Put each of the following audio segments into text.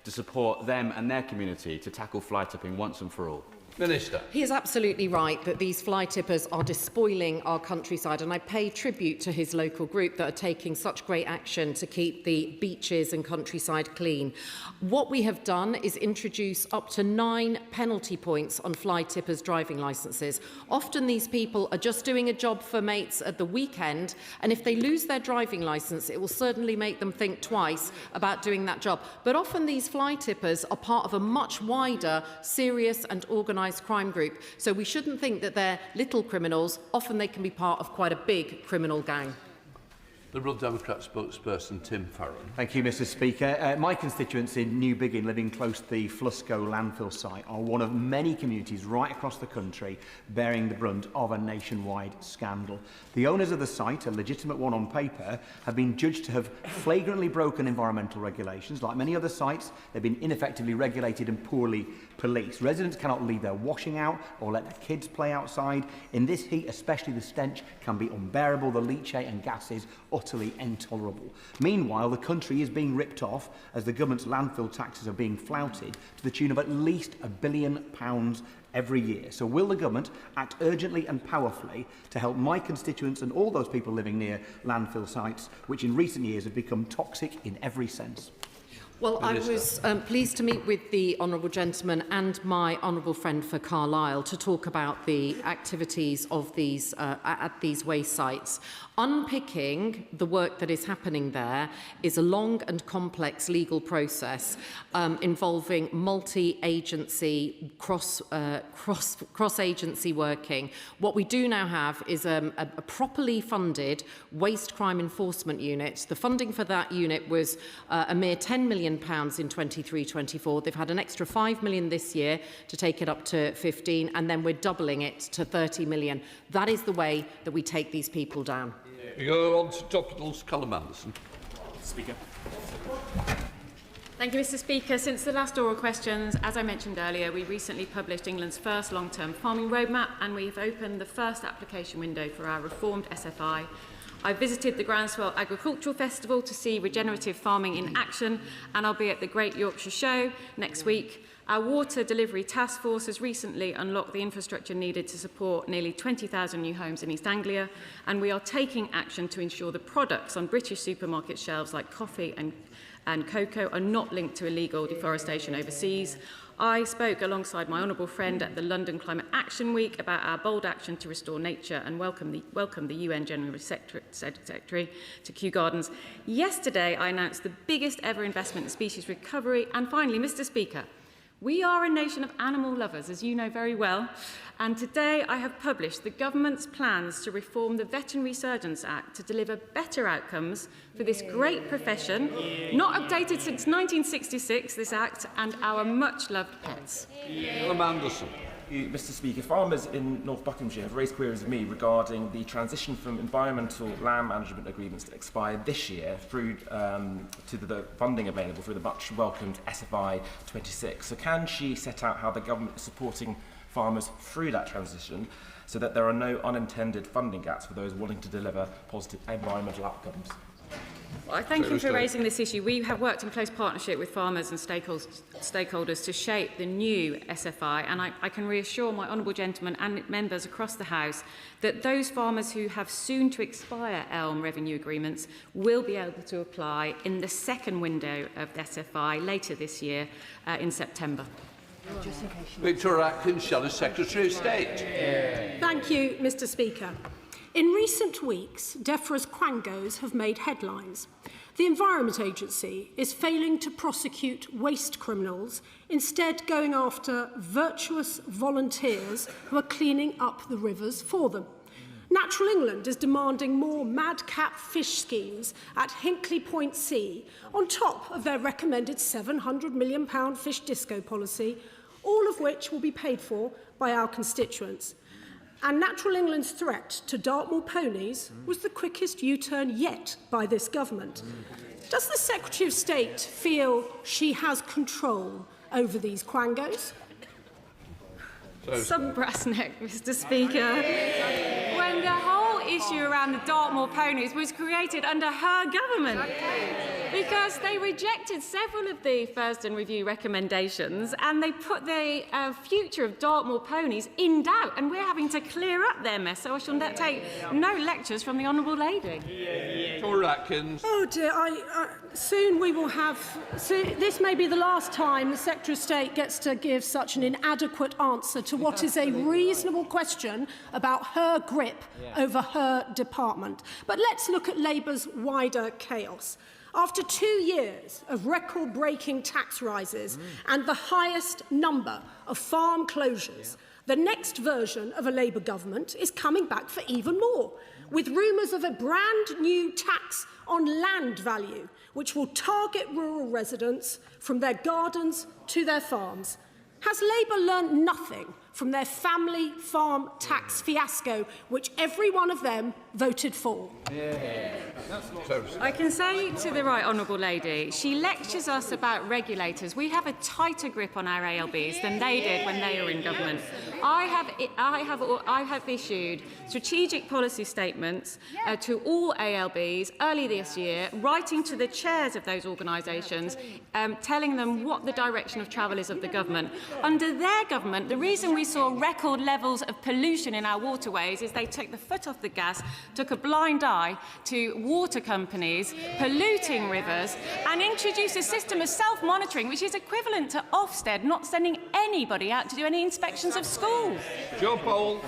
to support them and their community to tackle fly tipping once and for all? Minister. He is absolutely right that these fly tippers are despoiling our countryside, and I pay tribute to his local group that are taking such great action to keep the beaches and countryside clean. What we have done is introduce up to 9 penalty points on fly tippers' driving licences. Often these people are just doing a job for mates at the weekend, and if they lose their driving licence, it will certainly make them think twice about doing that job. But often these fly tippers are part of a much wider, serious and organised crime group. So we shouldn't think that they're little criminals. Often they can be part of quite a big criminal gang. Liberal Democrat spokesperson Tim Farron. Thank you, Mr Speaker. My constituents in New Biggin, living close to the Flusco landfill site, are one of many communities right across the country bearing the brunt of a nationwide scandal. The owners of the site, a legitimate one on paper, have been judged to have flagrantly broken environmental regulations. Like many other sites, they've been ineffectively regulated and poorly policed. Residents cannot leave their washing out or let their kids play outside. In this heat, especially, the stench can be unbearable. The leachate and gases utterly intolerable. Meanwhile, the country is being ripped off as the government's landfill taxes are being flouted to the tune of at least £1 billion every year. So will the government act urgently and powerfully to help my constituents and all those people living near landfill sites, which in recent years have become toxic in every sense? Well, Minister. I was pleased to meet with the honourable gentleman and my honourable friend for Carlisle to talk about the activities of these at these waste sites. Unpicking the work that is happening there is a long and complex legal process involving multi-agency, cross-agency working. What we do now have is a properly funded waste crime enforcement unit. The funding for that unit was a mere £10 million in 23-24. They've had an extra £5 million this year to take it up to 15, and then we're doubling it to £30 million. That is the way that we take these people down. We go on to topicals. Colin Anderson. Speaker. Thank you, Mr Speaker. Since the last oral questions, as I mentioned earlier, we recently published England's first long-term farming roadmap, and we have opened the first application window for our reformed SFI. I visited the Groundswell Agricultural Festival to see regenerative farming in action, and I'll be at the Great Yorkshire Show next week. Our Water Delivery Task Force has recently unlocked the infrastructure needed to support nearly 20,000 new homes in East Anglia, and we are taking action to ensure the products on British supermarket shelves like coffee and cocoa are not linked to illegal deforestation overseas. I spoke alongside my honourable friend at the London Climate Action Week about our bold action to restore nature and welcome the UN General Secretary to Kew Gardens. Yesterday, I announced the biggest ever investment in species recovery. And finally, Mr Speaker, we are a nation of animal lovers, as you know very well, and today I have published the government's plans to reform the Veterinary Surgeons Act to deliver better outcomes for this great profession, not updated since 1966, this act, and our much-loved pets. Anderson. Mr Speaker, farmers in North Buckinghamshire have raised queries with me regarding the transition from environmental land management agreements that expire this year through to the funding available through the much-welcomed SFI 26. So can she set out how the government is supporting farmers through that transition so that there are no unintended funding gaps for those wanting to deliver positive environmental outcomes? Well, I thank you for raising this issue. We have worked in close partnership with farmers and stakeholders to shape the new SFI, and I can reassure my honourable gentleman and members across the House that those farmers who have soon to expire ELM revenue agreements will be able to apply in the second window of the SFI later this year in September. Victoria Atkins, Shadow Secretary of State. Thank you, Mr Speaker. In recent weeks, DEFRA's quangos have made headlines. The Environment Agency is failing to prosecute waste criminals, instead going after virtuous volunteers who are cleaning up the rivers for them. Natural England is demanding more madcap fish schemes at Hinkley Point C, on top of their recommended £700 million fish disco policy, all of which will be paid for by our constituents. And Natural England's threat to Dartmoor ponies was the quickest U-turn yet by this government. Does the Secretary of State feel she has control over these quangos? Some brass neck, Mr Speaker. When the whole issue around the Dartmoor ponies was created under her government. because they rejected several of the Thurston Review recommendations and they put the future of Dartmoor ponies in doubt, and we're having to clear up their mess, so I shall take no lectures from the Honourable Lady. Victoria Atkins. Oh dear, soon we will have... this may be the last time the Secretary of State gets to give such an inadequate answer to what is a reasonable question about her grip over her department. But let's look at Labour's wider chaos. After 2 years of record-breaking tax rises and the highest number of farm closures, the next version of a Labour government is coming back for even more, with rumours of a brand new tax on land value, which will target rural residents from their gardens to their farms. Has Labour learnt nothing from their family farm tax fiasco, which every one of them voted for? I can say to the Right Honourable Lady, she lectures us about regulators. We have a tighter grip on our ALBs than they did when they were in government. I have issued strategic policy statements to all ALBs early this year, writing to the chairs of those organisations, telling them what the direction of travel is of the government. Under their government, the reason we saw record levels of pollution in our waterways is they took the foot off the gas, took a blind eye to water companies polluting rivers, and introduced a system of self-monitoring which is equivalent to Ofsted not sending anybody out to do any inspections of schools. Joe Paul.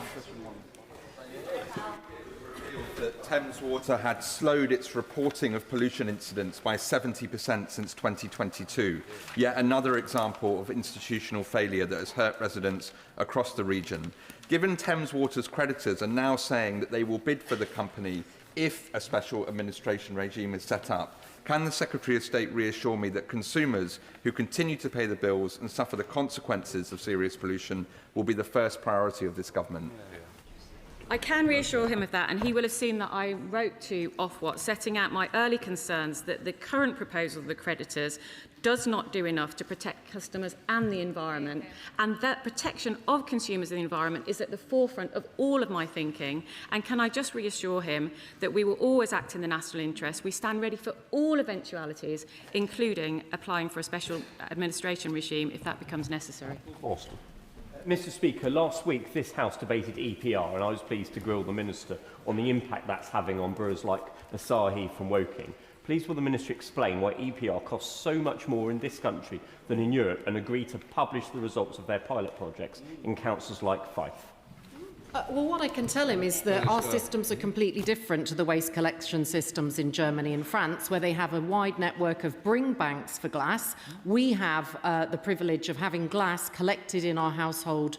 That Thames Water had slowed its reporting of pollution incidents by 70% since 2022. Yet another example of institutional failure that has hurt residents across the region. Given Thames Water's creditors are now saying that they will bid for the company if a special administration regime is set up, can the Secretary of State reassure me that consumers who continue to pay the bills and suffer the consequences of serious pollution will be the first priority of this government? I can reassure him of that, and he will have seen that I wrote to Ofwat setting out my early concerns that the current proposal of the creditors does not do enough to protect customers and the environment, and that protection of consumers and the environment is at the forefront of all of my thinking. And can I just reassure him that we will always act in the national interest. We stand ready for all eventualities, including applying for a special administration regime if that becomes necessary. Austin. Mr Speaker, last week this House debated EPR and I was pleased to grill the Minister on the impact that's having on brewers like Asahi from Woking. Please will the Minister explain why EPR costs so much more in this country than in Europe and agree to publish the results of their pilot projects in councils like Fife? Well, what I can tell him is that our systems are completely different to the waste collection systems in Germany and France, where they have a wide network of bring banks for glass. We have the privilege of having glass collected in our household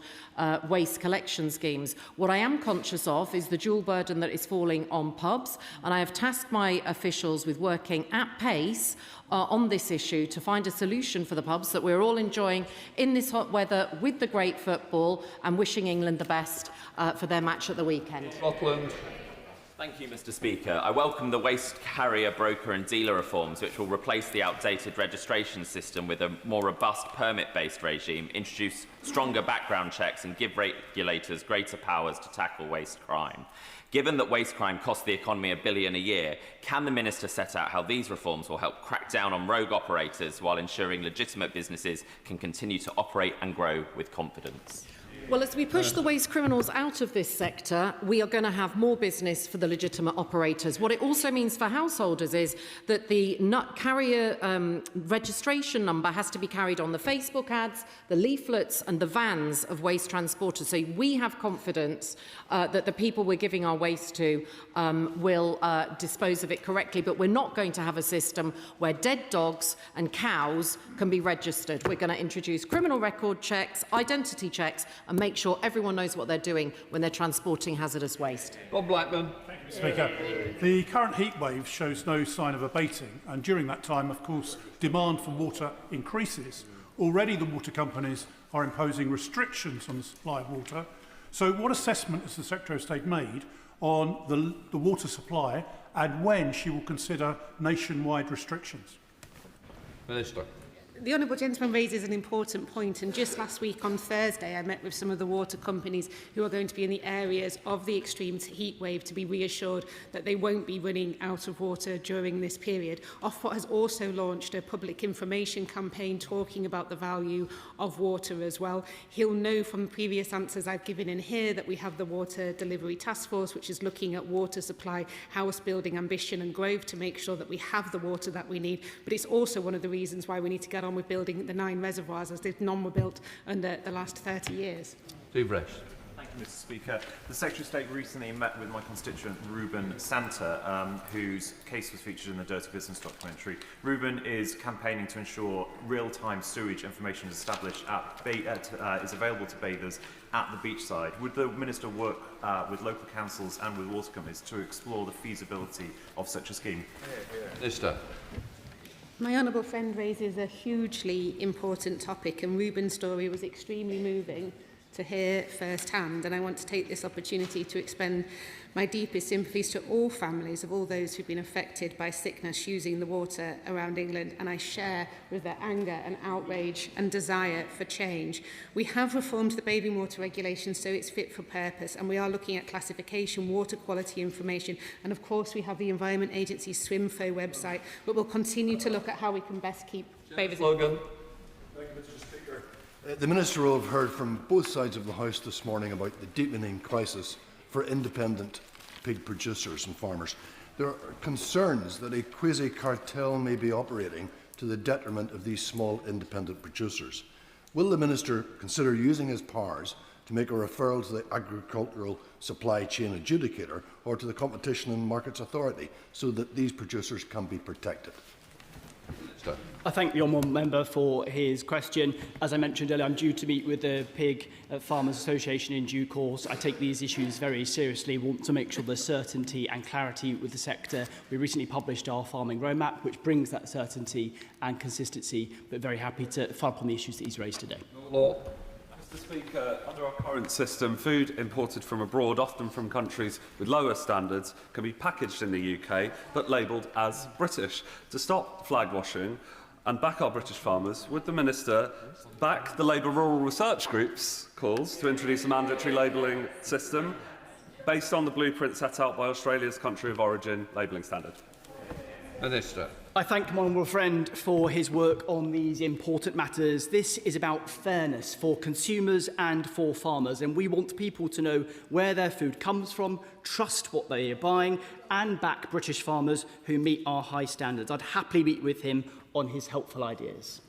waste collection schemes. What I am conscious of is the dual burden that is falling on pubs, and I have tasked my officials with working at pace on this issue to find a solution for the pubs that we're all enjoying in this hot weather with the great football, and wishing England the best for their match at the weekend. Scotland. Thank you, Mr Speaker. I welcome the waste carrier, broker and dealer reforms which will replace the outdated registration system with a more robust permit-based regime, introduce stronger background checks and give regulators greater powers to tackle waste crime. Given that waste crime costs the economy $1 billion a year, can the Minister set out how these reforms will help crack down on rogue operators while ensuring legitimate businesses can continue to operate and grow with confidence? Well, as we push the waste criminals out of this sector, we are going to have more business for the legitimate operators. What it also means for householders is that the carrier registration number has to be carried on the Facebook ads, the leaflets and the vans of waste transporters. So we have confidence that the people we're giving our waste to will dispose of it correctly. But we're not going to have a system where dead dogs and cows can be registered. We're going to introduce criminal record checks, identity checks, and make sure everyone knows what they're doing when they're transporting hazardous waste. Bob Blackman. Speaker, the current heat wave shows no sign of abating, and during that time, of course, demand for water increases. Already the water companies are imposing restrictions on the supply of water. So what assessment has the Secretary of State made on the water supply, and when she will consider nationwide restrictions? Minister. The Honourable Gentleman raises an important point, and just last week on Thursday I met with some of the water companies who are going to be in the areas of the extreme heat wave to be reassured that they won't be running out of water during this period. Ofwat has also launched a public information campaign talking about the value of water as well. He'll know from previous answers I've given in here that we have the Water Delivery Task Force, which is looking at water supply, house building ambition and growth to make sure that we have the water that we need. But it's also one of the reasons why we need to get on with building the 9 reservoirs, as none were built under the last 30 years. Steve Resch. Thank you, Mr. Speaker. The Secretary of State recently met with my constituent Ruben Santa, whose case was featured in the Dirty Business documentary. Ruben is campaigning to ensure real-time sewage information is established is available to bathers at the beachside. Would the Minister work with local councils and with water companies to explore the feasibility of such a scheme? Minister. My honourable friend raises a hugely important topic, and Ruben's story was extremely moving to hear firsthand, and I want to take this opportunity to expend my deepest sympathies to all families of all those who've been affected by sickness using the water around England, and I share with their anger and outrage and desire for change. We have reformed the bathing water regulation so it's fit for purpose, and we are looking at classification, water quality information, and of course we have the Environment Agency's SwimFo website, but we'll continue to look at how we can best keep bathers. Logan. Thank you, Mr. Speaker. The Minister will have heard from both sides of the House this morning about the deepening crisis for independent pig producers and farmers. There are concerns that a quasi-cartel may be operating to the detriment of these small independent producers. Will the Minister consider using his powers to make a referral to the Agricultural Supply Chain Adjudicator or to the Competition and Markets Authority so that these producers can be protected? I thank the Honourable Member for his question. As I mentioned earlier, I'm due to meet with the Pig Farmers Association in due course. I take these issues very seriously, want to make sure there's certainty and clarity with the sector. We recently published our farming roadmap, which brings that certainty and consistency, but very happy to follow up on the issues that he's raised today. Mr. Speaker, under our current system, food imported from abroad, often from countries with lower standards, can be packaged in the UK but labelled as British. To stop flag washing and back our British farmers, would the Minister back the Labour Rural Research Group's calls to introduce a mandatory labelling system based on the blueprint set out by Australia's country of origin labelling standard? Minister. I thank my honourable friend for his work on these important matters. This is about fairness for consumers and for farmers, and we want people to know where their food comes from, trust what they are buying, and back British farmers who meet our high standards. I'd happily meet with him on his helpful ideas.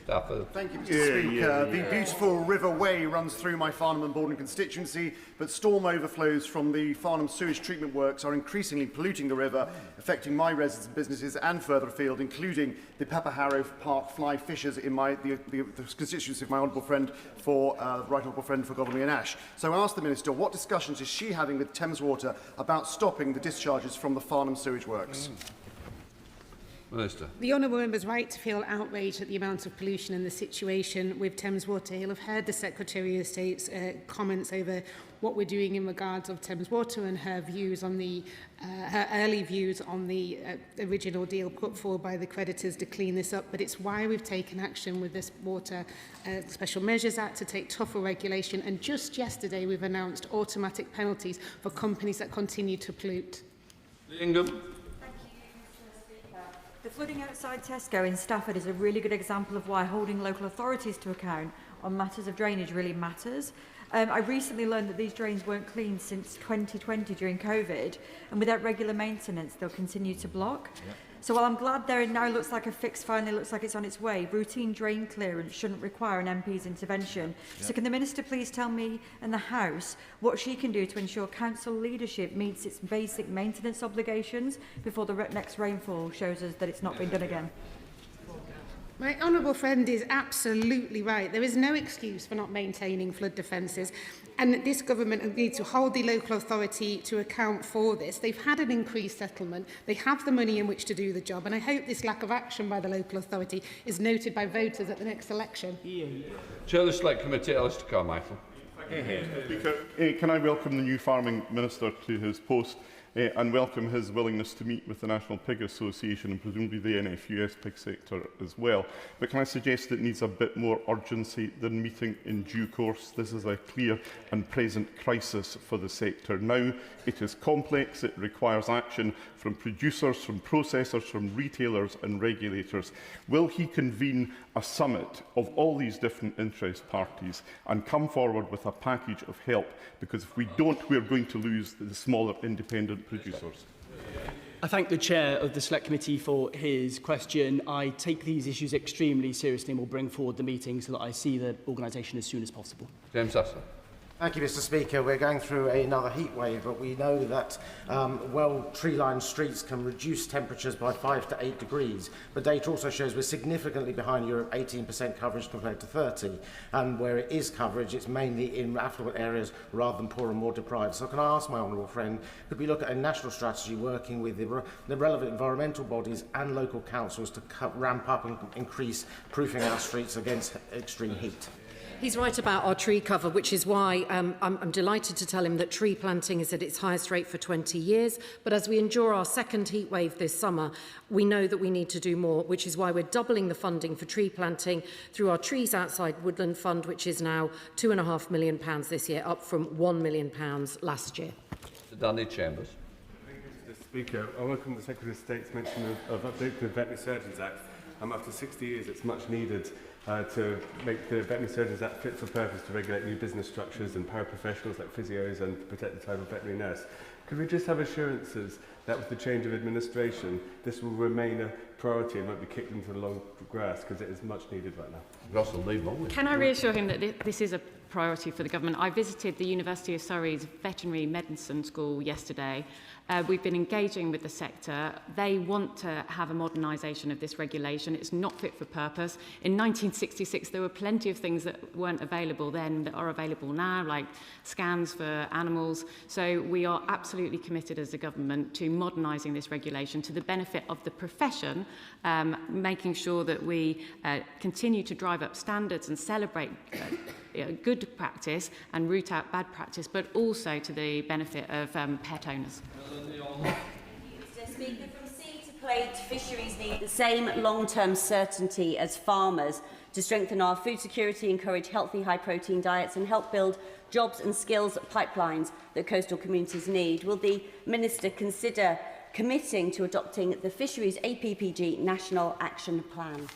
Thank you, Mr. Speaker. The beautiful River Wey runs through my Farnham and Borden constituency, but storm overflows from the Farnham sewage treatment works are increasingly polluting the river, affecting my residents and businesses and further afield, including the Pepperharrow Park fly fishers in the constituency of my honourable friend for right honourable friend for Godalming and Ash. So I asked the Minister, what discussions is she having with Thames Water about stopping the discharges from the Farnham sewage works? Minister. The honourable member is right to feel outraged at the amount of pollution and the situation with Thames Water. He'll have heard the Secretary of State's comments over what we're doing in regards of Thames Water and her views on her early views on the original deal put forward by the creditors to clean this up. But it's why we've taken action with this Water Special Measures Act to take tougher regulation. And just yesterday we've announced automatic penalties for companies that continue to pollute. Ingham. The flooding outside Tesco in Stafford is a really good example of why holding local authorities to account on matters of drainage really matters. I recently learned that these drains weren't cleaned since 2020 during COVID, and without regular maintenance, they'll continue to block. Yep. So while I'm glad there now looks like a fix finally looks like it's on its way, routine drain clearance shouldn't require an MP's intervention. Yep. So can the Minister please tell me and the House what she can do to ensure Council leadership meets its basic maintenance obligations before the next rainfall shows us that it's not been done again? My honourable friend is absolutely right. There is no excuse for not maintaining flood defences, and this government needs to hold the local authority to account for this. They've had an increased settlement, they have the money in which to do the job, and I hope this lack of action by the local authority is noted by voters at the next election. Chair of the Select Committee, Alistair Carmichael. Speaker, can I welcome the new Farming Minister to his post? and welcome his willingness to meet with the National Pig Association and presumably the NFUS pig sector as well. But can I suggest it needs a bit more urgency than meeting in due course? This is a clear and present crisis for the sector. Now it is complex, it requires action from producers, from processors, from retailers and regulators. Will he convene a summit of all these different interest parties and come forward with a package of help? Because if we don't, we're going to lose the smaller independent producers. I thank the Chair of the Select Committee for his question. I take these issues extremely seriously and will bring forward the meeting so that I see the organisation as soon as possible. James Sasson. Thank you, Mr. Speaker. We're going through another heat wave, but we know that well-tree-lined streets can reduce temperatures by 5 to 8 degrees. But data also shows we're significantly behind Europe, 18% coverage compared to 30. And where it is coverage, it's mainly in affluent areas rather than poor and more deprived. So can I ask my honourable friend, could we look at a national strategy working with the relevant environmental bodies and local councils to ramp up and increase proofing our streets against extreme heat? He's right about our tree cover, which is why I'm delighted to tell him that tree planting is at its highest rate for 20 years. But as we endure our second heat wave this summer, we know that we need to do more, which is why we're doubling the funding for tree planting through our Trees Outside Woodland Fund, which is now £2.5 million this year, up from £1 million last year. Mr. Dundee Chambers. Thank you, Mr. Speaker. I welcome the Secretary of State's mention of updating the Veterinary Surgeons Act. After 60 years, it's much needed to make the Veterinary Surgeons Act fit for purpose to regulate new business structures and paraprofessionals like physios and to protect the title of veterinary nurse. Could we just have assurances that with the change of administration, this will remain a priority and won't be kicked into the long grass, because it is much needed right now? Russell, leave on. Can I reassure him that this is a priority for the government? I visited the University of Surrey's Veterinary Medicine School yesterday. We've been engaging with the sector. They want to have a modernisation of this regulation. It's not fit for purpose. In 1966, there were plenty of things that weren't available then that are available now, like scans for animals. So we are absolutely committed as a government to modernising this regulation to the benefit of the profession, making sure that we continue to drive up standards and celebrate good practice and root out bad practice, but also to the benefit of pet owners. Mr. Speaker, from sea to plate, fisheries need the same long-term certainty as farmers to strengthen our food security, encourage healthy, high-protein diets and help build jobs and skills pipelines that coastal communities need. Will the Minister consider committing to adopting the Fisheries APPG National Action Plan?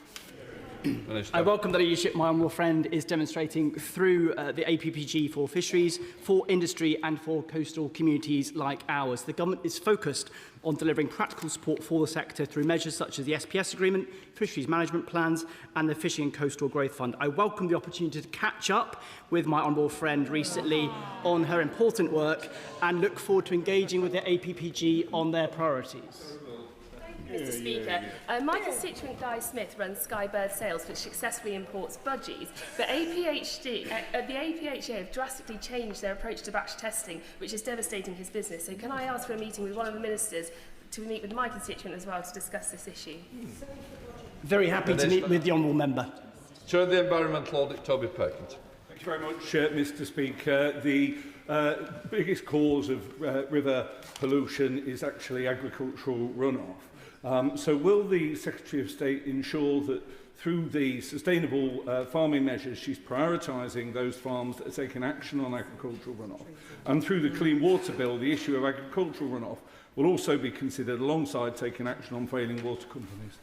I welcome the leadership my honourable friend is demonstrating through the APPG for fisheries, for industry and for coastal communities like ours. The government is focused on delivering practical support for the sector through measures such as the SPS agreement, fisheries management plans and the Fishing and Coastal Growth Fund. I welcome the opportunity to catch up with my honourable friend recently on her important work and look forward to engaging with the APPG on their priorities. Mr. Speaker, my constituent Guy Smith runs Skybird Sales, which successfully imports budgies, but the APHA have drastically changed their approach to batch testing, which is devastating his business. So can I ask for a meeting with one of the ministers to meet with my constituent as well to discuss this issue? Very happy to meet with the honourable member. Chair of the Environmental Audit, Toby Perkins. Thank you very much, Mr. Speaker. The biggest cause of river pollution is actually agricultural runoff. So will the Secretary of State ensure that through the sustainable farming measures she's prioritising those farms that are taking action on agricultural runoff, and through the Clean Water Bill the issue of agricultural runoff will also be considered alongside taking action on failing water companies?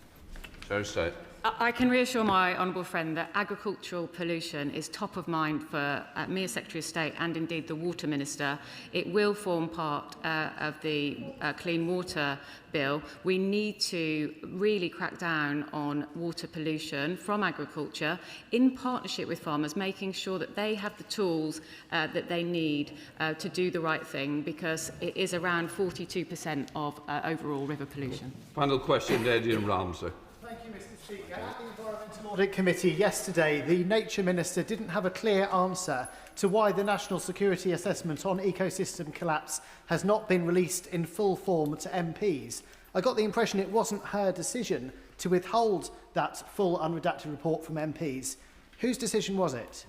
Secretary of State. I can reassure my honourable friend that agricultural pollution is top of mind for me as Secretary of State and indeed the Water Minister. It will form part of the Clean Water Bill. We need to really crack down on water pollution from agriculture in partnership with farmers, making sure that they have the tools that they need to do the right thing, because it is around 42% of overall river pollution. Final question, Adrian Ramsey. Thank you, Mr. Speaker. At the Environmental Audit Committee yesterday, the Nature Minister didn't have a clear answer to why the National Security Assessment on ecosystem collapse has not been released in full form to MPs. I got the impression it wasn't her decision to withhold that full unredacted report from MPs. Whose decision was it?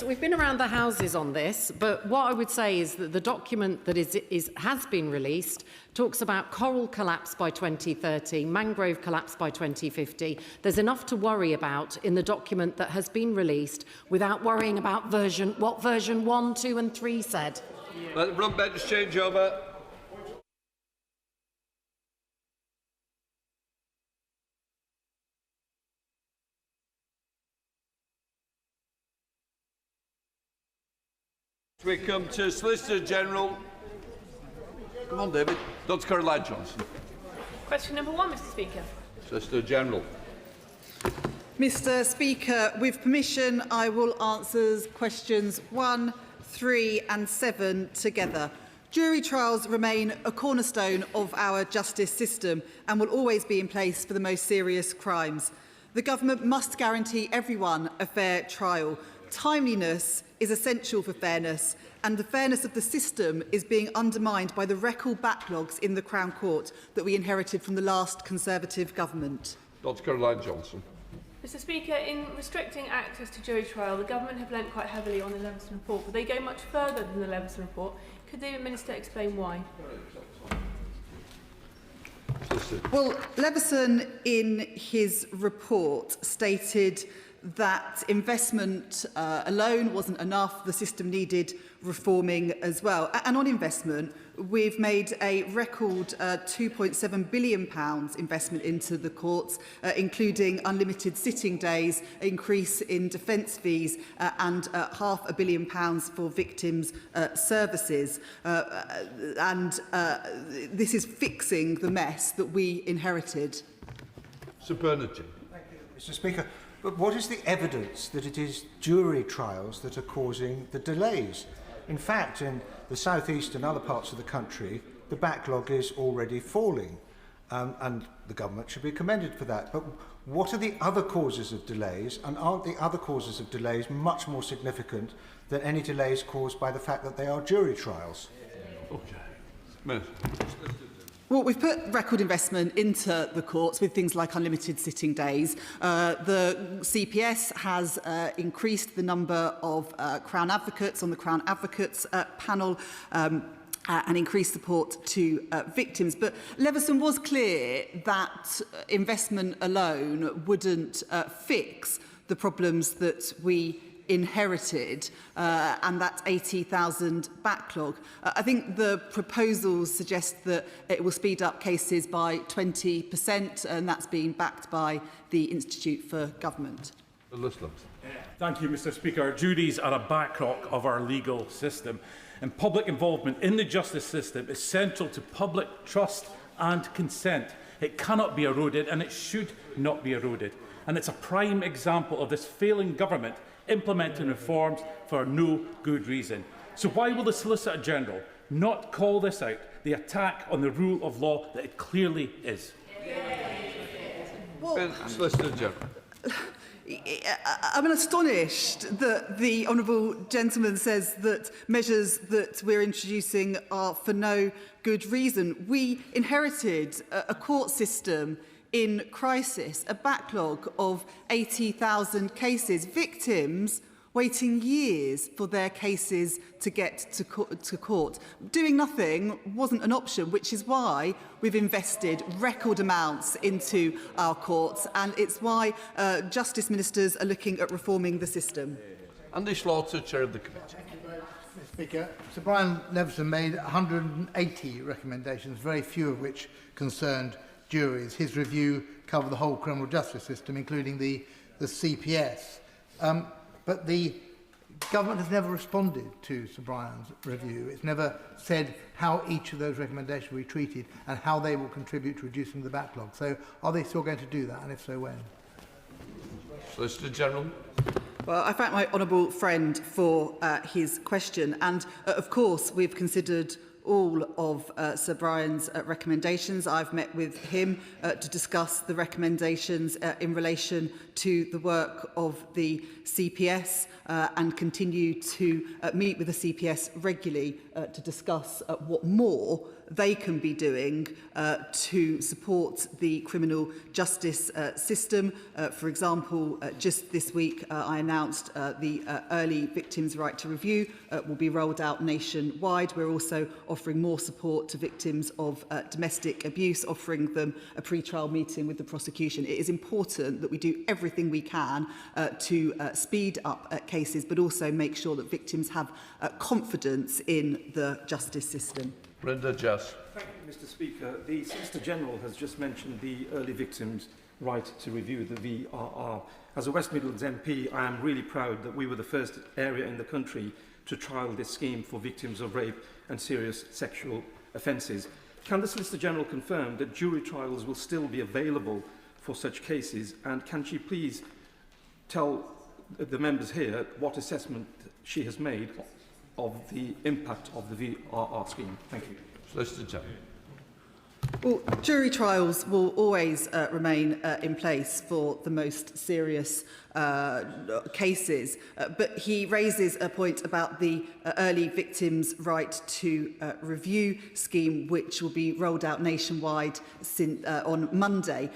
We've been around the houses on this, but what I would say is that the document that has been released talks about coral collapse by 2030, mangrove collapse by 2050. There's enough to worry about in the document that has been released without worrying about what version 1, 2 and 3 said. Let the front bench change over. We come to Solicitor General. Come on, David. Dr. Caroline Johnson. Question number 1, Mr. Speaker. Solicitor General. Mr. Speaker, with permission, I will answer questions 1, 3 and 7 together. Jury trials remain a cornerstone of our justice system and will always be in place for the most serious crimes. The government must guarantee everyone a fair trial. Timeliness is essential for fairness, and the fairness of the system is being undermined by the record backlogs in the Crown Court that we inherited from the last Conservative government. Dr. Caroline Johnson. Mr. Speaker, in restricting access to jury trial, the government have lent quite heavily on the Leveson report, but they go much further than the Leveson report. Could the Minister explain why? Well, Leveson, in his report, stated that investment alone wasn't enough. The system needed reforming as well. And on investment, we've made a record £2.7 billion investment into the courts, including unlimited sitting days, increase in defence fees and £500 million for victims' services. This is fixing the mess that we inherited. Sir Bernard. Thank you, Mr. Speaker. But what is the evidence that it is jury trials that are causing the delays? In fact, in the South East and other parts of the country, the backlog is already falling, and the government should be commended for that. But what are the other causes of delays, and aren't the other causes of delays much more significant than any delays caused by the fact that they are jury trials? Okay. Well, we've put record investment into the courts with things like unlimited sitting days. The CPS has increased the number of Crown Advocates on the Crown Advocates panel and increased support to victims. But Leveson was clear that investment alone wouldn't fix the problems that we inherited and that 80,000 backlog. I think the proposals suggest that it will speed up cases by 20%, and that's being backed by the Institute for Government. Thank you, Mr. Speaker. Juries are a bedrock of our legal system, and public involvement in the justice system is central to public trust and consent. It cannot be eroded, and it should not be eroded. And it's a prime example of this failing government implementing reforms for no good reason. So why will the Solicitor General not call this out, the attack on the rule of law that it clearly is? Well, Solicitor General. I'm astonished that the honourable gentleman says that measures that we're introducing are for no good reason. We inherited a court system in crisis, a backlog of 80,000 cases, victims waiting years for their cases to get to court. Doing nothing wasn't an option, which is why we've invested record amounts into our courts, and it's why justice ministers are looking at reforming the system. Andy Slaughter, Chair of the Committee. Mr. Speaker, Sir Brian Leveson made 180 recommendations, very few of which concerned juries. His review covered the whole criminal justice system, including the CPS. But the government has never responded to Sir Brian's review. It's never said how each of those recommendations will be treated and how they will contribute to reducing the backlog. So are they still going to do that, and if so, when? Solicitor General. Well, I thank my honourable friend for his question, and of course we've considered all of Sir Brian's recommendations. I've met with him to discuss the recommendations in relation to the work of the CPS and continue to meet with the CPS regularly to discuss what more they can be doing to support the criminal justice system. For example, just this week I announced the early victims' right to review will be rolled out nationwide. We're also offering more support to victims of domestic abuse, offering them a pre-trial meeting with the prosecution. It is important that we do everything we can to speed up cases, but also make sure that victims have confidence in the justice system. Brenda Jess. Thank you, Mr. Speaker. The Solicitor General has just mentioned the early victims' right to review, the VRR. As a West Midlands MP, I am really proud that we were the first area in the country to trial this scheme for victims of rape and serious sexual offences. Can the Solicitor General confirm that jury trials will still be available for such cases, and can she please tell the members here what assessment she has made of the impact of the VRR scheme? Thank you. Solicitor General. Well, jury trials will always remain in place for the most serious cases, but he raises a point about the early victims' right to review scheme, which will be rolled out nationwide on Monday.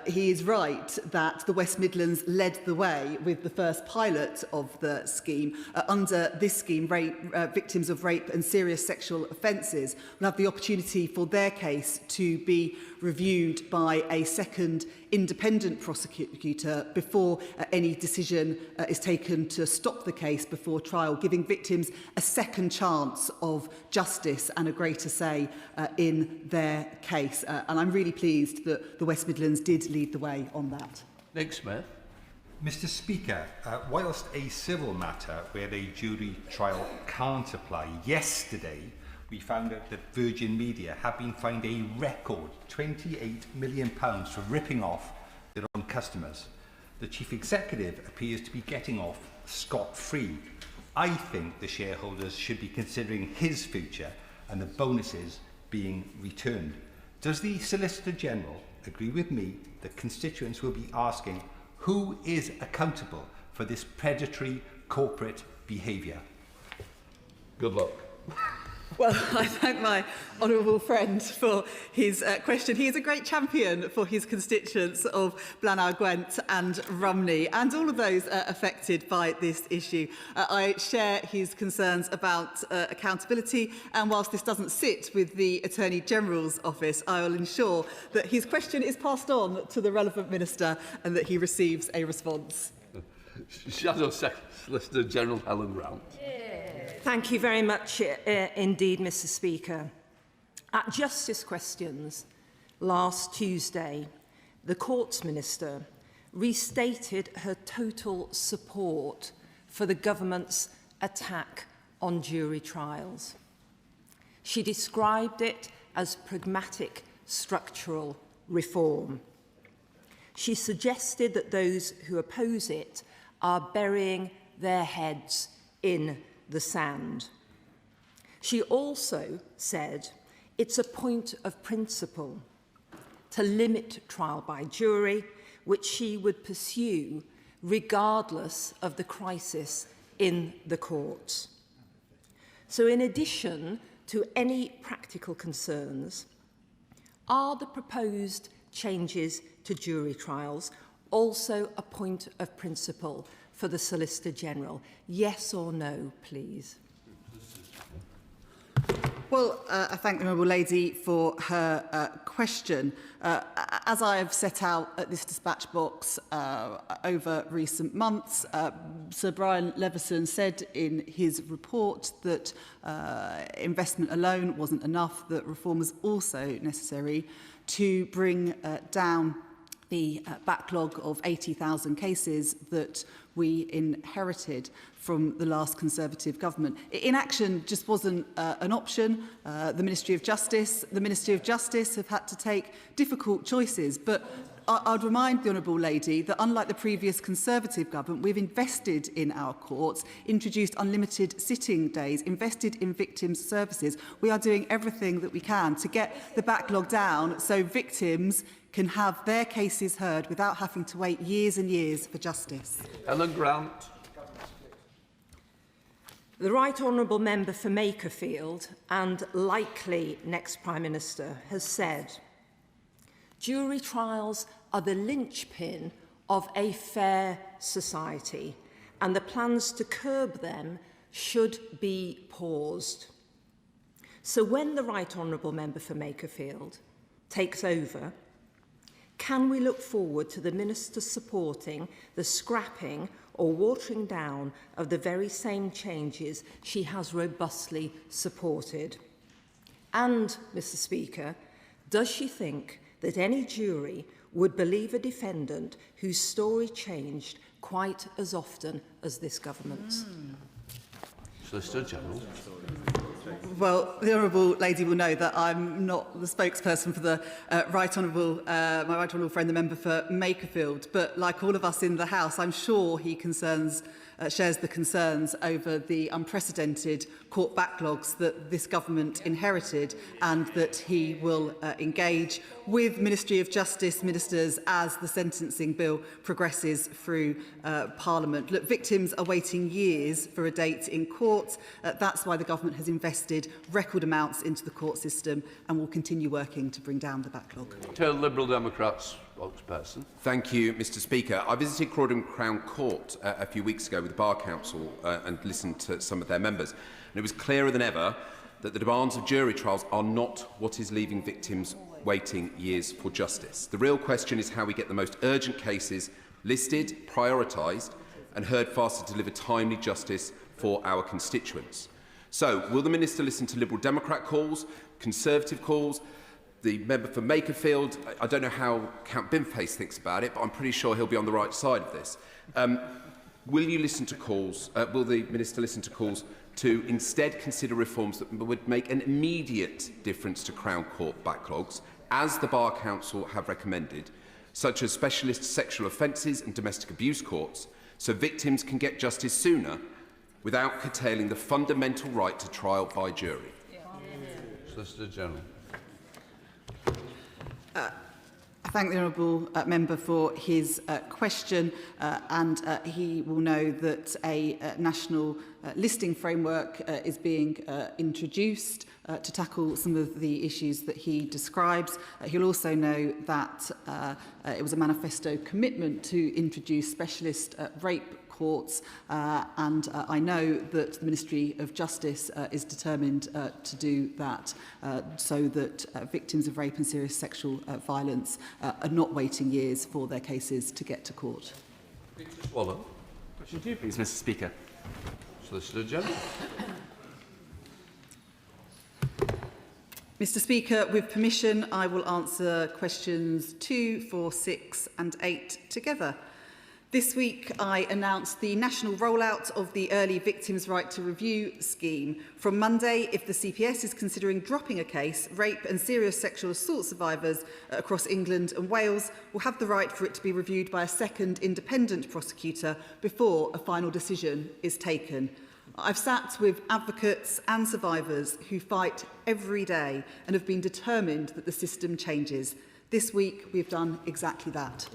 He is right that the West Midlands led the way with the first pilot of the scheme. Under this scheme, victims of rape and serious sexual offences will have the opportunity for their case to be reviewed by a second independent prosecutor before any decision is taken to stop the case before trial, giving victims a second chance of justice and a greater say in their case. And I'm really pleased that the West Midlands did lead the way on that. Nick Smith. Mr. Speaker, whilst a civil matter where a jury trial can't apply, yesterday we found out that Virgin Media have been fined a record £28 million for ripping off their own customers. The chief executive appears to be getting off scot-free. I think the shareholders should be considering his future and the bonuses being returned. Does the Solicitor General agree with me that constituents will be asking who is accountable for this predatory corporate behaviour? Good luck. Well, I thank my honourable friend for his question. He is a great champion for his constituents of Blaenau Gwent and Rumney and all of those affected by this issue. I share his concerns about accountability, and whilst this doesn't sit with the Attorney General's office, I will ensure that his question is passed on to the relevant minister and that he receives a response. Shadow Solicitor General Helen Grant. Thank you very much indeed, Mr. Speaker. At Justice Questions last Tuesday, the Courts Minister restated her total support for the government's attack on jury trials. She described it as pragmatic structural reform. She suggested that those who oppose it are burying their heads in the sand. She also said it's a point of principle to limit trial by jury, which she would pursue regardless of the crisis in the courts. So in addition to any practical concerns, are the proposed changes to jury trials also a point of principle for the Solicitor General? Yes or no, please? Well, I thank the Honourable Lady for her question. As I have set out at this dispatch box over recent months, Sir Brian Leveson said in his report that investment alone wasn't enough, that reform was also necessary to bring down the backlog of 80,000 cases that we inherited from the last Conservative government. Inaction just wasn't an option. The Ministry of Justice have had to take difficult choices, but I'd remind the Honourable Lady that unlike the previous Conservative government, we've invested in our courts, introduced unlimited sitting days, invested in victims' services. We are doing everything that we can to get the backlog down so victims can have their cases heard without having to wait years and years for justice. Helen Grant. The Right Honourable Member for Makerfield and likely next Prime Minister has said, jury trials are the linchpin of a fair society and the plans to curb them should be paused. So when the Right Honourable Member for Makerfield takes over, can we look forward to the Minister supporting the scrapping or watering down of the very same changes she has robustly supported? And, Mr. Speaker, does she think that any jury would believe a defendant whose story changed quite as often as this government's? Solicitor General. Well, the Honourable Lady will know that I'm not the spokesperson for the my Right Honourable friend, the member for Makerfield. But like all of us in the House, I'm sure he shares the concerns over the unprecedented court backlogs that this government inherited, and that he will engage with Ministry of Justice ministers as the sentencing bill progresses through Parliament. Look, victims are waiting years for a date in court. That's why the government has invested record amounts into the court system and will continue working to bring down the backlog. Tell Liberal Democrats spokesperson. Thank you, Mr. Speaker. I visited Croydon Crown Court a few weeks ago with the Bar Council and listened to some of their members. And it was clearer than ever that the demands of jury trials are not what is leaving victims waiting years for justice. The real question is how we get the most urgent cases listed, prioritised and heard fast to deliver timely justice for our constituents. So, will the Minister listen to Liberal Democrat calls, Conservative calls, the member for Makerfield? I don't know how Count Bimface thinks about it, but I'm pretty sure he'll be on the right side of this. Will you listen to calls, will the Minister listen to calls to instead consider reforms that would make an immediate difference to Crown Court backlogs, as the Bar Council have recommended, such as specialist sexual offences and domestic abuse courts, so victims can get justice sooner without curtailing the fundamental right to trial by jury? Solicitor General. I thank the Honourable Member for his question, and he will know that a national listing framework is being introduced to tackle some of the issues that he describes. He'll also know that it was a manifesto commitment to introduce specialist rape courts, and I know that the Ministry of Justice is determined to do that, so that victims of rape and serious sexual violence are not waiting years for their cases to get to court. Swallow. Question 2, please, Mr. Speaker. Solicitor General. Mr. Speaker, with permission, I will answer questions 2, 4, 6 and 8 together. This week, I announced the national rollout of the Early Victims' Right to Review scheme. From Monday, if the CPS is considering dropping a case, rape and serious sexual assault survivors across England and Wales will have the right for it to be reviewed by a second independent prosecutor before a final decision is taken. I've sat with advocates and survivors who fight every day and have been determined that the system changes. This week, we've done exactly that.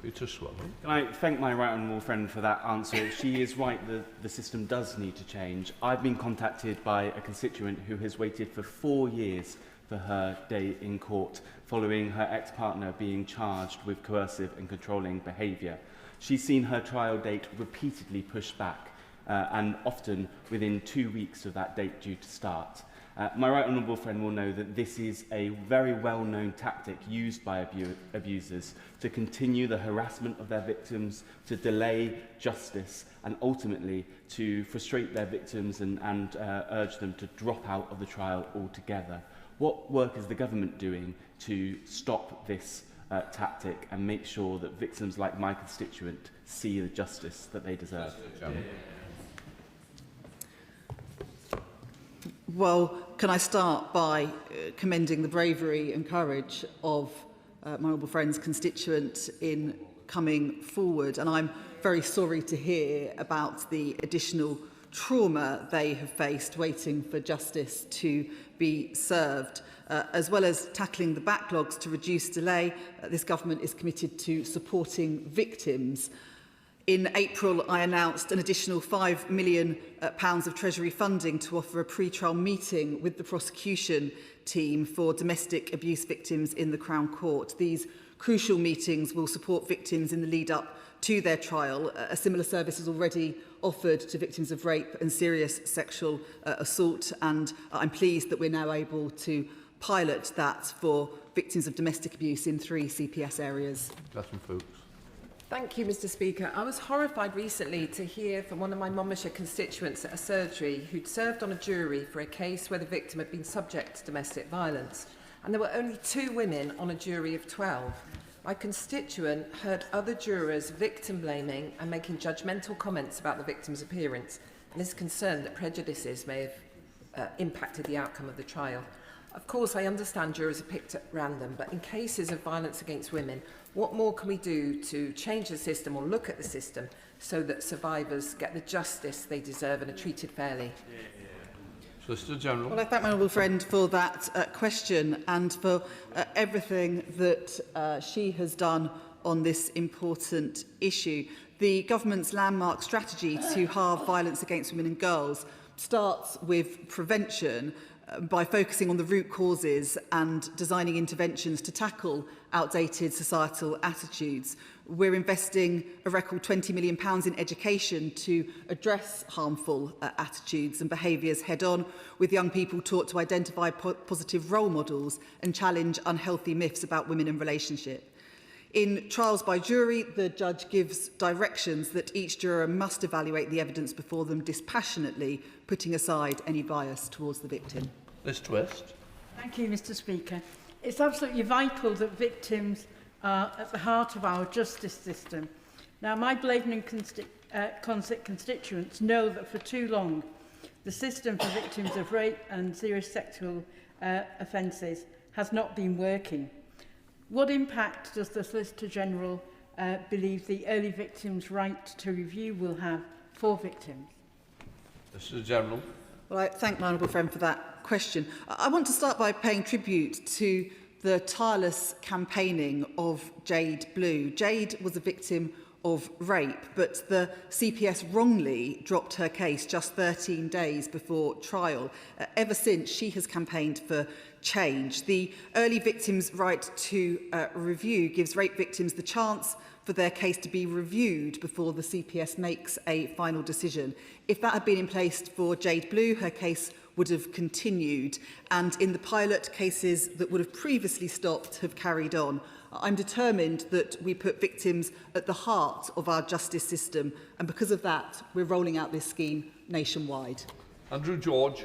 Can I thank my right honourable friend for that answer? She is right that the system does need to change. I've been contacted by a constituent who has waited for 4 years for her day in court following her ex-partner being charged with coercive and controlling behaviour. She's seen her trial date repeatedly pushed back and often within 2 weeks of that date due to start. My right honourable friend will know that this is a very well-known tactic used by abusers to continue the harassment of their victims, to delay justice, and ultimately to frustrate their victims and urge them to drop out of the trial altogether. What work is the government doing to stop this tactic and make sure that victims like my constituent see the justice that they deserve? Well, can I start by commending the bravery and courage of my honourable friend's constituent in coming forward, and I'm very sorry to hear about the additional trauma they have faced waiting for justice to be served. As well as tackling the backlogs to reduce delay, this government is committed to supporting victims. In April, I announced an additional £5 million of Treasury funding to offer a pre-trial meeting with the prosecution team for domestic abuse victims in the Crown Court. These crucial meetings will support victims in the lead-up to their trial. A similar service is already offered to victims of rape and serious sexual assault, and I'm pleased that we're now able to pilot that for victims of domestic abuse in 3 CPS areas. Thank you, Mr. Speaker. I was horrified recently to hear from one of my Monmouthshire constituents at a surgery who'd served on a jury for a case where the victim had been subject to domestic violence. And there were only 2 women on a jury of 12. My constituent heard other jurors victim-blaming and making judgmental comments about the victim's appearance, and is concerned that prejudices may have impacted the outcome of the trial. Of course, I understand jurors are picked at random, but in cases of violence against women, what more can we do to change the system or look at the system so that survivors get the justice they deserve and are treated fairly? Solicitor General. Well, I thank my honourable friend for that question and for everything that she has done on this important issue. The government's landmark strategy to halve violence against women and girls starts with prevention by focusing on the root causes and designing interventions to tackle outdated societal attitudes. We're investing a record £20 million in education to address harmful attitudes and behaviours head-on, with young people taught to identify positive role models and challenge unhealthy myths about women and relationships. In trials by jury, the judge gives directions that each juror must evaluate the evidence before them dispassionately, putting aside any bias towards the victim. Liz Twist. Thank you, Mr. Speaker. It's absolutely vital that victims are at the heart of our justice system. Now, my Bladenham constituents know that for too long, the system for victims of rape and serious sexual offences has not been working. What impact does the Solicitor General believe the early victims' right to review will have for victims? Solicitor General. Well, I thank my honourable friend for that question. I want to start by paying tribute to the tireless campaigning of Jade Blue. Jade was a victim of rape, but the CPS wrongly dropped her case just 13 days before trial. Ever since, she has campaigned for change. The early victims' right to review gives rape victims the chance for their case to be reviewed before the CPS makes a final decision. If that had been in place for Jade Blue, her case would have continued, and in the pilot, cases that would have previously stopped have carried on. I'm determined that we put victims at the heart of our justice system, and because of that, we're rolling out this scheme nationwide. Andrew George.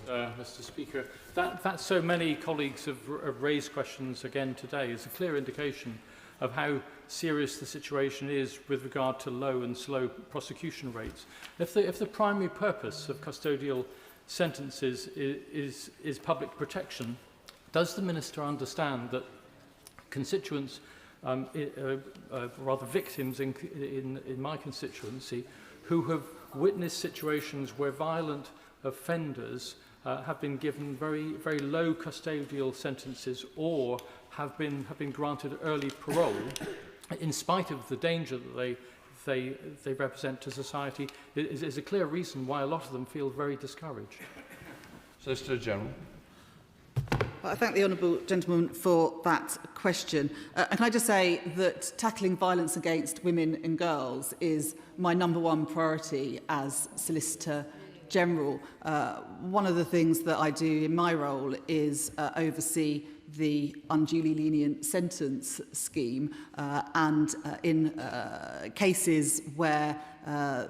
Mr. Speaker, that so many colleagues have raised questions again today is a clear indication of how serious the situation is with regard to low and slow prosecution rates. If the primary purpose of custodial sentences is public protection, does the Minister understand that constituents, rather victims in my constituency, who have witnessed situations where violent offenders have been given very, very low custodial sentences or have been granted early parole, in spite of the danger that they represent to society, is a clear reason why a lot of them feel very discouraged. Solicitor General. I thank the honourable gentleman for that question. And can I just say that tackling violence against women and girls is my #1 priority as Solicitor General. One of the things that I do in my role is oversee the unduly lenient sentence scheme, and in cases where a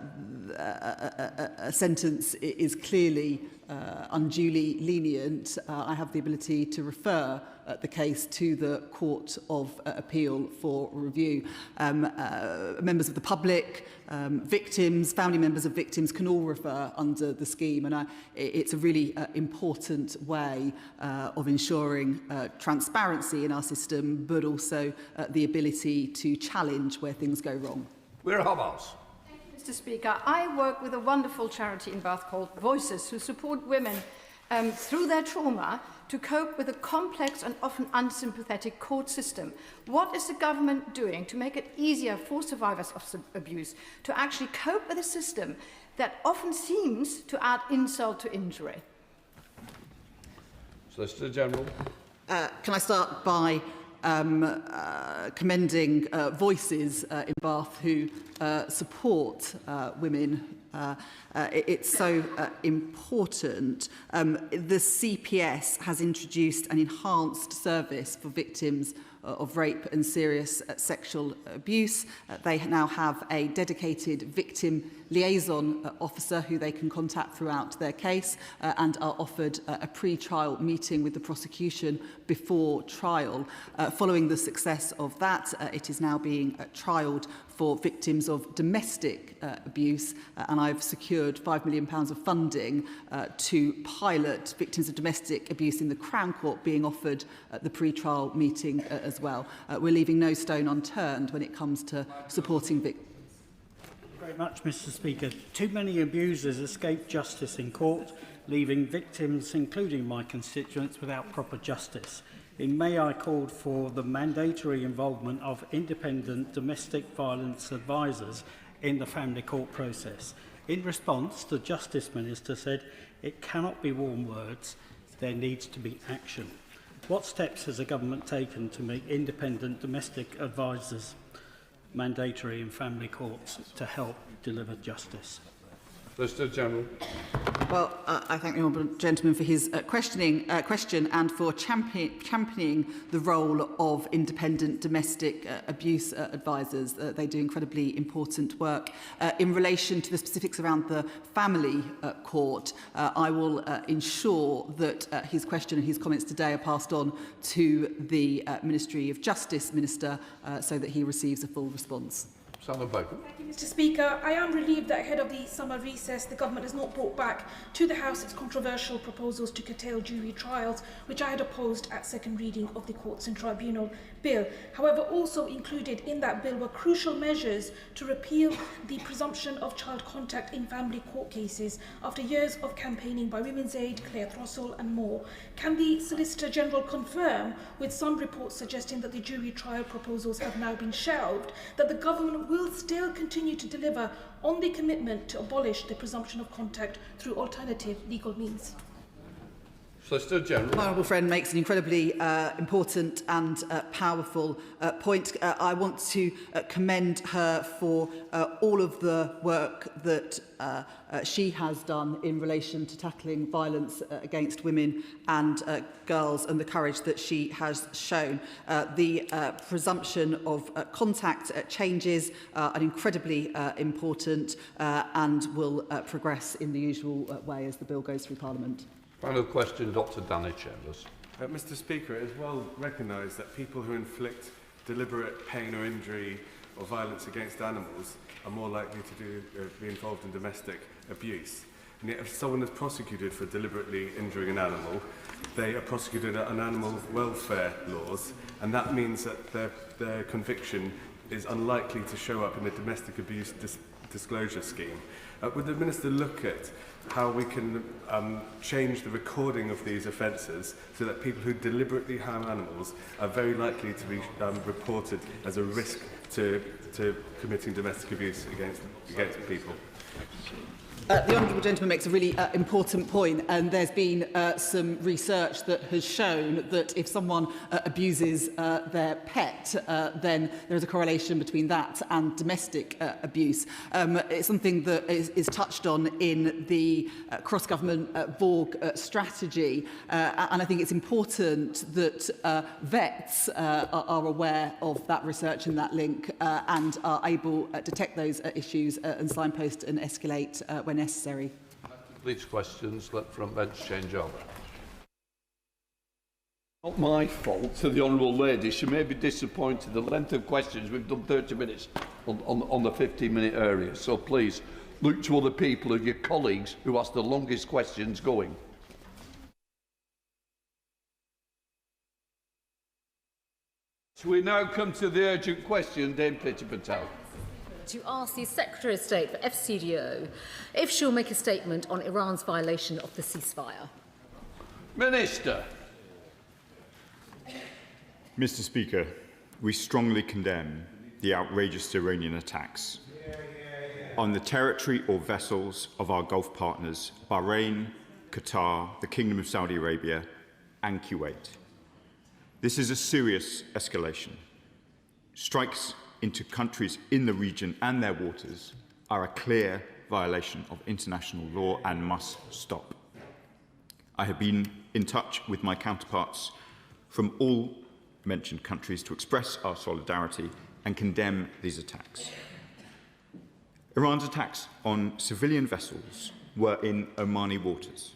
sentence is clearly unduly lenient, I have the ability to refer the case to the Court of Appeal for review. Members of the public, victims, family members of victims can all refer under the scheme, and it's a really important way of ensuring transparency in our system, but also the ability to challenge where things go wrong. We're Hamas. Mr. Speaker, I work with a wonderful charity in Bath called Voices, who support women through their trauma to cope with a complex and often unsympathetic court system? What is the government doing to make it easier for survivors of abuse to actually cope with a system that often seems to add insult to injury? Solicitor General. Can I start by commending voices in Bath who support women. It's so important. The CPS has introduced an enhanced service for victims of rape and serious sexual abuse. They now have a dedicated victim liaison officer who they can contact throughout their case and are offered a pre-trial meeting with the prosecution before trial. Following the success of that, it is now being trialled for victims of domestic abuse, and I've secured £5 million of funding to pilot victims of domestic abuse in the Crown Court being offered the pre-trial meeting as well. We're leaving no stone unturned when it comes to supporting victims. Very much, Mr. Speaker. Too many abusers escape justice in court, leaving victims, including my constituents, without proper justice. In May, I called for the mandatory involvement of independent domestic violence advisors in the family court process. In response, the Justice Minister said it cannot be warm words, there needs to be action. What steps has the government taken to make independent domestic advisors mandatory in family courts to help deliver justice? Solicitor General. Well, I thank the honourable gentleman for his question and for championing the role of independent domestic abuse advisors. They do incredibly important work. In relation to the specifics around the family court, I will ensure that his question and his comments today are passed on to the Ministry of Justice Minister so that he receives a full response. Thank you, Mr. Speaker. I am relieved that ahead of the summer recess, the government has not brought back to the House its controversial proposals to curtail jury trials, which I had opposed at second reading of the Courts and Tribunal Bill. However, also included in that bill were crucial measures to repeal the presumption of child contact in family court cases after years of campaigning by Women's Aid, Claire Throssell and more. Can the Solicitor General confirm, with some reports suggesting that the jury trial proposals have now been shelved, that the government will still continue to deliver on the commitment to abolish the presumption of contact through alternative legal means? Solicitor General. My honourable friend makes an incredibly important and powerful point. I want to commend her for all of the work that she has done in relation to tackling violence against women and girls and the courage that she has shown. The presumption of contact changes are incredibly important and will progress in the usual way as the bill goes through Parliament. Final question, Dr. Danny Chambers. Mr. Speaker, it is well recognised that people who inflict deliberate pain or injury or violence against animals are more likely to be involved in domestic abuse. And yet if someone is prosecuted for deliberately injuring an animal, they are prosecuted on animal welfare laws, and that means that their conviction is unlikely to show up in a domestic abuse disclosure scheme. Would the Minister look at how we can change the recording of these offences so that people who deliberately harm animals are very likely to be reported as a risk to committing domestic abuse against people? The honourable gentleman makes a really important point, and there's been some research that has shown that if someone abuses their pet, then there is a correlation between that and domestic abuse. It's something that is touched on in the cross-government VORG strategy, and I think it's important that vets are aware of that research and that link and are able to detect those issues and signpost and escalate when necessary. Please questions. Let front bench change over. Not my fault to the honourable lady. She may be disappointed. The length of questions, we've done 30 minutes on the 15-minute area. So please look to other people and your colleagues who ask the longest questions going. So we now come to the urgent question, Dame Priti Patel. To ask the Secretary of State for FCDO if she'll make a statement on Iran's violation of the ceasefire. Minister. Mr. Speaker, we strongly condemn the outrageous Iranian attacks on the territory or vessels of our Gulf partners, Bahrain, Qatar, the Kingdom of Saudi Arabia, and Kuwait. This is a serious escalation. Strikes into countries in the region and their waters are a clear violation of international law and must stop. I have been in touch with my counterparts from all mentioned countries to express our solidarity and condemn these attacks. Iran's attacks on civilian vessels were in Omani waters.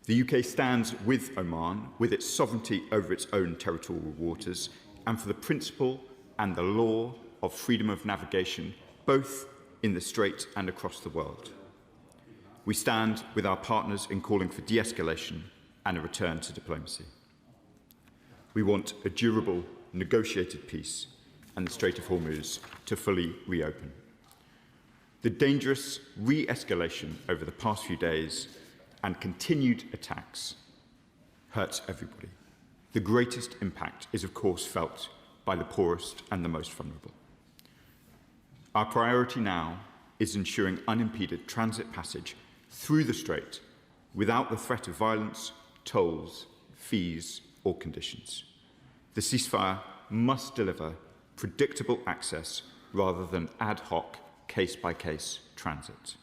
The UK stands with Oman, with its sovereignty over its own territorial waters, and for the principle and the law of freedom of navigation, both in the Strait and across the world. We stand with our partners in calling for de-escalation and a return to diplomacy. We want a durable, negotiated peace and the Strait of Hormuz to fully reopen. The dangerous re-escalation over the past few days and continued attacks hurts everybody. The greatest impact is, of course, felt by the poorest and the most vulnerable. Our priority now is ensuring unimpeded transit passage through the Strait without the threat of violence, tolls, fees or conditions. The ceasefire must deliver predictable access rather than ad hoc, case-by-case transit.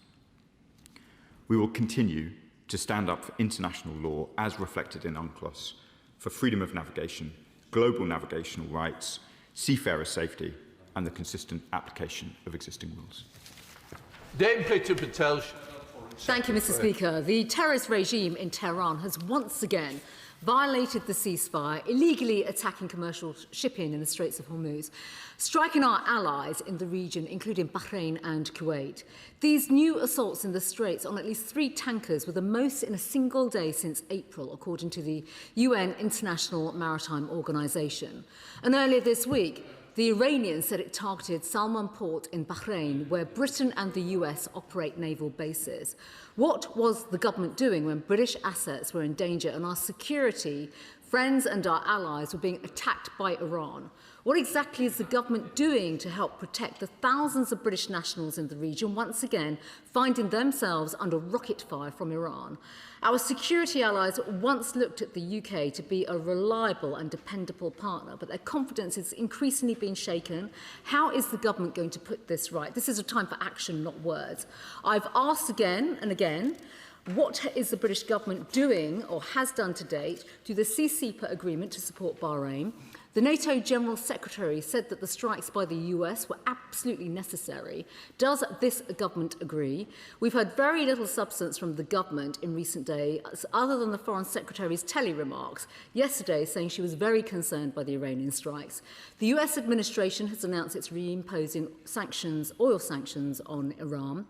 We will continue to stand up for international law as reflected in UNCLOS, for freedom of navigation, global navigational rights, seafarer safety and the consistent application of existing rules. Dame Priti Patel. Thank you, Mr. Speaker. The terrorist regime in Tehran has once again violated the ceasefire, illegally attacking commercial shipping in the Straits of Hormuz, striking our allies in the region, including Bahrain and Kuwait. These new assaults in the Straits on at least 3 tankers were the most in a single day since April, according to the UN International Maritime Organization. And earlier this week, the Iranians said it targeted Salman Port in Bahrain, where Britain and the US operate naval bases. What was the government doing when British assets were in danger and our security, friends and our allies were being attacked by Iran? What exactly is the government doing to help protect the thousands of British nationals in the region, once again finding themselves under rocket fire from Iran? Our security allies once looked at the UK to be a reliable and dependable partner, but their confidence is increasingly being shaken. How is the government going to put this right? This is a time for action, not words. I've asked again and again, what is the British government doing or has done to date through the ceasefire agreement to support Bahrain? The Nato General Secretary said that the strikes by the US were absolutely necessary. Does this government agree? We've heard very little substance from the government in recent days, other than the Foreign Secretary's tele-remarks yesterday saying she was very concerned by the Iranian strikes. The US administration has announced it's reimposing sanctions, oil sanctions on Iran.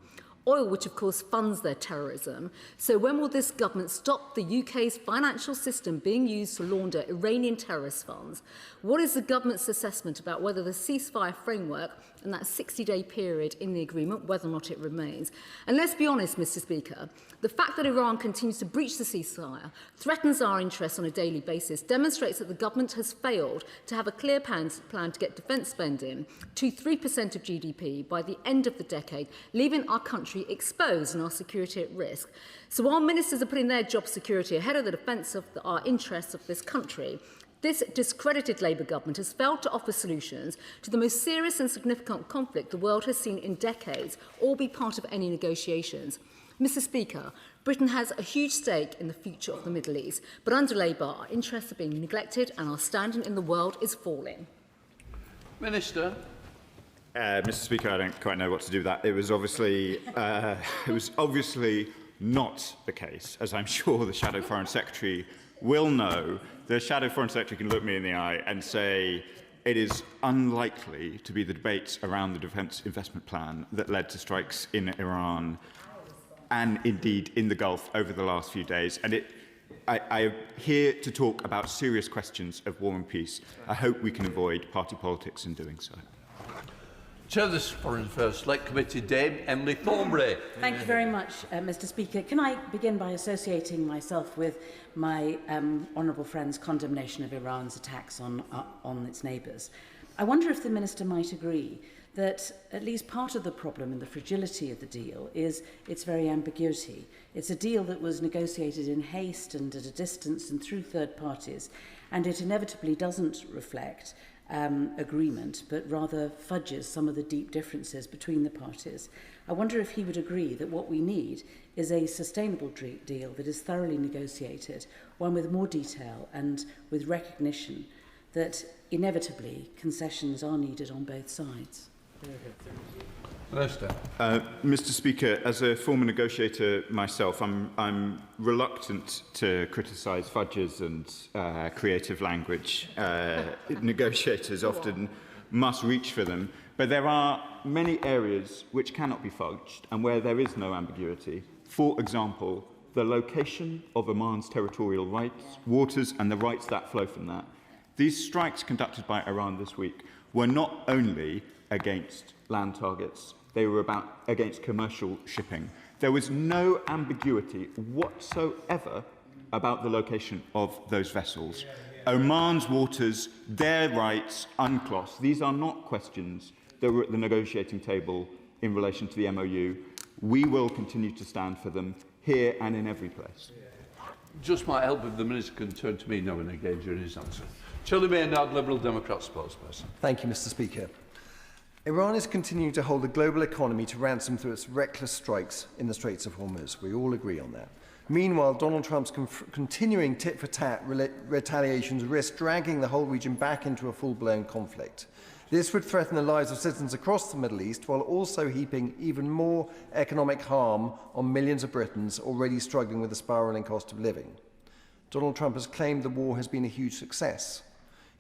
Oil, which of course funds their terrorism. So when will this government stop the UK's financial system being used to launder Iranian terrorist funds? What is the government's assessment about whether the ceasefire framework and that 60-day period in the agreement, whether or not it remains? And let's be honest, Mr. Speaker, the fact that Iran continues to breach the ceasefire, threatens our interests on a daily basis, demonstrates that the government has failed to have a clear plan to get defence spending to 3% of GDP by the end of the decade, leaving our country exposed and our security at risk. So while ministers are putting their job security ahead of the defence of our interests of this country, this discredited Labour government has failed to offer solutions to the most serious and significant conflict the world has seen in decades, or be part of any negotiations. Mr. Speaker, Britain has a huge stake in the future of the Middle East, but under Labour, our interests are being neglected and our standing in the world is falling. Minister. Mr. Speaker, I don't quite know what to do with that. It was obviously not the case, as I'm sure the Shadow Foreign Secretary will know. The Shadow Foreign Secretary can look me in the eye and say it is unlikely to be the debates around the defence investment plan that led to strikes in Iran and indeed in the Gulf over the last few days. And I am here to talk about serious questions of war and peace. I hope we can avoid party politics in doing so. Chair of the Foreign Affairs Select Committee, Dame Emily Thornbury. Thank you very much, Mr. Speaker. Can I begin by associating myself with my honourable friend's condemnation of Iran's attacks on its neighbours? I wonder if the Minister might agree that at least part of the problem and the fragility of the deal is its very ambiguity. It's a deal that was negotiated in haste and at a distance and through third parties, and it inevitably doesn't reflect agreement, but rather fudges some of the deep differences between the parties. I wonder if he would agree that what we need is a sustainable deal that is thoroughly negotiated, one with more detail and with recognition that inevitably concessions are needed on both sides. Mr. Speaker, as a former negotiator myself, I'm reluctant to criticise fudges and creative language. Negotiators often must reach for them, but there are many areas which cannot be fudged and where there is no ambiguity. For example, the location of Oman's territorial rights, waters and the rights that flow from that. These strikes conducted by Iran this week were not only against land targets, they were against commercial shipping. There was no ambiguity whatsoever about the location of those vessels. Oman's waters, their rights, UNCLOS, these are not questions that were at the negotiating table in relation to the MOU. We will continue to stand for them here and in every place. Just might help if the Minister can turn to me now and again during his answer. Charlie Maynard, Liberal Democrat spokesperson. Thank you, Mr. Speaker. Iran is continuing to hold the global economy to ransom through its reckless strikes in the Straits of Hormuz. We all agree on that. Meanwhile, Donald Trump's continuing tit-for-tat retaliations risk dragging the whole region back into a full-blown conflict. This would threaten the lives of citizens across the Middle East while also heaping even more economic harm on millions of Britons already struggling with the spiralling cost of living. Donald Trump has claimed the war has been a huge success.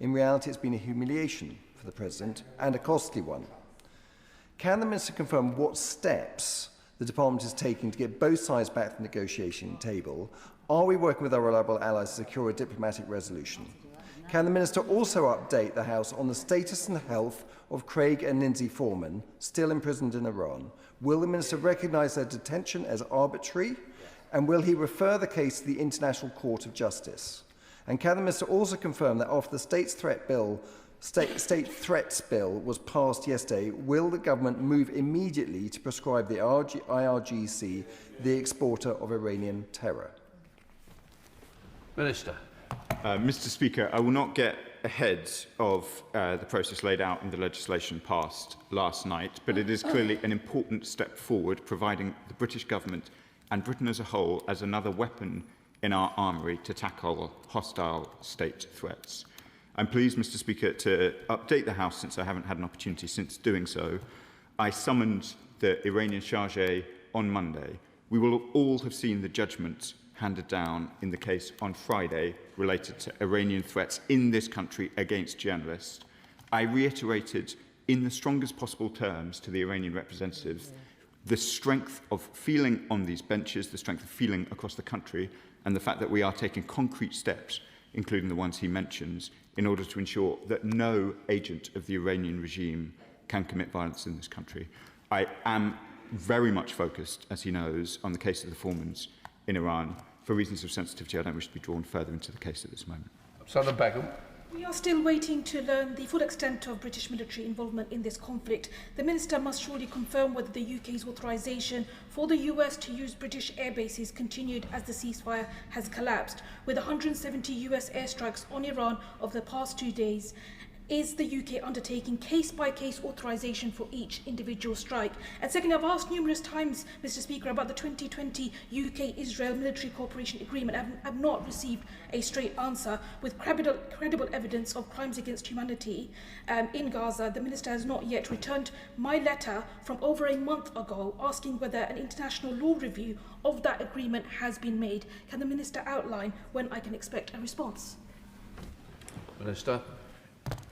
In reality, it's been a humiliation for the President, and a costly one. Can the Minister confirm what steps the Department is taking to get both sides back to the negotiation table? Are we working with our reliable allies to secure a diplomatic resolution? Can the Minister also update the House on the status and health of Craig and Lindsay Foreman, still imprisoned in Iran? Will the Minister recognise their detention as arbitrary? And will he refer the case to the International Court of Justice? And can the Minister also confirm that after the State Threats Bill was passed yesterday, will the government move immediately to prescribe the IRGC the exporter of Iranian terror? Minister. Mr. Speaker, I will not get ahead of the process laid out in the legislation passed last night, but it is clearly an important step forward, providing the British government and Britain as a whole as another weapon in our armoury to tackle hostile state threats. I'm pleased, Mr. Speaker, to update the House, since I haven't had an opportunity since doing so. I summoned the Iranian Chargé on Monday. We will all have seen the judgment handed down in the case on Friday related to Iranian threats in this country against journalists. I reiterated in the strongest possible terms to the Iranian representatives the strength of feeling on these benches, the strength of feeling across the country, and the fact that we are taking concrete steps, including the ones he mentions, in order to ensure that no agent of the Iranian regime can commit violence in this country. I am very much focused, as he knows, on the case of the Foremans in Iran. For reasons of sensitivity, I don't wish to be drawn further into the case at this moment. Senator Beckham. We are still waiting to learn the full extent of British military involvement in this conflict. The Minister must surely confirm whether the UK's authorisation for the US to use British air bases continued as the ceasefire has collapsed, with 170 US airstrikes on Iran over the past 2 days. Is the UK undertaking case-by-case authorisation for each individual strike? And second, I've asked numerous times, Mr. Speaker, about the 2020 UK-Israel military cooperation agreement. I've not received a straight answer. With credible evidence of crimes against humanity in Gaza, the Minister has not yet returned my letter from over a month ago asking whether an international law review of that agreement has been made. Can the Minister outline when I can expect a response? Minister.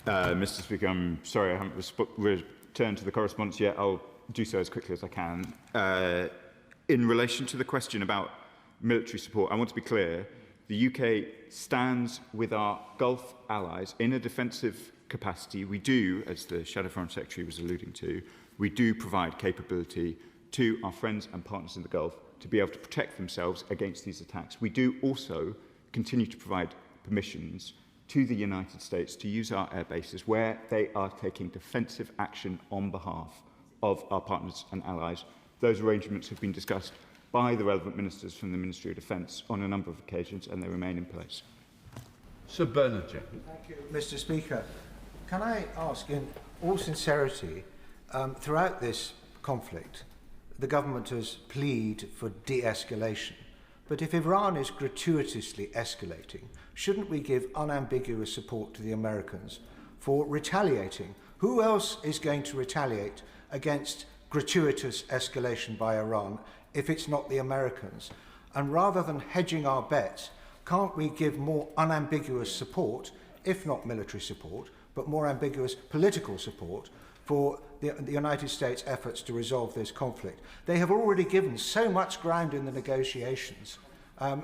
Mr. Speaker, I'm sorry I haven't returned to the correspondence yet. I'll do so as quickly as I can. In relation to the question about military support, I want to be clear. The UK stands with our Gulf allies in a defensive capacity, we do, as the Shadow Foreign Secretary was alluding to, we do provide capability to our friends and partners in the Gulf to be able to protect themselves against these attacks. We do also continue to provide permissions to the United States to use our air bases where they are taking defensive action on behalf of our partners and allies. Those arrangements have been discussed by the relevant ministers from the Ministry of Defence on a number of occasions, and they remain in place. Sir Bernard. Thank you, Mr. Speaker. Can I ask, in all sincerity, throughout this conflict, the government has pleaded for de-escalation. But if Iran is gratuitously escalating, shouldn't we give unambiguous support to the Americans for retaliating? Who else is going to retaliate against gratuitous escalation by Iran if it's not the Americans? And rather than hedging our bets, can't we give more unambiguous support, if not military support, but more ambiguous political support for the United States' efforts to resolve this conflict? They have already given so much ground in the negotiations.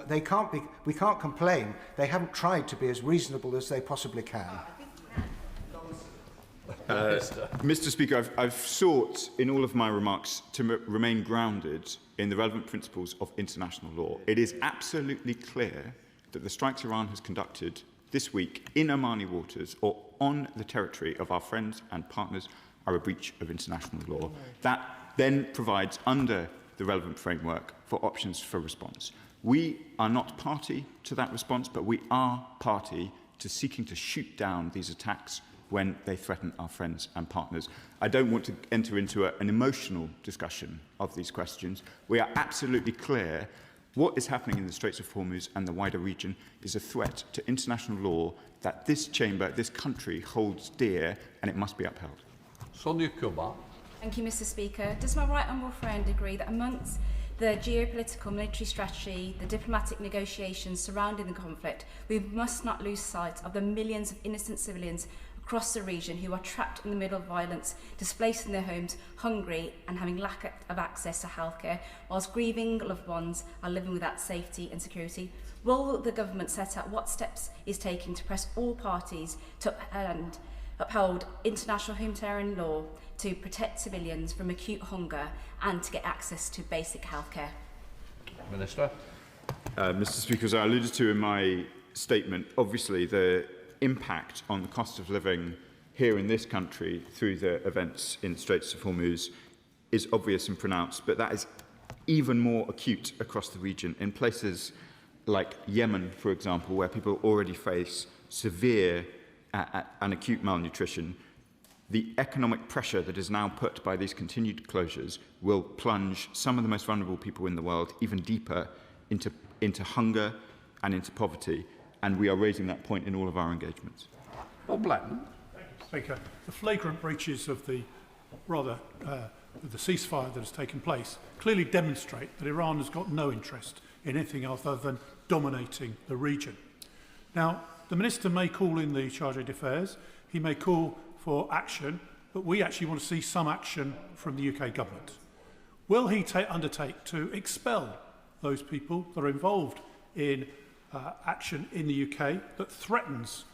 We can't complain. They haven't tried to be as reasonable as they possibly can. Mr. Speaker, I've sought in all of my remarks to remain grounded in the relevant principles of international law. It is absolutely clear that the strikes Iran has conducted this week in Omani waters or on the territory of our friends and partners are a breach of international law. That then provides, under the relevant framework, for options for response. We are not party to that response, but we are party to seeking to shoot down these attacks when they threaten our friends and partners. I don't want to enter into an emotional discussion of these questions. We are absolutely clear what is happening in the Straits of Hormuz and the wider region is a threat to international law that this chamber, this country, holds dear, and it must be upheld. Sonia Kumar. Thank you, Mr. Speaker. Does my right honourable friend agree that amongst the geopolitical military strategy, the diplomatic negotiations surrounding the conflict, we must not lose sight of the millions of innocent civilians across the region who are trapped in the middle of violence, displaced from their homes, hungry and having lack of access to healthcare, whilst grieving loved ones are living without safety and security? Will the government set out what steps is taking to press all parties to uphold international humanitarian law to protect civilians from acute hunger and to get access to basic healthcare? Minister. Mr. Speaker, as I alluded to in my statement, obviously the impact on the cost of living here in this country through the events in the Straits of Hormuz is obvious and pronounced, but that is even more acute across the region in places like Yemen, for example, where people already face severe and acute malnutrition. The economic pressure that is now put by these continued closures will plunge some of the most vulnerable people in the world even deeper into hunger and into poverty, and we are raising that point in all of our engagements. Bob Blackman. Thank you, Speaker. The flagrant breaches of the ceasefire that has taken place clearly demonstrate that Iran has got no interest in anything other than dominating the region. Now, the Minister may call in the Chargé d'Affaires, he may call for action, but we actually want to see some action from the UK government. Will he undertake to expel those people that are involved in action in the UK that threatens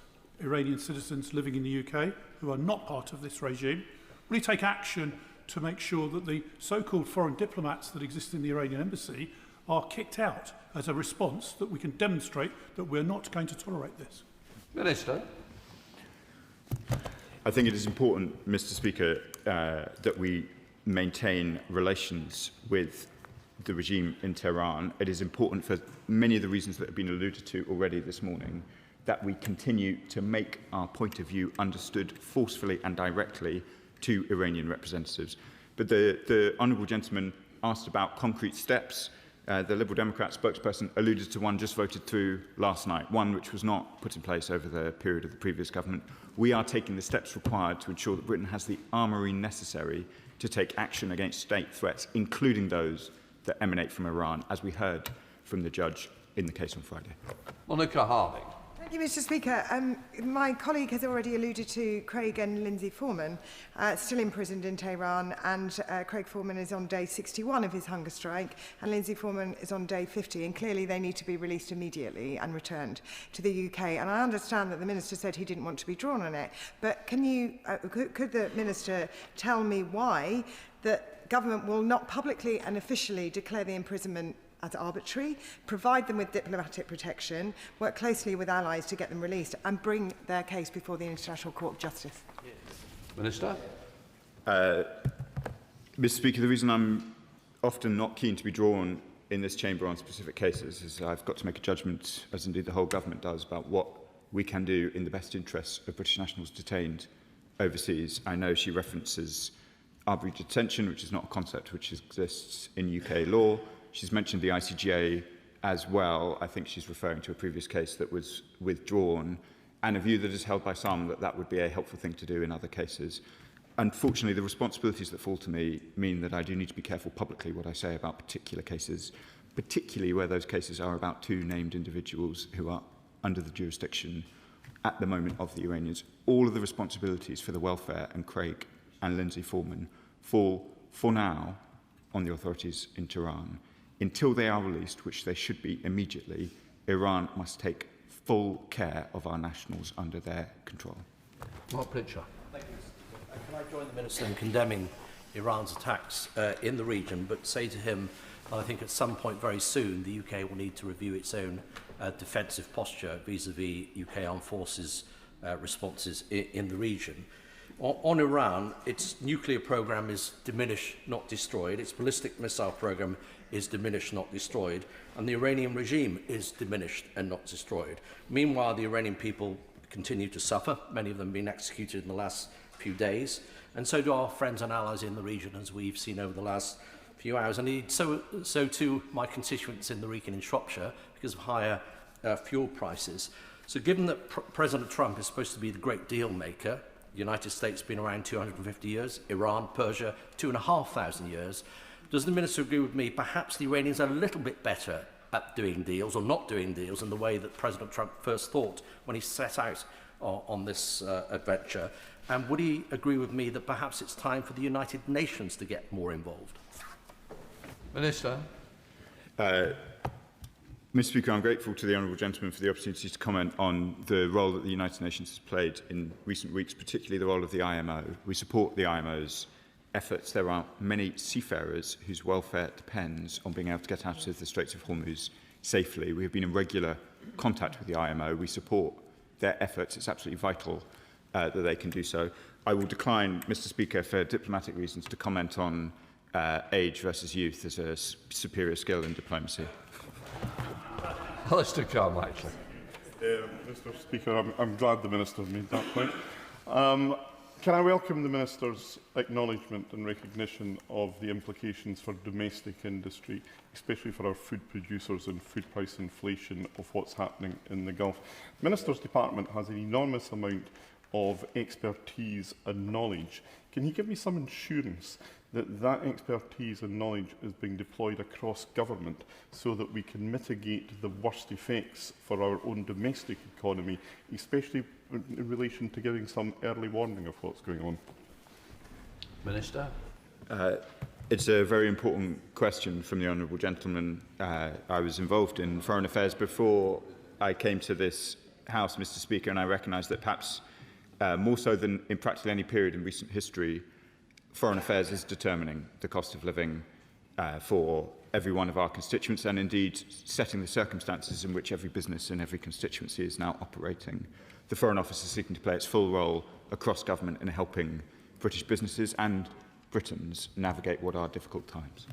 Iranian citizens living in the UK who are not part of this regime? Will he take action to make sure that the so-called foreign diplomats that exist in the Iranian embassy are kicked out as a response that we can demonstrate that we're not going to tolerate this? Minister. I think it is important, Mr. Speaker, that we maintain relations with the regime in Tehran. It is important for many of the reasons that have been alluded to already this morning that we continue to make our point of view understood forcefully and directly to Iranian representatives. But the honourable gentleman asked about concrete steps. The Liberal Democrat spokesperson alluded to one just voted through last night, one which was not put in place over the period of the previous government. We are taking the steps required to ensure that Britain has the armoury necessary to take action against state threats, including those that emanate from Iran, as we heard from the judge in the case on Friday. Monica Harding. Thank Thank you, Mr. Speaker. My colleague has already alluded to Craig and Lindsay Foreman, still imprisoned in Tehran, and Craig Foreman is on day 61 of his hunger strike, and Lindsay Foreman is on day 50, and clearly they need to be released immediately and returned to the UK. And I understand that the Minister said he didn't want to be drawn on it, but can you, could the Minister tell me why the government will not publicly and officially declare the imprisonment as arbitrary, provide them with diplomatic protection, work closely with allies to get them released, and bring their case before the International Court of Justice? Minister? Mr. Speaker, the reason I'm often not keen to be drawn in this chamber on specific cases is I've got to make a judgment, as indeed the whole government does, about what we can do in the best interests of British nationals detained overseas. I know she references arbitrary detention, which is not a concept which exists in UK law. She's mentioned the ICJ as well. I think she's referring to a previous case that was withdrawn, and a view that is held by some that that would be a helpful thing to do in other cases. Unfortunately, the responsibilities that fall to me mean that I do need to be careful publicly what I say about particular cases, particularly where those cases are about two named individuals who are under the jurisdiction at the moment of the Iranians. All of the responsibilities for the welfare and Craig and Lindsay Foreman fall, for now, on the authorities in Tehran. Until they are released, which they should be immediately, Iran must take full care of our nationals under their control. Mark Pritchard. Thank you, Mr. Speaker. Can I join the Minister in condemning Iran's attacks in the region, but say to him that I think at some point very soon the UK will need to review its own defensive posture vis-à-vis UK armed forces responses in the region. On Iran, its nuclear program is diminished, not destroyed. Its ballistic missile program is diminished, not destroyed. And the Iranian regime is diminished and not destroyed. Meanwhile, the Iranian people continue to suffer. Many of them have been executed in the last few days. And so do our friends and allies in the region, as we've seen over the last few hours. And so too my constituents in the region in Shropshire, because of higher fuel prices. So given that President Trump is supposed to be the great deal maker, the United States has been around 250 years, Iran, Persia, 2,500 years. Does the Minister agree with me perhaps the Iranians are a little bit better at doing deals or not doing deals in the way that President Trump first thought when he set out on this adventure? And would he agree with me that perhaps it's time for the United Nations to get more involved? Minister? Mr. Speaker, I'm grateful to the honourable gentleman for the opportunity to comment on the role that the United Nations has played in recent weeks, particularly the role of the IMO. We support the IMO's efforts. There are many seafarers whose welfare depends on being able to get out of the Straits of Hormuz safely. We have been in regular contact with the IMO. We support their efforts. It's absolutely vital that they can do so. I will decline, Mr. Speaker, for diplomatic reasons, to comment on age versus youth as a superior skill in diplomacy. Alistair Carmichael. Mr. Speaker, I'm glad the Minister made that point. Can I welcome the Minister's acknowledgement and recognition of the implications for domestic industry, especially for our food producers and food price inflation of what's happening in the Gulf. The Minister's Department has an enormous amount of expertise and knowledge. Can you give me some assurance that that expertise and knowledge is being deployed across government so that we can mitigate the worst effects for our own domestic economy, especially in relation to giving some early warning of what's going on? Minister? It's a very important question from the honourable gentleman. I was involved in foreign affairs before I came to this House, Mr. Speaker, and I recognise that perhaps more so than in practically any period in recent history, foreign affairs is determining the cost of living for every one of our constituents, and indeed setting the circumstances in which every business in every constituency is now operating. The Foreign Office is seeking to play its full role across government in helping British businesses and Britons navigate what are difficult times.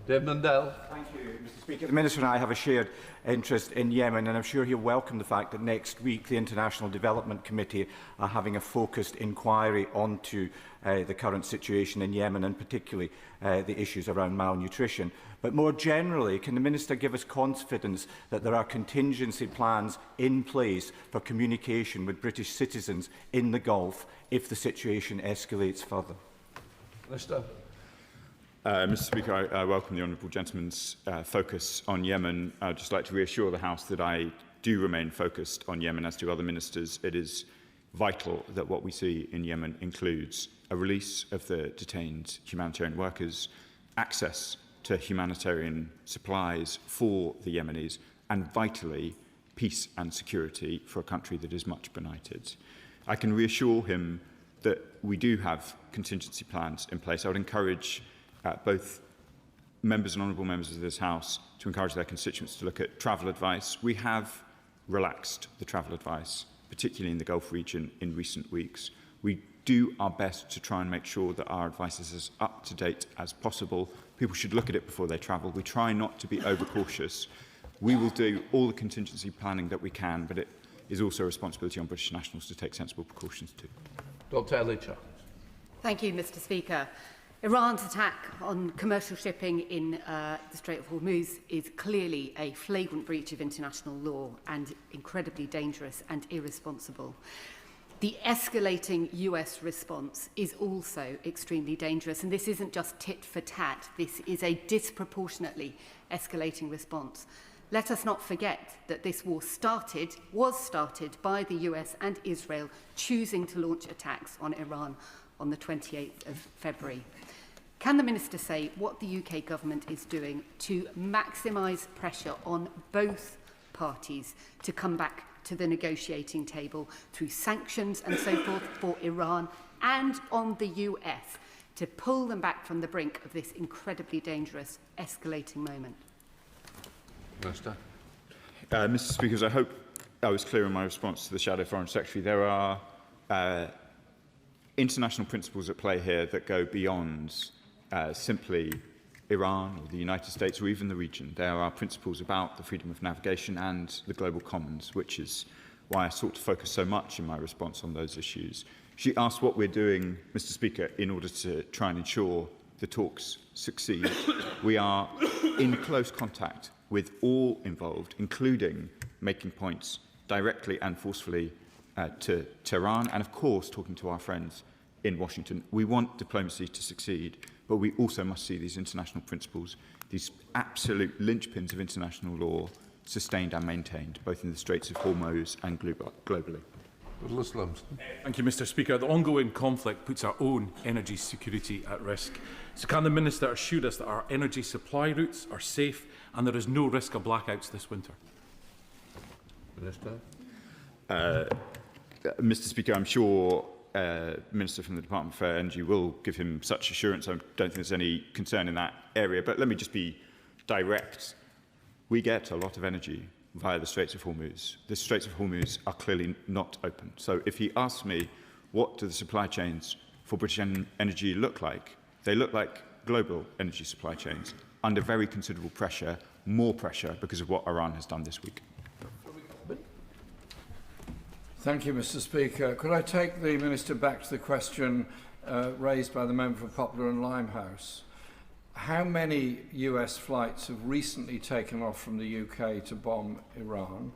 Dave Mundell. Thank you, Mr. Speaker. The Minister and I have a shared interest in Yemen, and I'm sure he'll welcome the fact that next week the International Development Committee are having a focused inquiry onto the current situation in Yemen, and particularly the issues around malnutrition. But more generally, can the Minister give us confidence that there are contingency plans in place for communication with British citizens in the Gulf if the situation escalates further? Minister. Mr. Speaker, I welcome the honourable gentleman's focus on Yemen. I'd just like to reassure the House that I do remain focused on Yemen, as do other ministers. It is vital that what we see in Yemen includes a release of the detained humanitarian workers, access to humanitarian supplies for the Yemenis, and vitally, peace and security for a country that is much benighted. I can reassure him that we do have contingency plans in place. I would encourage both members and honourable members of this House to encourage their constituents to look at travel advice. We have relaxed the travel advice, particularly in the Gulf region, in recent weeks. We do our best to try and make sure that our advice is as up to date as possible. People should look at it before they travel. We try not to be overcautious. We will do all the contingency planning that we can, but it is also a responsibility on British nationals to take sensible precautions too. Dr. Ellicher. Thank you, Mr. Speaker. Iran's attack on commercial shipping in the Strait of Hormuz is clearly a flagrant breach of international law and incredibly dangerous and irresponsible. The escalating US response is also extremely dangerous, and this isn't just tit for tat. This is a disproportionately escalating response. Let us not forget that this war was started by the US and Israel choosing to launch attacks on Iran on the 28th of February. Can the Minister say what the UK government is doing to maximise pressure on both parties to come back to the negotiating table through sanctions and so forth for Iran, and on the US to pull them back from the brink of this incredibly dangerous escalating moment? Minister. Mr. Speaker, I hope I was clear in my response to the Shadow Foreign Secretary. There are international principles at play here that go beyond simply Iran or the United States or even the region. There are principles about the freedom of navigation and the global commons, which is why I sought to focus so much in my response on those issues. She asked what we're doing, Mr. Speaker, in order to try and ensure the talks succeed. We are in close contact with all involved, including making points directly and forcefully to Tehran, and of course talking to our friends in Washington. We want diplomacy to succeed, but we also must see these international principles, these absolute linchpins of international law, sustained and maintained, both in the Straits of Hormuz and globally. Thank you, Mr. Speaker. The ongoing conflict puts our own energy security at risk. So can the Minister assure us that our energy supply routes are safe and there is no risk of blackouts this winter? Minister. Mr. Speaker, I'm sure Minister from the Department for Energy will give him such assurance. I don't think there's any concern in that area. But let me just be direct. We get a lot of energy via the Straits of Hormuz. The Straits of Hormuz are clearly not open. So if he asks me, what do the supply chains for British energy look like? They look like global energy supply chains under very considerable pressure, more pressure because of what Iran has done this week. Thank you, Mr. Speaker. Could I take the Minister back to the question raised by the member for Poplar and Limehouse? How many US flights have recently taken off from the UK to bomb Iran?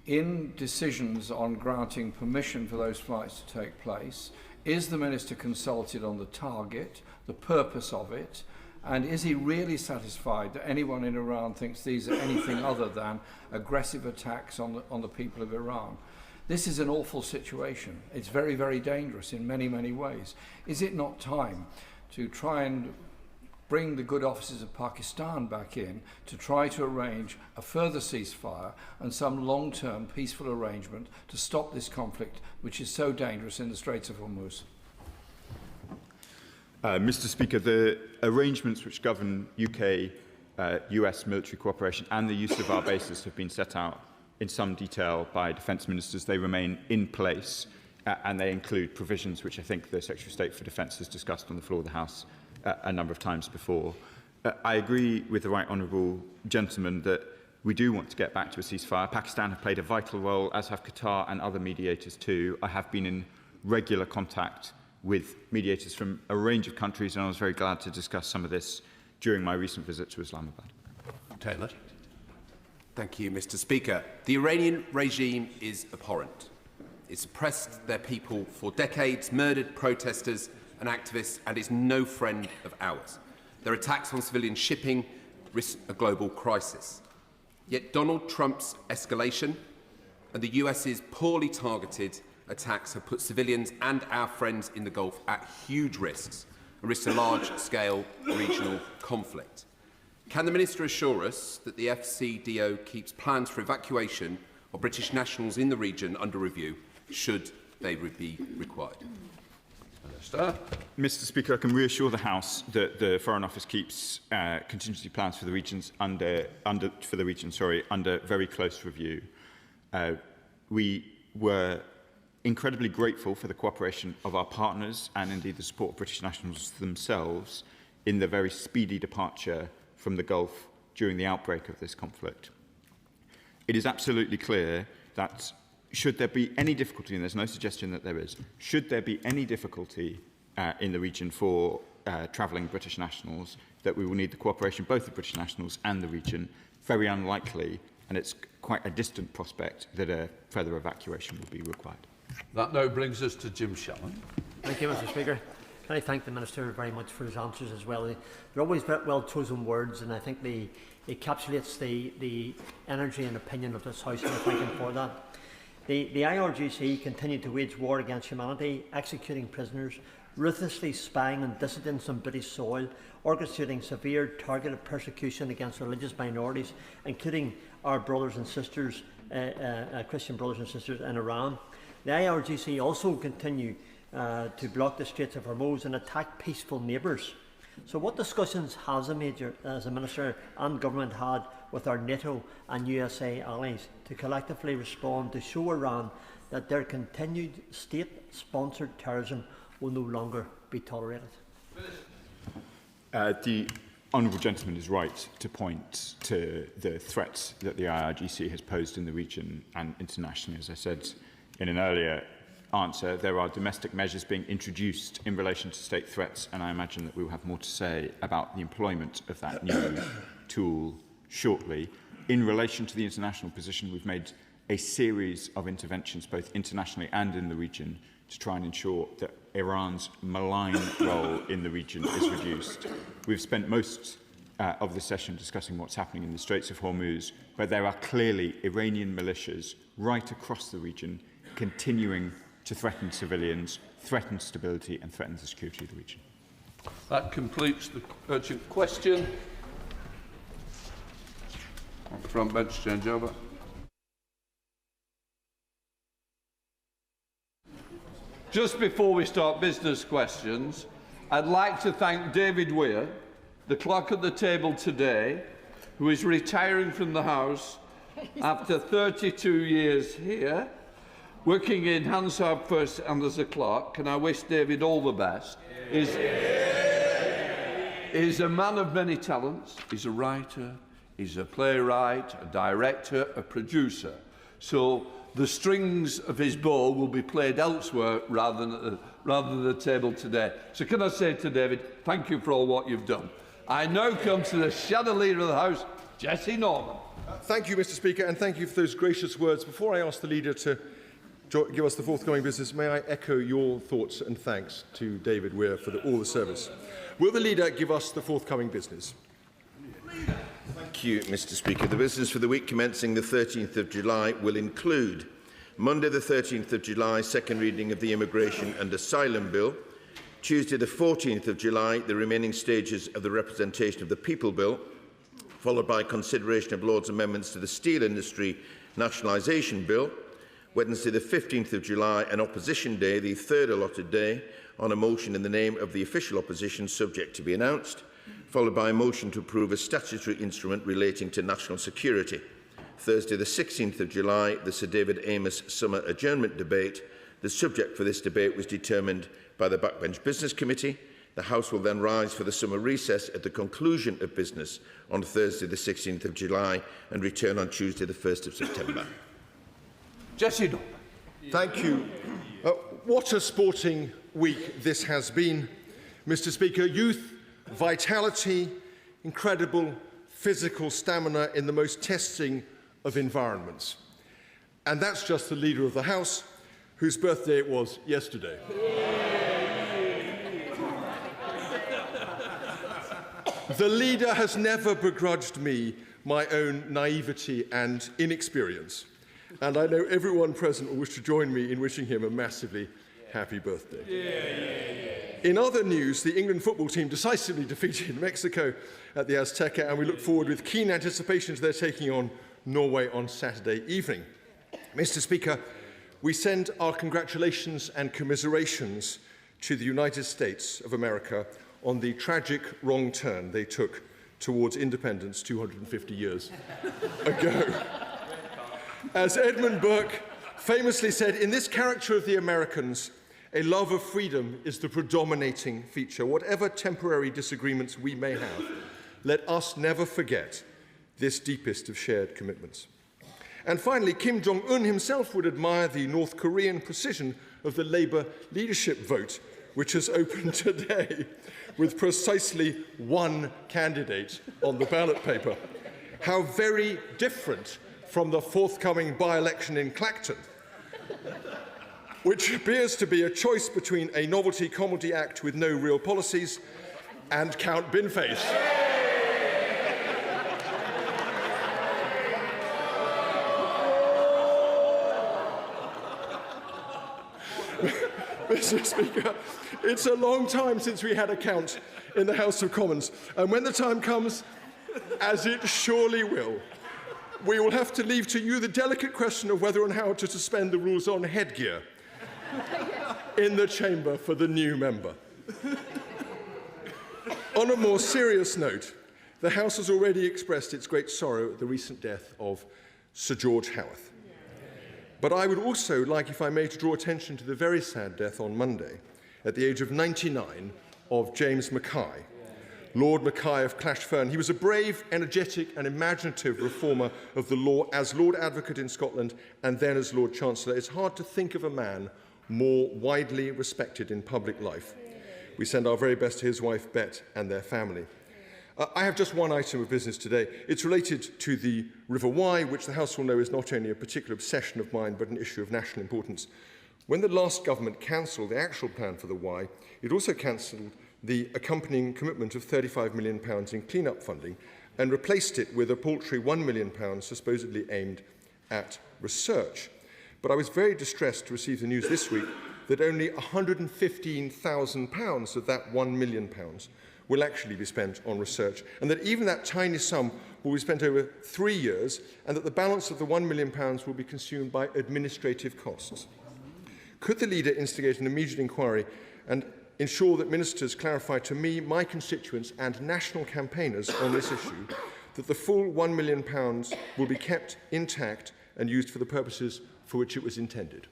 In decisions on granting permission for those flights to take place, is the Minister consulted on the target, the purpose of it, and is he really satisfied that anyone in Iran thinks these are anything other than aggressive attacks on the people of Iran? This is an awful situation. It's very, very dangerous in many, many ways. Is it not time to try and bring the good offices of Pakistan back in to try to arrange a further ceasefire and some long-term peaceful arrangement to stop this conflict, which is so dangerous in the Straits of Hormuz? Mr. Speaker, the arrangements which govern UK-US military cooperation and the use of our bases have been set out in some detail by defence ministers. They remain in place, and they include provisions which I think the Secretary of State for Defence has discussed on the floor of the House a number of times before. I agree with the right honourable gentleman that we do want to get back to a ceasefire. Pakistan have played a vital role, as have Qatar and other mediators too. I have been in regular contact with mediators from a range of countries, and I was very glad to discuss some of this during my recent visit to Islamabad. Taylor. Thank you, Mr. Speaker. The Iranian regime is abhorrent. It's oppressed their people for decades, murdered protesters and activists, and is no friend of ours. Their attacks on civilian shipping risk a global crisis. Yet Donald Trump's escalation and the US's poorly targeted attacks have put civilians and our friends in the Gulf at huge risks and risk a large-scale regional conflict. Can the Minister assure us that the FCDO keeps plans for evacuation of British nationals in the region under review, should they be required? Minister. Mr. Speaker, I can reassure the House that the Foreign Office keeps contingency plans for the regions under very close review. We were incredibly grateful for the cooperation of our partners and indeed the support of British nationals themselves in the very speedy departure from the Gulf during the outbreak of this conflict. It is absolutely clear that should there be any difficulty, and there's no suggestion that there is, should there be any difficulty in the region for travelling British nationals, that we will need the cooperation both of British nationals and the region. Very unlikely, and it's quite a distant prospect, that a further evacuation will be required. That now brings us to Jim Shannon. Thank you, Mr. Speaker. Can I thank the Minister very much for his answers as well. They're always very well chosen words, and I think it encapsulates the energy and opinion of this House, and I thank him for that. The IRGC continued to wage war against humanity, executing prisoners, ruthlessly spying on dissidents on British soil, orchestrating severe targeted persecution against religious minorities, including our brothers and sisters, Christian brothers and sisters in Iran. The IRGC also continue to block the Straits of Hormuz and attack peaceful neighbours. So what discussions has the Minister and Government had with our NATO and USA allies to collectively respond to show Iran that their continued state-sponsored terrorism will no longer be tolerated? The honourable gentleman is right to point to the threats that the IRGC has posed in the region and internationally. As I said in an earlier answer, there are domestic measures being introduced in relation to state threats, and I imagine that we will have more to say about the employment of that new tool shortly. In relation to the international position, we've made a series of interventions, both internationally and in the region, to try and ensure that Iran's malign role in the region is reduced. We've spent most of the session discussing what's happening in the Straits of Hormuz, but there are clearly Iranian militias right across the region continuing to threaten civilians, threaten stability and threaten the security of the region. That completes the urgent question. Front bench, change over. Just before we start business questions, I'd like to thank David Weir, the clerk at the table today, who is retiring from the House after 32 years here, working in Hansard first and as a clerk, and I wish David all the best. He's a man of many talents. He's a writer, he's a playwright, a director, a producer. So the strings of his bow will be played elsewhere rather than the table today. So can I say to David, thank you for all what you've done. I now come to the shadow leader of the House, Jesse Norman. Thank you, Mr. Speaker, and thank you for those gracious words. Before I ask the leader to give us the forthcoming business, may I echo your thoughts and thanks to David Weir for all the service. Will the leader give us the forthcoming business? Thank you, Mr. Speaker. The business for the week commencing the 13th of July will include Monday the 13th of July, second reading of the Immigration and Asylum Bill, Tuesday the 14th of July, the remaining stages of the Representation of the People Bill, followed by consideration of Lord's amendments to the Steel Industry Nationalisation Bill, Wednesday the 15th of July, an opposition day, the third allotted day, on a motion in the name of the official opposition subject to be announced, followed by a motion to approve a statutory instrument relating to national security. Thursday the 16th of July, the Sir David Amess summer adjournment debate. The subject for this debate was determined by the Backbench Business Committee. The House will then rise for the summer recess at the conclusion of business on Thursday the 16th of July and return on Tuesday the 1st of September. Jesse. Thank you. What a sporting week this has been, Mr. Speaker. Youth, vitality, incredible physical stamina in the most testing of environments. And that's just the leader of the House, whose birthday it was yesterday. The leader has never begrudged me my own naivety and inexperience. And I know everyone present will wish to join me in wishing him a massively happy birthday. In other news, the England football team decisively defeated Mexico at the Azteca, and we look forward with keen anticipation to their taking on Norway on Saturday evening. Mr. Speaker, we send our congratulations and commiserations to the United States of America on the tragic wrong turn they took towards independence 250 years ago. As Edmund Burke famously said, in this character of the Americans, a love of freedom is the predominating feature. Whatever temporary disagreements we may have, let us never forget this deepest of shared commitments. And finally, Kim Jong-un himself would admire the North Korean precision of the Labour leadership vote, which has opened today with precisely one candidate on the ballot paper. How very different from the forthcoming by-election in Clacton, which appears to be a choice between a novelty comedy act with no real policies and Count Binface. Mr. Speaker, it's a long time since we had a count in the House of Commons, and when the time comes, as it surely will, we will have to leave to you the delicate question of whether and how to suspend the rules on headgear in the chamber for the new member. On a more serious note, the House has already expressed its great sorrow at the recent death of Sir George Howarth. But I would also like, if I may, to draw attention to the very sad death on Monday, at the age of 99, of James Mackay, Lord Mackay of Clashfern. He was a brave, energetic and imaginative reformer of the law as Lord Advocate in Scotland and then as Lord Chancellor. It's hard to think of a man more widely respected in public life. We send our very best to his wife, Bet, and their family. I have just one item of business today. It's related to the River Wye, which the House will know is not only a particular obsession of mine, but an issue of national importance. When the last government cancelled the actual plan for the Wye, it also cancelled the accompanying commitment of £35 million in clean-up funding and replaced it with a paltry £1 million supposedly aimed at research. But I was very distressed to receive the news this week that only £115,000 of that £1 million will actually be spent on research, and that even that tiny sum will be spent over 3 years, and that the balance of the £1 million will be consumed by administrative costs. Could the leader instigate an immediate inquiry and ensure that ministers clarify to me, my constituents and national campaigners on this issue that the full £1 million will be kept intact and used for the purposes for which it was intended?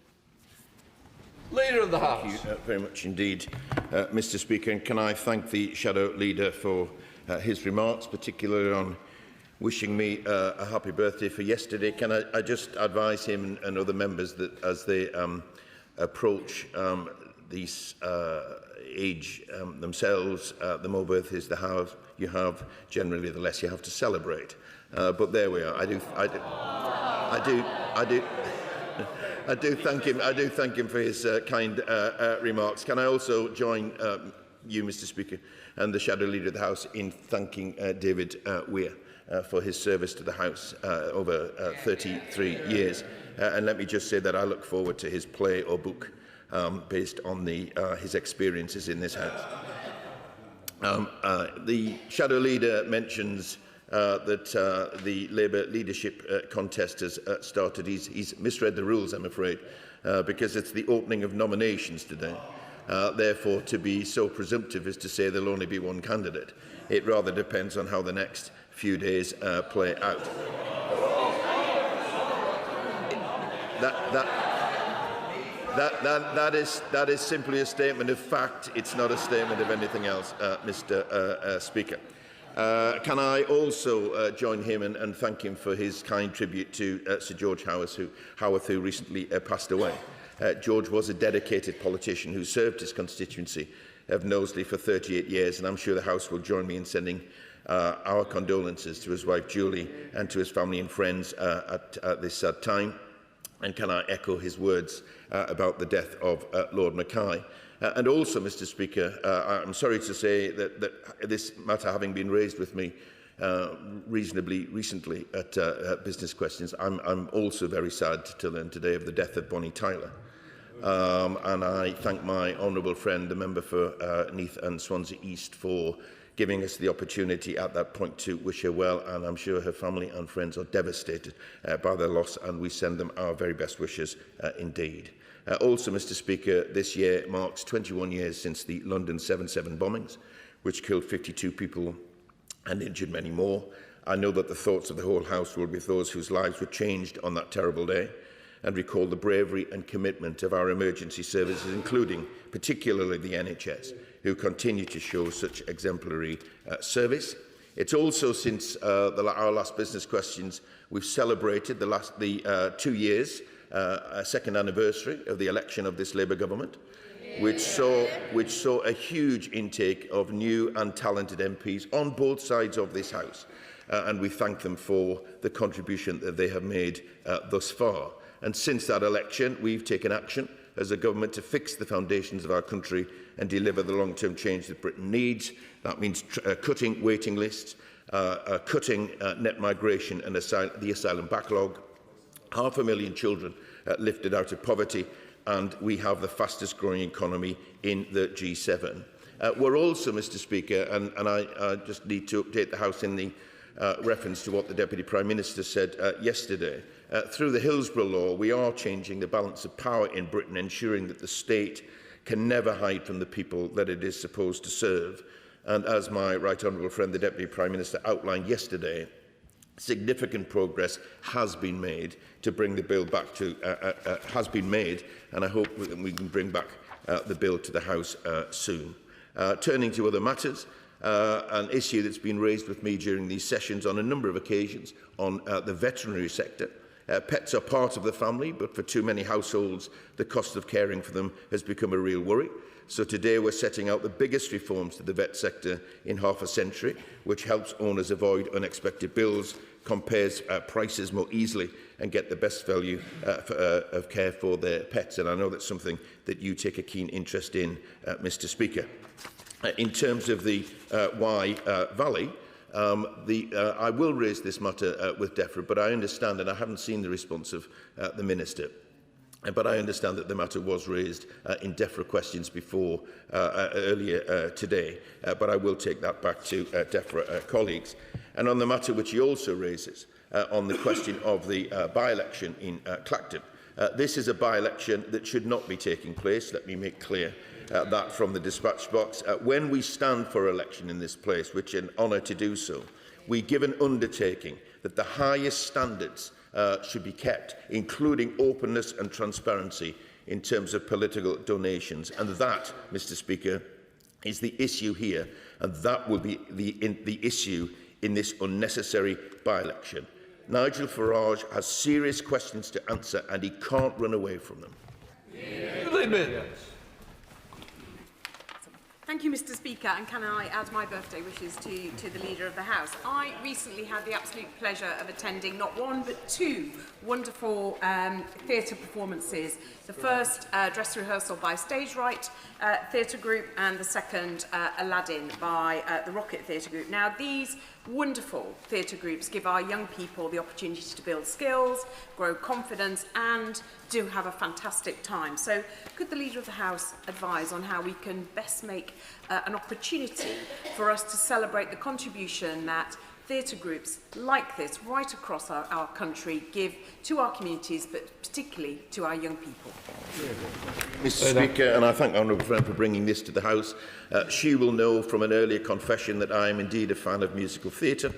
Leader of the House. Thank you very much indeed, Mr. Speaker. And can I thank the Shadow Leader for his remarks, particularly on wishing me a happy birthday for yesterday. Can I just advise him and other members that as they approach these age themselves, the more birthdays you have, generally the less you have to celebrate. But there we are. I do thank him for his kind remarks. Can I also join you, Mr. Speaker, and the Shadow Leader of the House in thanking David Weir for his service to the House over 33 years. And let me just say that I look forward to his play or book based on his experiences in this House. The Shadow Leader mentions that the Labour leadership contest has started. He's misread the rules, I'm afraid, because it's the opening of nominations today. Therefore, to be so presumptive as to say there'll only be one candidate, it rather depends on how the next few days play out. That is simply a statement of fact. It's not a statement of anything else, Mr. Speaker. Can I also join him and thank him for his kind tribute to Sir George Howarth, who recently passed away. George was a dedicated politician who served his constituency of Knowsley for 38 years, and I'm sure the House will join me in sending our condolences to his wife Julie and to his family and friends at this sad time. And can I echo his words about the death of Lord Mackay. And also, Mr. Speaker, I'm sorry to say that this matter having been raised with me reasonably recently at Business Questions. I'm also very sad to learn today of the death of Bonnie Tyler. And I thank my honourable friend, the member for Neath and Swansea East, for giving us the opportunity at that point to wish her well, and I'm sure her family and friends are devastated by their loss, and we send them our very best wishes indeed. Also, Mr Speaker, this year marks 21 years since the London 7/7 bombings, which killed 52 people and injured many more. I know that the thoughts of the whole House will be with those whose lives were changed on that terrible day, and recall the bravery and commitment of our emergency services, including particularly the NHS, who continue to show such exemplary service. It's also since our last Business Questions, we've celebrated the 2 years, second anniversary of the election of this Labour government, which saw a huge intake of new and talented MPs on both sides of this House. And we thank them for the contribution that they have made thus far. And since that election, we've taken action as a government to fix the foundations of our country and deliver the long-term change that Britain needs. That means cutting waiting lists, cutting net migration and the asylum backlog, 500,000 children lifted out of poverty, and we have the fastest growing economy in the G7. We're also, Mr Speaker, and I just need to update the House in the reference to what the Deputy Prime Minister said yesterday. Through the Hillsborough Law, we are changing the balance of power in Britain, ensuring that the state can never hide from the people that it is supposed to serve. And as my right honourable friend, the Deputy Prime Minister, outlined yesterday, significant progress has been made to bring the bill back to, and I hope we can bring back the bill to the House soon. Turning to other matters, an issue that's been raised with me during these sessions on a number of occasions on the veterinary sector. Pets are part of the family, but for too many households, the cost of caring for them has become a real worry. So today we're setting out the biggest reforms to the vet sector in half a century, which helps owners avoid unexpected bills, compares prices more easily and get the best value of care for their pets. And I know that's something that you take a keen interest in, Mr Speaker. In terms of the Wye Valley, I will raise this matter with DEFRA, but I understand, and I haven't seen the response of the Minister, but I understand that the matter was raised in DEFRA questions before earlier today, but I will take that back to DEFRA colleagues. And on the matter which he also raises, on the question of the by-election in Clacton, this is a by-election that should not be taking place. Let me make clear that from the dispatch box. When we stand for election in this place, which is an honour to do so, we give an undertaking that the highest standards should be kept, including openness and transparency in terms of political donations. And that, Mr Speaker, is the issue here, and that will be the issue in this unnecessary by-election. Nigel Farage has serious questions to answer, and he can't run away from them. Thank you, Mr Speaker, and can I add my birthday wishes to the Leader of the House. I recently had the absolute pleasure of attending not one but two wonderful theatre performances. The first, dress rehearsal by Stage Right Theatre Group, and the second, Aladdin by the Rocket Theatre Group. Now, these wonderful theatre groups give our young people the opportunity to build skills, grow confidence, and do have a fantastic time. So could the Leader of the House advise on how we can best make an opportunity for us to celebrate the contribution that theatre groups like this right across our country give to our communities, but particularly to our young people? Mr Speaker, and I thank the honourable friend for bringing this to the House. She will know from an earlier confession that I am indeed a fan of musical theatre.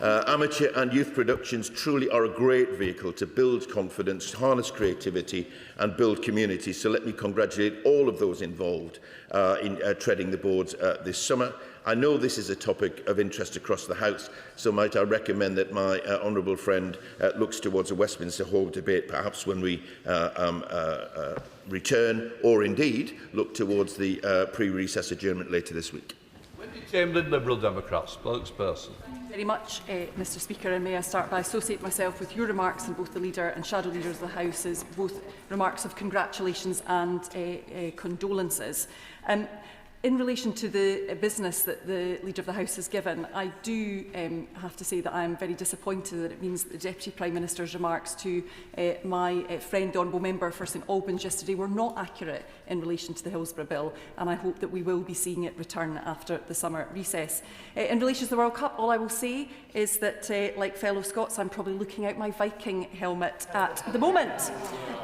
Amateur and youth productions truly are a great vehicle to build confidence, harness creativity and build community. So let me congratulate all of those involved in treading the boards this summer. I know this is a topic of interest across the House, so might I recommend that my honourable friend looks towards a Westminster Hall debate, perhaps when we return, or indeed look towards the pre-recess adjournment later this week. Wendy Chamberlain, Liberal Democrat, spokesperson. Very much, Mr Speaker, and may I start by associating myself with your remarks, and both the Leader and Shadow Leaders of the House, as both remarks of congratulations and condolences. In relation to the business that the Leader of the House has given, I do have to say that I am very disappointed that it means that the Deputy Prime Minister's remarks to my friend, the Honourable Member for St Albans yesterday, were not accurate in relation to the Hillsborough Bill, and I hope that we will be seeing it return after the summer recess. In relation to the World Cup, all I will say is that, like fellow Scots, I'm probably looking out my Viking helmet at the moment.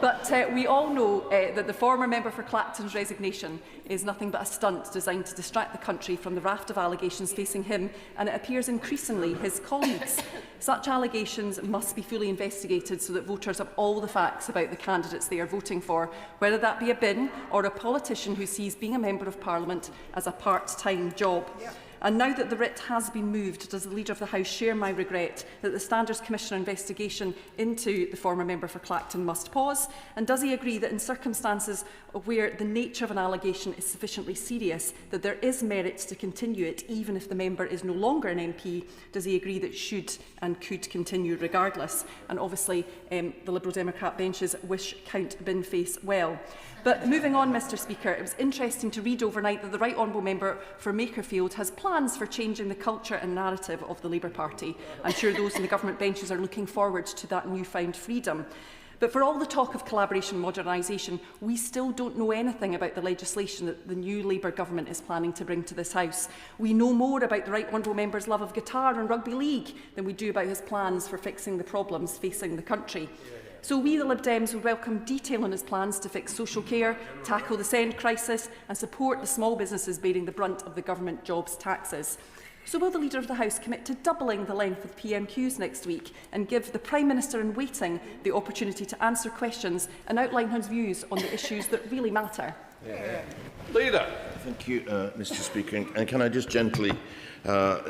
But we all know that the former member for Clacton's resignation is nothing but a stunt designed to distract the country from the raft of allegations facing him, and it appears increasingly his colleagues. Such allegations must be fully investigated so that voters have all the facts about the candidates they are voting for, whether that be a bin or a politician who sees being a Member of Parliament as a part-time job. Yeah. And now that the writ has been moved, does the Leader of the House share my regret that the Standards Commissioner investigation into the former member for Clacton must pause? And does he agree that in circumstances where the nature of an allegation is sufficiently serious, that there is merit to continue it, even if the member is no longer an MP? Does he agree that should and could continue regardless? And obviously, the Liberal Democrat benches wish Count Binface well. But moving on, Mr Speaker, it was interesting to read overnight that the Right Honourable Member for Makerfield has plans for changing the culture and narrative of the Labour Party. I'm sure those in the government benches are looking forward to that newfound freedom. But for all the talk of collaboration and modernisation, we still don't know anything about the legislation that the new Labour government is planning to bring to this House. We know more about the Right Honourable Member's love of guitar and rugby league than we do about his plans for fixing the problems facing the country. So we, the Lib Dems, would welcome detail on his plans to fix social care, tackle the SEND crisis and support the small businesses bearing the brunt of the government jobs taxes. So will the Leader of the House commit to doubling the length of PMQs next week and give the Prime Minister in waiting the opportunity to answer questions and outline his views on the issues that really matter? Leader. Thank you, Mr Speaker. And can I just gently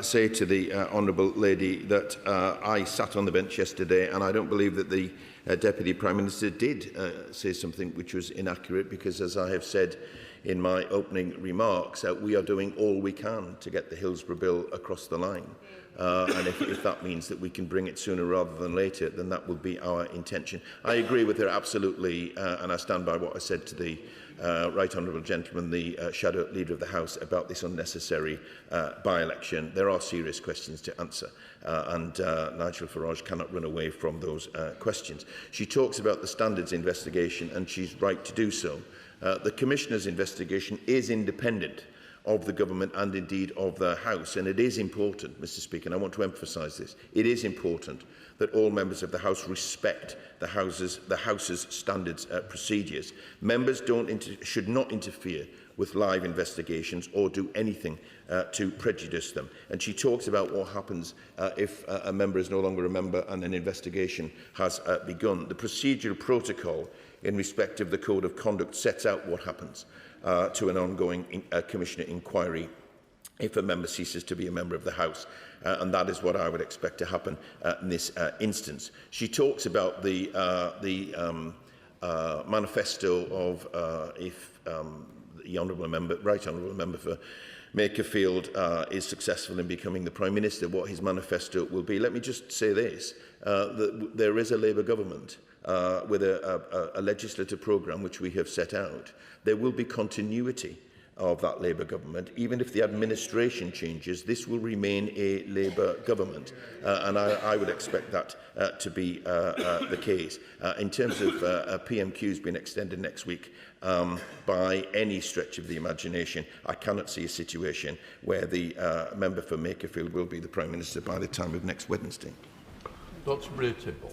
say to the Honourable Lady that I sat on the bench yesterday and I don't believe that the Deputy Prime Minister did say something which was inaccurate, because, as I have said in my opening remarks, we are doing all we can to get the Hillsborough Bill across the line. And if that means that we can bring it sooner rather than later, then that will be our intention. I agree with her absolutely, and I stand by what I said to the Right Honourable Gentleman, the Shadow Leader of the House, about this unnecessary by-election. There are serious questions to answer, and Nigel Farage cannot run away from those questions. She talks about the standards investigation, and she's right to do so. The Commissioner's investigation is independent of the government and indeed of the House, and it is important, Mr Speaker, and I want to emphasise this, it is important that all members of the House respect the House's standards procedures. Members should not interfere with live investigations or do anything to prejudice them. And she talks about what happens if a member is no longer a member and an investigation has begun. The procedural protocol in respect of the Code of Conduct sets out what happens to an ongoing Commissioner inquiry if a member ceases to be a member of the House. And that is what I would expect to happen in this instance. She talks about the manifesto of if the Right Honourable Member for Makerfield is successful in becoming the Prime Minister, what his manifesto will be. Let me just say this, that there is a Labour government with a legislative programme which we have set out. There will be continuity of that Labour government. Even if the administration changes, this will remain a Labour government, and I would expect that to be the case. In terms of PMQs being extended next week, by any stretch of the imagination, I cannot see a situation where the member for Makerfield will be the Prime Minister by the time of next Wednesday. Dr. Priti Patel.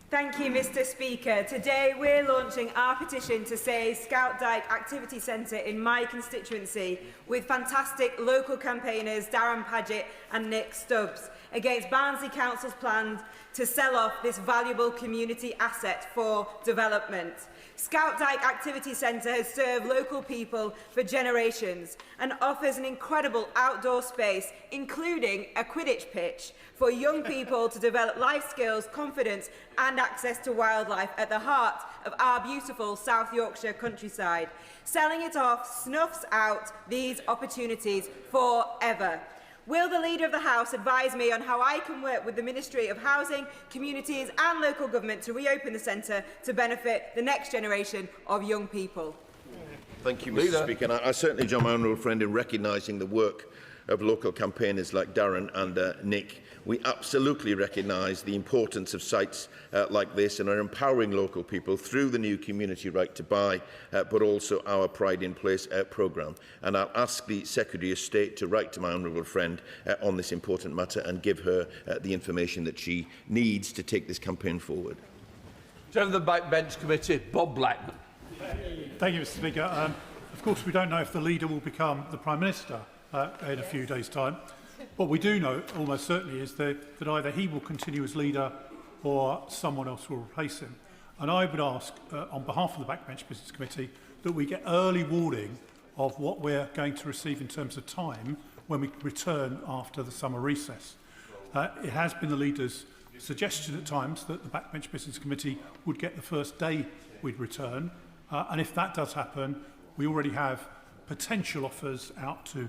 Thank you, Mr Speaker. Today we're launching our petition to save Scout Dyke Activity Centre in my constituency with fantastic local campaigners Darren Paget and Nick Stubbs against Barnsley Council's plans to sell off this valuable community asset for development. Scout Dyke Activity Centre has served local people for generations and offers an incredible outdoor space, including a Quidditch pitch, for young people to develop life skills, confidence and access to wildlife at the heart of our beautiful South Yorkshire countryside. Selling it off snuffs out these opportunities forever. Will the Leader of the House advise me on how I can work with the Ministry of Housing, Communities and Local Government to reopen the centre to benefit the next generation of young people? Thank you, Mr. Speaker. And I certainly join my honourable friend in recognising the work of local campaigners like Darren and Nick. We absolutely recognise the importance of sites like this and are empowering local people through the new Community Right to Buy, but also our Pride in Place programme. And I'll ask the Secretary of State to write to my honourable friend on this important matter and give her the information that she needs to take this campaign forward. Chair of the Backbench Committee, Bob Blackman. Thank you, Mr. Speaker. Of course, we don't know if the leader will become the Prime Minister in a few days' time. What we do know, almost certainly, is that either he will continue as leader or someone else will replace him. And I would ask, on behalf of the Backbench Business Committee, that we get early warning of what we're going to receive in terms of time when we return after the summer recess. It has been the leader's suggestion at times that the Backbench Business Committee would get the first day we'd return. And if that does happen, we already have potential offers out to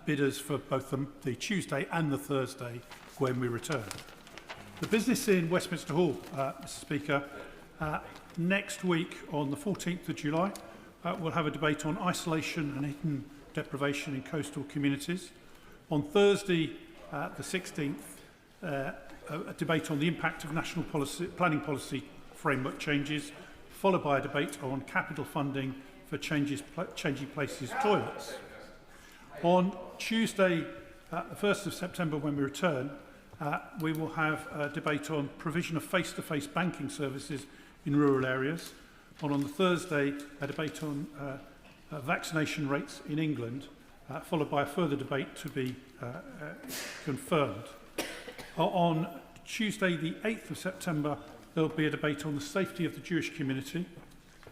bidders for both the Tuesday and the Thursday when we return. The business in Westminster Hall, Mr. Speaker, next week on the 14th of July, we'll have a debate on isolation and hidden deprivation in coastal communities. On Thursday, the 16th, a debate on the impact of national planning policy framework changes, followed by a debate on capital funding for changing places toilets. On Tuesday, the 1st of September, when we return, we will have a debate on provision of face-to-face banking services in rural areas. And on the Thursday, a debate on vaccination rates in England, followed by a further debate to be confirmed. On Tuesday, the 8th of September, there will be a debate on the safety of the Jewish community.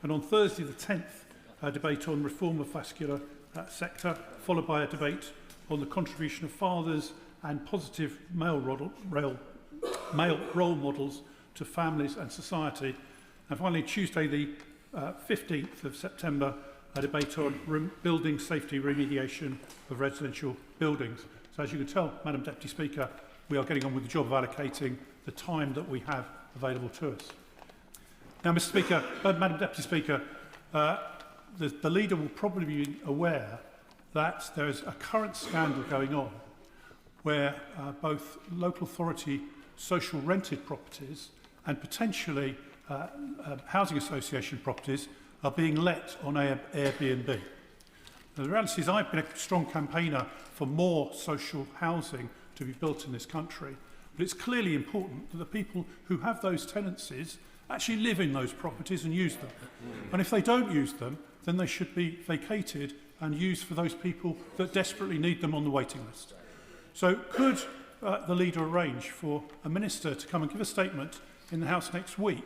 And on Thursday, the 10th, a debate on reform of vascular sector, followed by a debate on the contribution of fathers and positive male role models to families and society. And finally, Tuesday, the 15th of September, a debate on building safety remediation of residential buildings. So as you can tell, Madam Deputy Speaker, we are getting on with the job of allocating the time that we have available to us. Now, Mr. Speaker, Madam Deputy Speaker, the leader will probably be aware that there is a current scandal going on where both local authority social rented properties and potentially housing association properties are being let on Airbnb. Now, the reality is I've been a strong campaigner for more social housing to be built in this country, but it's clearly important that the people who have those tenancies actually live in those properties and use them. And if they don't use them, then they should be vacated and used for those people that desperately need them on the waiting list. So could the leader arrange for a minister to come and give a statement in the House next week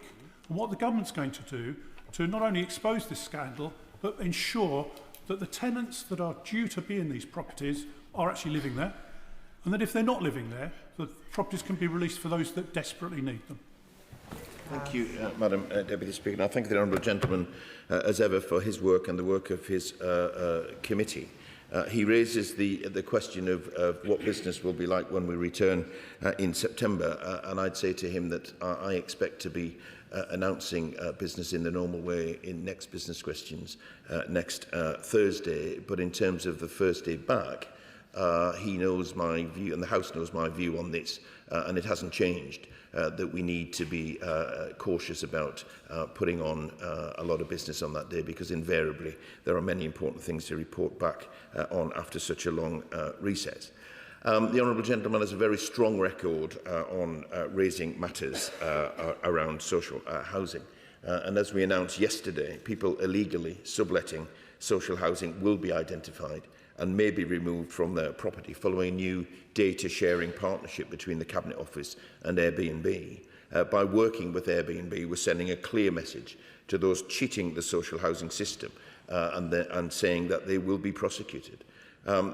on what the government's going to do to not only expose this scandal, but ensure that the tenants that are due to be in these properties are actually living there, and that if they're not living there, the properties can be released for those that desperately need them. Thank you, Madam Deputy Speaker. And I thank the honourable gentleman, as ever, for his work and the work of his committee. He raises the question of what business will be like when we return in September, and I'd say to him that I expect to be announcing business in the normal way in next business questions next Thursday. But in terms of the first day back, he knows my view, and the House knows my view on this, and it hasn't changed. That we need to be cautious about putting on a lot of business on that day, because invariably there are many important things to report back on after such a long recess. The honourable gentleman has a very strong record on raising matters around social housing. And as we announced yesterday, people illegally subletting social housing will be identified and may be removed from their property following a new data-sharing partnership between the Cabinet Office and Airbnb. By working with Airbnb, we're sending a clear message to those cheating the social housing system and saying that they will be prosecuted.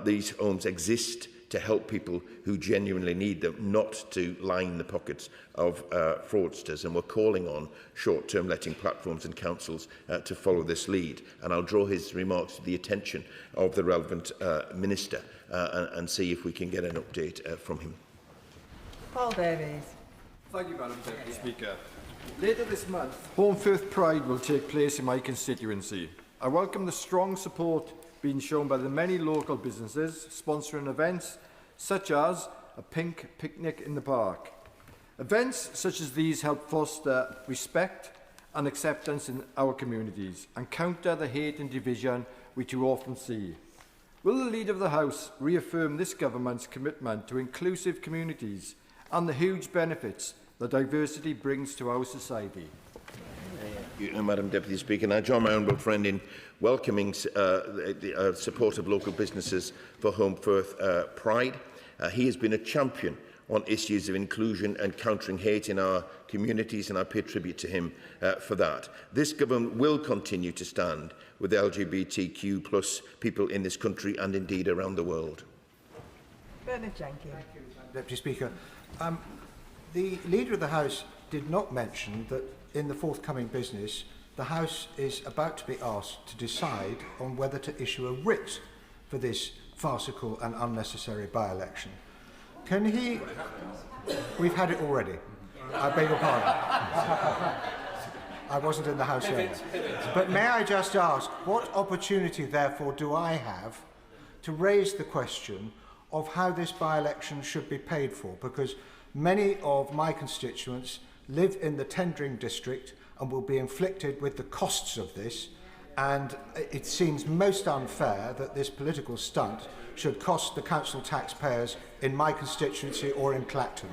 These homes exist to help people who genuinely need them, not to line the pockets of fraudsters. And we're calling on short-term letting platforms and councils to follow this lead. And I'll draw his remarks to the attention of the relevant minister and see if we can get an update from him. Paul Davies. Thank you, Madam Deputy Speaker. Later this month, Home Faith Pride will take place in my constituency. I welcome the strong support being shown by the many local businesses sponsoring events such as a pink picnic in the park. Events such as these help foster respect and acceptance in our communities and counter the hate and division we too often see. Will the Leader of the House reaffirm this Government's commitment to inclusive communities and the huge benefits that diversity brings to our society? Madam Deputy Speaker, and I join my honourable friend in welcoming the support of local businesses for Home Firth Pride. He has been a champion on issues of inclusion and countering hate in our communities, and I pay tribute to him for that. This Government will continue to stand with LGBTQ+ people in this country and indeed around the world. Bernard Jenkins. Thank you, Deputy Speaker. The Leader of the House did not mention that in the forthcoming business, the House is about to be asked to decide on whether to issue a writ for this farcical and unnecessary by-election. Can he... We've had it already. I beg your pardon. I wasn't in the House yet. But may I just ask, what opportunity, therefore, do I have to raise the question of how this by-election should be paid for? Because many of my constituents live in the tendering district and will be inflicted with the costs of this, and it seems most unfair that this political stunt should cost the council taxpayers in my constituency or in Clacton.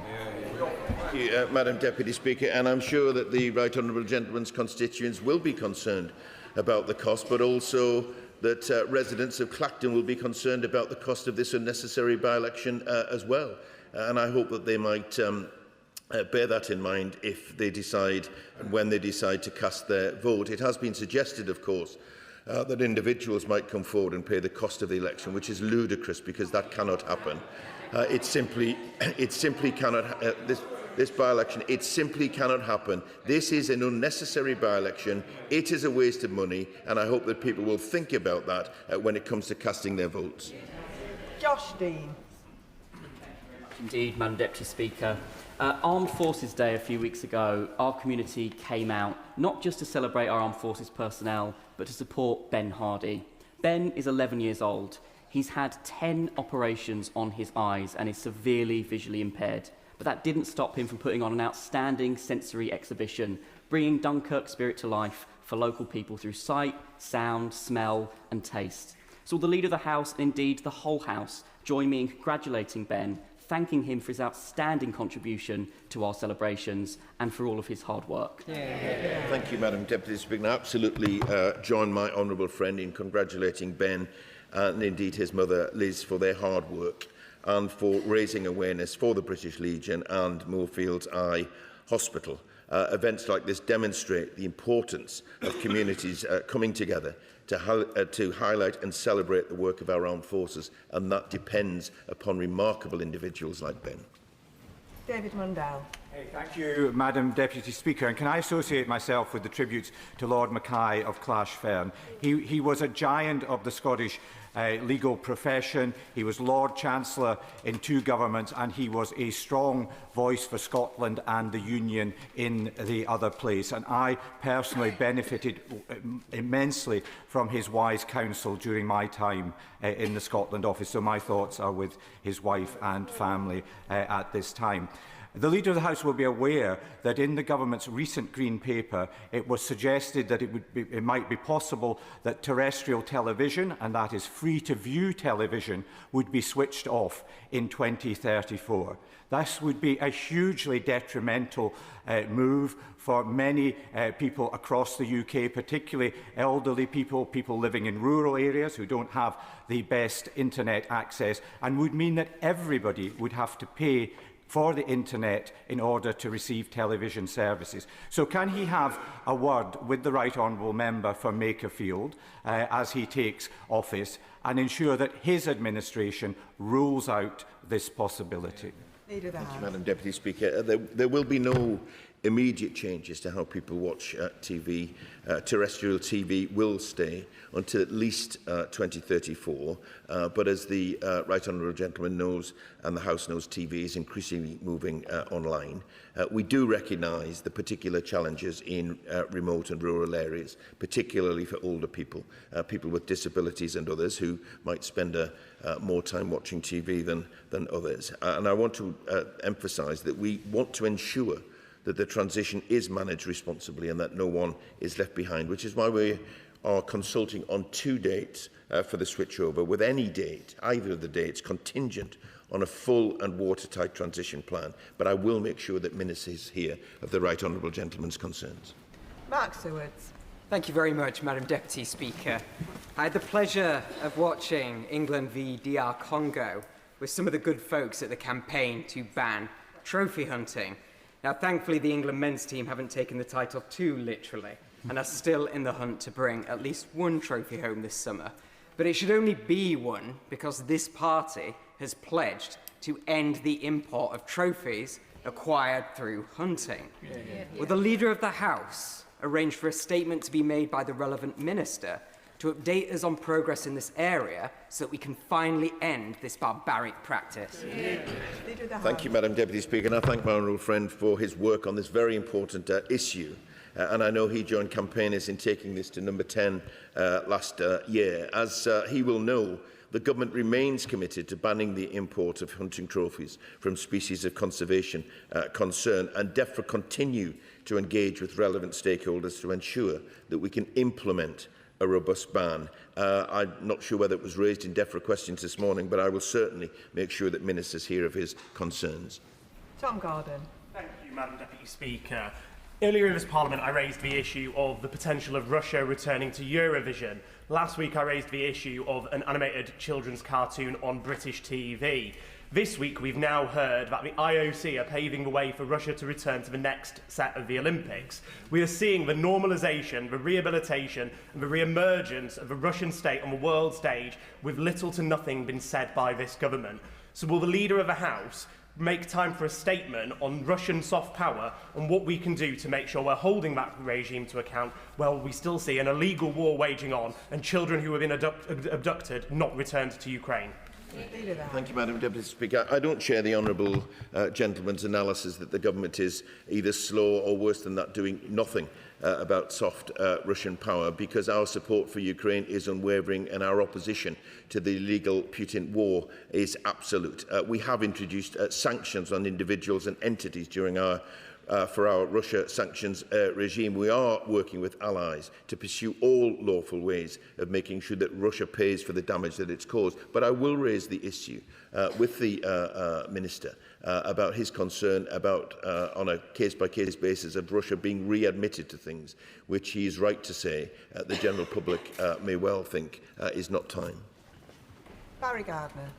Madam Deputy Speaker, and I'm sure that the Right Honourable Gentleman's constituents will be concerned about the cost, but also that residents of Clacton will be concerned about the cost of this unnecessary by-election as well. And I hope that they might bear that in mind if they decide, when they decide to cast their vote. It has been suggested, of course, that individuals might come forward and pay the cost of the election, which is ludicrous because that cannot happen. It simply cannot. This by-election, it simply cannot happen. This is an unnecessary by-election. It is a waste of money, and I hope that people will think about that when it comes to casting their votes. Josh Dean. Indeed, Madam Deputy Speaker. Armed Forces Day a few weeks ago, our community came out not just to celebrate our armed forces personnel, but to support Ben Hardy. Ben is 11 years old. He's had 10 operations on his eyes and is severely visually impaired. But that didn't stop him from putting on an outstanding sensory exhibition, bringing Dunkirk spirit to life for local people through sight, sound, smell and taste. So will the Leader of the House, and indeed the whole House, join me in congratulating Ben, thanking him for his outstanding contribution to our celebrations and for all of his hard work. Thank you, Madam Deputy Speaker. I absolutely join my honourable friend in congratulating Ben and indeed his mother Liz for their hard work and for raising awareness for the British Legion and Moorfields Eye Hospital. Events like this demonstrate the importance of communities coming together to highlight and celebrate the work of our armed forces, and that depends upon remarkable individuals like Ben. David Mundell. Thank you, Madam Deputy Speaker. And can I associate myself with the tributes to Lord Mackay of Clashfern? He was a giant of the Scottish legal profession. He was Lord Chancellor in 2 governments, and he was a strong voice for Scotland and the Union in the other place. And I personally benefited immensely from his wise counsel during my time in the Scotland office. So my thoughts are with his wife and family at this time. The Leader of the House will be aware that in the Government's recent Green Paper, it was suggested that it might be possible that terrestrial television, and that is free-to-view television, would be switched off in 2034. This would be a hugely detrimental move for many people across the UK, particularly elderly people, people living in rural areas who don't have the best internet access, and would mean that everybody would have to pay for the internet in order to receive television services. So can he have a word with the Right Honourable Member for Makerfield as he takes office and ensure that his administration rules out this possibility? Leader of the House. Thank you, Madam Deputy Speaker. There will be no immediate changes to how people watch TV, terrestrial TV will stay until at least 2034. But as the Right Honourable Gentleman knows, and the House knows, TV is increasingly moving online. We do recognise the particular challenges in remote and rural areas, particularly for older people, people with disabilities and others who might spend more time watching TV than others. And I want to emphasise that we want to ensure that the transition is managed responsibly and that no one is left behind, which is why we are consulting on 2 dates for the switchover, with any date, either of the dates, contingent on a full and watertight transition plan. But I will make sure that ministers hear of the Right Honourable Gentleman's concerns. Mark Sewards. Thank you very much, Madam Deputy Speaker. I had the pleasure of watching England v DR Congo with some of the good folks at the campaign to ban trophy hunting. Now, thankfully, the England men's team haven't taken the title too literally and are still in the hunt to bring at least one trophy home this summer. But it should only be one because this party has pledged to end the import of trophies acquired through hunting. Will the Leader of the House arrange for a statement to be made by the relevant minister to update us on progress in this area so that we can finally end this barbaric practice? Thank you, Madam Deputy Speaker, and I thank my honourable friend for his work on this very important issue. And I know he joined campaigners in taking this to number 10 last year. As he will know, the government remains committed to banning the import of hunting trophies from species of conservation concern, and DEFRA continue to engage with relevant stakeholders to ensure that we can implement a robust ban. I'm not sure whether it was raised in DEFRA questions this morning, but I will certainly make sure that ministers hear of his concerns. Tom Gordon. Thank you, Madam Deputy Speaker. Earlier in this Parliament, I raised the issue of the potential of Russia returning to Eurovision. Last week, I raised the issue of an animated children's cartoon on British TV. This week, we've now heard that the IOC are paving the way for Russia to return to the next set of the Olympics. We are seeing the normalisation, the rehabilitation and the re-emergence of the Russian state on the world stage with little to nothing been said by this government. So will the Leader of the House make time for a statement on Russian soft power and what we can do to make sure we're holding that regime to account while we still see an illegal war waging on and children who have been abducted not returned to Ukraine? Thank you, Madam Deputy Speaker. I don't share the honourable gentleman's analysis that the government is either slow or, worse than that, doing nothing about soft Russian power, because our support for Ukraine is unwavering and our opposition to the illegal Putin war is absolute. We have introduced sanctions on individuals and entities during for our Russia sanctions regime. We are working with allies to pursue all lawful ways of making sure that Russia pays for the damage that it's caused. But I will raise the issue with the Minister about his concern about, on a case-by-case basis, of Russia being readmitted to things which he is right to say the general public may well think is not time. Barry Gardner.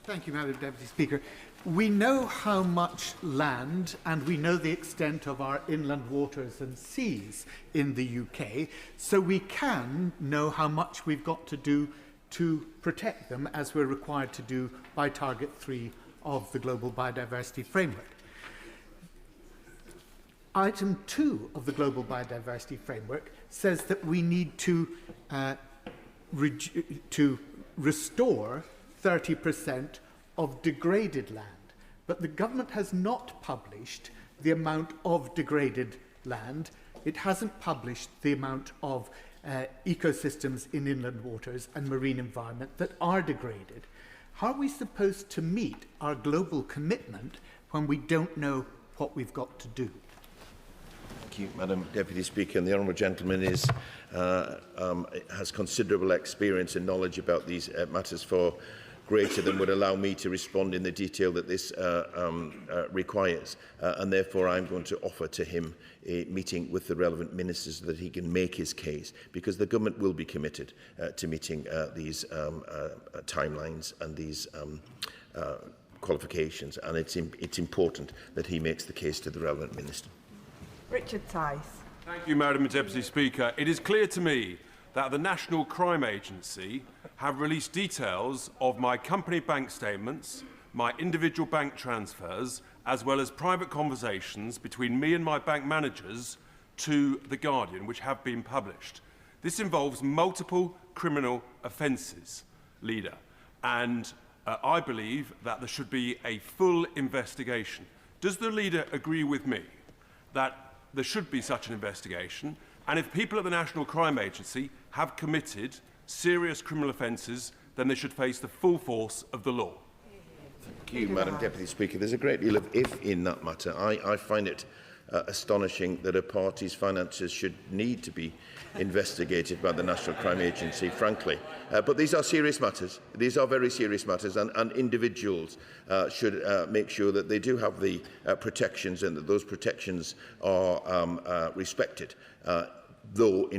Thank you, Madam Deputy Speaker. We know how much land and we know the extent of our inland waters and seas in the UK, so we can know how much we've got to do to protect them, as we're required to do by Target 3 of the Global Biodiversity Framework. Item 2 of the Global Biodiversity Framework says that we need to restore 30% of degraded land. But the government has not published the amount of degraded land. It hasn't published the amount of ecosystems in inland waters and marine environment that are degraded. How are we supposed to meet our global commitment when we don't know what we've got to do? Thank you, Madam Deputy Speaker. And the honourable gentleman is, has considerable experience and knowledge about these matters, for greater than would allow me to respond in the detail that this requires. And therefore, I'm going to offer to him a meeting with the relevant ministers so that he can make his case, because the government will be committed to meeting these timelines and these qualifications. And it's important that he makes the case to the relevant minister. Richard Tice. Thank you, Madam Deputy Speaker. It is clear to me that the National Crime Agency have released details of my company bank statements, my individual bank transfers as well as private conversations between me and my bank managers to The Guardian, which have been published. This involves multiple criminal offences, Leader, and I believe that there should be a full investigation. Does the Leader agree with me that there should be such an investigation? And if people at the National Crime Agency have committed serious criminal offences, then they should face the full force of the law. Thank you, Madam Deputy Speaker. There's a great deal of if in that matter. I find it astonishing that a party's finances should need to be investigated by the National Crime Agency, frankly. But these are serious matters. These are very serious matters, and individuals should make sure that they do have the protections and that those protections are respected, though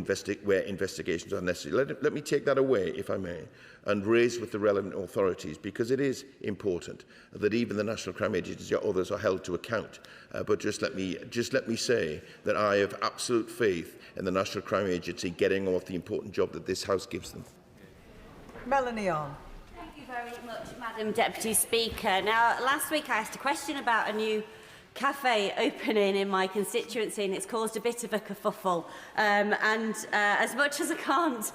where investigations are necessary. Let me take that away, if I may, and raise with the relevant authorities, because it is important that even the National Crime Agency or others are held to account. But just let me say that I have absolute faith in the National Crime Agency getting on with the important job that this House gives them. Melanie on. Thank you very much, Madam Deputy Speaker. Now, last week I asked a question about a new cafe opening in my constituency, and it's caused a bit of a kerfuffle. As much as I can't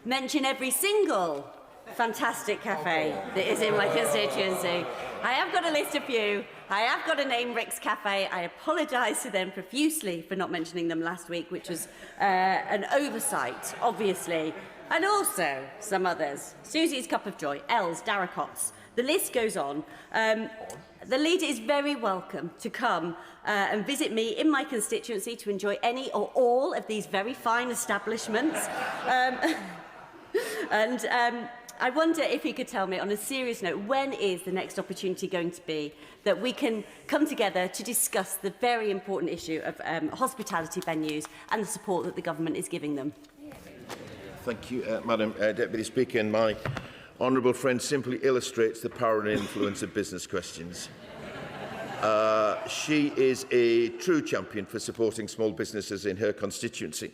mention every single fantastic cafe that is in my constituency, I have got a list of few. I have got to name Rick's Cafe. I apologise to them profusely for not mentioning them last week, which was an oversight, obviously. And also some others. Susie's Cup of Joy, L's, Darracot's. The list goes on. The Leader is very welcome to come and visit me in my constituency to enjoy any or all of these very fine establishments. I wonder if he could tell me, on a serious note, when is the next opportunity going to be that we can come together to discuss the very important issue of hospitality venues and the support that the government is giving them? Thank you, Madam Deputy Speaker. And my honourable friend simply illustrates the power and influence of business questions. She is a true champion for supporting small businesses in her constituency.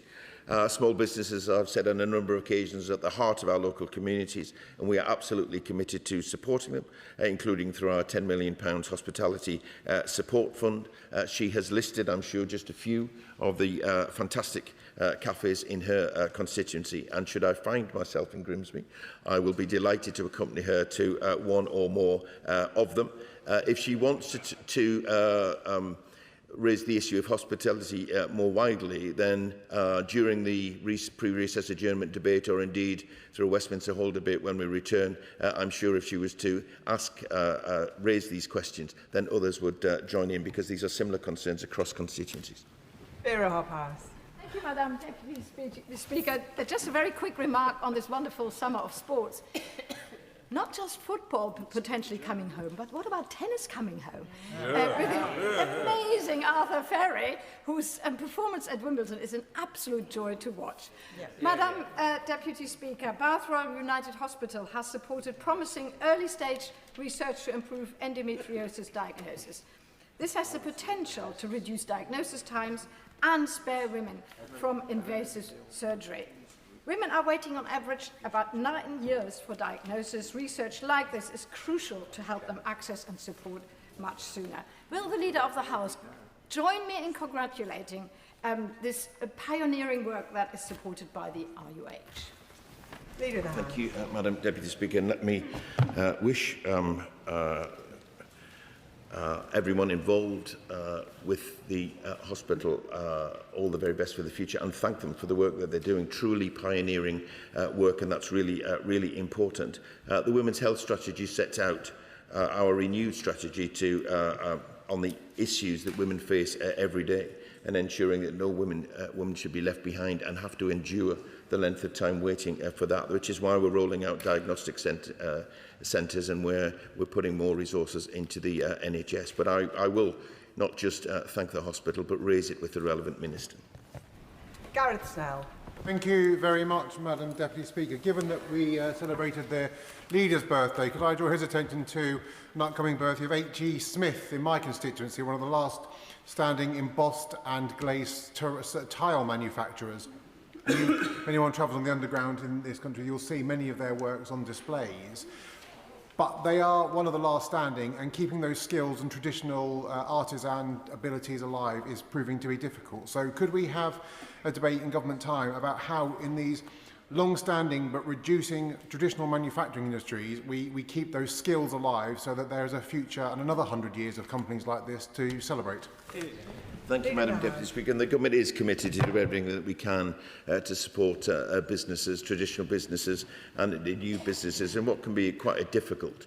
Small businesses, I've said on a number of occasions, are at the heart of our local communities, and we are absolutely committed to supporting them, including through our £10 million Hospitality Support Fund. She has listed, I'm sure, just a few of the fantastic cafes in her constituency, and should I find myself in Grimsby, I will be delighted to accompany her to one or more of them. If she wants to raise the issue of hospitality more widely, then during the pre-recess adjournment debate, or indeed through a Westminster Hall debate when we return, I'm sure if she was to raise these questions, then others would join in, because these are similar concerns across constituencies. Vera Hophouse. Thank you, Madam Deputy Speaker. Just a very quick remark on this wonderful summer of sports. Not just football potentially coming home, but what about tennis coming home? With the amazing Arthur Ferry, whose performance at Wimbledon is an absolute joy to watch. Madam Deputy Speaker, Bath Royal United Hospital has supported promising early-stage research to improve endometriosis diagnosis. This has the potential to reduce diagnosis times and spare women from invasive surgery. Women are waiting on average about 9 years for diagnosis. Research like this is crucial to help them access and support much sooner. Will the Leader of the House join me in congratulating this pioneering work that is supported by the RUH? Leader of the House. Thank you, Madam Deputy Speaker. And let me wish everyone involved with the hospital all the very best for the future, and thank them for the work that they're doing. Truly pioneering work, and that's really important. The Women's Health Strategy sets out our renewed strategy on the issues that women face every day, and ensuring that no woman should be left behind and have to endure the length of time waiting for that, which is why we're rolling out diagnostic centres and where we're putting more resources into the NHS. But I will not just thank the hospital, but raise it with the relevant minister. Gareth Snell. Thank you very much, Madam Deputy Speaker. Given that we celebrated the Leader's birthday, could I draw his attention to an upcoming birthday of H.G. Smith in my constituency, one of the last standing embossed and glazed tile manufacturers. If anyone travels on the underground in this country, you'll see many of their works on displays. but they are one of the last standing, and keeping those skills and traditional artisan abilities alive is proving to be difficult. So could we have a debate in government time about how in these long-standing but reducing traditional manufacturing industries, we keep those skills alive so that there is a future and another 100 years of companies like this to celebrate? Thank you, Madam Deputy Speaker. And the Government is committed to do everything that we can to support businesses, traditional businesses and new businesses in what can be quite a difficult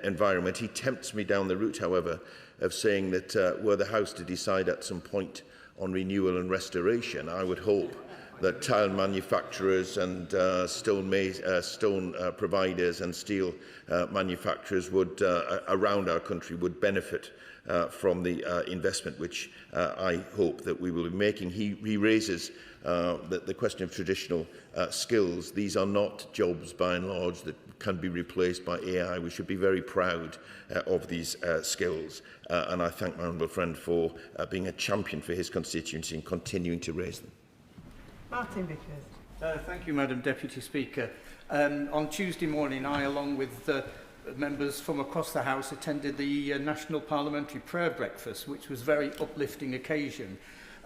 environment. He tempts me down the route, however, of saying that were the House to decide at some point on renewal and restoration, I would hope that tile manufacturers and stone providers and steel manufacturers would around our country would benefit from the investment which I hope that we will be making. He raises the question of traditional skills. These are not jobs by and large that can be replaced by AI. We should be very proud of these skills and I thank my honourable friend for being a champion for his constituency and continuing to raise them. Martin Vickers. Thank you, Madam Deputy Speaker. On Tuesday morning, I, along with members from across the House, attended the National Parliamentary Prayer Breakfast, which was a very uplifting occasion.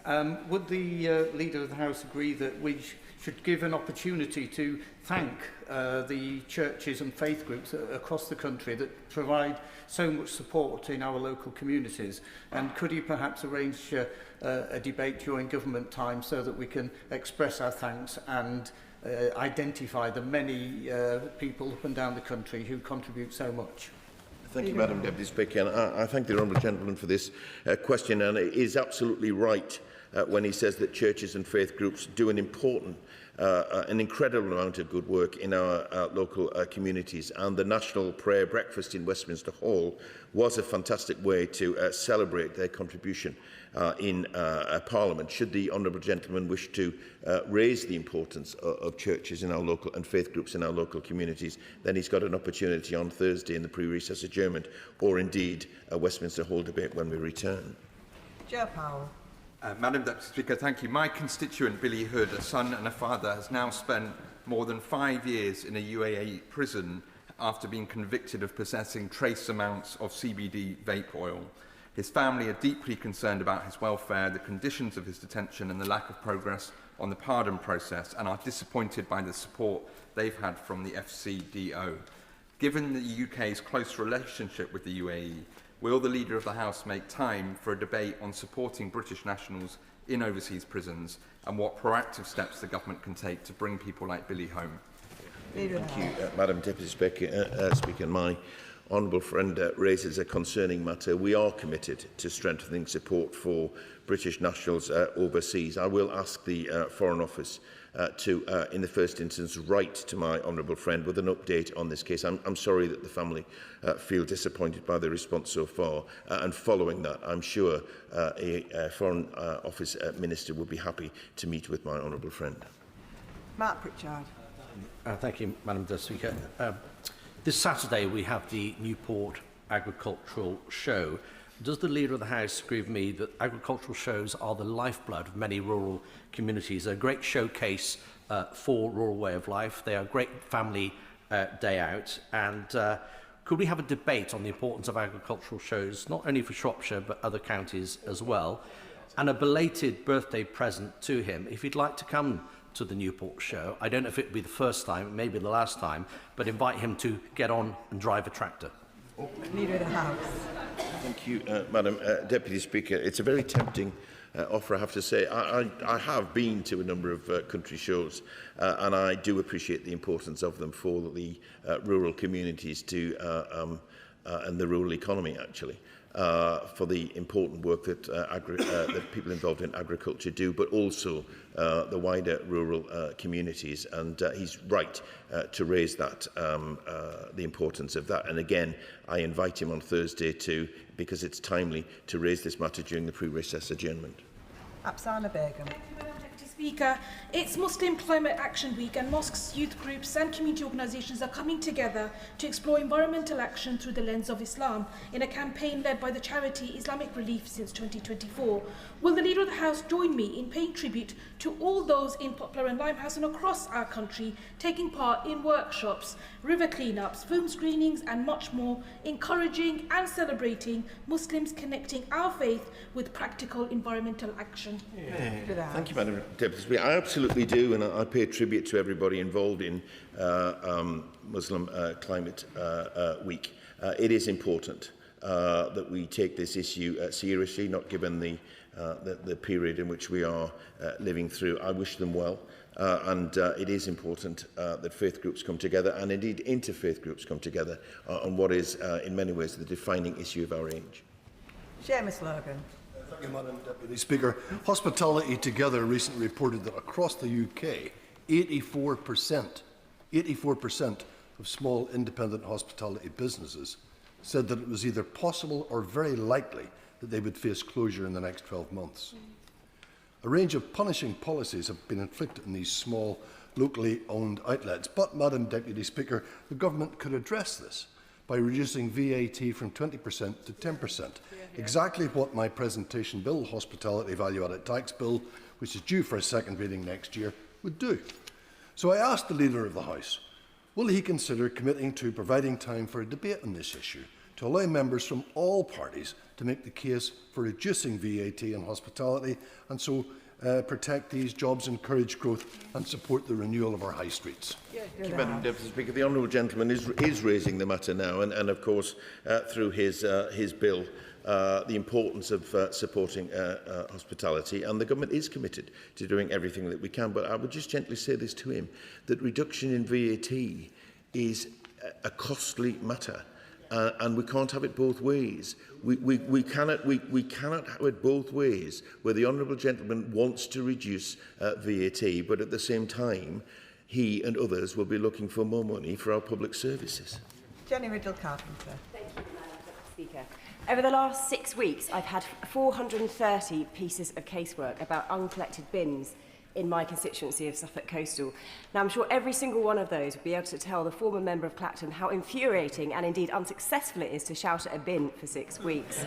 Would the Leader of the House agree that we should give an opportunity to thank the churches and faith groups across the country that provide so much support in our local communities? And could he perhaps arrange a debate during government time so that we can express our thanks and identify the many people up and down the country who contribute so much? Thank you, Madam Deputy Speaker. And I thank the honourable gentleman for this question. And it is absolutely right when he says that churches and faith groups do an incredible amount of good work in our local communities. And the National Prayer Breakfast in Westminster Hall was a fantastic way to celebrate their contribution in Parliament. Should the honourable gentleman wish to raise the importance of churches in our local and faith groups in our local communities, then he's got an opportunity on Thursday in the pre-recess adjournment, or indeed a Westminster Hall debate when we return. Joe Powell. Madam Deputy Speaker, thank you. My constituent Billy Hood, a son and a father, has now spent more than 5 years in a UAE prison after being convicted of possessing trace amounts of CBD vape oil. His family are deeply concerned about his welfare, the conditions of his detention and the lack of progress on the pardon process, and are disappointed by the support they've had from the FCDO. Given the UK's close relationship with the UAE, will the Leader of the House make time for a debate on supporting British nationals in overseas prisons and what proactive steps the government can take to bring people like Billy home? Thank you, Madam Deputy Speaker. My honourable friend raises a concerning matter. We are committed to strengthening support for British nationals overseas. I will ask the Foreign Office to, in the first instance, write to my honourable friend with an update on this case. I'm sorry that the family feel disappointed by the response so far, and following that, I'm sure a Foreign Office Minister would be happy to meet with my honourable friend. Mark Pritchard. Thank you, Madam Speaker. This Saturday we have the Newport Agricultural Show. Does the Leader of the House agree with me that agricultural shows are the lifeblood of many rural communities? They're a great showcase for rural way of life. They are a great family day out. And could we have a debate on the importance of agricultural shows, not only for Shropshire, but other counties as well? And a belated birthday present to him, if he'd like to come to the Newport show. I don't know if it would be the first time, it may be the last time, but invite him to get on and drive a tractor. Leader of the House. Thank you, Madam Deputy Speaker. It's a very tempting offer, I have to say. I have been to a number of country shows, and I do appreciate the importance of them for the rural communities and the rural economy, actually. For the important work that, that people involved in agriculture do, but also the wider rural communities. And he's right to raise that, the importance of that. And again, I invite him on Thursday because it's timely, to raise this matter during the pre-recess adjournment. Apsana Begum. Thank you, Madam Deputy Speaker, it's Muslim Climate Action Week and mosques, youth groups and community organisations are coming together to explore environmental action through the lens of Islam in a campaign led by the charity Islamic Relief since 2024. Will the Leader of the House join me in paying tribute to all those in Poplar and Limehouse and across our country taking part in workshops, river cleanups, film screenings and much more, encouraging and celebrating Muslims connecting our faith with practical environmental action? Thank you, Madam Deputy Speaker. I absolutely do, and I pay tribute to everybody involved in Muslim Climate Week. It is important that we take this issue seriously, not given the period in which we are living through. I wish them well, and it is important that faith groups come together, and indeed interfaith groups come together on what is, in many ways, the defining issue of our age. Seamus Logan. Thank you, Madam Deputy Speaker. Hospitality Together recently reported that across the UK, 84% of small independent hospitality businesses said that it was either possible or very likely that they would face closure in the next 12 months. A range of punishing policies have been inflicted on these small, locally owned outlets, but, Madam Deputy Speaker, the government could address this by reducing VAT from 20% to 10%, exactly what my presentation bill, Hospitality Value-Added Tax Bill, which is due for a second reading next year, would do. So I asked the Leader of the House, will he consider committing to providing time for a debate on this issue to allow members from all parties to make the case for reducing VAT in hospitality and so protect these jobs, encourage growth and support the renewal of our high streets? Thank you, Madam Deputy Speaker. The honourable gentleman is raising the matter now, and of course, through his bill, the importance of supporting hospitality, and the government is committed to doing everything that we can. But I would just gently say this to him, that reduction in VAT is a costly matter. And we can't have it both ways. We cannot have it both ways, where the honourable gentleman wants to reduce VAT, but at the same time, he and others will be looking for more money for our public services. Jenny Riddle-Carpenter. Thank you, Madam Speaker. Over the last 6 weeks, I've had 430 pieces of casework about uncollected bins in my constituency of Suffolk Coastal. Now, I'm sure every single one of those would be able to tell the former member of Clacton how infuriating and indeed unsuccessful it is to shout at a bin for 6 weeks.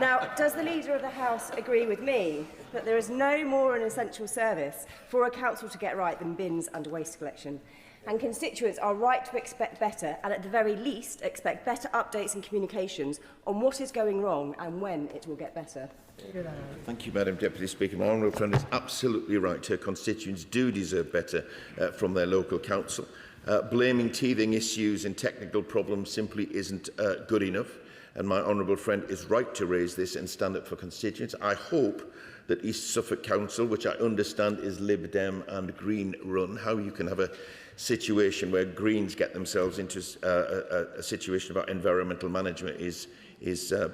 Now, does the Leader of the House agree with me that there is no more an essential service for a council to get right than bins and waste collection? And constituents are right to expect better, and at the very least expect better updates and communications on what is going wrong and when it will get better. Thank you, Madam Deputy Speaker. My honourable friend is absolutely right. Her constituents do deserve better from their local council. Blaming teething issues and technical problems simply isn't good enough, and my honourable friend is right to raise this and stand up for constituents. I hope that East Suffolk Council, which I understand is Lib Dem and Green run, how you can have a situation where Greens get themselves into a situation about environmental management is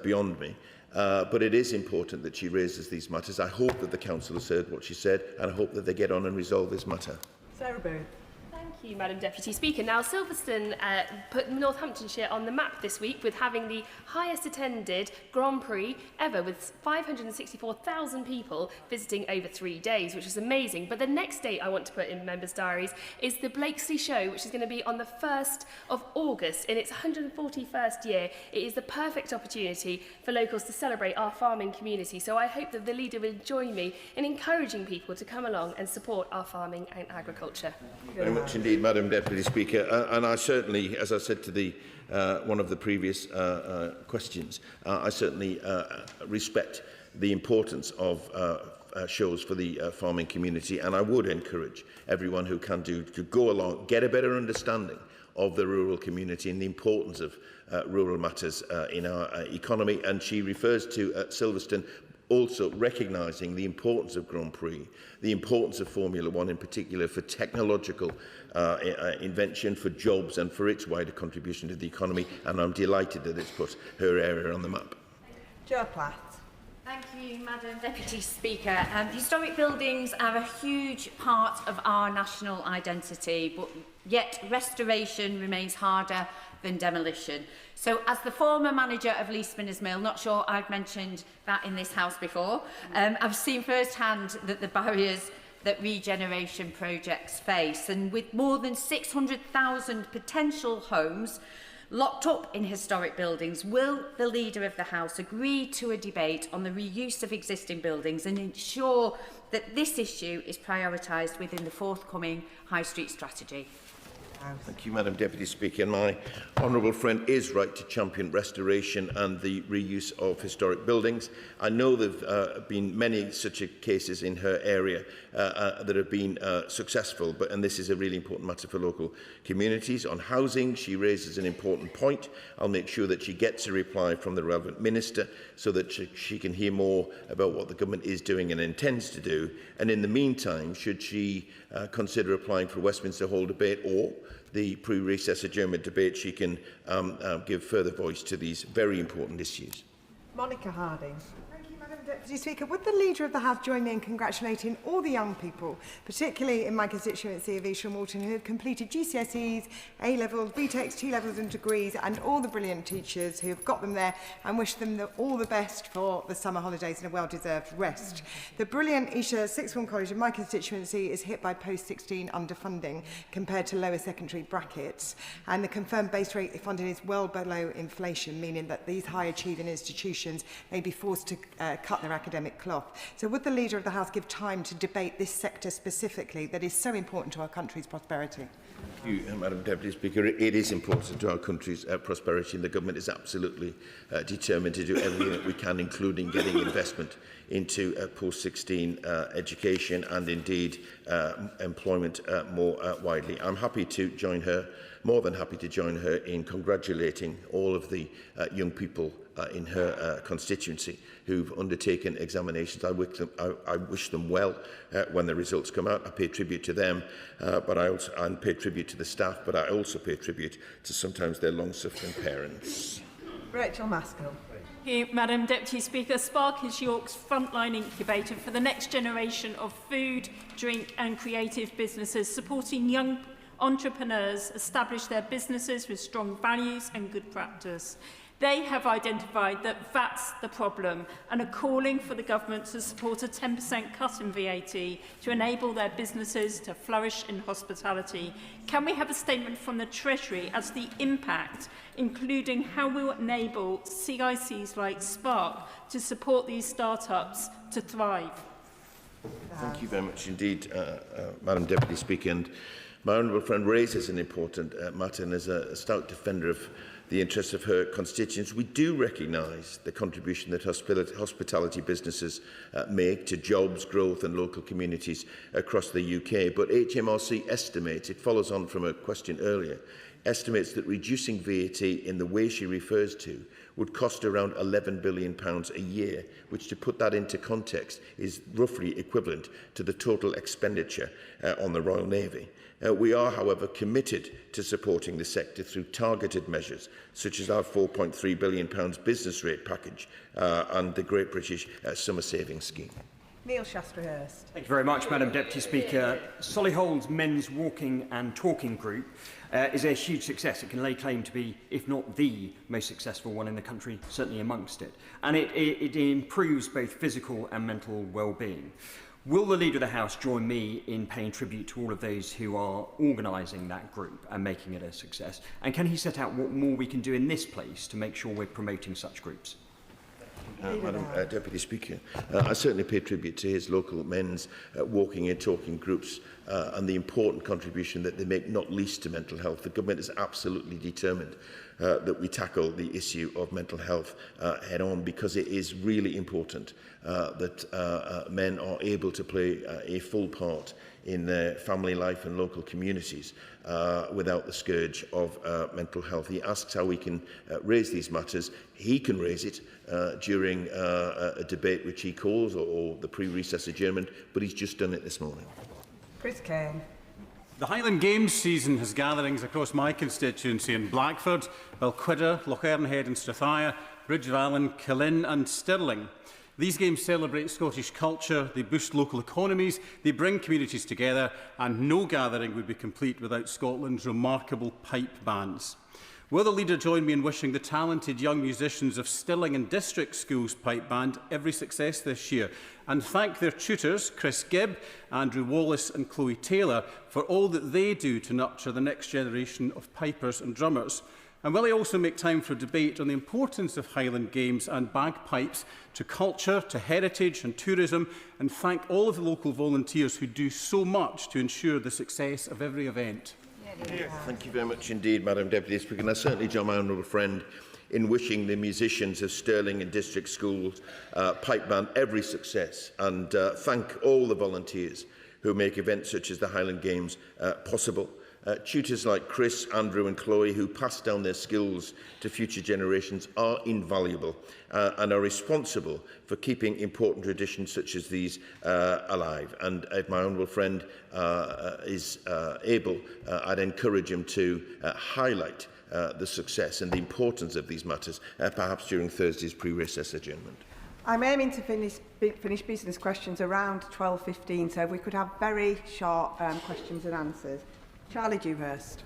beyond me. But it is important that she raises these matters. I hope that the Council has heard what she said, and I hope that they get on and resolve this matter. Sarah Byrne. Thank you, Madam Deputy Speaker. Now, Silverstone put Northamptonshire on the map this week with having the highest attended Grand Prix ever, with 564,000 people visiting over 3 days, which is amazing. But the next date I want to put in members' diaries is the Blakesley Show, which is going to be on the 1st of August in its 141st year. It is the perfect opportunity for locals to celebrate our farming community. So I hope that the Leader will join me in encouraging people to come along and support our farming and agriculture. Very much indeed, Madam Deputy Speaker, and I certainly, as I said to the one of the previous questions, I certainly respect the importance of shows for the farming community, and I would encourage everyone who can to go along, get a better understanding of the rural community and the importance of rural matters in our economy. And she refers to Silverstone, also recognising the importance of Grand Prix, the importance of Formula One in particular for technological invention, for jobs and for its wider contribution to the economy, and I'm delighted that it's put her area on the map. Jo Platt. Thank you, Madam Deputy Speaker. Historic buildings are a huge part of our national identity, but yet restoration remains harder than demolition. So as the former manager of Lee Spinners Mill, not sure I've mentioned that in this House before, I've seen firsthand that the barriers that regeneration projects face. And with more than 600,000 potential homes locked up in historic buildings, will the Leader of the House agree to a debate on the reuse of existing buildings and ensure that this issue is prioritised within the forthcoming High Street strategy? Thank you, Madam Deputy Speaker. My honourable friend is right to champion restoration and the reuse of historic buildings. I know there have been many such cases in her area that have been successful, and this is a really important matter for local communities. On housing, she raises an important point. I'll make sure that she gets a reply from the relevant minister so that she can hear more about what the government is doing and intends to do. And in the meantime, should she consider applying for Westminster Hall debate or the pre-recess adjournment debate, she can give further voice to these very important issues. Monica Harding. Thank you, Madam Deputy Speaker. Would the Leader of the House join me in congratulating all the young people, particularly in my constituency of East Walton, who have completed GCSEs, A-levels, BTECs, T-levels and degrees, and all the brilliant teachers who have got them there, and wish them all the best for the summer holidays and a well-deserved rest. The brilliant Isha Sixth Form College in my constituency is hit by post-16 underfunding compared to lower secondary brackets, and the confirmed base rate of funding is well below inflation, meaning that these high-achieving institutions may be forced to cut their academic cloth. So would the Leader of the House give time to debate this sector specifically that is so important to our country's prosperity? Thank you, Madam Deputy Speaker. It is important to our country's prosperity, and the government is absolutely determined to do everything that we can, including getting investment into post-16 education and indeed employment more widely. I'm happy to join her, more than happy to join her in congratulating all of the young people in her constituency who've undertaken examinations. I wish them well when the results come out. I pay tribute to them, but I also pay tribute to the staff, but I also pay tribute to sometimes their long-suffering parents. Rachel Maskell. Thank you, Madam Deputy Speaker. Spark is York's frontline incubator for the next generation of food, drink and creative businesses, supporting young entrepreneurs establish their businesses with strong values and good practice. They have identified that that's the problem and are calling for the government to support a 10% cut in VAT to enable their businesses to flourish in hospitality. Can we have a statement from the Treasury as to the impact, including how we will enable CICs like Spark to support these startups to thrive? Thank you very much indeed, Madam Deputy Speaker. And my honourable friend raises an important matter, and as a stout defender of the interests of her constituents, we do recognise the contribution that hospitality businesses make to jobs, growth and local communities across the UK. But HMRC estimates, it follows on from a question earlier, estimates that reducing VAT in the way she refers to would cost around £11 billion a year, which, to put that into context, is roughly equivalent to the total expenditure on the Royal Navy. We are, however, committed to supporting the sector through targeted measures, such as our £4.3 billion business rate package and the Great British Summer Savings Scheme. Neil Shastrahurst. Thank you very much, Madam Deputy Speaker. Solihull's men's walking and talking group is a huge success. It can lay claim to be, if not the most successful one in the country, certainly amongst it. And it improves both physical and mental well-being. Will the Leader of the House join me in paying tribute to all of those who are organising that group and making it a success? And can he set out what more we can do in this place to make sure we're promoting such groups? Madam Deputy Speaker, I certainly pay tribute to his local men's walking and talking groups and the important contribution that they make, not least to mental health. The government is absolutely determined that we tackle the issue of mental health head on, because it is really important that men are able to play a full part in their family life and local communities without the scourge of mental health. He asks how we can raise these matters. He can raise it during a debate which he calls or the pre-recess adjournment, but he's just done it this morning. Chris Kane. The Highland Games season has gatherings across my constituency in Blackford, Balquhidder, Lochernhead and Strathire, Bridge of Allen, Killin and Stirling. These games celebrate Scottish culture, they boost local economies, they bring communities together, and no gathering would be complete without Scotland's remarkable pipe bands. Will the leader join me in wishing the talented young musicians of Stirling and District Schools Pipe Band every success this year, and thank their tutors, Chris Gibb, Andrew Wallace and Chloe Taylor, for all that they do to nurture the next generation of pipers and drummers? And will he also make time for debate on the importance of Highland Games and bagpipes to culture, to heritage and tourism, and thank all of the local volunteers who do so much to ensure the success of every event? Thank you very much indeed, Madam Deputy Speaker. And I certainly join my honourable friend in wishing the musicians of Stirling and District Schools Pipe Band every success, and thank all the volunteers who make events such as the Highland Games possible. Tutors like Chris, Andrew and Chloe, who pass down their skills to future generations, are invaluable and are responsible for keeping important traditions such as these alive. And if my honourable friend is able, I'd encourage him to highlight the success and the importance of these matters, perhaps during Thursday's pre-recess adjournment. I'm aiming to finish business questions around 12:15, so if we could have very short questions and answers. Charlie Dewhurst.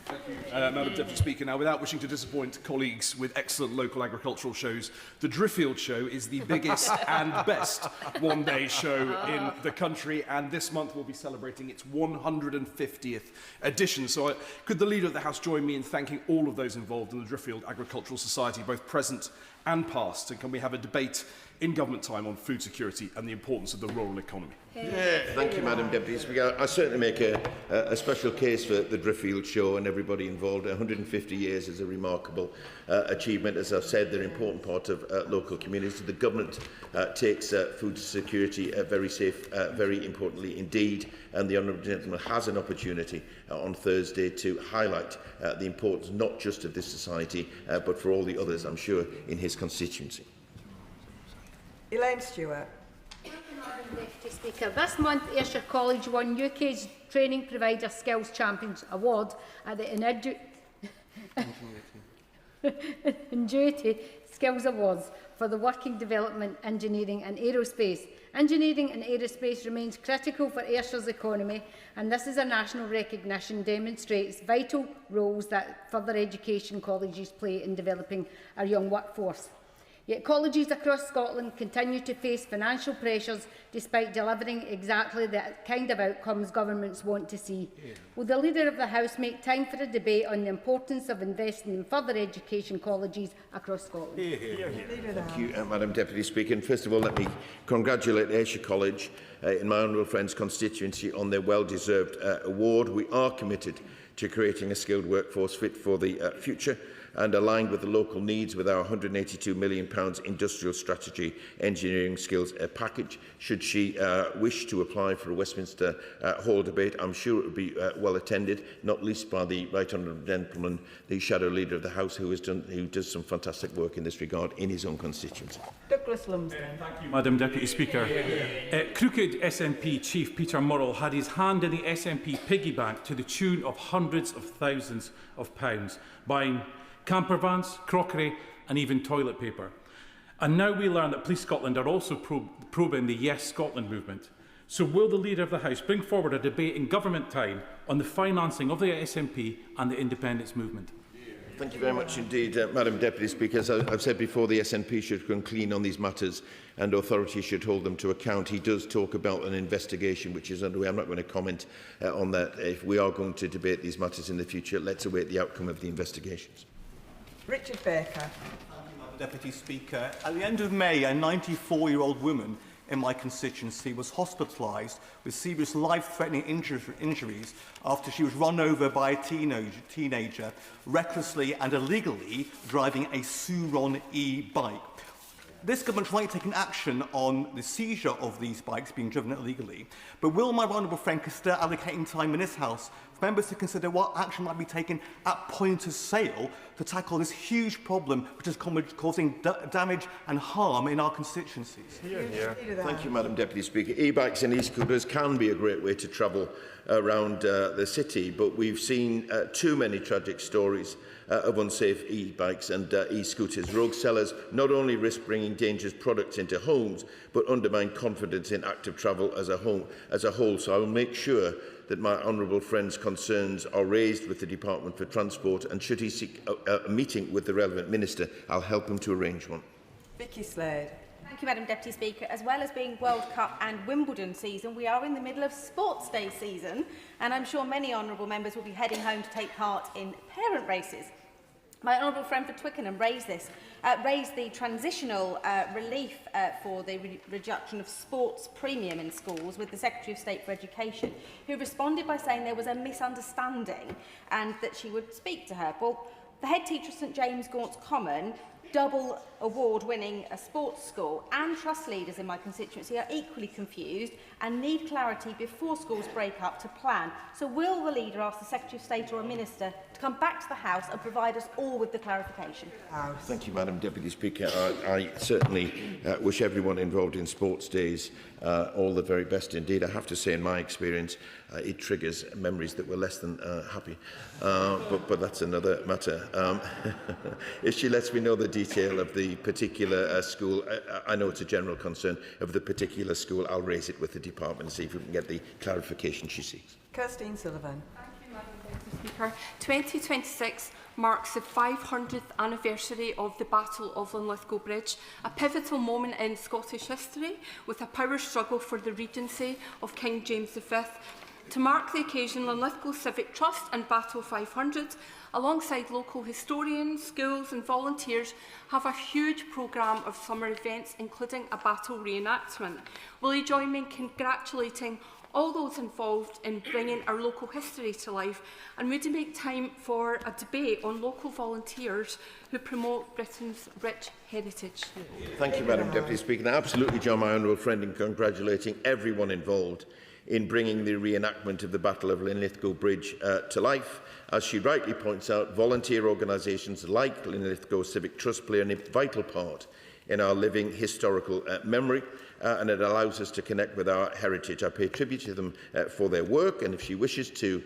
Thank you, Madam Deputy Speaker. Now, without wishing to disappoint colleagues with excellent local agricultural shows, the Driffield Show is the biggest and best one-day show in the country, and this month we'll be celebrating its 150th edition. So could the Leader of the House join me in thanking all of those involved in the Driffield Agricultural Society, both present and past, and can we have a debate in government time on food security and the importance of the rural economy? Thank you, Madam Deputy Speaker. I certainly make a special case for the Driffield Show and everybody involved. 150 years is a remarkable achievement. As I've said, they're an important part of local communities. The government takes food security very importantly indeed, and the honourable gentleman has an opportunity on Thursday to highlight the importance not just of this society but for all the others, I'm sure, in his constituency. Elaine Stewart. Madam Deputy Speaker, this month Ayrshire College won UK's Training Provider Skills Champions Award at the Ingenuity Skills Awards for the Working Development, Engineering and Aerospace. Engineering and aerospace remains critical for Ayrshire's economy, and this is a national recognition demonstrates vital roles that further education colleges play in developing our young workforce. Yet colleges across Scotland continue to face financial pressures despite delivering exactly the kind of outcomes governments want to see. Will the Leader of the House make time for a debate on the importance of investing in further education colleges across Scotland? Thank you, Madam Deputy Speaker. And first of all, let me congratulate Ayrshire College in my honourable friend's constituency on their well-deserved award. We are committed to creating a skilled workforce fit for the future and aligned with the local needs with our £182 million industrial strategy engineering skills package. Should she wish to apply for a Westminster Hall debate, I'm sure it would be well attended, not least by the Right Honourable Gentleman, the Shadow Leader of the House, who does some fantastic work in this regard in his own constituency. Douglas Lumsden. Thank you, Madam Deputy Speaker. Crooked SNP Chief Peter Murrell had his hand in the SNP piggy bank to the tune of hundreds of thousands of pounds, buying camper vans, crockery and even toilet paper. And now we learn that Police Scotland are also probing the Yes Scotland movement. So will the Leader of the House bring forward a debate in government time on the financing of the SNP and the independence movement? Thank you very much indeed, Madam Deputy Speaker. As I've said before, the SNP should come clean on these matters and authorities should hold them to account. He does talk about an investigation which is underway. I'm not going to comment on that. If we are going to debate these matters in the future, let's await the outcome of the investigations. Richard Baker. Deputy Speaker. At the end of May, a 94-year-old woman in my constituency was hospitalised with serious life-threatening injuries after she was run over by a teenager recklessly and illegally driving a Suron e-bike. This government tried taking action on the seizure of these bikes being driven illegally, but will my honourable friend consider allocating time in this House for members to consider what action might be taken at point of sale to tackle this huge problem which is causing damage and harm in our constituencies? Thank you, Madam Deputy Speaker. E-bikes and e-scooters can be a great way to travel around the city, but we've seen too many tragic stories of unsafe e-bikes and e-scooters. Rogue sellers not only risk bringing dangerous products into homes, but undermine confidence in active travel as a whole. So I will make sure that my honourable friend's concerns are raised with the Department for Transport, and should he seek a meeting with the relevant minister, I'll help him to arrange one. Vicky Slade. Thank you, Madam Deputy Speaker. As well as being World Cup and Wimbledon season, we are in the middle of Sports Day season, and I'm sure many honourable members will be heading home to take part in parent races. My honourable friend for Twickenham raised the transitional relief for the reduction of sports premium in schools with the Secretary of State for Education, who responded by saying there was a misunderstanding and that she would speak to her. Well, the head teacher of St James Gaunt's Common, double award-winning sports school, and trust leaders in my constituency are equally confused and need clarity before schools break up to plan. So will the leader ask the Secretary of State or a minister to come back to the House and provide us all with the clarification? Thank you, Madam Deputy Speaker. I certainly wish everyone involved in sports days all the very best indeed. I have to say, in my experience, it triggers memories that were less than happy. But that's another matter. If she lets me know the detail of the particular school, I know it's a general concern of the particular school, I'll raise it with the department and see if we can get the clarification she seeks. Kirstine Sullivan. Thank you, Madam Deputy Speaker. 2026 marks the 500th anniversary of the Battle of Linlithgow Bridge, a pivotal moment in Scottish history with a power struggle for the regency of King James V. To mark the occasion, Linlithgow Civic Trust and Battle 500, alongside local historians, schools and volunteers, have a huge programme of summer events, including a battle reenactment. Will you join me in congratulating all those involved in bringing our local history to life, and would you make time for a debate on local volunteers who promote Britain's rich heritage? Thank you, Madam Deputy Speaker. And I absolutely join my honourable friend in congratulating everyone involved in bringing the reenactment of the Battle of Linlithgow Bridge to life. As she rightly points out, volunteer organisations like Linlithgow Civic Trust play a vital part in our living historical memory, and it allows us to connect with our heritage. I pay tribute to them for their work, and if she wishes to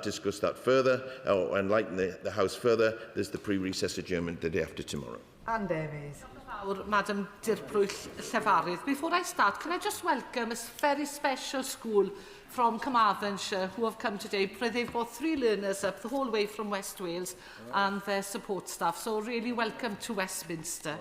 discuss that further or enlighten the House further, there's the pre-recess adjournment the day after tomorrow. Anne Davies. Madam Dirprwys Llefarydd. Before I start, can I just welcome a very special school from Carmarthenshire who have come today. They've got 3 learners up the whole way from West Wales and their support staff. So really welcome to Westminster.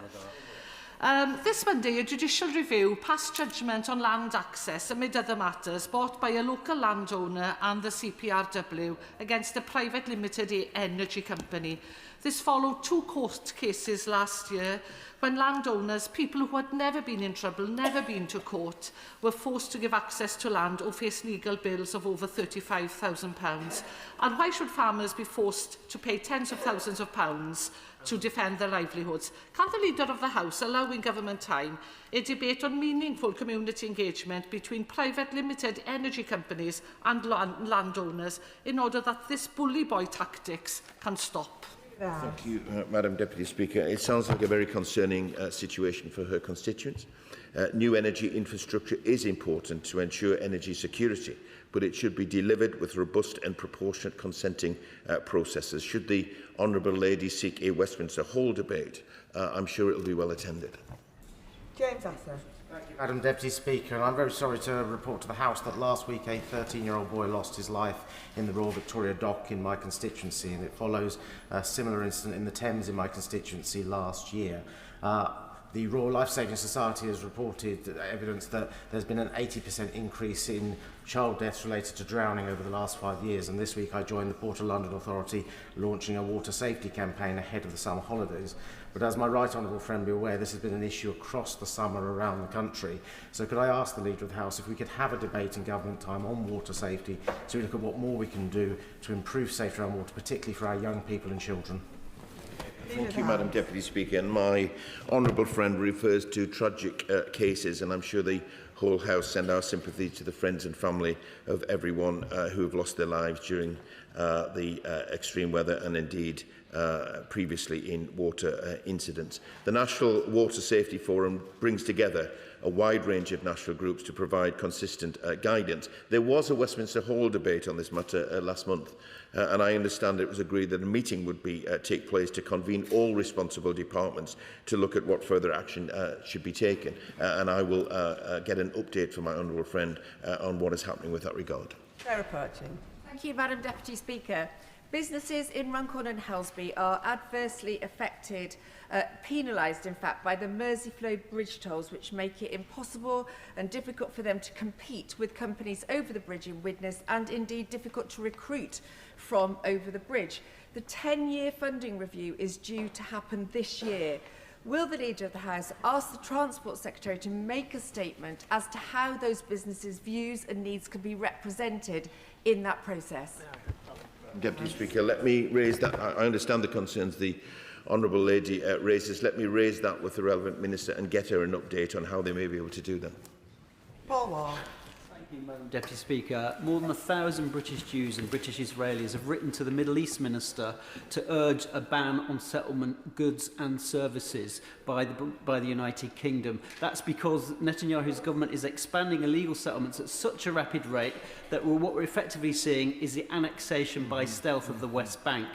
This Monday, a judicial review passed judgment on land access, amid other matters, bought by a local landowner and the CPRW against a private limited energy company. This followed 2 court cases last year when landowners, people who had never been in trouble, never been to court, were forced to give access to land or face legal bills of over £35,000. And why should farmers be forced to pay tens of thousands of pounds to defend their livelihoods? Can the Leader of the House allow in government time a debate on meaningful community engagement between private limited energy companies and landowners in order that this bully boy tactics can stop? Thank you, Madam Deputy Speaker. It sounds like a very concerning situation for her constituents. New energy infrastructure is important to ensure energy security, but it should be delivered with robust and proportionate consenting processes. Should the Honourable Lady seek a Westminster Hall debate, I'm sure it will be well attended. James Asser. Thank you, Madam Deputy Speaker. And I'm very sorry to report to the House that last week a 13-year-old boy lost his life in the Royal Victoria Dock in my constituency, and it follows a similar incident in the Thames in my constituency last year. The Royal Life Saving Society has reported evidence that there's been an 80% increase in child deaths related to drowning over the last 5 years, and this week I joined the Port of London Authority launching a water safety campaign ahead of the summer holidays. But as my right honourable friend be aware, this has been an issue across the summer around the country. So could I ask the Leader of the House if we could have a debate in government time on water safety, so we look at what more we can do to improve safety around water, particularly for our young people and children? Thank you, Madam Deputy Speaker. And my honourable friend refers to tragic cases, and I'm sure the whole House send our sympathy to the friends and family of everyone who have lost their lives during the extreme weather and indeed previously in water incidents. The National Water Safety Forum brings together a wide range of national groups to provide consistent guidance. There was a Westminster Hall debate on this matter last month, and I understand it was agreed that a meeting would take place to convene all responsible departments to look at what further action should be taken, and I will get an update from my honourable friend on what is happening with that regard. Sarah Perchin. Thank you, Madam Deputy Speaker. Businesses in Runcorn and Helsby are adversely affected, penalised in fact, by the Merseyflow bridge tolls, which make it impossible and difficult for them to compete with companies over the bridge in Widnes, and indeed difficult to recruit from over the bridge. The 10-year funding review is due to happen this year. Will the Leader of the House ask the Transport Secretary to make a statement as to how those businesses' views and needs can be represented in that process? Deputy Speaker, let me raise that. I understand the concerns the honourable lady raises. Let me raise that with the relevant minister and get her an update on how they may be able to do that. Paul Wall. Thank you, Madam Deputy Speaker. More than 1,000 British Jews and British Israelis have written to the Middle East Minister to urge a ban on settlement goods and services by the United Kingdom. That's because Netanyahu's government is expanding illegal settlements at such a rapid rate that what we're effectively seeing is the annexation by stealth of the West Bank.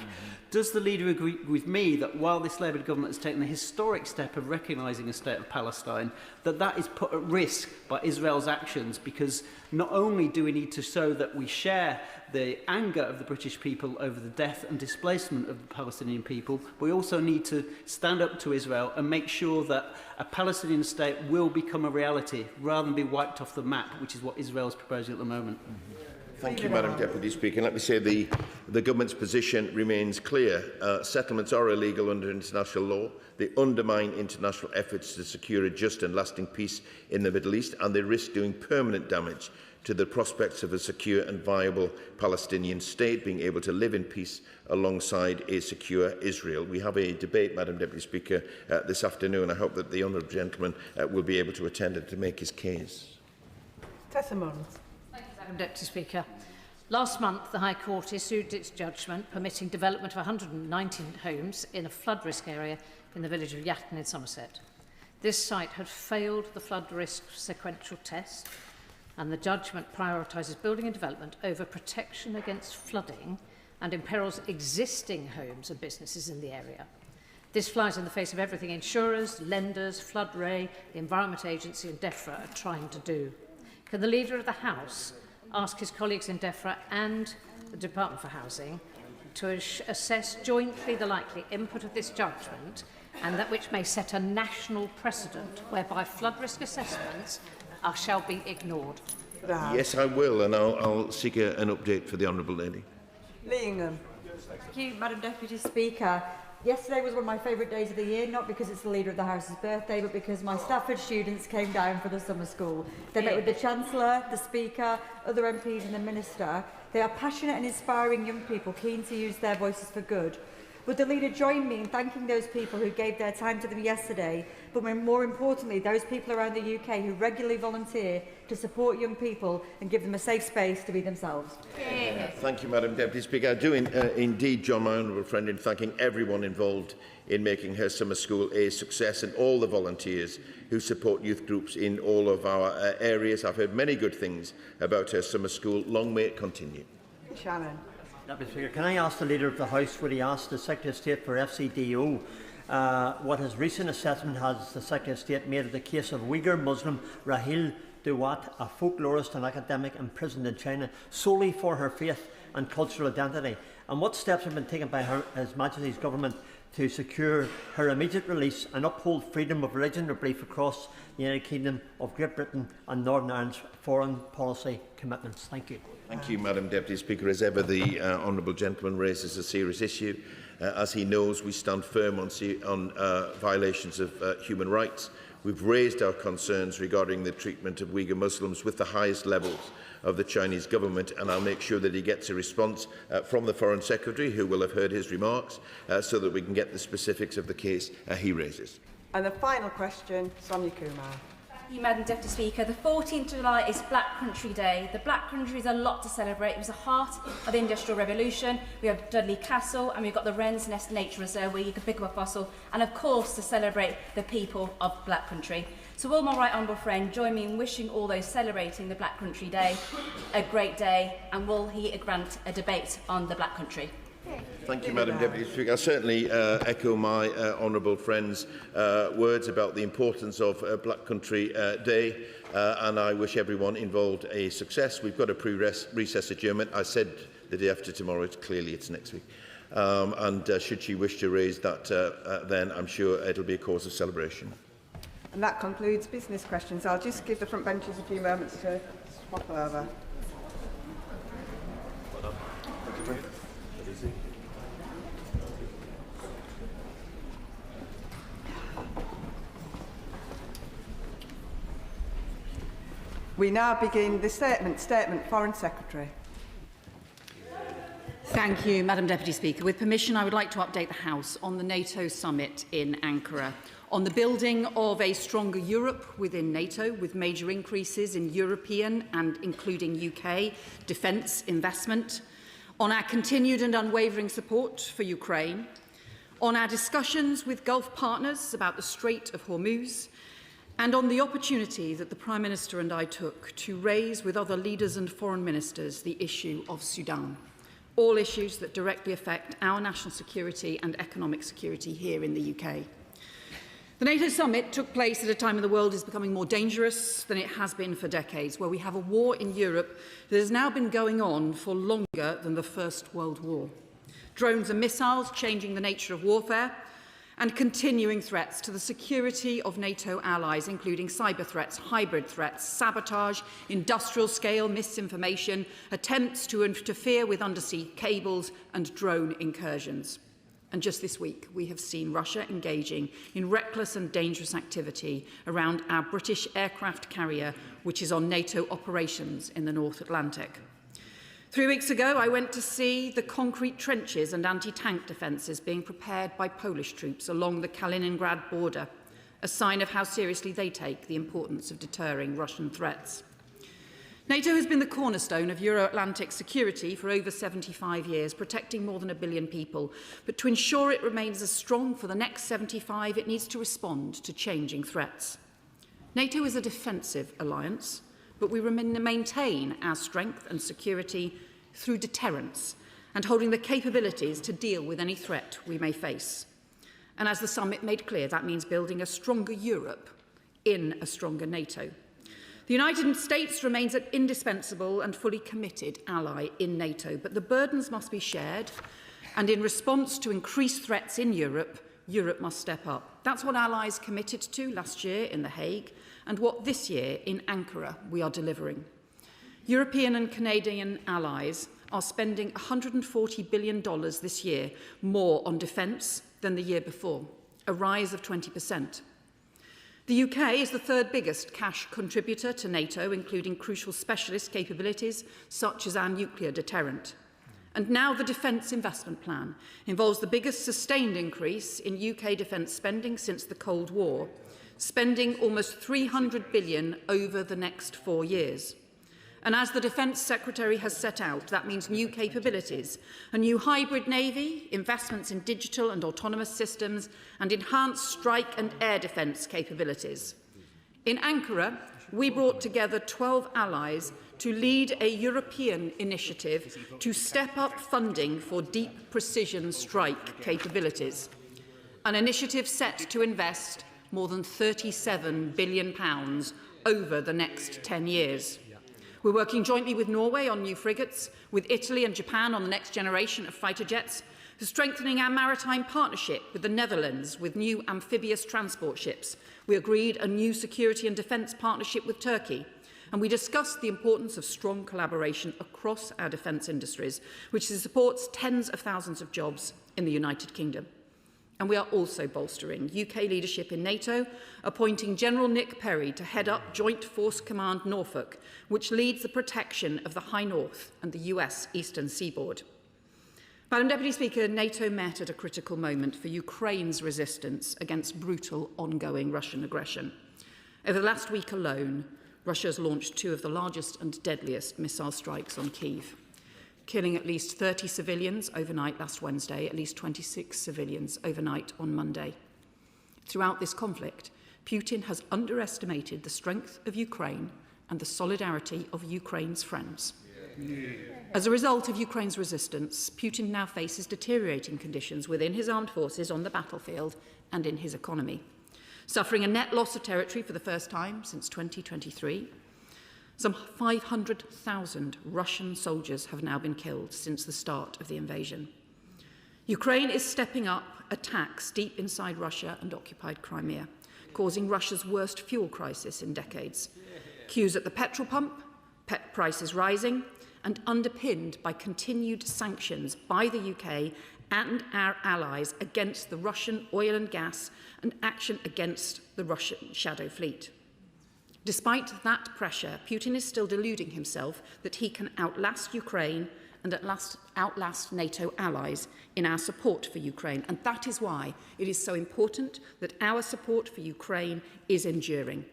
Does the leader agree with me that while this Labour government has taken the historic step of recognising a state of Palestine, that is put at risk by Israel's actions? Because not only do we need to show that we share the anger of the British people over the death and displacement of the Palestinian people, we also need to stand up to Israel and make sure that a Palestinian state will become a reality rather than be wiped off the map, which is what Israel is proposing at the moment. Thank you, Madam Deputy Speaker. Let me say the government's position remains clear. Settlements are illegal under international law. They undermine international efforts to secure a just and lasting peace in the Middle East, and they risk doing permanent damage to the prospects of a secure and viable Palestinian state being able to live in peace alongside a secure Israel. We have a debate, Madam Deputy Speaker, this afternoon. I hope that the honourable gentleman will be able to attend it to make his case. Tessa Mullins. Madam Deputy Speaker. Last month, the High Court issued its judgment permitting development of 119 homes in a flood risk area in the village of Yatton in Somerset. This site had failed the flood risk sequential test, and the judgment prioritises building and development over protection against flooding and imperils existing homes and businesses in the area. This flies in the face of everything insurers, lenders, Flood Ray, the Environment Agency and DEFRA are trying to do. Can the Leader of the House ask his colleagues in DEFRA and the Department for Housing to assess jointly the likely input of this judgment, and that which may set a national precedent whereby flood risk assessments shall be ignored? Yes, I will, and I'll seek an update for the honourable lady. Lingham. Thank you, Madam Deputy Speaker. Yesterday was one of my favourite days of the year, not because it's the Leader of the House's birthday, but because my Stafford students came down for the summer school. They met with the Chancellor, the Speaker, other MPs and the Minister. They are passionate and inspiring young people keen to use their voices for good. Would the Leader join me in thanking those people who gave their time to them yesterday, but more importantly, those people around the UK who regularly volunteer to support young people and give them a safe space to be themselves? Thank you, Madam Deputy Speaker. I do indeed join my honourable friend in thanking everyone involved in making her summer school a success, and all the volunteers who support youth groups in all of our areas. I've heard many good things about her summer school. Long may it continue. Shannon. Deputy Speaker, can I ask the Leader of the House, would he ask the Secretary of State for FCDO what his recent assessment has the Secretary of State made of the case of Uyghur Muslim Rahil Dawat, a folklorist and academic imprisoned in China solely for her faith and cultural identity, and what steps have been taken by His Majesty's government to secure her immediate release and uphold freedom of religion or belief across the United Kingdom of Great Britain and Northern Ireland's foreign policy commitments? Thank you. Thank you, Madam Deputy Speaker. As ever, the honourable gentleman raises a serious issue. As he knows, we stand firm on violations of human rights. We've raised our concerns regarding the treatment of Uyghur Muslims with the highest levels of the Chinese government, and I'll make sure that he gets a response from the Foreign Secretary, who will have heard his remarks, so that we can get the specifics of the case he raises. And the final question, Sonia Kumar. Thank you, Madam Deputy Speaker. The 14th of July is Black Country Day. The Black Country is a lot to celebrate. It was the heart of the Industrial Revolution. We have Dudley Castle, and we've got the Wren's Nest Nature Reserve, where you can pick up a fossil, and of course to celebrate the people of Black Country. So will my right honourable friend join me in wishing all those celebrating the Black Country Day a great day, and will he grant a debate on the Black Country? Thank you, Madam Deputy Speaker. I certainly echo my honourable friend's words about the importance of Black Country Day, and I wish everyone involved a success. We've got a pre-recess adjournment. I said the day after tomorrow. Clearly, it's next week. And should she wish to raise that, then I'm sure it'll be a cause of celebration. And that concludes business questions. I'll just give the front benches a few moments to swap over. We now begin the statement. Foreign Secretary. Thank you, Madam Deputy Speaker. With permission, I would like to update the House on the NATO summit in Ankara, on the building of a stronger Europe within NATO, with major increases in European and including UK defence investment, on our continued and unwavering support for Ukraine, on our discussions with Gulf partners about the Strait of Hormuz, and on the opportunity that the Prime Minister and I took to raise with other leaders and foreign ministers the issue of Sudan. All issues that directly affect our national security and economic security here in the UK. The NATO summit took place at a time when the world is becoming more dangerous than it has been for decades, where we have a war in Europe that has now been going on for longer than the First World War. Drones and missiles changing the nature of warfare, and continuing threats to the security of NATO allies, including cyber threats, hybrid threats, sabotage, industrial-scale misinformation, attempts to interfere with undersea cables and drone incursions. And just this week, we have seen Russia engaging in reckless and dangerous activity around our British aircraft carrier, which is on NATO operations in the North Atlantic. 3 weeks ago, I went to see the concrete trenches and anti-tank defences being prepared by Polish troops along the Kaliningrad border, a sign of how seriously they take the importance of deterring Russian threats. NATO has been the cornerstone of Euro-Atlantic security for over 75 years, protecting more than 1 billion people. But to ensure it remains as strong for the next 75, it needs to respond to changing threats. NATO is a defensive alliance, but we maintain our strength and security through deterrence and holding the capabilities to deal with any threat we may face. And as the summit made clear, that means building a stronger Europe in a stronger NATO. The United States remains an indispensable and fully committed ally in NATO, but the burdens must be shared, and in response to increased threats in Europe, Europe must step up. That's what allies committed to last year in The Hague, and what this year in Ankara we are delivering. European and Canadian allies are spending $140 billion this year more on defence than the year before, a rise of 20%. The UK is the third biggest cash contributor to NATO, including crucial specialist capabilities such as our nuclear deterrent. And now the Defence Investment Plan involves the biggest sustained increase in UK defence spending since the Cold War, spending almost $300 billion over the next 4 years. And as the Defence Secretary has set out, that means new capabilities, a new hybrid navy, investments in digital and autonomous systems, and enhanced strike and air defence capabilities. In Ankara, we brought together 12 allies to lead a European initiative to step up funding for deep precision strike capabilities, an initiative set to invest more than £37 billion over the next 10 years. We're working jointly with Norway on new frigates, with Italy and Japan on the next generation of fighter jets, for strengthening our maritime partnership with the Netherlands with new amphibious transport ships. We agreed a new security and defence partnership with Turkey, and we discussed the importance of strong collaboration across our defence industries, which supports tens of thousands of jobs in the United Kingdom. And we are also bolstering UK leadership in NATO, appointing General Nick Perry to head up Joint Force Command Norfolk, which leads the protection of the High North and the US Eastern Seaboard. Madam Deputy Speaker, NATO met at a critical moment for Ukraine's resistance against brutal, ongoing Russian aggression. Over the last week alone, Russia has launched 2 of the largest and deadliest missile strikes on Kyiv, killing at least 30 civilians overnight last Wednesday, at least 26 civilians overnight on Monday. Throughout this conflict, Putin has underestimated the strength of Ukraine and the solidarity of Ukraine's friends. As a result of Ukraine's resistance, Putin now faces deteriorating conditions within his armed forces on the battlefield and in his economy. Suffering a net loss of territory for the first time since 2023, some 500,000 Russian soldiers have now been killed since the start of the invasion. Ukraine is stepping up attacks deep inside Russia and occupied Crimea, causing Russia's worst fuel crisis in decades. Queues at the petrol pump, pet prices rising, and underpinned by continued sanctions by the UK and our allies against the Russian oil and gas and action against the Russian shadow fleet. Despite that pressure, Putin is still deluding himself that he can outlast Ukraine and at last outlast NATO allies in our support for Ukraine. And that is why it is so important that our support for Ukraine is enduring.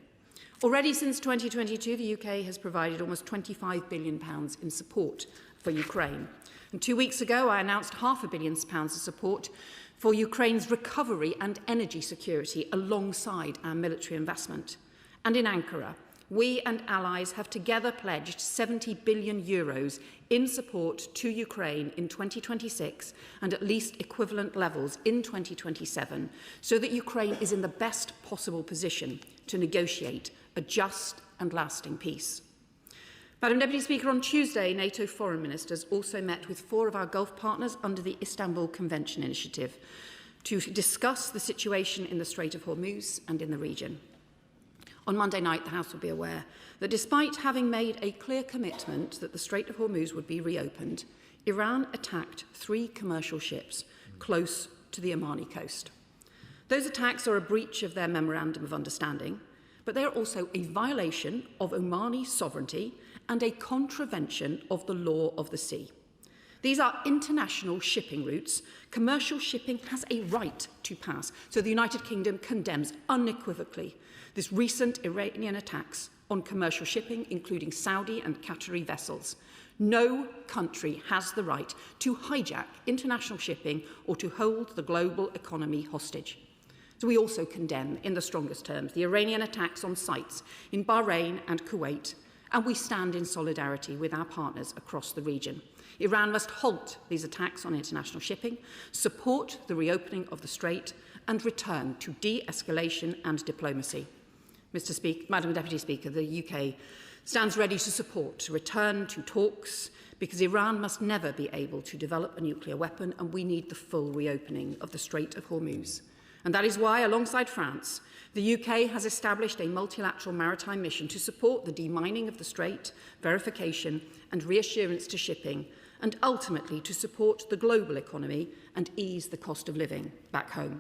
Already since 2022, the UK has provided almost £25 billion in support for Ukraine. And 2 weeks ago, I announced £500 million of support for Ukraine's recovery and energy security alongside our military investment. And in Ankara, we and allies have together pledged €70 billion in support to Ukraine in 2026 and at least equivalent levels in 2027, so that Ukraine is in the best possible position to negotiate a just and lasting peace. Madam Deputy Speaker, on Tuesday, NATO foreign ministers also met with 4 of our Gulf partners under the Istanbul Convention Initiative to discuss the situation in the Strait of Hormuz and in the region. On Monday night, the House will be aware that despite having made a clear commitment that the Strait of Hormuz would be reopened, Iran attacked 3 commercial ships close to the Omani coast. Those attacks are a breach of their Memorandum of Understanding, but they are also a violation of Omani sovereignty and a contravention of the law of the sea. These are international shipping routes. Commercial shipping has a right to pass, so the United Kingdom condemns unequivocally this recent Iranian attacks on commercial shipping, including Saudi and Qatari vessels. No country has the right to hijack international shipping or to hold the global economy hostage. So we also condemn, in the strongest terms, the Iranian attacks on sites in Bahrain and Kuwait, and we stand in solidarity with our partners across the region. Iran must halt these attacks on international shipping, support the reopening of the Strait, and return to de-escalation and diplomacy. Madam Deputy Speaker, the UK stands ready to support a return to talks because Iran must never be able to develop a nuclear weapon, and we need the full reopening of the Strait of Hormuz. And that is why, alongside France, the UK has established a multilateral maritime mission to support the demining of the Strait, verification and reassurance to shipping, and ultimately to support the global economy and ease the cost of living back home.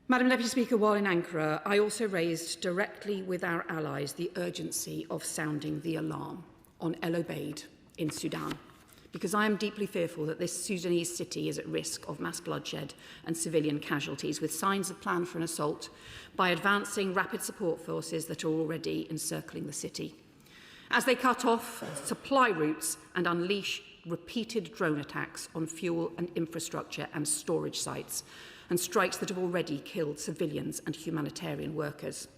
Madam Deputy Speaker, while in Ankara, I also raised directly with our allies the urgency of sounding the alarm on El Obeid in Sudan, because I am deeply fearful that this Sudanese city is at risk of mass bloodshed and civilian casualties, with signs of plan for an assault by advancing rapid support forces that are already encircling the city. As they cut off supply routes and unleash repeated drone attacks on fuel and infrastructure and storage sites, and strikes that have already killed civilians and humanitarian workers.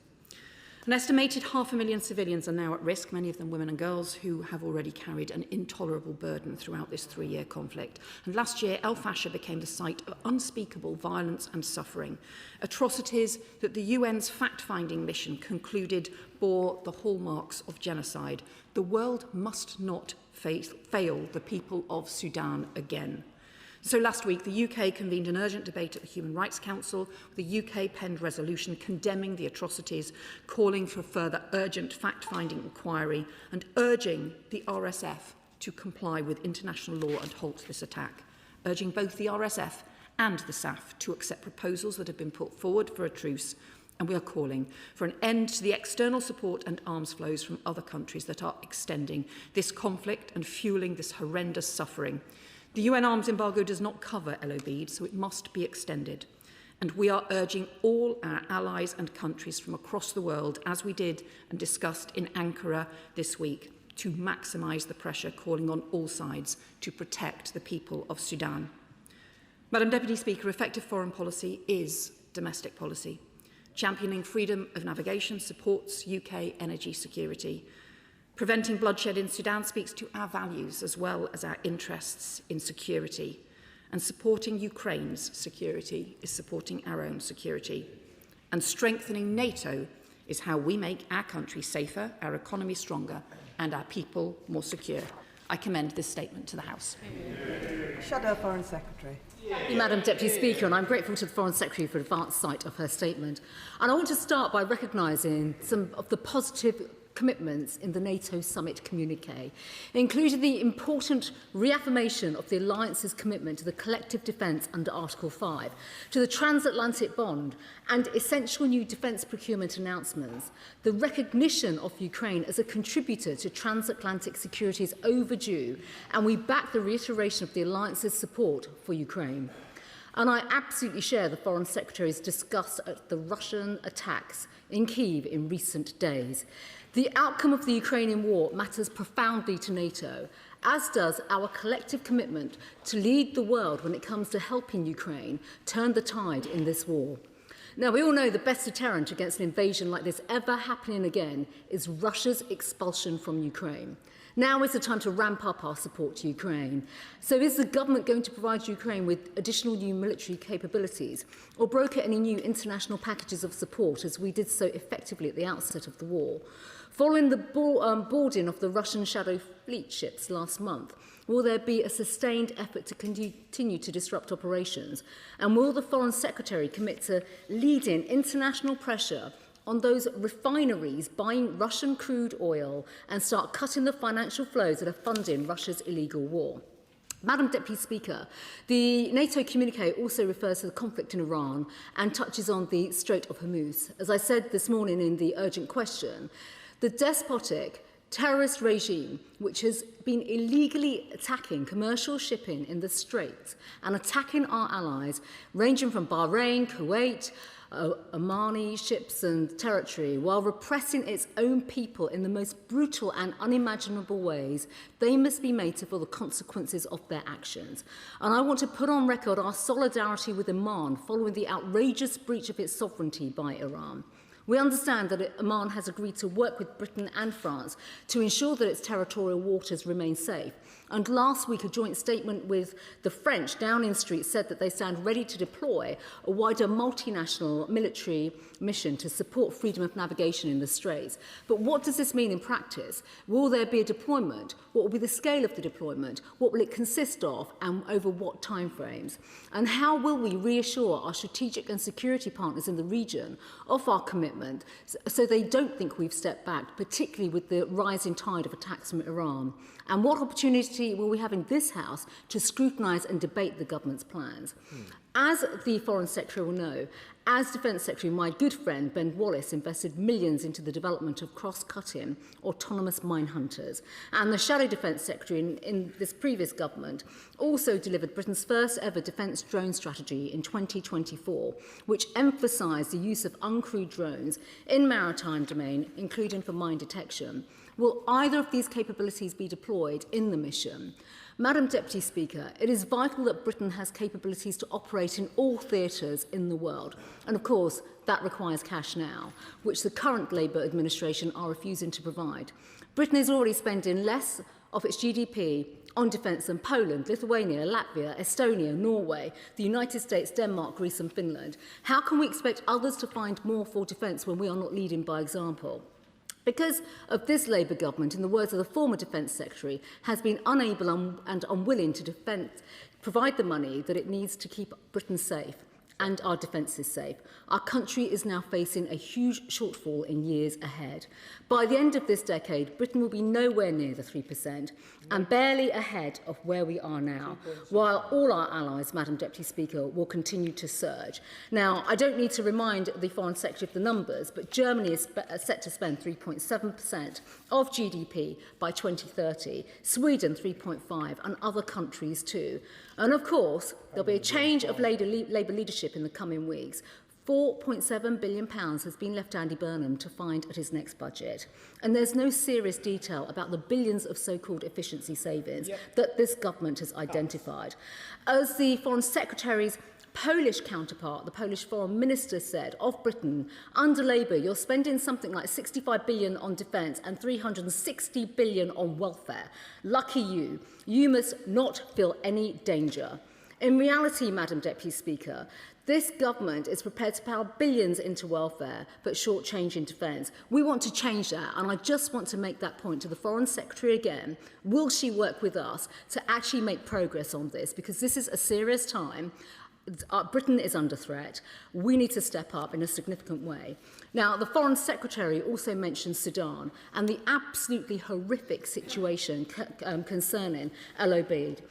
An estimated 500,000 civilians are now at risk, many of them women and girls who have already carried an intolerable burden throughout this 3-year conflict. And last year, El Fasher became the site of unspeakable violence and suffering, atrocities that the UN's fact-finding mission concluded bore the hallmarks of genocide. The world must not fail the people of Sudan again. So last week, the UK convened an urgent debate at the Human Rights Council, with a UK-penned resolution condemning the atrocities, calling for further urgent fact-finding inquiry and urging the RSF to comply with international law and halt this attack, urging both the RSF and the SAF to accept proposals that have been put forward for a truce, and we are calling for an end to the external support and arms flows from other countries that are extending this conflict and fueling this horrendous suffering. The UN arms embargo does not cover El Obeid, so it must be extended. And we are urging all our allies and countries from across the world, as we did and discussed in Ankara this week, to maximise the pressure, calling on all sides to protect the people of Sudan. Madam Deputy Speaker, effective foreign policy is domestic policy. Championing freedom of navigation supports UK energy security. Preventing bloodshed in Sudan speaks to our values as well as our interests in security. And supporting Ukraine's security is supporting our own security. And strengthening NATO is how we make our country safer, our economy stronger, and our people more secure. I commend this statement to the House. Shadow Foreign Secretary. Thank you, Madam Deputy Speaker, and I'm grateful to the Foreign Secretary for advance sight of her statement. And I want to start by recognising some of the positive commitments in the NATO summit communique, including the important reaffirmation of the alliance's commitment to the collective defence under Article 5, to the transatlantic bond and essential new defence procurement announcements. The recognition of Ukraine as a contributor to transatlantic security is overdue, and we back the reiteration of the alliance's support for Ukraine. And I absolutely share the Foreign Secretary's disgust at the Russian attacks in Kyiv in recent days. The outcome of the Ukrainian war matters profoundly to NATO, as does our collective commitment to lead the world when it comes to helping Ukraine turn the tide in this war. Now, we all know the best deterrent against an invasion like this ever happening again is Russia's expulsion from Ukraine. Now is the time to ramp up our support to Ukraine. So is the government going to provide Ukraine with additional new military capabilities or broker any new international packages of support as we did so effectively at the outset of the war? Following the boarding of the Russian shadow fleet ships last month, will there be a sustained effort to continue to disrupt operations? And will the Foreign Secretary commit to leading international pressure on those refineries buying Russian crude oil and start cutting the financial flows that are funding Russia's illegal war? Madam Deputy Speaker, the NATO communique also refers to the conflict in Iran and touches on the Strait of Hormuz. As I said this morning in the urgent question, the despotic terrorist regime, which has been illegally attacking commercial shipping in the Strait and attacking our allies, ranging from Bahrain, Kuwait, Omani ships and territory, while repressing its own people in the most brutal and unimaginable ways, they must be made to feel the consequences of their actions. And I want to put on record our solidarity with Oman following the outrageous breach of its sovereignty by Iran. We understand that Oman has agreed to work with Britain and France to ensure that its territorial waters remain safe. And last week, a joint statement with the French, Downing Street, said that they stand ready to deploy a wider multinational military mission to support freedom of navigation in the Straits. But what does this mean in practice? Will there be a deployment? What will be the scale of the deployment? What will it consist of, and over what timeframes? And how will we reassure our strategic and security partners in the region of our commitment so they don't think we've stepped back, particularly with the rising tide of attacks from Iran? And what opportunity will we have in this House to scrutinise and debate the government's plans? As the Foreign Secretary will know, as Defence Secretary, my good friend Ben Wallace invested millions into the development of cross-cutting autonomous mine hunters. And the Shadow Defence Secretary in this previous government also delivered Britain's first ever defence drone strategy in 2024, which emphasised the use of uncrewed drones in maritime domain, including for mine detection. Will either of these capabilities be deployed in the mission? Madam Deputy Speaker, it is vital that Britain has capabilities to operate in all theatres in the world. And of course, that requires cash now, which the current Labour administration are refusing to provide. Britain is already spending less of its GDP on defence than Poland, Lithuania, Latvia, Estonia, Norway, the United States, Denmark, Greece and Finland. How can we expect others to find more for defence when we are not leading by example? Because of this Labour government, in the words of the former Defence Secretary, has been unable and unwilling to provide the money that it needs to keep Britain safe and our defences safe. Our country is now facing a huge shortfall in years ahead. By the end of this decade, Britain will be nowhere near the 3% and barely ahead of where we are now, while all our allies, Madam Deputy Speaker, will continue to surge. Now, I don't need to remind the Foreign Secretary of the numbers, but Germany is set to spend 3.7% of GDP by 2030, Sweden 3.5%, and other countries too. And of course, there'll be a change of Labour leadership in the coming weeks. £4.7 billion has been left to Andy Burnham to find at his next budget. And there's no serious detail about the billions of so-called efficiency savings that this government has identified. As the Foreign Secretary's Polish counterpart, the Polish foreign minister, said of Britain, under Labour, you're spending something like 65 billion on defence and 360 billion on welfare. Lucky you. You must not feel any danger. In reality, Madam Deputy Speaker, this government is prepared to plough billions into welfare, but shortchange in defence. We want to change that, and I just want to make that point to the Foreign Secretary again. Will she work with us to actually make progress on this? Because this is a serious time. Britain is under threat. We need to step up in a significant way. Now, the Foreign Secretary also mentioned Sudan and the absolutely horrific situation concerning El Obeid.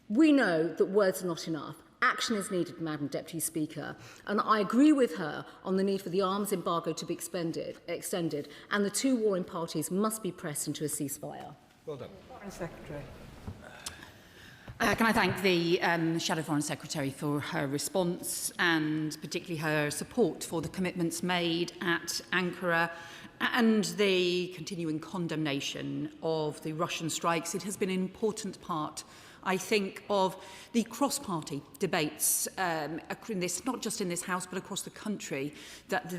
We know that words are not enough. Action is needed, Madam Deputy Speaker, and I agree with her on the need for the arms embargo to be extended, and the two warring parties must be pressed into a ceasefire. Well done. Foreign Secretary. Can I thank the Shadow Foreign Secretary for her response and particularly her support for the commitments made at Ankara and the continuing condemnation of the Russian strikes. It has been an important part, I think, of the cross-party debates in this, not just in this House, but across the country, that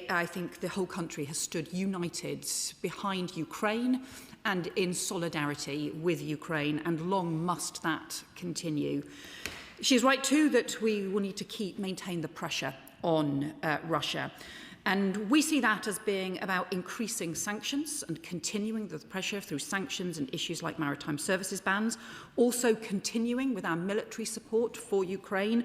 I think the whole country has stood united behind Ukraine and in solidarity with Ukraine, and long must that continue. She's right too that we will need to maintain the pressure on Russia. And we see that as being about increasing sanctions and continuing the pressure through sanctions and issues like maritime services bans, also continuing with our military support for Ukraine,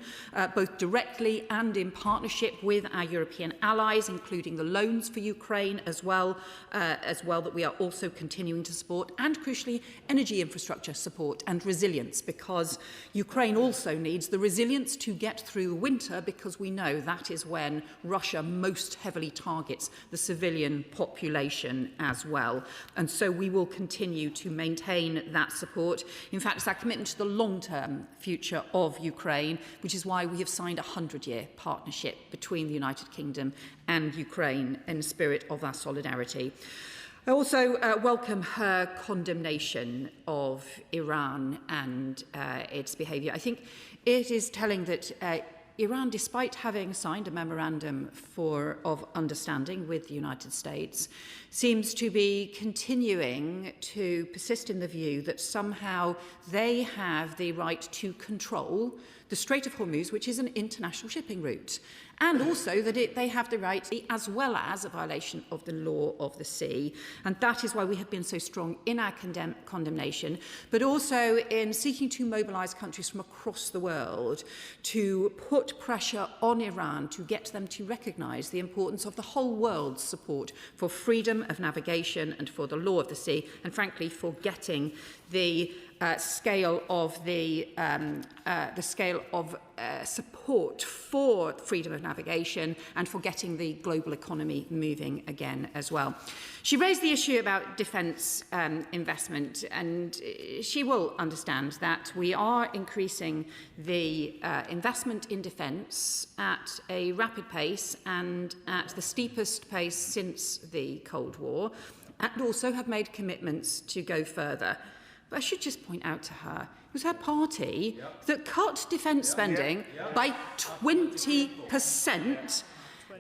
both directly and in partnership with our European allies, including the loans for Ukraine as well that we are also continuing to support, and crucially energy infrastructure support and resilience, because Ukraine also needs the resilience to get through the winter, because we know that is when Russia most heavily targets the civilian population as well. And so we will continue to maintain that support. In fact, it's our commitment to the long-term future of Ukraine, which is why we have signed a 100-year partnership between the United Kingdom and Ukraine in the spirit of our solidarity. I also welcome her condemnation of Iran and its behaviour. I think it is telling that Iran, despite having signed a memorandum of understanding with the United States, seems to be continuing to persist in the view that somehow they have the right to control the Strait of Hormuz, which is an international shipping route, and also that they have the right, as well as a violation of the law of the sea. And that is why we have been so strong in our condemnation, but also in seeking to mobilise countries from across the world to put pressure on Iran to get them to recognise the importance of the whole world's support for freedom of navigation and for the law of the sea, and frankly for getting the scale of support for freedom of navigation and for getting the global economy moving again as well. She raised the issue about defence investment, and she will understand that we are increasing the investment in defence at a rapid pace and at the steepest pace since the Cold War, and also have made commitments to go further. But I should just point out to her, it was her party that cut defence spending by 20%.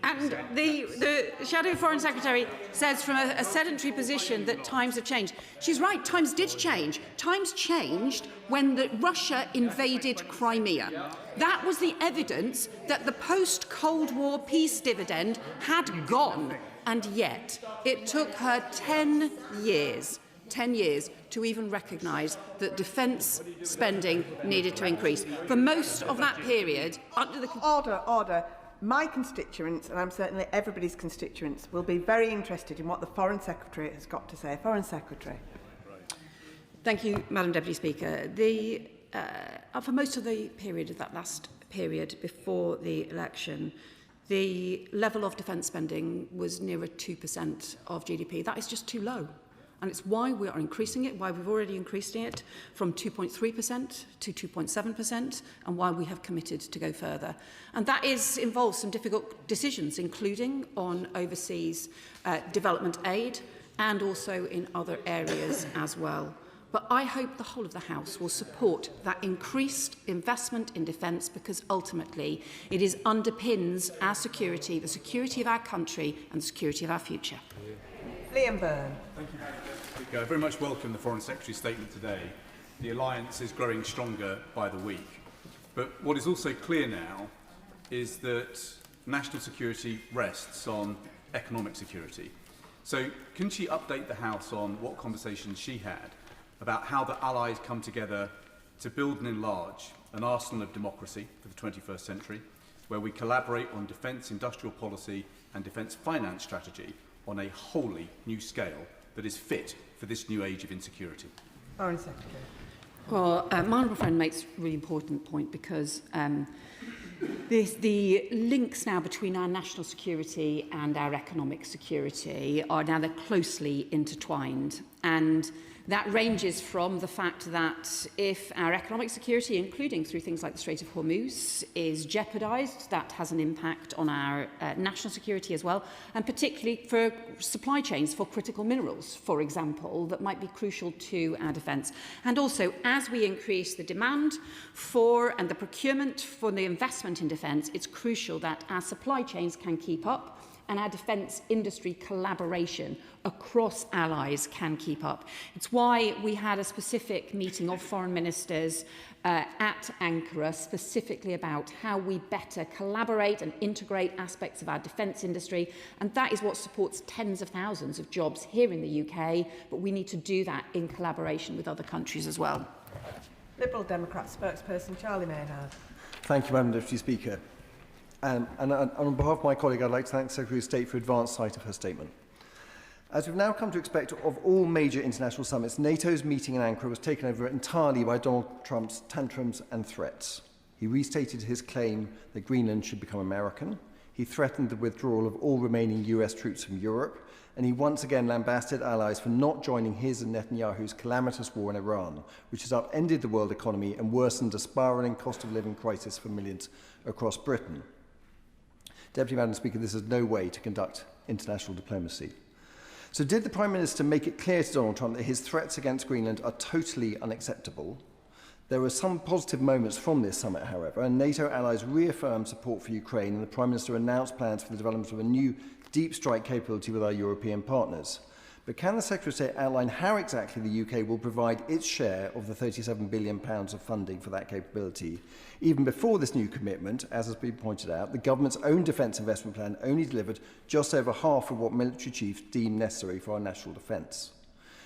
And the Shadow Foreign Secretary says from a sedentary position that times have changed. She's right, times did change. Times changed when Russia invaded Crimea. That was the evidence that the post-Cold War peace dividend had gone. And yet, it took her 10 years to even recognise that defence spending needed to increase. For most of that period, under the... Order. My constituents, and I'm certainly everybody's constituents, will be very interested in what the Foreign Secretary has got to say. Foreign Secretary. Thank you, Madam Deputy Speaker. For most of the period of that last period before the election, the level of defence spending was nearer 2% of GDP. That is just too low. And it's why we are increasing it, why we've already increased it from 2.3% to 2.7%, and why we have committed to go further. And that involves some difficult decisions, including on overseas development aid and also in other areas as well. But I hope the whole of the House will support that increased investment in defence, because ultimately it underpins our security, the security of our country and the security of our future. Liam Byrne. Thank you, Madam Speaker. I very much welcome the Foreign Secretary's statement today. The alliance is growing stronger by the week. But what is also clear now is that national security rests on economic security. So can she update the House on what conversations she had about how the allies come together to build and enlarge an arsenal of democracy for the 21st century, where we collaborate on defence industrial policy and defence finance strategy on a wholly new scale that is fit for this new age of insecurity? Foreign Secretary. Well, my honourable friend makes a really important point, because the links now between our national security and our economic security are now they're closely intertwined. And that ranges from the fact that if our economic security, including through things like the Strait of Hormuz, is jeopardised, that has an impact on our national security as well, and particularly for supply chains for critical minerals, for example, that might be crucial to our defence. And also, as we increase the demand for and the procurement for the investment in defence, it's crucial that our supply chains can keep up and our defence industry collaboration across allies can keep up. It's why we had a specific meeting of foreign ministers at Ankara specifically about how we better collaborate and integrate aspects of our defence industry, and that is what supports tens of thousands of jobs here in the UK, but we need to do that in collaboration with other countries as well. Liberal Democrat spokesperson Charlie Maynard. Thank you, Madam Deputy Speaker. And on behalf of my colleague, I'd like to thank the Secretary of State for advance sight of her statement. As we've now come to expect of all major international summits, NATO's meeting in Ankara was taken over entirely by Donald Trump's tantrums and threats. He restated his claim that Greenland should become American. He threatened the withdrawal of all remaining US troops from Europe. And he once again lambasted allies for not joining his and Netanyahu's calamitous war in Iran, which has upended the world economy and worsened a spiralling cost of living crisis for millions across Britain. Deputy Madam Speaker, this is no way to conduct international diplomacy. So did the Prime Minister make it clear to Donald Trump that his threats against Greenland are totally unacceptable? There were some positive moments from this summit, however, and NATO allies reaffirmed support for Ukraine, and the Prime Minister announced plans for the development of a new deep strike capability with our European partners. But can the Secretary of State outline how exactly the UK will provide its share of the £37 billion of funding for that capability? Even before this new commitment, as has been pointed out, the government's own defence investment plan only delivered just over half of what military chiefs deem necessary for our national defence.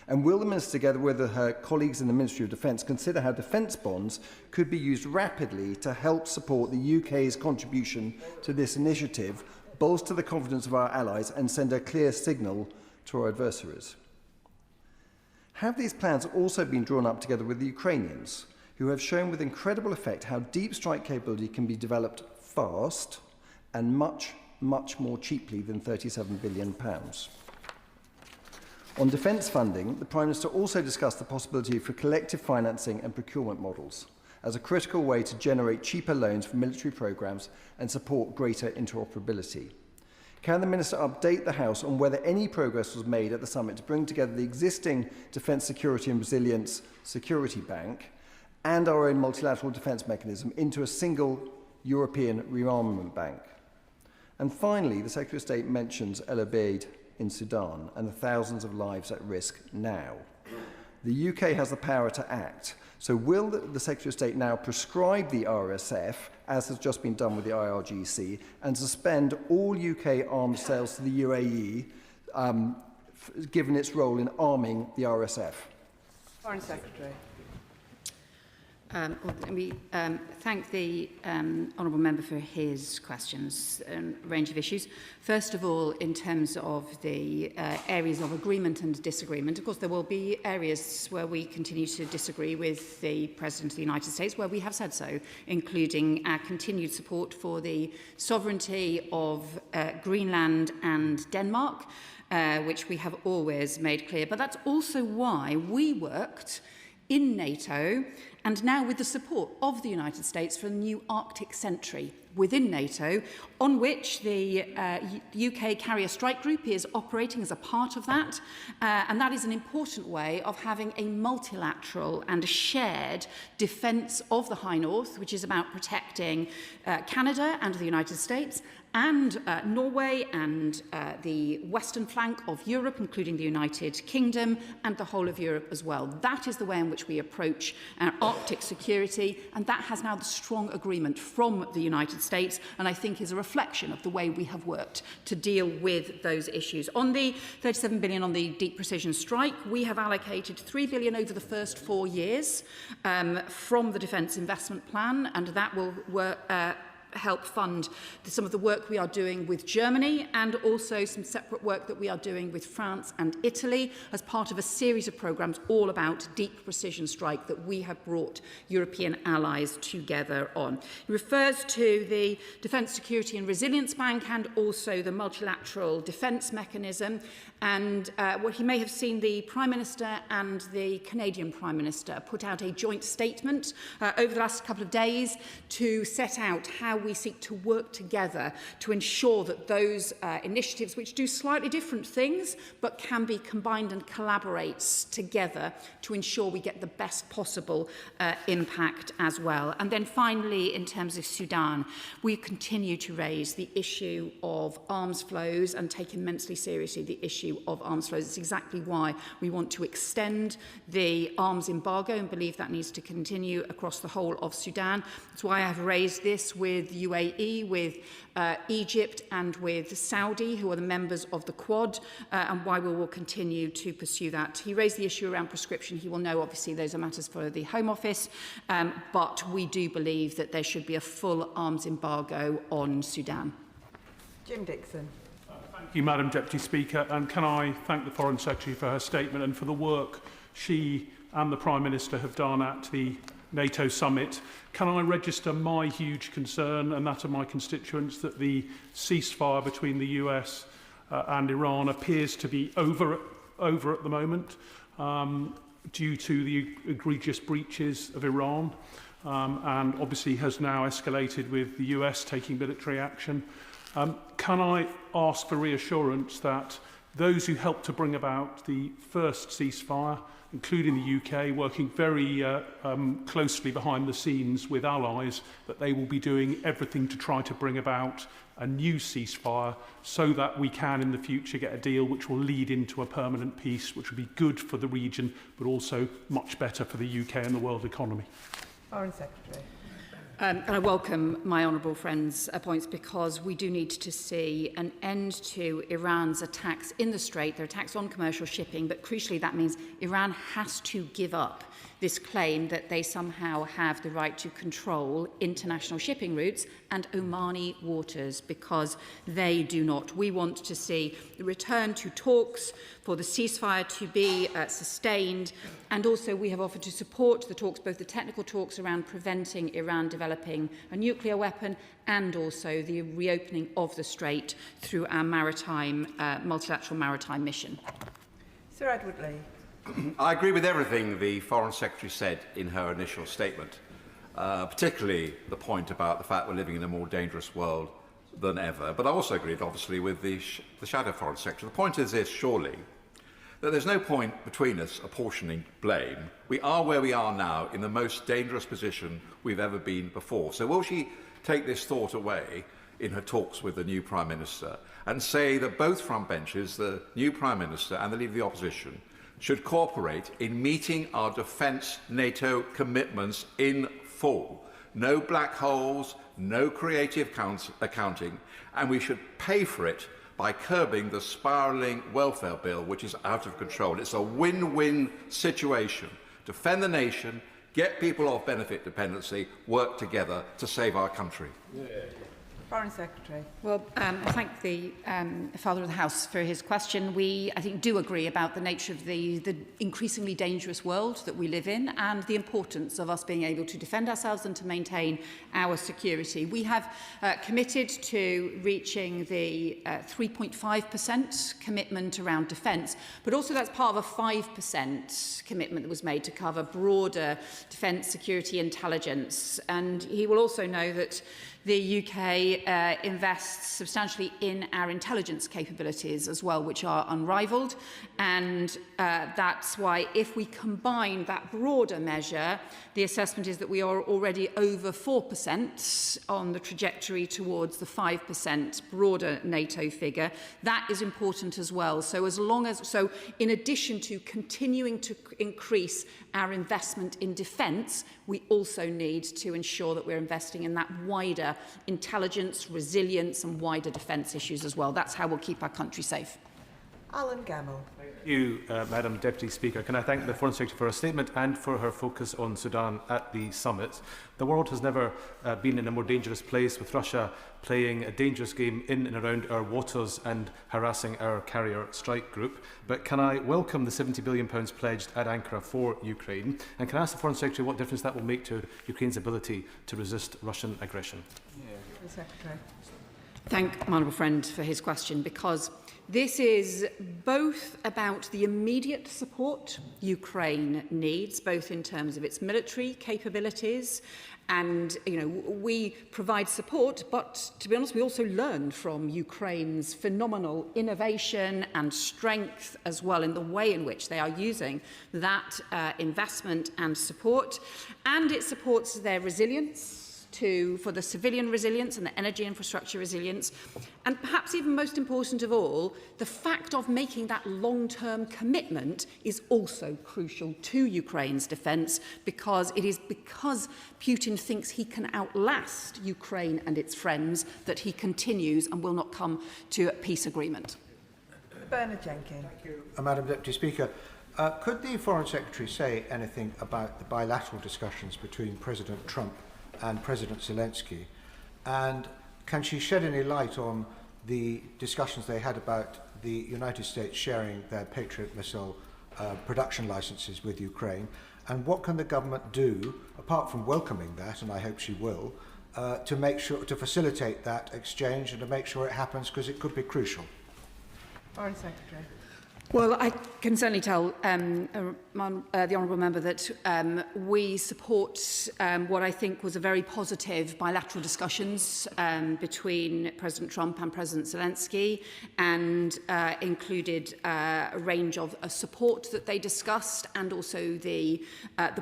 And will the Minister, together with her colleagues in the Ministry of Defence, consider how defence bonds could be used rapidly to help support the UK's contribution to this initiative, bolster the confidence of our allies and send a clear signal to our adversaries? Have these plans also been drawn up together with the Ukrainians, who have shown with incredible effect how deep strike capability can be developed fast and much, much more cheaply than £37 billion? On defence funding, the Prime Minister also discussed the possibility for collective financing and procurement models as a critical way to generate cheaper loans for military programmes and support greater interoperability. Can the Minister update the House on whether any progress was made at the summit to bring together the existing Defence Security and Resilience Security Bank and our own multilateral defence mechanism into a single European rearmament bank? And finally, the Secretary of State mentions El Obeid in Sudan and the thousands of lives at risk now. The UK has the power to act. So will the Secretary of State now prescribe the RSF, as has just been done with the IRGC, and suspend all UK arms sales to the UAE, given its role in arming the RSF? Foreign Secretary. Let me thank the honourable member for his questions and range of issues. First of all, in terms of the areas of agreement and disagreement, of course, there will be areas where we continue to disagree with the President of the United States, where we have said so, including our continued support for the sovereignty of Greenland and Denmark, which we have always made clear. But that's also why we worked in NATO and now with the support of the United States for a new Arctic Sentry within NATO, on which the UK Carrier Strike Group is operating as a part of that. And that is an important way of having a multilateral and a shared defence of the High North, which is about protecting Canada and the United States, and Norway and the western flank of Europe, including the United Kingdom and the whole of Europe as well. That is the way in which we approach Arctic security, and that has now the strong agreement from the United States, and I think is a reflection of the way we have worked to deal with those issues. On the 37 billion on the deep precision strike, we have allocated 3 billion over the first 4 years from the Defence Investment Plan, and that will help fund some of the work we are doing with Germany, and also some separate work that we are doing with France and Italy as part of a series of programmes all about deep precision strike that we have brought European allies together on. He refers to the Defence Security and Resilience Bank and also the multilateral defence mechanism, and what he may have seen the Prime Minister and the Canadian Prime Minister put out a joint statement over the last couple of days to set out how we seek to work together to ensure that those initiatives, which do slightly different things but can be combined and collaborates together to ensure we get the best possible impact as well. And then finally, in terms of Sudan, we continue to raise the issue of arms flows and take immensely seriously the issue of arms flows. It's exactly why we want to extend the arms embargo and believe that needs to continue across the whole of Sudan. That's why I have raised this with UAE, with Egypt and with Saudi, who are the members of the Quad, and why we will continue to pursue that. He raised the issue around prescription. He will know, obviously, those are matters for the Home Office, but we do believe that there should be a full arms embargo on Sudan. Jim Dixon. Thank you, Madam Deputy Speaker, and can I thank the Foreign Secretary for her statement and for the work she and the Prime Minister have done at the NATO summit. Can I register my huge concern and that of my constituents that the ceasefire between the US and Iran appears to be over at the moment due to the egregious breaches of Iran, and obviously has now escalated with the US taking military action. Can I ask for reassurance that those who helped to bring about the first ceasefire, including the UK, working very closely behind the scenes with allies, that they will be doing everything to try to bring about a new ceasefire so that we can in the future get a deal which will lead into a permanent peace, which will be good for the region, but also much better for the UK and the world economy. Foreign Secretary. And I welcome my honourable friend's points, because we do need to see an end to Iran's attacks in the Strait, their attacks on commercial shipping, but crucially that means Iran has to give up this claim that they somehow have the right to control international shipping routes and Omani waters, because they do not. We want to see the return to talks for the ceasefire to be sustained, and also we have offered to support the talks, both the technical talks around preventing Iran developing a nuclear weapon and also the reopening of the Strait through our multilateral maritime mission. Sir Edward Lee. I agree with everything the Foreign Secretary said in her initial statement, particularly the point about the fact we're living in a more dangerous world than ever. But I also agreed, obviously, with the Shadow Foreign Secretary. The point is this, surely, that there's no point between us apportioning blame. We are where we are now in the most dangerous position we've ever been before. So will she take this thought away in her talks with the new Prime Minister and say that both front benches, the new Prime Minister and the Leader of the Opposition, should cooperate in meeting our defence NATO commitments in full? No black holes, no creative accounting, and we should pay for it by curbing the spiralling welfare bill, which is out of control. It's a win-win situation. Defend the nation, get people off benefit dependency, work together to save our country. Foreign Secretary. Well, I thank the Father of the House for his question. We, I think, do agree about the nature of the increasingly dangerous world that we live in and the importance of us being able to defend ourselves and to maintain our security. We have committed to reaching the 3.5% commitment around defence, but also that's part of a 5% commitment that was made to cover broader defence, security, intelligence. And he will also know that the UK invests substantially in our intelligence capabilities as well, which are unrivalled. And that's why if we combine that broader measure, the assessment is that we are already over 4% on the trajectory towards the 5% broader NATO figure. That is important as well. So in addition to continuing to increase our investment in defence, we also need to ensure that we're investing in that wider intelligence, resilience and wider defence issues as well. That's how we'll keep our country safe. Alan Campbell. Thank you, Madam Deputy Speaker. Can I thank the Foreign Secretary for her statement and for her focus on Sudan at the summit. The world has never been in a more dangerous place, with Russia playing a dangerous game in and around our waters and harassing our carrier strike group. But can I welcome the £70 billion pledged at Ankara for Ukraine? And can I ask the Foreign Secretary what difference that will make to Ukraine's ability to resist Russian aggression? The Secretary. Thank my honourable friend for his question, because this is both about the immediate support Ukraine needs, both in terms of its military capabilities, and we provide support, but to be honest, we also learn from Ukraine's phenomenal innovation and strength as well in the way in which they are using that investment and support, and it supports their resilience for the civilian resilience and the energy infrastructure resilience. And perhaps even most important of all, the fact of making that long-term commitment is also crucial to Ukraine's defence, because it is because Putin thinks he can outlast Ukraine and its friends that he continues and will not come to a peace agreement. Bernard Jenkins. Thank you, Madam Deputy Speaker. Could the Foreign Secretary say anything about the bilateral discussions between President Trump and President Zelensky, and can she shed any light on the discussions they had about the United States sharing their Patriot missile production licenses with Ukraine, and what can the government do, apart from welcoming that, and I hope she will, to facilitate that exchange and to make sure it happens, because it could be crucial? Foreign Secretary. Well, I can certainly tell the honourable member that we support what I think was a very positive bilateral discussions between President Trump and President Zelensky, and included a range of support that they discussed, and also the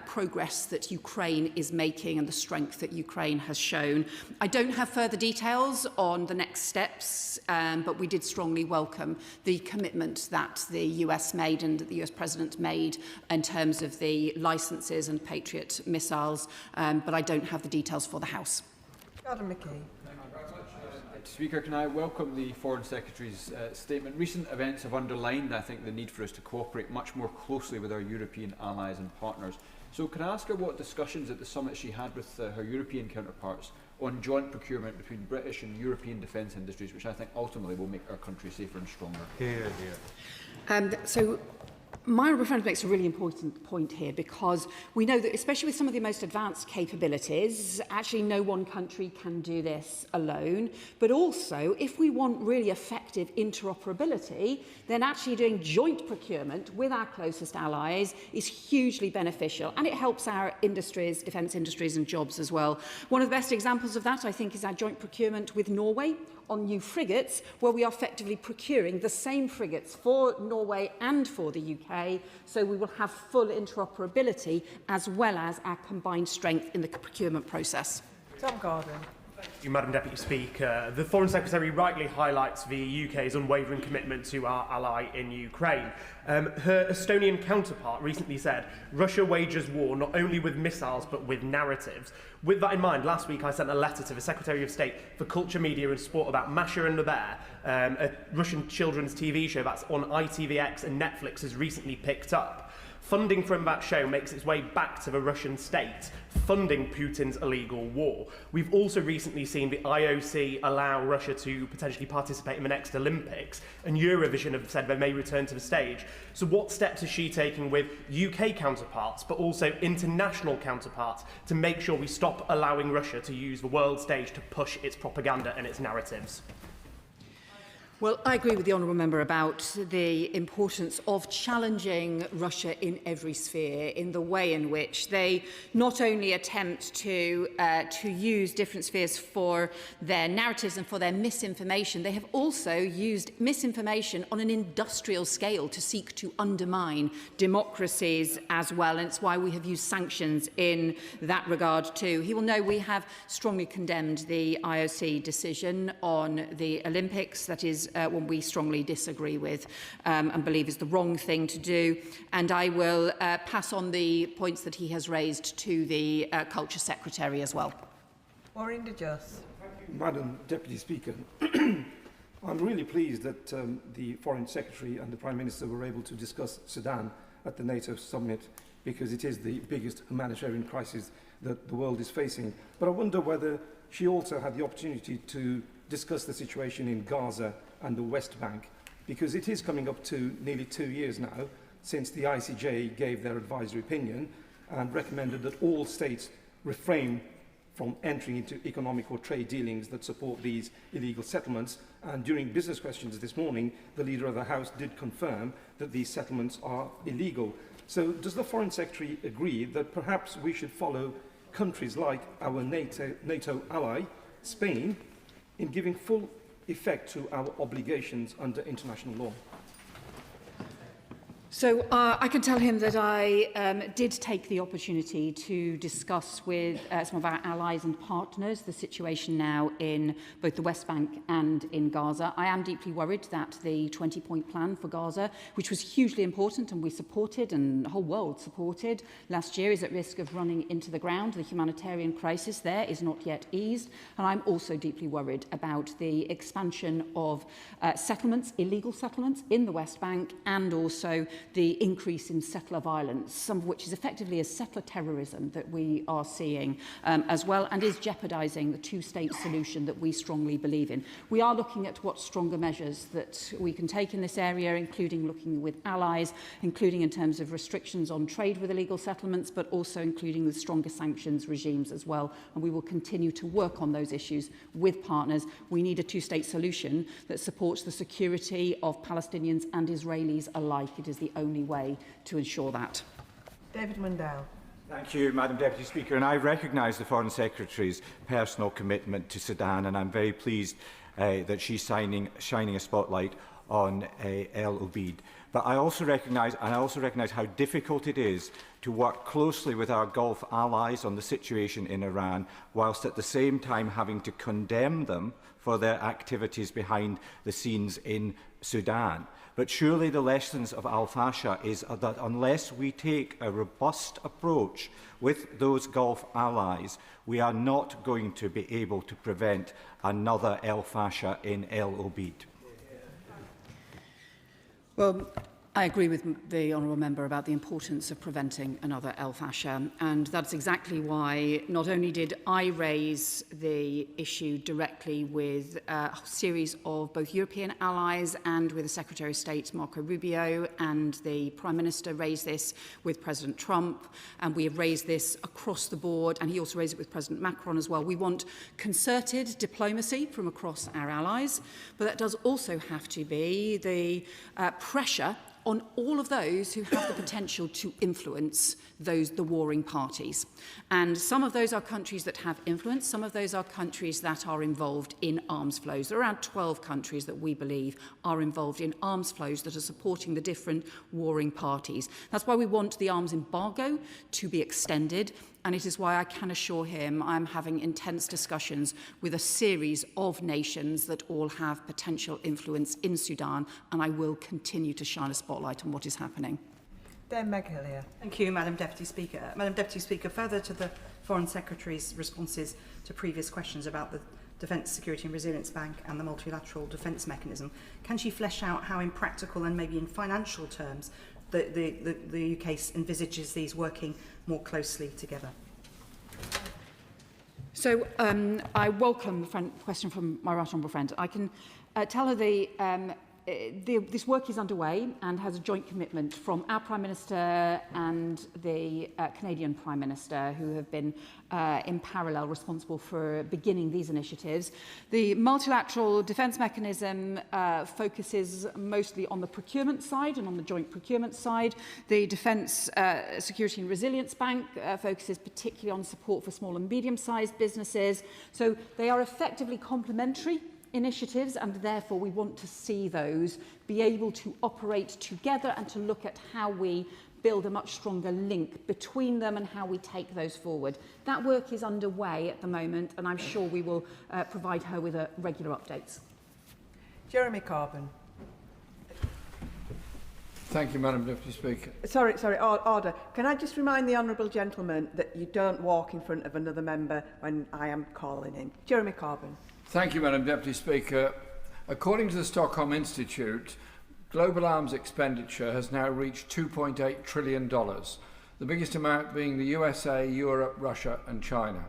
progress that Ukraine is making and the strength that Ukraine has shown. I don't have further details on the next steps, but we did strongly welcome the commitment that the US made and that the US President made in terms of the licences and Patriot missiles, but I don't have the details for the House. Gordon McKee. Speaker, can I welcome the Foreign Secretary's statement. Recent events have underlined, I think, the need for us to cooperate much more closely with our European allies and partners. So can I ask her what discussions at the summit she had with her European counterparts on joint procurement between British and European defence industries, which I think ultimately will make our country safer and stronger? So my honourable friend makes a really important point here, because we know that, especially with some of the most advanced capabilities, actually no one country can do this alone. But also, if we want really effective interoperability, then actually doing joint procurement with our closest allies is hugely beneficial, and it helps our industries, defence industries and jobs as well. One of the best examples of that, I think, is our joint procurement with Norway on new frigates, where we are effectively procuring the same frigates for Norway and for the UK, so we will have full interoperability as well as our combined strength in the procurement process. Tom Gordon. Thank you, Madam Deputy Speaker. The Foreign Secretary rightly highlights the UK's unwavering commitment to our ally in Ukraine. Her Estonian counterpart recently said, Russia wages war not only with missiles but with narratives. With that in mind, last week I sent a letter to the Secretary of State for Culture, Media and Sport about Masha and the Bear, a Russian children's TV show that's on ITVX and Netflix has recently picked up. Funding from that show makes its way back to the Russian state, funding Putin's illegal war. We've also recently seen the IOC allow Russia to potentially participate in the next Olympics, and Eurovision have said they may return to the stage. So what steps is she taking with UK counterparts, but also international counterparts, to make sure we stop allowing Russia to use the world stage to push its propaganda and its narratives? Well, I agree with the Honourable Member about the importance of challenging Russia in every sphere, in the way in which they not only attempt to use different spheres for their narratives and for their misinformation, they have also used misinformation on an industrial scale to seek to undermine democracies as well. And it's why we have used sanctions in that regard too. He will know we have strongly condemned the IOC decision on the Olympics. That is one we strongly disagree with and believe is the wrong thing to do. And I will pass on the points that he has raised to the Culture Secretary as well. Maureen de Jos. Madam Deputy Speaker, I'm really pleased that the Foreign Secretary and the Prime Minister were able to discuss Sudan at the NATO summit, because it is the biggest humanitarian crisis that the world is facing. But I wonder whether she also had the opportunity to discuss the situation in Gaza and the West Bank, because it is coming up to nearly 2 years now since the ICJ gave their advisory opinion and recommended that all states refrain from entering into economic or trade dealings that support these illegal settlements. And during business questions this morning, the Leader of the House did confirm that these settlements are illegal. So does the Foreign Secretary agree that perhaps we should follow countries like our NATO ally, Spain, in giving full effect to our obligations under international law? So I can tell him that I did take the opportunity to discuss with some of our allies and partners the situation now in both the West Bank and in Gaza. I am deeply worried that the 20-point plan for Gaza, which was hugely important and we supported and the whole world supported last year, is at risk of running into the ground. The humanitarian crisis there is not yet eased. And I'm also deeply worried about the expansion of settlements, illegal settlements in the West Bank, and also the increase in settler violence, some of which is effectively a settler terrorism that we are seeing as well, and is jeopardising the two-state solution that we strongly believe in. We are looking at what stronger measures that we can take in this area, including looking with allies, including in terms of restrictions on trade with illegal settlements, but also including with stronger sanctions regimes as well. And we will continue to work on those issues with partners. We need a two-state solution that supports the security of Palestinians and Israelis alike. It is the only way to ensure that. David Mundell. Thank you, Madam Deputy Speaker. And I recognise the Foreign Secretary's personal commitment to Sudan, and I'm very pleased that she's shining a spotlight on El Obeid. But I also recognise how difficult it is to work closely with our Gulf allies on the situation in Iran, whilst at the same time having to condemn them for their activities behind the scenes in Sudan. But surely the lessons of Al-Fasha is that unless we take a robust approach with those Gulf allies, we are not going to be able to prevent another Al-Fasha in El Obeid. Well, I agree with the Honourable Member about the importance of preventing another Al-Fasha, and that's exactly why not only did I raise the issue directly with a series of both European allies and with the Secretary of State, Marco Rubio, and the Prime Minister raised this with President Trump, and we have raised this across the board, and he also raised it with President Macron as well. We want concerted diplomacy from across our allies, but that does also have to be the pressure on all of those who have the potential to influence the warring parties. And some of those are countries that have influence, some of those are countries that are involved in arms flows. There are around 12 countries that we believe are involved in arms flows that are supporting the different warring parties. That's why we want the arms embargo to be extended, and it is why I can assure him I'm having intense discussions with a series of nations that all have potential influence in Sudan, and I will continue to shine a spotlight on what is happening. Dame Priti. Thank you, Madam Deputy Speaker. Madam Deputy Speaker, further to the Foreign Secretary's responses to previous questions about the Defence, Security and Resilience Bank and the multilateral defence mechanism, can she flesh out how in practical and maybe in financial terms the UK envisages these working more closely together. So I welcome the question from my right honourable friend. I can tell her this work is underway and has a joint commitment from our Prime Minister and the Canadian Prime Minister, who have been in parallel responsible for beginning these initiatives. The multilateral defence mechanism focuses mostly on the procurement side and on the joint procurement side. The Defence Security and Resilience Bank focuses particularly on support for small and medium-sized businesses. So they are effectively complementary initiatives, and therefore we want to see those be able to operate together and to look at how we build a much stronger link between them and how we take those forward. That work is underway at the moment, and I'm sure we will provide her with regular updates. Jeremy Corbyn. Thank you, Madam Deputy Speaker. Sorry, order. Can I just remind the honourable gentleman that you don't walk in front of another member when I am calling in. Jeremy Corbyn. Thank you, Madam Deputy Speaker. According to the Stockholm Institute, global arms expenditure has now reached $2.8 trillion, the biggest amount being the USA, Europe, Russia and China.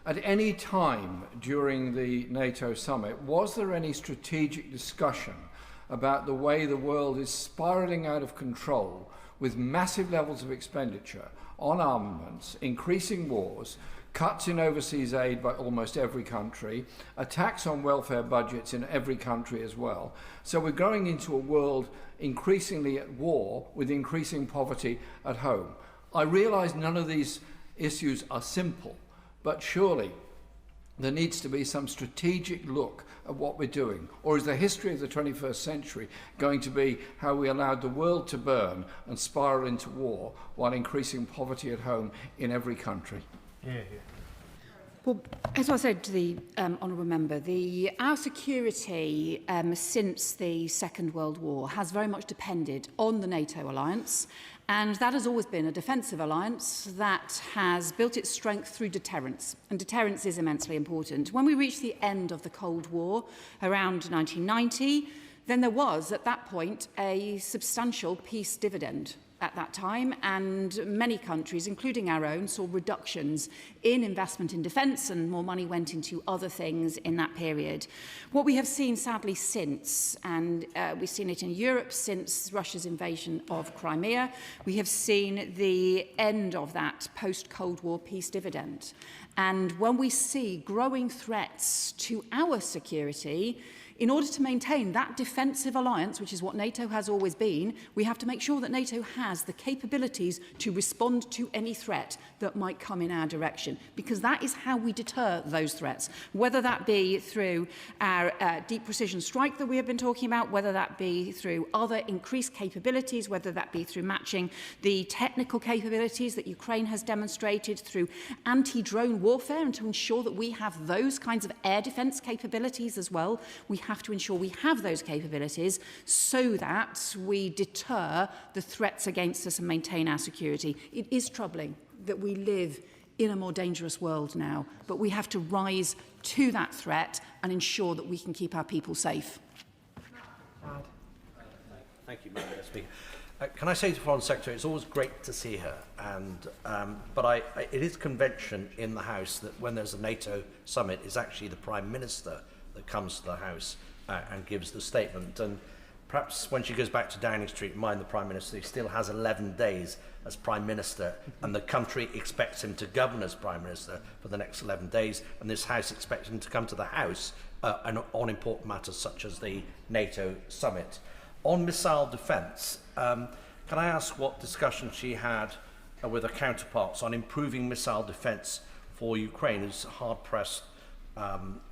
At any time during the NATO summit, was there any strategic discussion about the way the world is spiralling out of control with massive levels of expenditure on armaments, increasing wars, cuts in overseas aid by almost every country, attacks on welfare budgets in every country as well. So we're going into a world increasingly at war with increasing poverty at home. I realise none of these issues are simple, but surely there needs to be some strategic look at what we're doing. Or is the history of the 21st century going to be how we allowed the world to burn and spiral into war while increasing poverty at home in every country? Well, as I said to the honourable member, our security since the Second World War has very much depended on the NATO alliance, and that has always been a defensive alliance that has built its strength through deterrence, and deterrence is immensely important. When we reached the end of the Cold War around 1990, then there was, at that point, a substantial peace dividend at that time, and many countries, including our own, saw reductions in investment in defence, and more money went into other things in that period. What we have seen, sadly, since, and we've seen it in Europe since Russia's invasion of Crimea, we have seen the end of that post-Cold War peace dividend. And when we see growing threats to our security, in order to maintain that defensive alliance, which is what NATO has always been, we have to make sure that NATO has the capabilities to respond to any threat that might come in our direction, because that is how we deter those threats, whether that be through our deep precision strike that we have been talking about, whether that be through other increased capabilities, whether that be through matching the technical capabilities that Ukraine has demonstrated through anti-drone warfare, and to ensure that we have those kinds of air defence capabilities as well. We have to ensure we have those capabilities so that we deter the threats against us and maintain our security. It is troubling that we live in a more dangerous world now, but we have to rise to that threat and ensure that we can keep our people safe. Thank you, Madam Speaker. Can I say to the Foreign Secretary, it's always great to see her, and but it is convention in the House that when there's a NATO summit, it's actually the Prime Minister that comes to the House and gives the statement. And perhaps when she goes back to Downing Street, mind the Prime Minister, he still has 11 days as Prime Minister, and the country expects him to govern as Prime Minister for the next 11 days, and this House expects him to come to the House on important matters such as the NATO summit. On missile defence, can I ask what discussion she had with her counterparts on improving missile defence for Ukraine, whose hard-pressed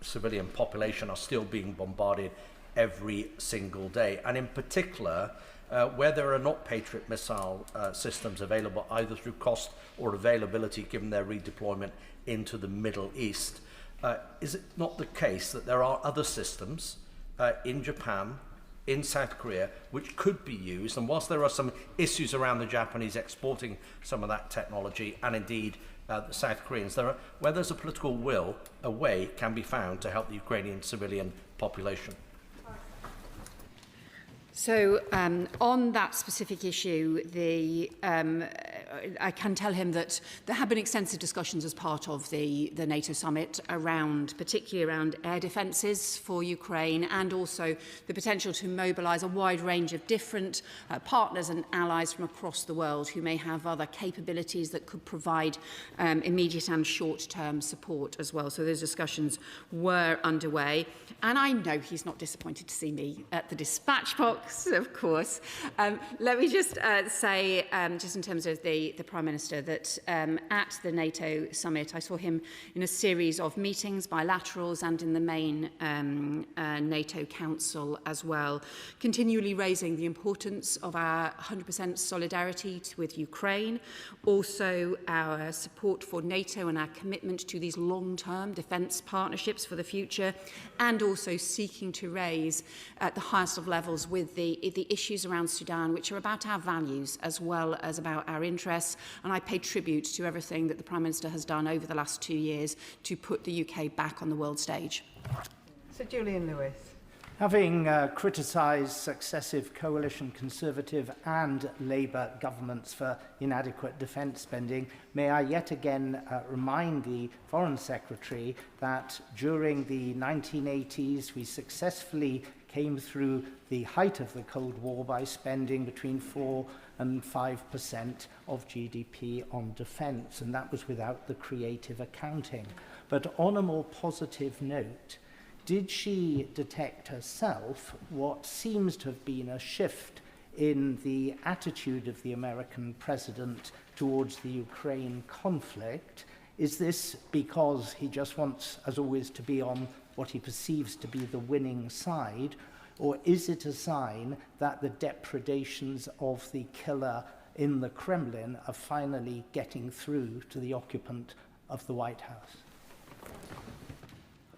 civilian population are still being bombarded every single day, and in particular where there are not Patriot missile systems available either through cost or availability given their redeployment into the Middle East. Is it not the case that there are other systems in Japan, in South Korea, which could be used, and whilst there are some issues around the Japanese exporting some of that technology, and indeed the South Koreans, where there's a political will, a way can be found to help the Ukrainian civilian population? So on that specific issue, I can tell him that there have been extensive discussions as part of the NATO summit particularly around air defences for Ukraine, and also the potential to mobilise a wide range of different partners and allies from across the world who may have other capabilities that could provide immediate and short-term support as well. So those discussions were underway. And I know he's not disappointed to see me at the dispatch box, of course. Let me just say, just in terms of the Prime Minister, that at the NATO summit, I saw him in a series of meetings, bilaterals, and in the main NATO Council as well, continually raising the importance of our 100% solidarity with Ukraine, also our support for NATO and our commitment to these long-term defence partnerships for the future, and also seeking to raise at the highest of levels with the issues around Sudan, which are about our values as well as about our interests. And I pay tribute to everything that the Prime Minister has done over the last 2 years to put the UK back on the world stage. Sir Julian Lewis. Having criticised successive coalition Conservative and Labour governments for inadequate defence spending, may I yet again remind the Foreign Secretary that during the 1980s we successfully came through the height of the Cold War by spending between 4 and 5% of GDP on defence, and that was without the creative accounting. But on a more positive note, did she detect herself what seems to have been a shift in the attitude of the American president towards the Ukraine conflict? Is this because he just wants, as always, to be on what he perceives to be the winning side, or is it a sign that the depredations of the killer in the Kremlin are finally getting through to the occupant of the White House?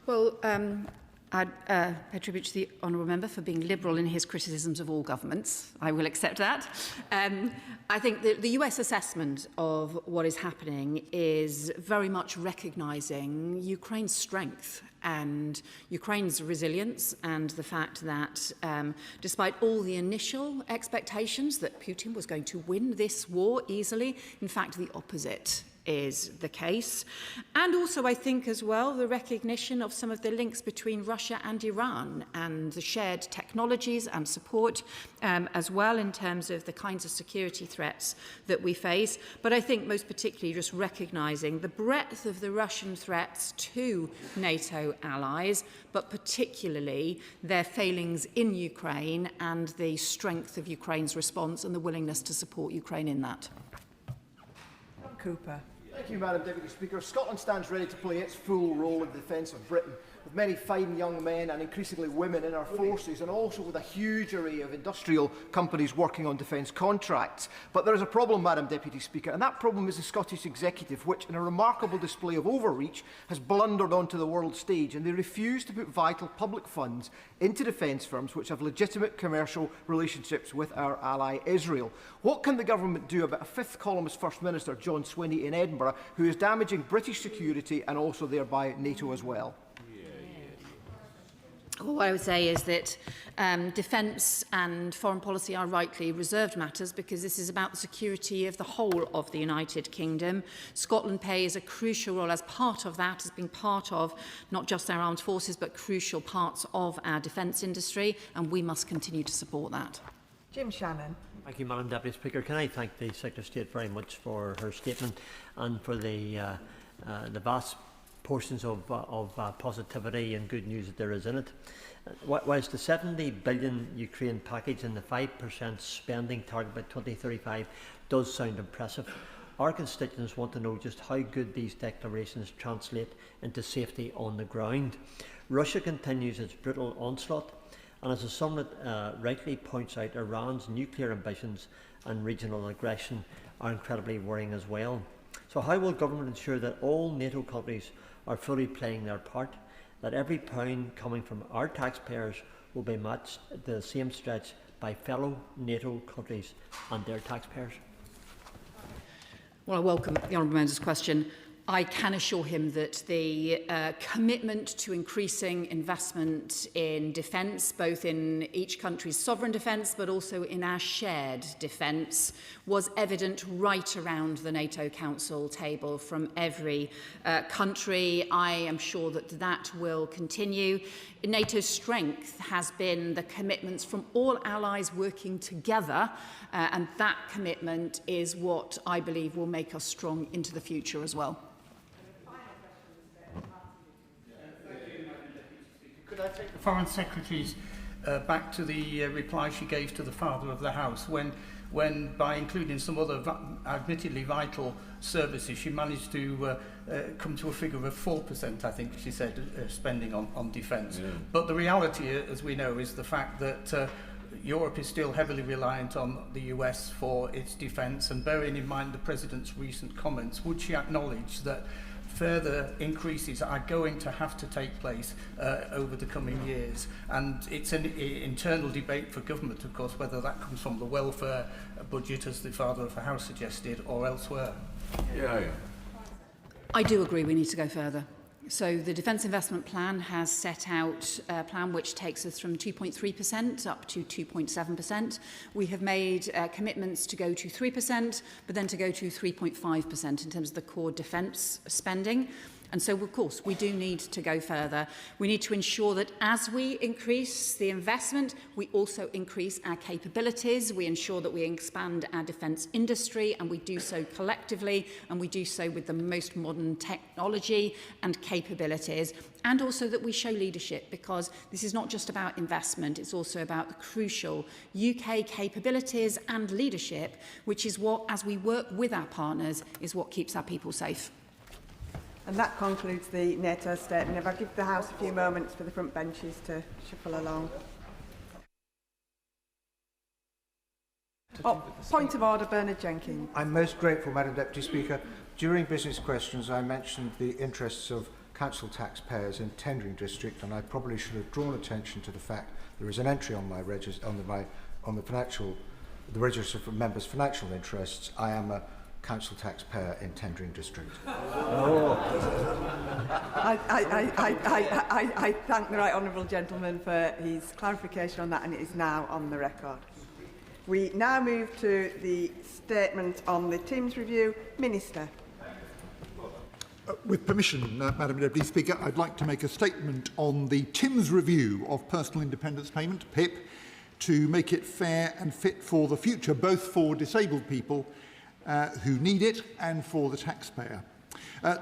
Well, I'd pay tribute to the honourable member for being liberal in his criticisms of all governments. I will accept that. I think the US assessment of what is happening is very much recognising Ukraine's strength and Ukraine's resilience, and the fact that despite all the initial expectations that Putin was going to win this war easily, in fact the opposite is the case. And also, I think as well, the recognition of some of the links between Russia and Iran and the shared technologies and support as well in terms of the kinds of security threats that we face. But I think most particularly just recognising the breadth of the Russian threats to NATO allies, but particularly their failings in Ukraine and the strength of Ukraine's response and the willingness to support Ukraine in that. Cooper. Thank you, Madam Deputy Speaker. Scotland stands ready to play its full role in defence of Britain, with many fine young men and increasingly women in our forces, and also with a huge array of industrial companies working on defence contracts. But there is a problem, Madam Deputy Speaker, and that problem is the Scottish Executive, which, in a remarkable display of overreach, has blundered onto the world stage, and they refuse to put vital public funds into defence firms which have legitimate commercial relationships with our ally Israel. What can the government do about a fifth columnist First Minister, John Swinney, in Edinburgh, who is damaging British security and also thereby NATO as well? Well, what I would say is that defence and foreign policy are rightly reserved matters, because this is about the security of the whole of the United Kingdom. Scotland plays a crucial role as part of that, as being part of not just our armed forces but crucial parts of our defence industry, and we must continue to support that. Jim Shannon. Thank you, Madam Deputy Speaker. Can I thank the Secretary of State very much for her statement and for the vast portions of positivity and good news that there is in it. Whilst the 70 billion Ukraine package and the 5% spending target by 2035 does sound impressive, our constituents want to know just how good these declarations translate into safety on the ground. Russia continues its brutal onslaught, and as the summit rightly points out, Iran's nuclear ambitions and regional aggression are incredibly worrying as well. So how will government ensure that all NATO countries are fully playing their part, that every pound coming from our taxpayers will be matched at the same stretch by fellow NATO countries and their taxpayers? Well, I welcome the honourable member's question. I can assure him that the commitment to increasing investment in defence, both in each country's sovereign defence, but also in our shared defence, was evident right around the NATO Council table from every country. I am sure that that will continue. NATO's strength has been the commitments from all allies working together, and that commitment is what I believe will make us strong into the future as well. Could I take the Foreign Secretary's back to the reply she gave to the Father of the House when by including some other admittedly vital services, she managed to come to a figure of 4%, I think she said, spending on defence. Yeah. But the reality, as we know, is the fact that Europe is still heavily reliant on the US for its defence, and bearing in mind the President's recent comments, would she acknowledge that further increases are going to have to take place over the coming years? And it's an internal debate for government, of course, whether that comes from the welfare budget, as the Father of the House suggested, or elsewhere. Yeah. I do agree we need to go further. So the Defence Investment Plan has set out a plan which takes us from 2.3% up to 2.7%. We have made commitments to go to 3%, but then to go to 3.5% in terms of the core defence spending. And so, of course, we do need to go further. We need to ensure that as we increase the investment, we also increase our capabilities. We ensure that we expand our defence industry, and we do so collectively, and we do so with the most modern technology and capabilities. And also that we show leadership, because this is not just about investment, it's also about the crucial UK capabilities and leadership, which is what, as we work with our partners, is what keeps our people safe. And that concludes the NATO statement. If I give the House a few moments for the front benches to shuffle along. Point of order, Bernard Jenkins. I'm most grateful, Madam Deputy Speaker. During business questions, I mentioned the interests of council taxpayers in tendering district, and I probably should have drawn attention to the fact there is an entry on my the register for members' financial interests. I am a council taxpayer in tendering district. I thank the right honourable gentleman for his clarification on that, and it is now on the record. We now move to the statement on the Timms Review. Minister. With permission, Madam Deputy Speaker, I'd like to make a statement on the Timms Review of Personal Independence Payment, PIP, to make it fair and fit for the future, both for disabled people who need it and for the taxpayer.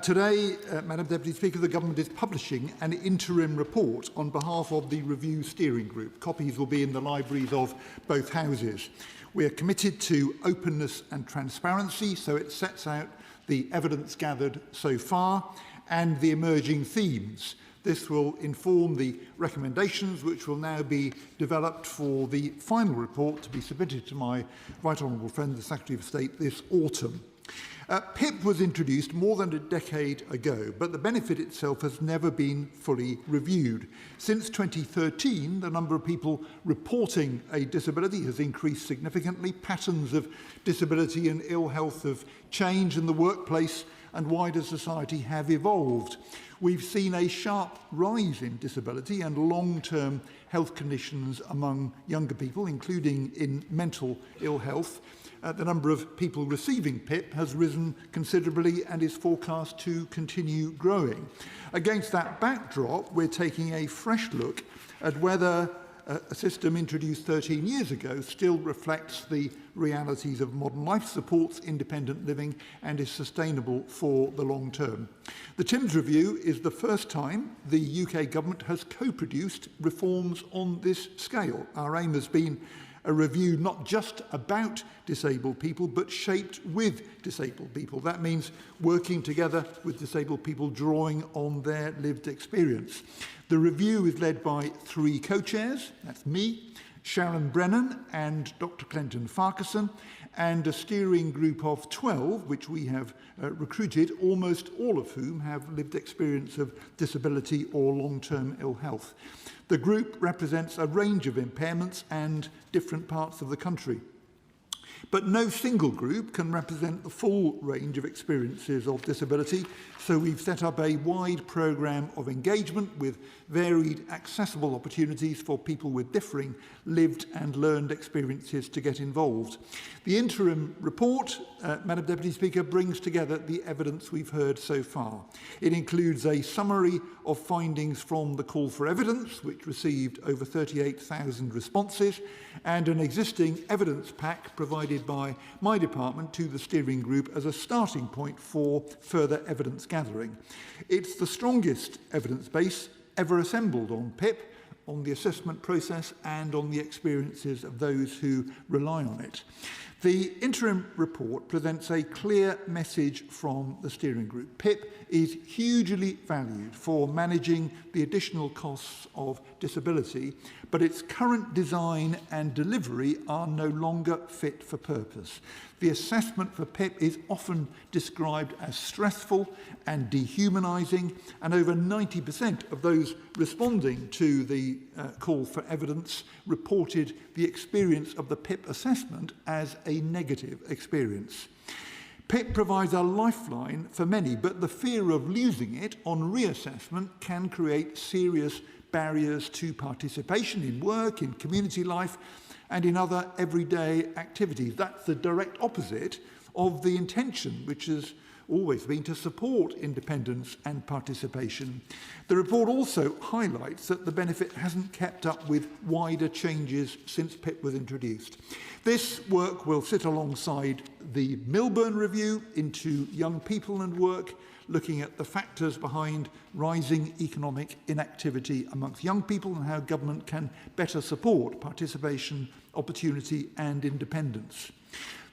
Today, Madam Deputy Speaker, the Government is publishing an interim report on behalf of the Review Steering Group. Copies will be in the libraries of both houses. We are committed to openness and transparency, so it sets out the evidence gathered so far and the emerging themes. This will inform the recommendations which will now be developed for the final report to be submitted to my right honourable friend, the Secretary of State, this autumn. PIP was introduced more than a decade ago, but the benefit itself has never been fully reviewed. Since 2013, the number of people reporting a disability has increased significantly. Patterns of disability and ill health have changed in the workplace and wider society have evolved. We've seen a sharp rise in disability and long-term health conditions among younger people, including in mental ill health. The number of people receiving PIP has risen considerably and is forecast to continue growing. Against that backdrop, we're taking a fresh look at whether a system introduced 13 years ago still reflects the realities of modern life, supports independent living and is sustainable for the long term. The Timms Review is the first time the UK Government has co-produced reforms on this scale. Our aim has been a review not just about disabled people, but shaped with disabled people. That means working together with disabled people, drawing on their lived experience. The review is led by 3 co-chairs, that's me, Sharon Brennan and Dr. Clinton Farquharson, and a steering group of 12, which we have recruited, almost all of whom have lived experience of disability or long-term ill health. The group represents a range of impairments and different parts of the country. But no single group can represent the full range of experiences of disability, so we've set up a wide programme of engagement with varied, accessible opportunities for people with differing lived and learned experiences to get involved. The interim report, Madam Deputy Speaker, brings together the evidence we've heard so far. It includes a summary of findings from the call for evidence, which received over 38,000 responses, and an existing evidence pack provided by my department to the steering group as a starting point for further evidence gathering. It's the strongest evidence base ever assembled on PIP, on the assessment process and on the experiences of those who rely on it. The interim report presents a clear message from the steering group. PIP is hugely valued for managing the additional costs of disability, but its current design and delivery are no longer fit for purpose. The assessment for PIP is often described as stressful and dehumanising, and over 90% of those responding to the call for evidence reported the experience of the PIP assessment as a negative experience. PIP provides a lifeline for many, but the fear of losing it on reassessment can create serious barriers to participation in work, in community life, and in other everyday activities. That's the direct opposite of the intention, which has always been to support independence and participation. The report also highlights that the benefit hasn't kept up with wider changes since PIP was introduced. This work will sit alongside the Milburn Review into young people and work, looking at the factors behind rising economic inactivity amongst young people and how government can better support participation, opportunity and independence.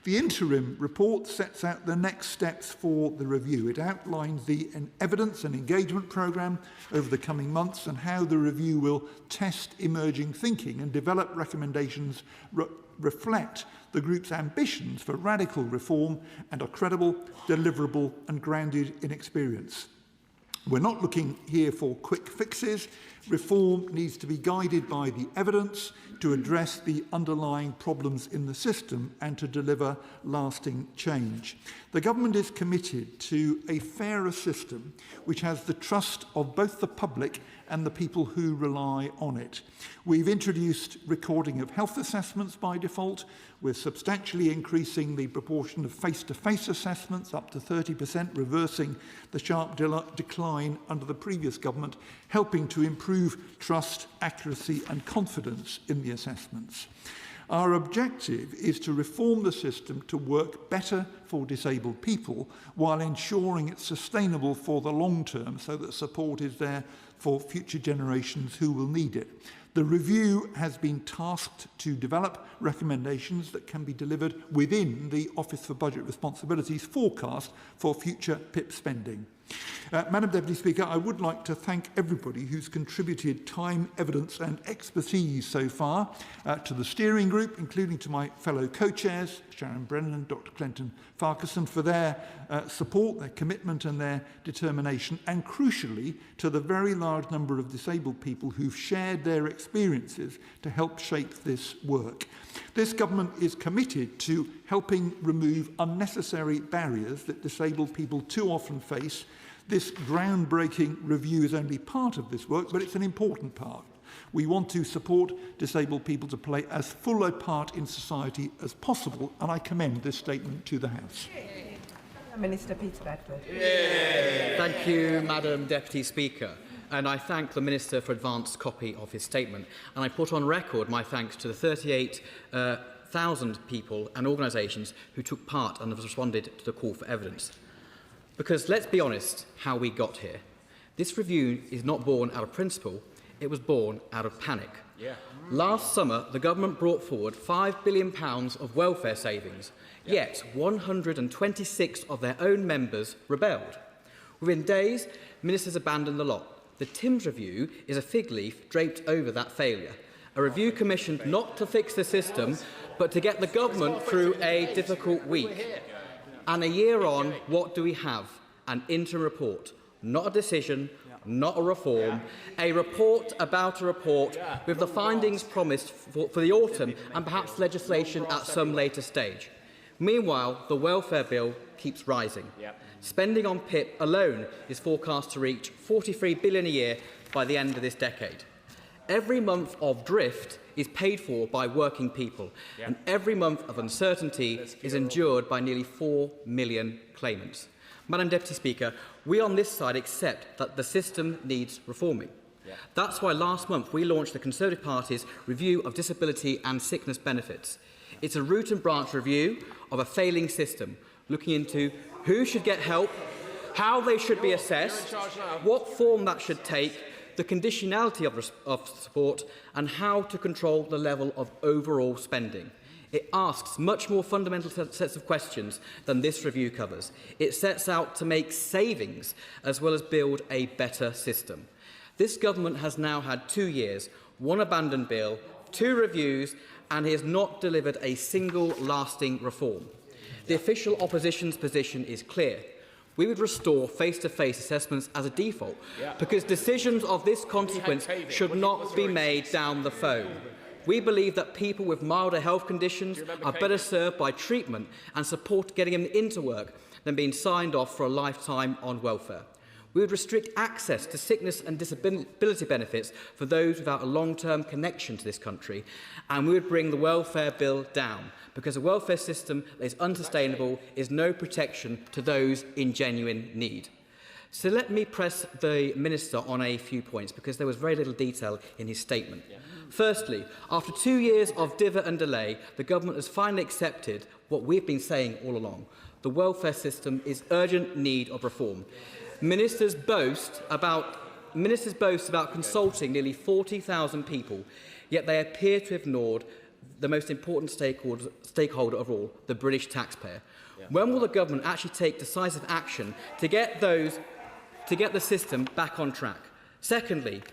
The interim report sets out the next steps for the review. It outlines the evidence and engagement programme over the coming months and how the review will test emerging thinking and develop recommendations reflect the group's ambitions for radical reform and are credible, deliverable and grounded in experience. We're not looking here for quick fixes. Reform needs to be guided by the evidence to address the underlying problems in the system and to deliver lasting change. The government is committed to a fairer system which has the trust of both the public and the people who rely on it. We've introduced recording of health assessments by default. We're substantially increasing the proportion of face-to-face assessments up to 30%, reversing the sharp decline under the previous government, helping to improve trust, accuracy and confidence in the assessments. Our objective is to reform the system to work better for disabled people while ensuring it's sustainable for the long term so that support is there for future generations who will need it. The review has been tasked to develop recommendations that can be delivered within the Office for Budget Responsibilities forecast for future PIP spending. Madam Deputy Speaker, I would like to thank everybody who's contributed time, evidence and expertise so far to the steering group, including to my fellow co-chairs, Sharon Brennan and Dr Clinton Farquharson, for their support, their commitment and their determination, and crucially to the very large number of disabled people who've shared their experiences to help shape this work. This government is committed to helping remove unnecessary barriers that disabled people too often face. This groundbreaking review is only part of this work, but it's an important part. We want to support disabled people to play as full a part in society as possible, and I commend this statement to the House. Minister Peter Bedford. Thank you, Madam Deputy Speaker. And I thank the Minister for advance copy of his statement. And I put on record my thanks to the 38,000 people and organisations who took part and have responded to the call for evidence. Because let's be honest how we got here. This review is not born out of principle, it was born out of panic. Last summer, the government brought forward £5 billion of welfare savings, yet 126 of their own members rebelled. Within days, ministers abandoned the lot. The Timms Review is a fig leaf draped over that failure. A review commissioned not to fix the system, but to get the government through a difficult week. And a year on, what do we have? An interim report. Not a decision, not a reform. A report about a report with the findings promised for the autumn and perhaps legislation at some later stage. Meanwhile, the welfare bill keeps rising. Spending on PIP alone is forecast to reach £43 billion a year by the end of this decade. Every month of drift is paid for by working people, and every month of uncertainty is endured by nearly 4 million claimants. Madam Deputy Speaker, we on this side accept that the system needs reforming. That's why last month we launched the Conservative Party's review of disability and sickness benefits. It's a root and branch review of a failing system, looking into who should get help, how they should be assessed, what form that should take, the conditionality of support, and how to control the level of overall spending. It asks much more fundamental sets of questions than this review covers. It sets out to make savings as well as build a better system. This government has now had 2 years, 1 abandoned bill, 2 reviews, and has not delivered a single lasting reform. The official opposition's position is clear. We would restore face-to-face assessments as a default, because decisions of this consequence should not be made down the phone. We believe that people with milder health conditions are better served by treatment and support getting them into work than being signed off for a lifetime on welfare. We would restrict access to sickness and disability benefits for those without a long-term connection to this country, and we would bring the welfare bill down, because a welfare system that is unsustainable is no protection to those in genuine need. So let me press the Minister on a few points, because there was very little detail in his statement. Firstly, after 2 years of divot and delay, the government has finally accepted what we've been saying all along. The welfare system is urgent need of reform. Ministers boast about consulting nearly 40,000 people, yet they appear to have ignored the most important stakeholder of all, the British taxpayer. When will the government actually take decisive action to get the system back on track? Secondly,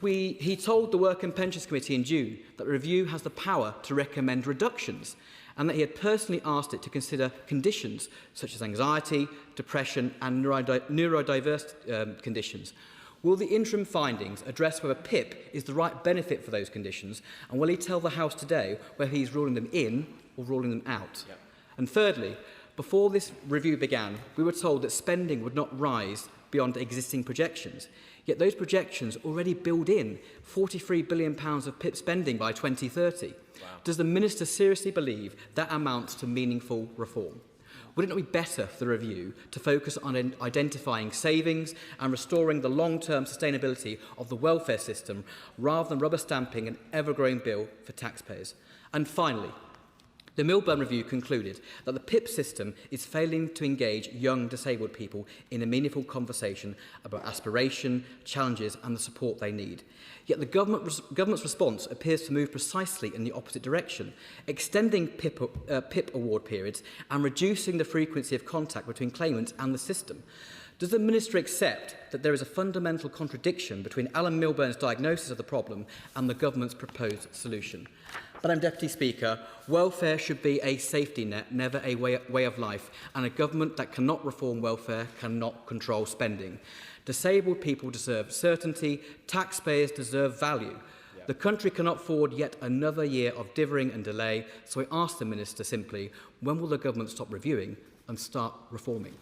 he told the Work and Pensions Committee in June that the review has the power to recommend reductions, and that he had personally asked it to consider conditions such as anxiety, depression and neurodiverse conditions. Will the interim findings address whether PIP is the right benefit for those conditions, and will he tell the House today whether he is ruling them in or ruling them out? And thirdly, before this review began, we were told that spending would not rise beyond existing projections. Yet those projections already build in £43 billion of PIP spending by 2030. Does the Minister seriously believe that amounts to meaningful reform? Would it not be better for the review to focus on identifying savings and restoring the long-term sustainability of the welfare system rather than rubber-stamping an ever-growing bill for taxpayers? And finally, the Milburn Review concluded that the PIP system is failing to engage young disabled people in a meaningful conversation about aspiration, challenges and the support they need. Yet the government's response appears to move precisely in the opposite direction, extending PIP award periods and reducing the frequency of contact between claimants and the system. Does the Minister accept that there is a fundamental contradiction between Alan Milburn's diagnosis of the problem and the government's proposed solution? Madam Deputy Speaker, welfare should be a safety net, never a way of life, and a government that cannot reform welfare cannot control spending. Disabled people deserve certainty, taxpayers deserve value. The country cannot afford yet another year of dithering and delay, so I ask the Minister simply, when will the government stop reviewing and start reforming?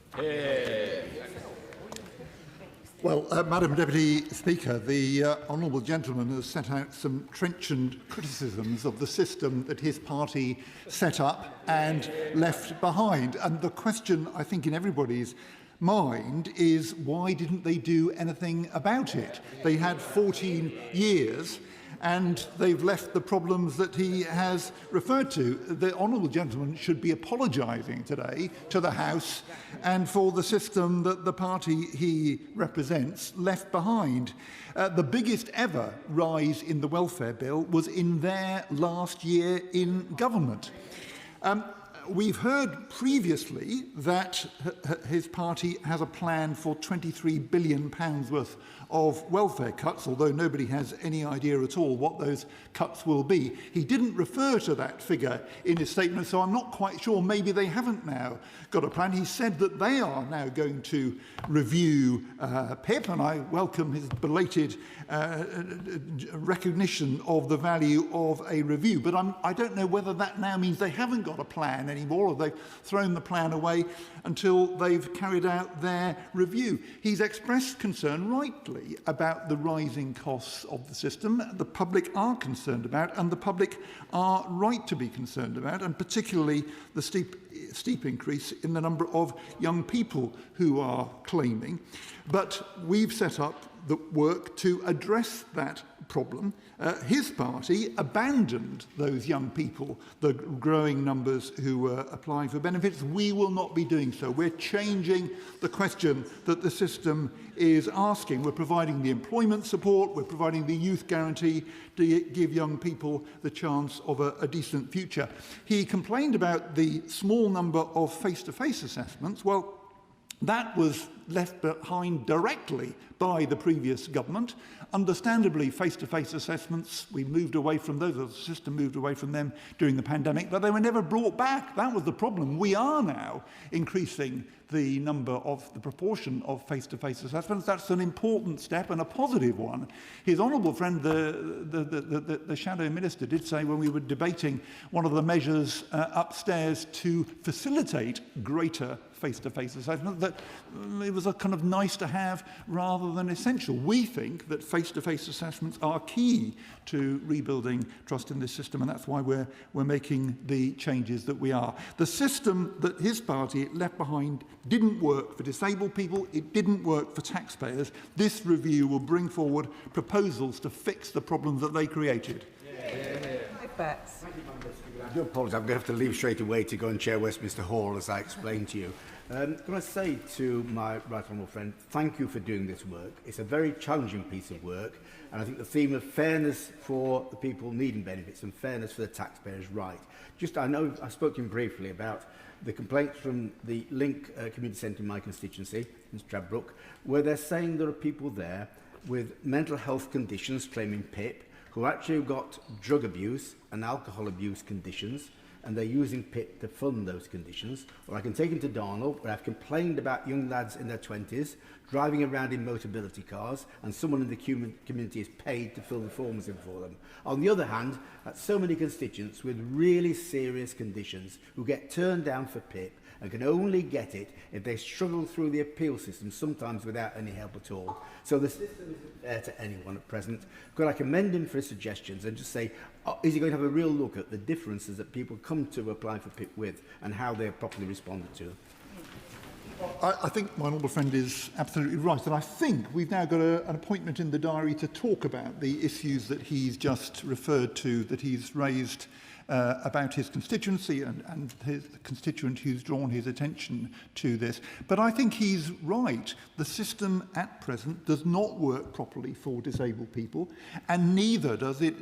Well, Madam Deputy Speaker, the honourable gentleman has set out some trenchant criticisms of the system that his party set up and left behind. And the question, I think, in everybody's mind is, why didn't they do anything about it? They had 14 years and they've left the problems that he has referred to. The honourable gentleman should be apologising today to the House and for the system that the party he represents left behind. The biggest ever rise in the welfare bill was in their last year in government. We've heard previously that his party has a plan for £23 billion worth of welfare cuts, although nobody has any idea at all what those cuts will be. He didn't refer to that figure in his statement, so I'm not quite sure. Maybe they haven't now got a plan. He said that they are now going to review PIP, and I welcome his belated recognition of the value of a review. But I don't know whether that now means they haven't got a plan anymore, anymore, or they've thrown the plan away until they've carried out their review. He's expressed concern, rightly, about the rising costs of the system. The public are concerned about, and the public are right to be concerned about, and particularly the steep increase in the number of young people who are claiming. But we've set up the work to address that problem. His party abandoned those young people, the growing numbers who were applying for benefits. We will not be doing so. We're changing the question that the system is asking. We're providing the employment support, we're providing the youth guarantee to give young people the chance of a decent future. He complained about the small number of face-to-face assessments. Well, that was left behind directly by the previous government. Understandably, face-to-face assessments, we moved away from those, the system moved away from them during the pandemic, but they were never brought back. That was the problem. We are now increasing the proportion of face-to-face assessments. That's an important step and a positive one. His honourable friend, the Shadow Minister, did say when we were debating one of the measures upstairs to facilitate greater face-to-face assessment that it was a kind of nice to have rather than essential. We think that face-to-face assessments are key to rebuilding trust in this system, and that's why we're making the changes that we are. The system that his party left behind didn't work for disabled people, it didn't work for taxpayers. This review will bring forward proposals to fix the problems that they created. I do apologise, I'm going to have to leave straight away to go and chair Westminster Hall, as I explained to you. Can I say to my right honourable friend, thank you for doing this work. It's a very challenging piece of work, and I think the theme of fairness for the people needing benefits and fairness for the taxpayer is right. I know I spoke to him briefly about the complaints from the Link Community Centre in my constituency, in Stradbrook, where they're saying there are people there with mental health conditions claiming PIP, who actually got drug abuse and alcohol abuse conditions, and they're using PIP to fund those conditions. Or I can take them to Darnell, where I've complained about young lads in their 20s driving around in mobility cars, and someone in the community is paid to fill the forms in for them. On the other hand, so many constituents with really serious conditions who get turned down for PIP and can only get it if they struggle through the appeal system, sometimes without any help at all. So the system isn't fair to anyone at present. Could I commend him for his suggestions and just say, is he going to have a real look at the differences that people come to apply for PIP with and how they are properly responded to? I think my honourable friend is absolutely right, and I think we've now got an appointment in the diary to talk about the issues that he's just referred to, that he's raised about his constituency and his constituent who's drawn his attention to this. But I think he's right. The system at present does not work properly for disabled people, and neither does it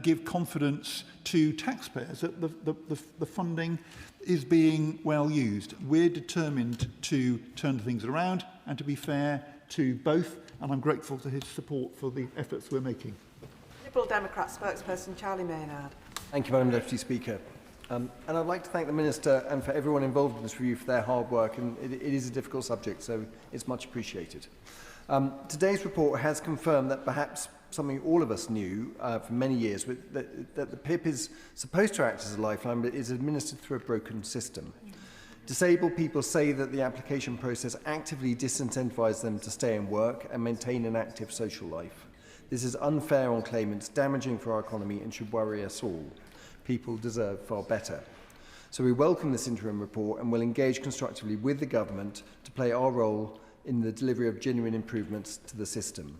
give confidence to taxpayers that the funding is being well used. We're determined to turn things around and to be fair to both, and I'm grateful to his support for the efforts we're making. Liberal Democrat spokesperson Charlie Maynard. Thank you, Madam Deputy Speaker. And I'd like to thank the Minister and for everyone involved in this review for their hard work, and it is a difficult subject, so it's much appreciated. Today's report has confirmed that perhaps something all of us knew for many years, that the PIP is supposed to act as a lifeline, but is administered through a broken system. Disabled people say that the application process actively disincentivises them to stay and work and maintain an active social life. This is unfair on claimants, damaging for our economy, and should worry us all. People deserve far better. So we welcome this interim report and will engage constructively with the government to play our role in the delivery of genuine improvements to the system.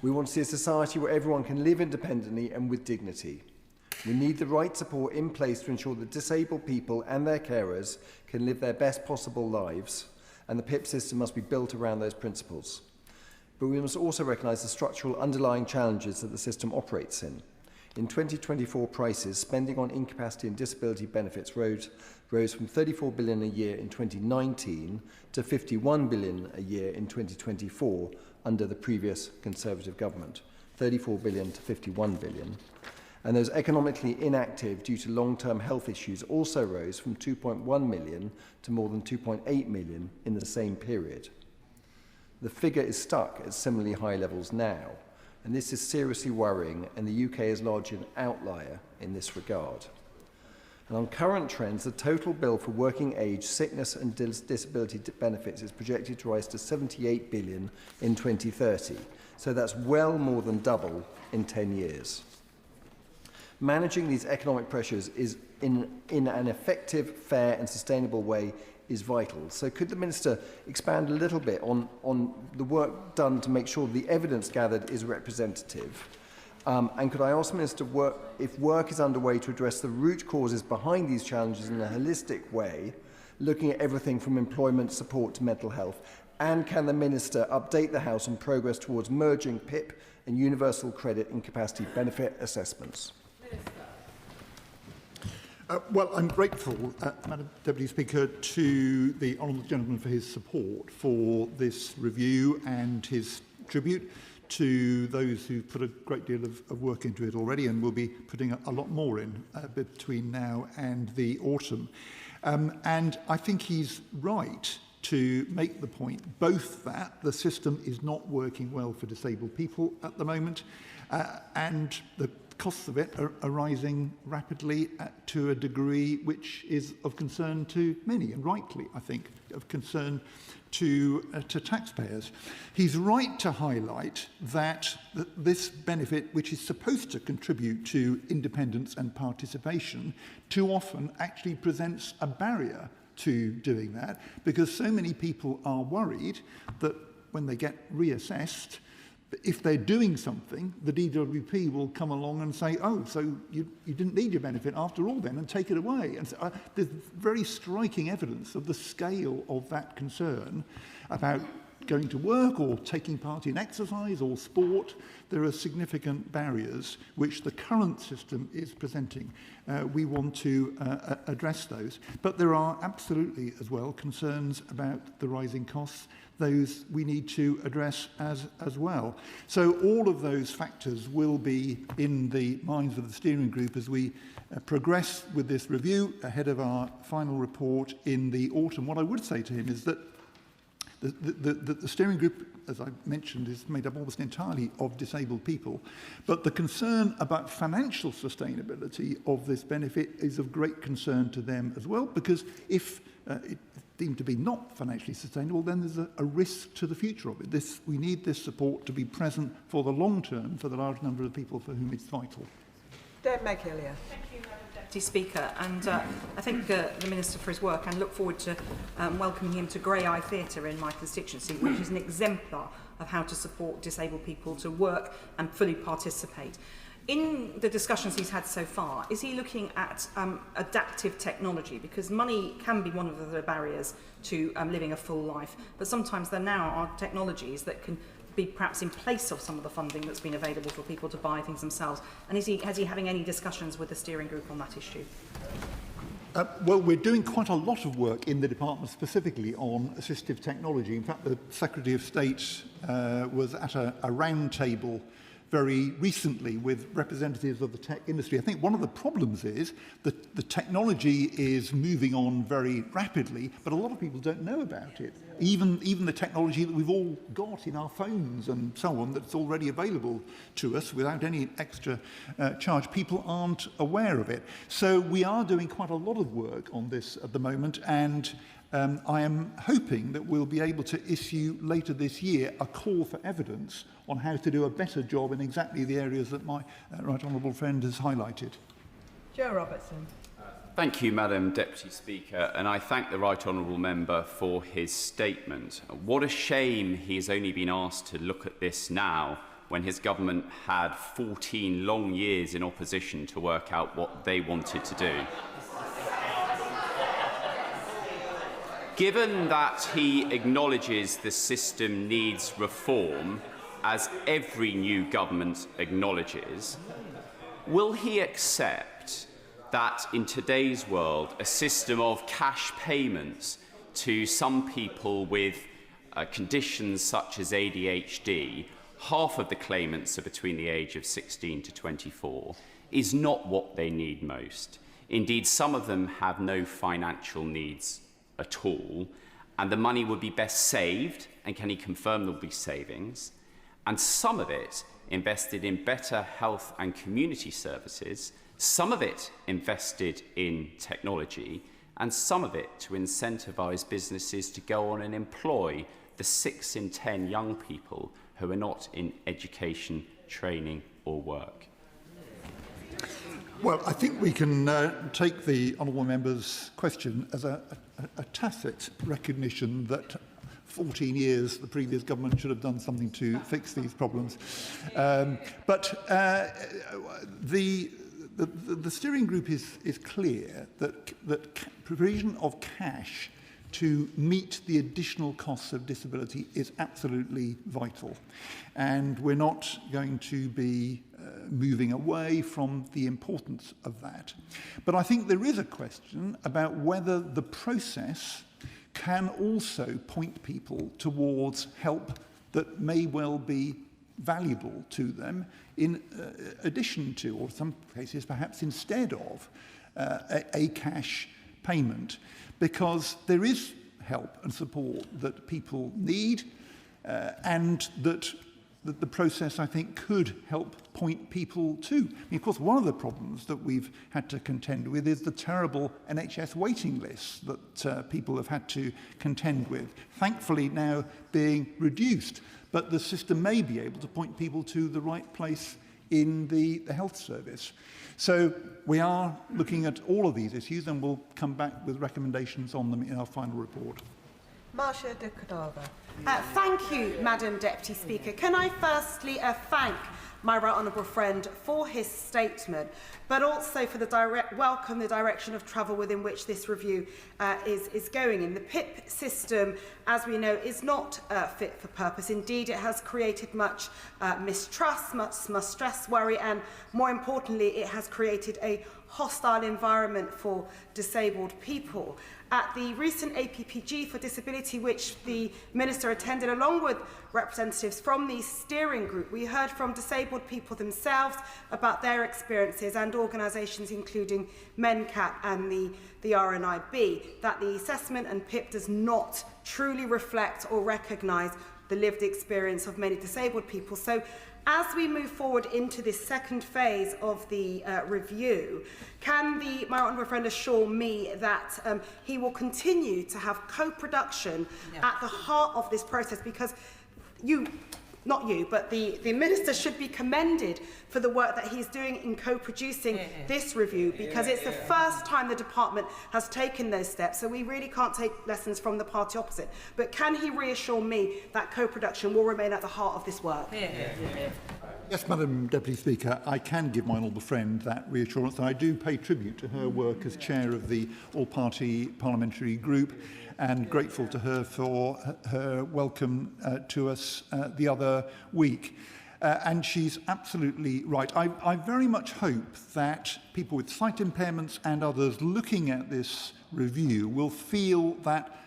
We want to see a society where everyone can live independently and with dignity. We need the right support in place to ensure that disabled people and their carers can live their best possible lives, and the PIP system must be built around those principles. But we must also recognise the structural underlying challenges that the system operates in. In 2024 prices, spending on incapacity and disability benefits rose from £34 billion a year in 2019 to £51 billion a year in 2024 under the previous Conservative government. £34 billion to £51 billion. And those economically inactive due to long-term health issues also rose from 2.1 million to more than 2.8 million in the same period. The figure is stuck at similarly high levels now, and this is seriously worrying, and the UK is largely an outlier in this regard. And on current trends, the total bill for working age, sickness and disability benefits is projected to rise to $78 billion in 2030. So that's well more than double in 10 years. Managing these economic pressures is in an effective, fair and sustainable way is vital. So could the Minister expand a little bit on the work done to make sure the evidence gathered is representative? And could I ask the Minister if work is underway to address the root causes behind these challenges in a holistic way, looking at everything from employment support to mental health? And can the Minister update the House on progress towards merging PIP and universal credit incapacity benefit assessments? Well, I'm grateful, Madam Deputy Speaker, to the honourable gentleman for his support for this review and his tribute to those who put a great deal of work into it already and will be putting a lot more in between now and the autumn. And I think he's right to make the point both that the system is not working well for disabled people at the moment and the costs of it are rising rapidly to a degree which is of concern to many, and rightly, I think, of concern to taxpayers. He's right to highlight that this benefit, which is supposed to contribute to independence and participation, too often actually presents a barrier to doing that, because so many people are worried that when they get reassessed, if they're doing something, the DWP will come along and say, oh, so you didn't need your benefit after all then, and take it away. And so, there's very striking evidence of the scale of that concern about going to work or taking part in exercise or sport. There are significant barriers which the current system is presenting. We want to address those. But there are absolutely as well concerns about the rising costs. Those we need to address as well. So all of those factors will be in the minds of the steering group as we progress with this review ahead of our final report in the autumn. What I would say to him is that the steering group, as I mentioned, is made up almost entirely of disabled people, but the concern about financial sustainability of this benefit is of great concern to them as well, because if it deemed to be not financially sustainable, then there's a risk to the future of it. We need this support to be present for the long term for the large number of people for whom it's vital. Dame Meg Hillier. Thank you, Madam Deputy Speaker, and I thank the Minister for his work and look forward to welcoming him to Grey Eye Theatre in my constituency, which is an exemplar of how to support disabled people to work and fully participate. In the discussions he's had so far, is he looking at adaptive technology? Because money can be one of the barriers to living a full life, but sometimes there now are technologies that can be perhaps in place of some of the funding that's been available for people to buy things themselves. And has he having any discussions with the steering group on that issue? Well, we're doing quite a lot of work in the department specifically on assistive technology. In fact, the Secretary of State was at a round table very recently with representatives of the tech industry. I think one of the problems is that the technology is moving on very rapidly, but a lot of people don't know about it. Even the technology that we've all got in our phones and so on, that's already available to us without any extra charge, people aren't aware of it. So we are doing quite a lot of work on this at the moment, and I am hoping that we'll be able to issue later this year a call for evidence on how to do a better job in exactly the areas that my right honourable friend has highlighted. Joe Robertson. Thank you, Madam Deputy Speaker, and I thank the right honourable member for his statement. What a shame he has only been asked to look at this now, when his government had 14 long years in opposition to work out what they wanted to do. Given that he acknowledges the system needs reform, as every new government acknowledges, will he accept that in today's world a system of cash payments to some people with conditions such as ADHD, half of the claimants are between the age of 16 to 24, is not what they need most? Indeed, some of them have no financial needs at all, and the money would be best saved, and can he confirm there will be savings, and some of it invested in better health and community services some of it invested in technology, and some of it to incentivise businesses to go on and employ the 6 in 10 young people who are not in education, training or work? Well, I think we can take the honourable member's question as a tacit recognition that 14 years the previous government should have done something to fix these problems. But the steering group is clear that provision of cash to meet the additional costs of disability is absolutely vital. And we're not going to be moving away from the importance of that. But I think there is a question about whether the process can also point people towards help that may well be valuable to them in addition to, or some cases perhaps instead of, a cash payment. Because there is help and support that people need and that the process, I think, could help point people to. I mean, of course, one of the problems that we've had to contend with is the terrible NHS waiting lists that people have had to contend with, thankfully now being reduced. But the system may be able to point people to the right place in the health service. So we are looking at all of these issues and we'll come back with recommendations on them in our final report. Marcia de Cordova. Thank you, Madam Deputy Speaker. Can I firstly thank my right honourable friend for his statement, but also for welcome the direction of travel within which this review is going in. The PIP system, as we know, is not fit for purpose. Indeed, it has created much mistrust, much stress, worry, and more importantly, it has created a hostile environment for disabled people. At the recent APPG for Disability, which the Minister attended along with representatives from the steering group, we heard from disabled people themselves about their experiences and organisations including MENCAT and the RNIB, that the assessment and PIP does not truly reflect or recognise the lived experience of many disabled people. So as we move forward into this second phase of the review, can my honourable friend assure me that he will continue to have co-production at the heart of this process? Because not you, but the Minister should be commended for the work that he's doing in co-producing this review, because it's the first time the department has taken those steps, so we really can't take lessons from the party opposite. But can he reassure me that co-production will remain at the heart of this work? Yes, Madam Deputy Speaker, I can give my honourable friend that reassurance, and I do pay tribute to her work as chair of the all-party parliamentary group, and grateful to her for her welcome to us the other week. And she's absolutely right. I very much hope that people with sight impairments and others looking at this review will feel that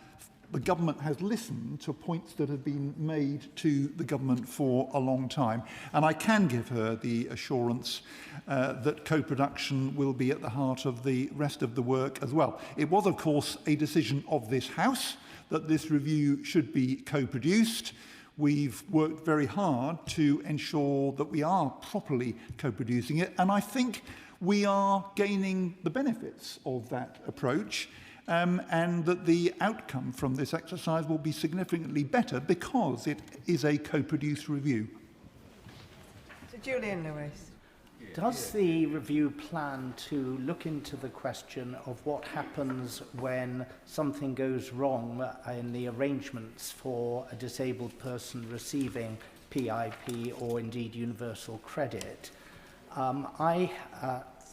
the government has listened to points that have been made to the government for a long time. And I can give her the assurance that co-production will be at the heart of the rest of the work as well. It was, of course, a decision of this House that this review should be co-produced. We've worked very hard to ensure that we are properly co-producing it, and I think we are gaining the benefits of that approach. And that the outcome from this exercise will be significantly better because it is a co-produced review. So Julian Lewis. Does the review plan to look into the question of what happens when something goes wrong in the arrangements for a disabled person receiving PIP or indeed universal credit?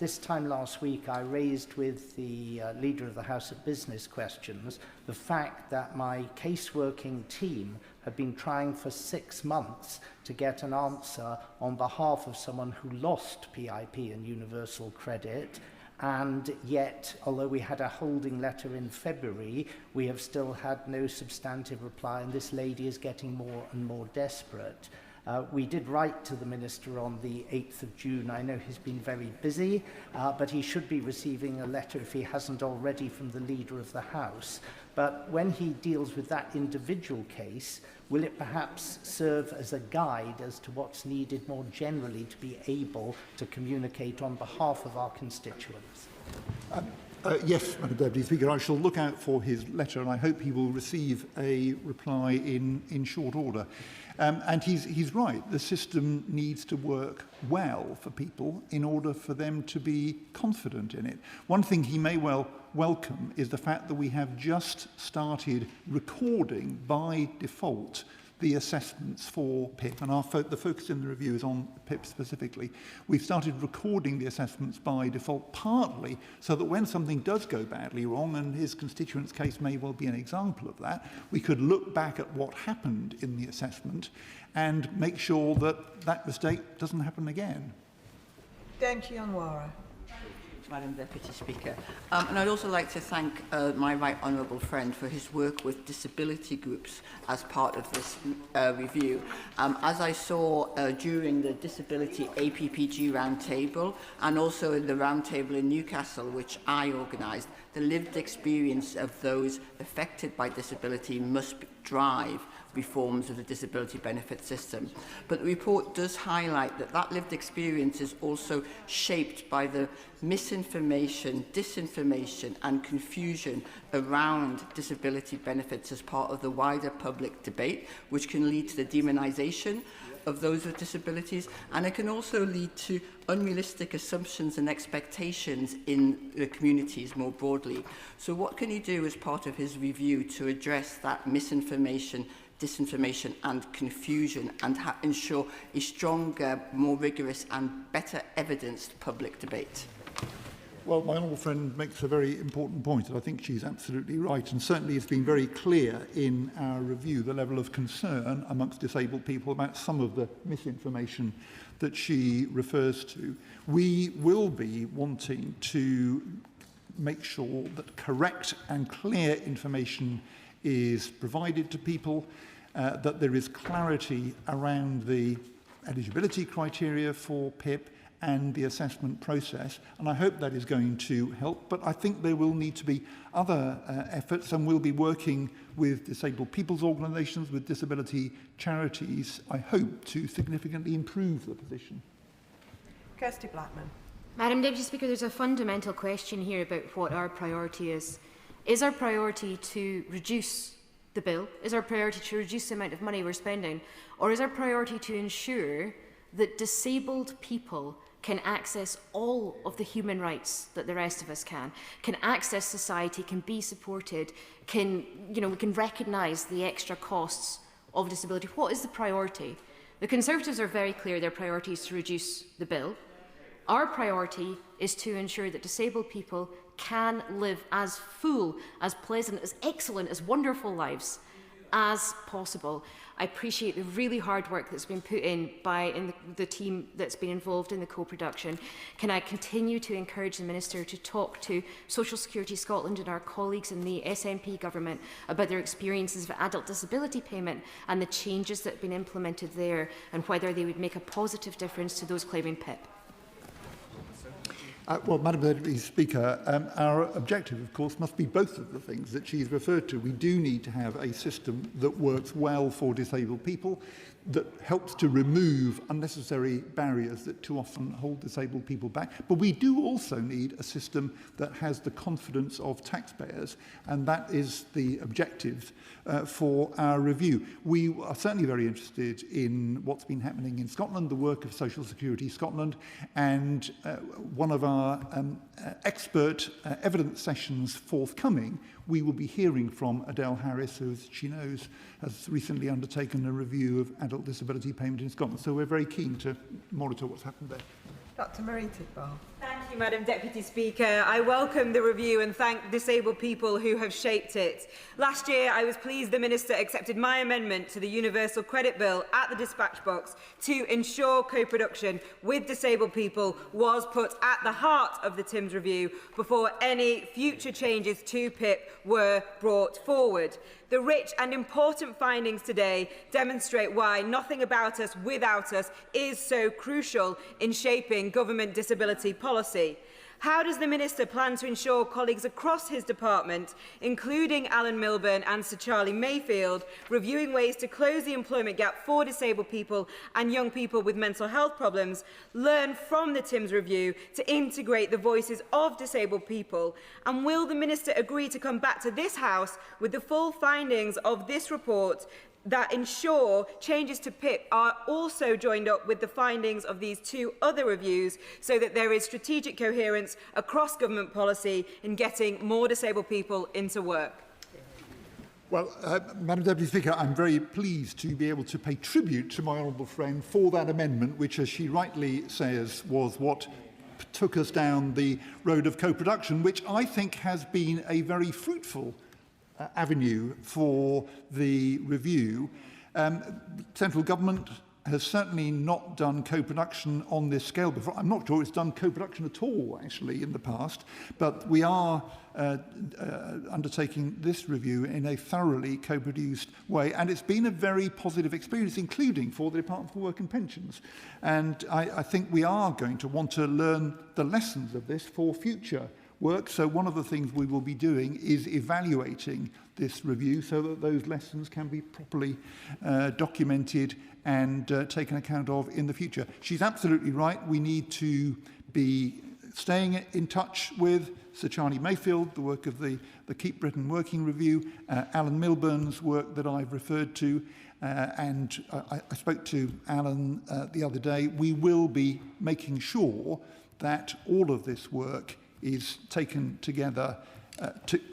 This time last week, I raised with the Leader of the House of Business Questions the fact that my case-working team had been trying for 6 months to get an answer on behalf of someone who lost PIP and universal credit, and yet, although we had a holding letter in February, we have still had no substantive reply, and this lady is getting more and more desperate. We did write to the Minister on the 8th of June. I know he's been very busy, but he should be receiving a letter, if he hasn't already, from the Leader of the House. But when he deals with that individual case, will it perhaps serve as a guide as to what's needed more generally to be able to communicate on behalf of our constituents? Yes, Madam Deputy Speaker, I shall look out for his letter, and I hope he will receive a reply in short order. And he's right, the system needs to work well for people in order for them to be confident in it. One thing he may well welcome is the fact that we have just started recording by default the assessments for PIP, and the focus in the review is on PIP specifically. We've started recording the assessments by default, partly so that when something does go badly wrong, and his constituent's case may well be an example of that, we could look back at what happened in the assessment and make sure that that mistake doesn't happen again. Dame Chianwara. Madam Deputy Speaker. And I'd also like to thank my right honourable friend for his work with disability groups as part of this review. As I saw during the Disability APPG Roundtable and also in the Roundtable in Newcastle, which I organised, the lived experience of those affected by disability must drive reforms of the disability benefit system. But the report does highlight that that lived experience is also shaped by the misinformation, disinformation and confusion around disability benefits as part of the wider public debate, which can lead to the demonisation of those with disabilities, and it can also lead to unrealistic assumptions and expectations in the communities more broadly. So what can he do as part of his review to address that misinformation, disinformation and confusion and ensure a stronger, more rigorous and better evidenced public debate? Well, my honourable friend makes a very important point, and I think she's absolutely right. And certainly it's been very clear in our review the level of concern amongst disabled people about some of the misinformation that she refers to. We will be wanting to make sure that correct and clear information is provided to people, that there is clarity around the eligibility criteria for PIP and the assessment process, and I hope that is going to help. But I think there will need to be other efforts, and we'll be working with disabled people's organisations, with disability charities, I hope, to significantly improve the position. Kirsty Blackman. Madam Deputy Speaker, there's a fundamental question here about what our priority is. Is our priority to reduce the bill? Is our priority to reduce the amount of money we're spending? Or is our priority to ensure that disabled people can access all of the human rights that the rest of us can access society, can be supported, we can recognise the extra costs of disability? What is the priority? The Conservatives are very clear their priority is to reduce the bill. Our priority is to ensure that disabled people can live as full, as pleasant, as excellent, as wonderful lives as possible. I appreciate the really hard work that's been put in by the team that's been involved in the co-production. Can I continue to encourage the Minister to talk to Social Security Scotland and our colleagues in the SNP government about their experiences of adult disability payment and the changes that have been implemented there, and whether they would make a positive difference to those claiming PIP? Well, Madam Deputy Speaker, our objective, of course, must be both of the things that she's referred to. We do need to have a system that works well for disabled people, that helps to remove unnecessary barriers that too often hold disabled people back. But we do also need a system that has the confidence of taxpayers, and that is the objective for our review. We are certainly very interested in what's been happening in Scotland, the work of Social Security Scotland, and one of our expert evidence sessions forthcoming, we will be hearing from Adele Harris, who, as she knows, has recently undertaken a review of adult disability payment in Scotland. So we're very keen to monitor what's happened there. Dr. Marie Tidball. Thank you, Madam Deputy Speaker. I welcome the review and thank disabled people who have shaped it. Last year, I was pleased the Minister accepted my amendment to the Universal Credit Bill at the dispatch box to ensure co-production with disabled people was put at the heart of the Timms Review before any future changes to PIP were brought forward. The rich and important findings today demonstrate why nothing about us without us is so crucial in shaping government disability policy. How does the Minister plan to ensure colleagues across his department, including Alan Milburn and Sir Charlie Mayfield, reviewing ways to close the employment gap for disabled people and young people with mental health problems, learn from the Timms Review to integrate the voices of disabled people? And will the Minister agree to come back to this House with the full findings of this report that ensure changes to PIP are also joined up with the findings of these two other reviews, so that there is strategic coherence across government policy in getting more disabled people into work? Well, Madam Deputy Speaker, I'm very pleased to be able to pay tribute to my honourable friend for that amendment, which, as she rightly says, was what took us down the road of co-production, which I think has been a very fruitful avenue for the review. Central government has certainly not done co-production on this scale before. I'm not sure it's done co-production at all, actually, in the past, but we are undertaking this review in a thoroughly co-produced way, and it's been a very positive experience, including for the Department for Work and Pensions. And I think we are going to want to learn the lessons of this for future work. So one of the things we will be doing is evaluating this review so that those lessons can be properly documented and taken account of in the future. She's absolutely right. We need to be staying in touch with Sir Charlie Mayfield, the work of the Keep Britain Working Review, Alan Milburn's work that I've referred to, and I spoke to Alan the other day. We will be making sure that all of this work is taken together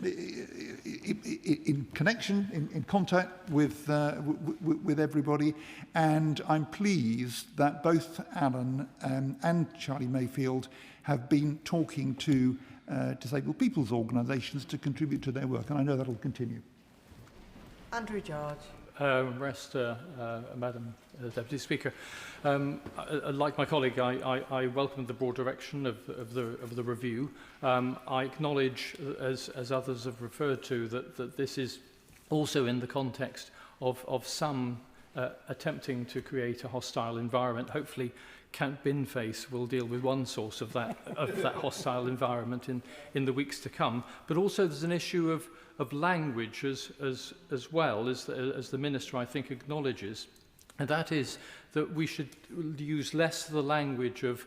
in connection, in contact with everybody. And I'm pleased that both Alan and Charlie Mayfield have been talking to disabled people's organisations to contribute to their work, and I know that will continue. Andrew George. Madam Deputy Speaker. Like my colleague, I welcome the broad direction of the review. I acknowledge, as others have referred to, that this is also in the context of some attempting to create a hostile environment. Hopefully, Count Binface will deal with one source of that hostile environment in the weeks to come. But also, there's an issue of language as well, as the Minister, I think, acknowledges, and that is that we should use less the language of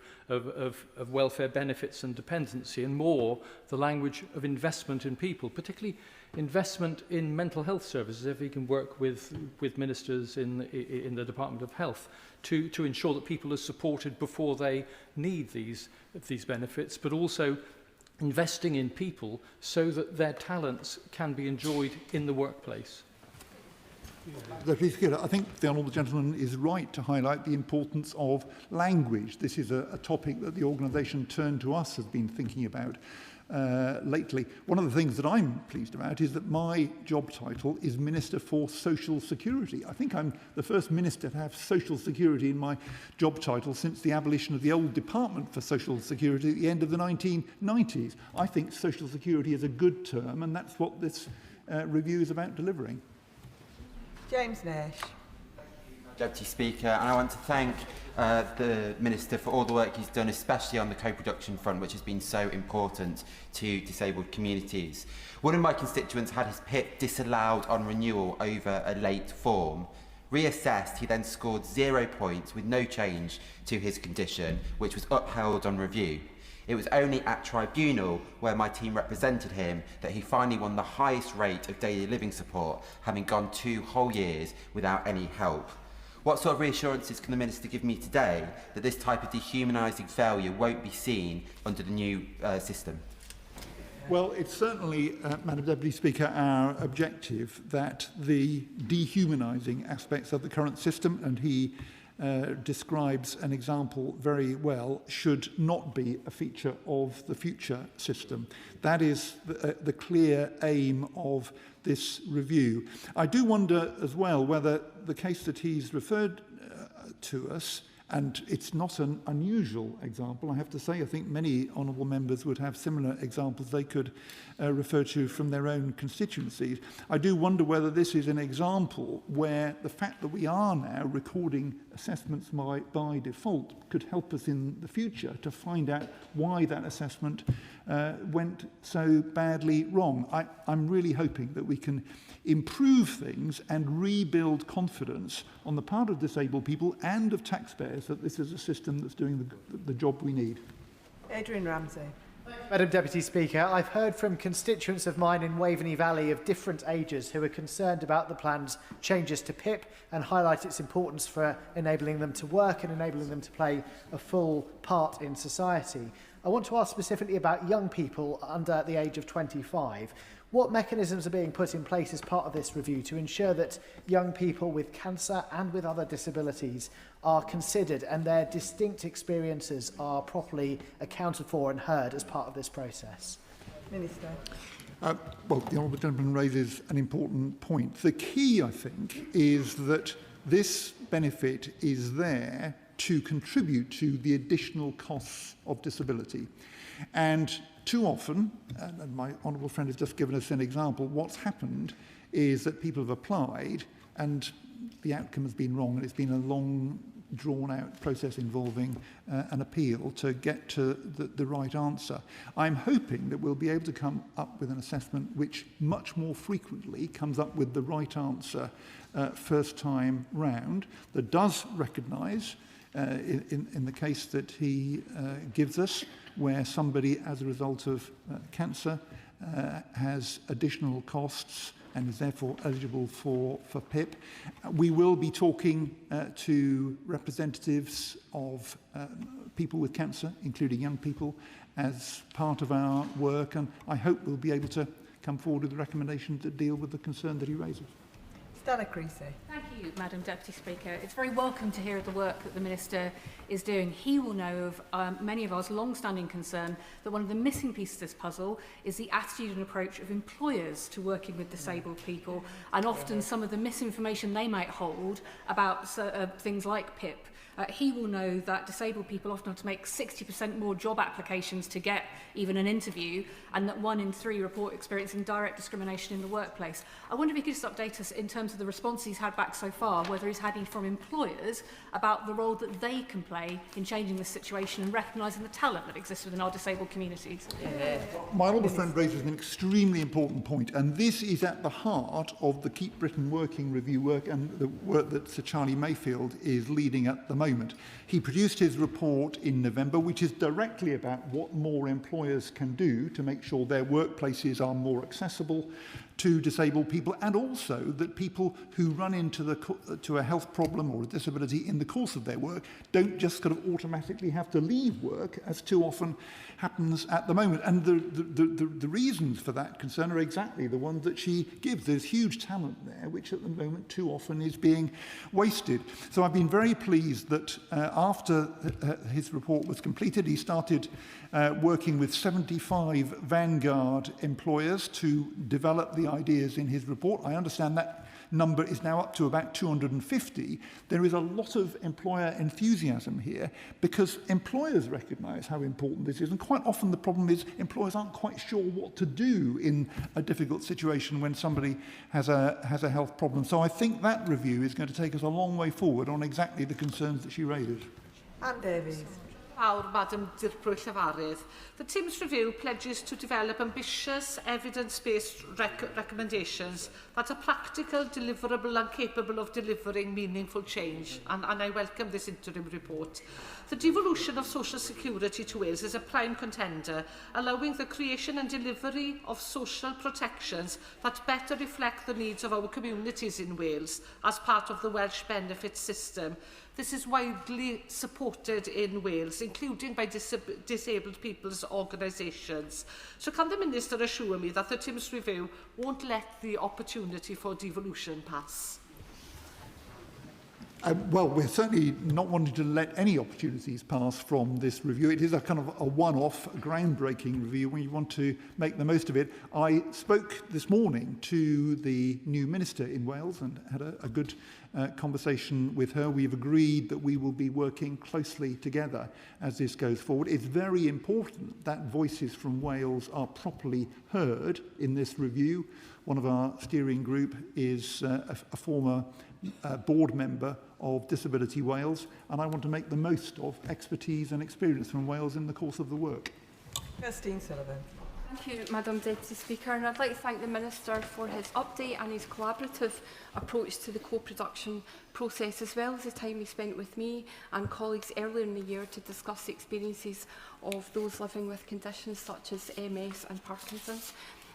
welfare benefits and dependency and more the language of investment in people, particularly investment in mental health services, if we can work with ministers in the Department of Health to ensure that people are supported before they need these benefits, but also investing in people so that their talents can be enjoyed in the workplace. I think the honourable gentleman is right to highlight the importance of language. This is a topic that the organisation Turn to Us has been thinking about lately. One of the things that I'm pleased about is that my job title is Minister for Social Security. I think I'm the first minister to have Social Security in my job title since the abolition of the old Department for Social Security at the end of the 1990s. I think Social Security is a good term, and that's what this review is about delivering. James Nash. Deputy Speaker, and I want to thank the Minister for all the work he's done, especially on the co-production front, which has been so important to disabled communities. One of my constituents had his PIP disallowed on renewal over a late form. Reassessed, he then scored 0 points with no change to his condition, which was upheld on review. It was only at tribunal, where my team represented him, that he finally won the highest rate of daily living support, having gone 2 whole years without any help. What sort of reassurances can the Minister give me today that this type of dehumanising failure won't be seen under the new system? Well, it's certainly, Madam Deputy Speaker, our objective that the dehumanising aspects of the current system, and he describes an example very well, should not be a feature of the future system. That is the clear aim of this review. I do wonder as well whether the case that he's referred to us And it's not an unusual example, I have to say. I think many honourable members would have similar examples they could refer to from their own constituencies. I do wonder whether this is an example where the fact that we are now recording assessments by default could help us in the future to find out why that assessment went so badly wrong. I'm really hoping that we can improve things and rebuild confidence on the part of disabled people and of taxpayers that this is a system that's doing the job we need. Adrian Ramsey. Madam Deputy Speaker, I've heard from constituents of mine in Waveney Valley of different ages who are concerned about the plan's changes to PIP and highlight its importance for enabling them to work and enabling them to play a full part in society. I want to ask specifically about young people under the age of 25. What mechanisms are being put in place as part of this review to ensure that young people with cancer and with other disabilities are considered and their distinct experiences are properly accounted for and heard as part of this process? Minister. Well, the Honourable Gentleman raises an important point. The key, I think, is that this benefit is there to contribute to the additional costs of disability. And too often, and my honourable friend has just given us an example, what's happened is that people have applied and the outcome has been wrong, and it's been a long, drawn-out process involving an appeal to get to the right answer. I'm hoping that we'll be able to come up with an assessment which much more frequently comes up with the right answer first time round, that does recognise, in the case that he gives us, where somebody, as a result of cancer, has additional costs and is therefore eligible for PIP. We will be talking to representatives of people with cancer, including young people, as part of our work, and I hope we'll be able to come forward with recommendations that deal with the concern that he raises. Stella Creasy. Thank you, Madam Deputy Speaker. It's very welcome to hear the work that the Minister is doing. He will know of many of us long-standing concern that one of the missing pieces of this puzzle is the attitude and approach of employers to working with disabled people, and often some of the misinformation they might hold about things like PIP. He will know that disabled people often have to make 60% more job applications to get even an interview, and that 1 in 3 report experiencing direct discrimination in the workplace. I wonder if he could just update us in terms of the response he's had back so far, whether he's had any from employers about the role that they can play in changing this situation and recognising the talent that exists within our disabled communities. Yeah. My honourable friend raises an extremely important point, and this is at the heart of the Keep Britain Working review work and the work that Sir Charlie Mayfield is leading at the moment. He produced his report in November, which is directly about what more employers can do to make sure their workplaces are more accessible to disabled people, and also that people who run into a health problem or a disability in the course of their work don't just kind of automatically have to leave work, as too often happens at the moment. And the reasons for that concern are exactly the ones that she gives. There's huge talent there, which at the moment too often is being wasted. So I've been very pleased that after his report was completed, he started working with 75 vanguard employers to develop the ideas in his report. I understand that number is now up to about 250. There is a lot of employer enthusiasm here because employers recognise how important this is, and quite often the problem is employers aren't quite sure what to do in a difficult situation when somebody has a health problem. So I think that review is going to take us a long way forward on exactly the concerns that she raises. Anne Davies. Madam Llefarydd. The Timms Review pledges to develop ambitious, evidence-based recommendations that are practical, deliverable and capable of delivering meaningful change, and I welcome this interim report. The devolution of social security to Wales is a prime contender, allowing the creation and delivery of social protections that better reflect the needs of our communities in Wales as part of the Welsh benefit system. This is widely supported in Wales, including by disabled people's organisations. So can the Minister assure me that the Timms Review won't let the opportunity for devolution pass? Well, we're certainly not wanting to let any opportunities pass from this review. It is a kind of a one-off, groundbreaking review. We want to make the most of it. I spoke this morning to the new minister in Wales and had a good conversation with her. We've agreed that we will be working closely together as this goes forward. It's very important that voices from Wales are properly heard in this review. One of our steering group is a former board member of Disability Wales, and I want to make the most of expertise and experience from Wales in the course of the work. Christine Sullivan. Thank you, Madam Deputy Speaker, and I'd like to thank the Minister for his update and his collaborative approach to the co-production process, as well as the time he spent with me and colleagues earlier in the year to discuss the experiences of those living with conditions such as MS and Parkinson's.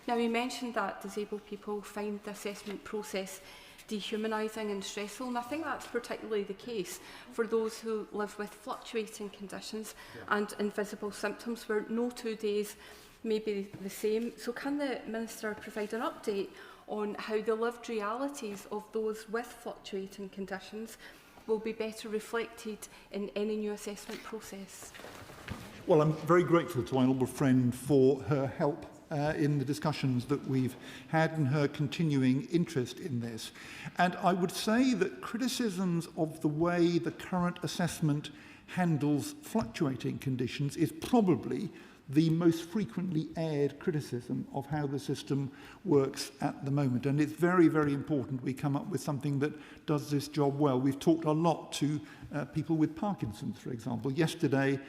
Now, he mentioned that disabled people find the assessment process dehumanising and stressful, and I think that's particularly the case for those who live with fluctuating conditions and invisible symptoms where no 2 days may be the same. So can the Minister provide an update on how the lived realities of those with fluctuating conditions will be better reflected in any new assessment process? Well, I'm very grateful to my honourable friend for her help in the discussions that we've had and her continuing interest in this. And I would say that criticisms of the way the current assessment handles fluctuating conditions is probably the most frequently aired criticism of how the system works at the moment. And it's very, very important we come up with something that does this job well. We've talked a lot to people with Parkinson's, for example. Yesterday,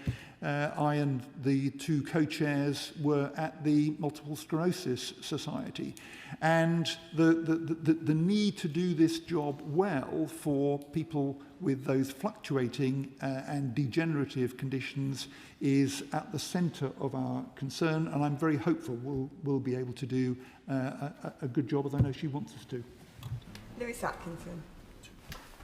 I and the two co-chairs were at the Multiple Sclerosis Society. And the need to do this job well for people with those fluctuating and degenerative conditions is at the centre of our concern, and I'm very hopeful we'll be able to do a good job, as I know she wants us to. Lewis Atkinson.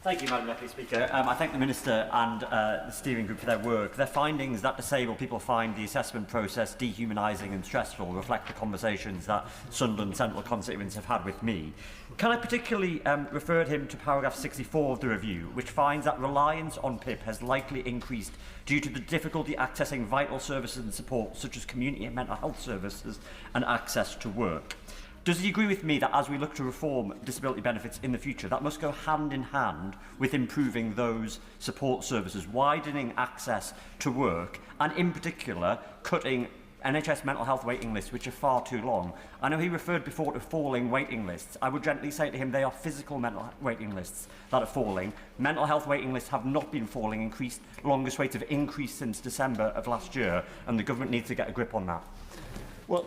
Thank you, Madam Deputy Speaker. I thank the Minister and the steering group for their work. Their findings that disabled people find the assessment process dehumanising and stressful reflect the conversations that Sunderland Central constituents have had with me. Can I particularly refer him to paragraph 64 of the review, which finds that reliance on PIP has likely increased due to the difficulty accessing vital services and support, such as community and mental health services and access to work. Does he agree with me that as we look to reform disability benefits in the future, that must go hand in hand with improving those support services, widening access to work, and in particular, cutting NHS mental health waiting lists, which are far too long? I know he referred before to falling waiting lists. I would gently say to him they are physical mental waiting lists that are falling. Mental health waiting lists have not been falling. Longest waits have increased since December of last year, and the government needs to get a grip on that. Well,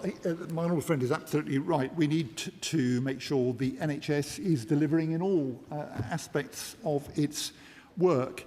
my honourable friend is absolutely right. We need to make sure the NHS is delivering in all aspects of its work.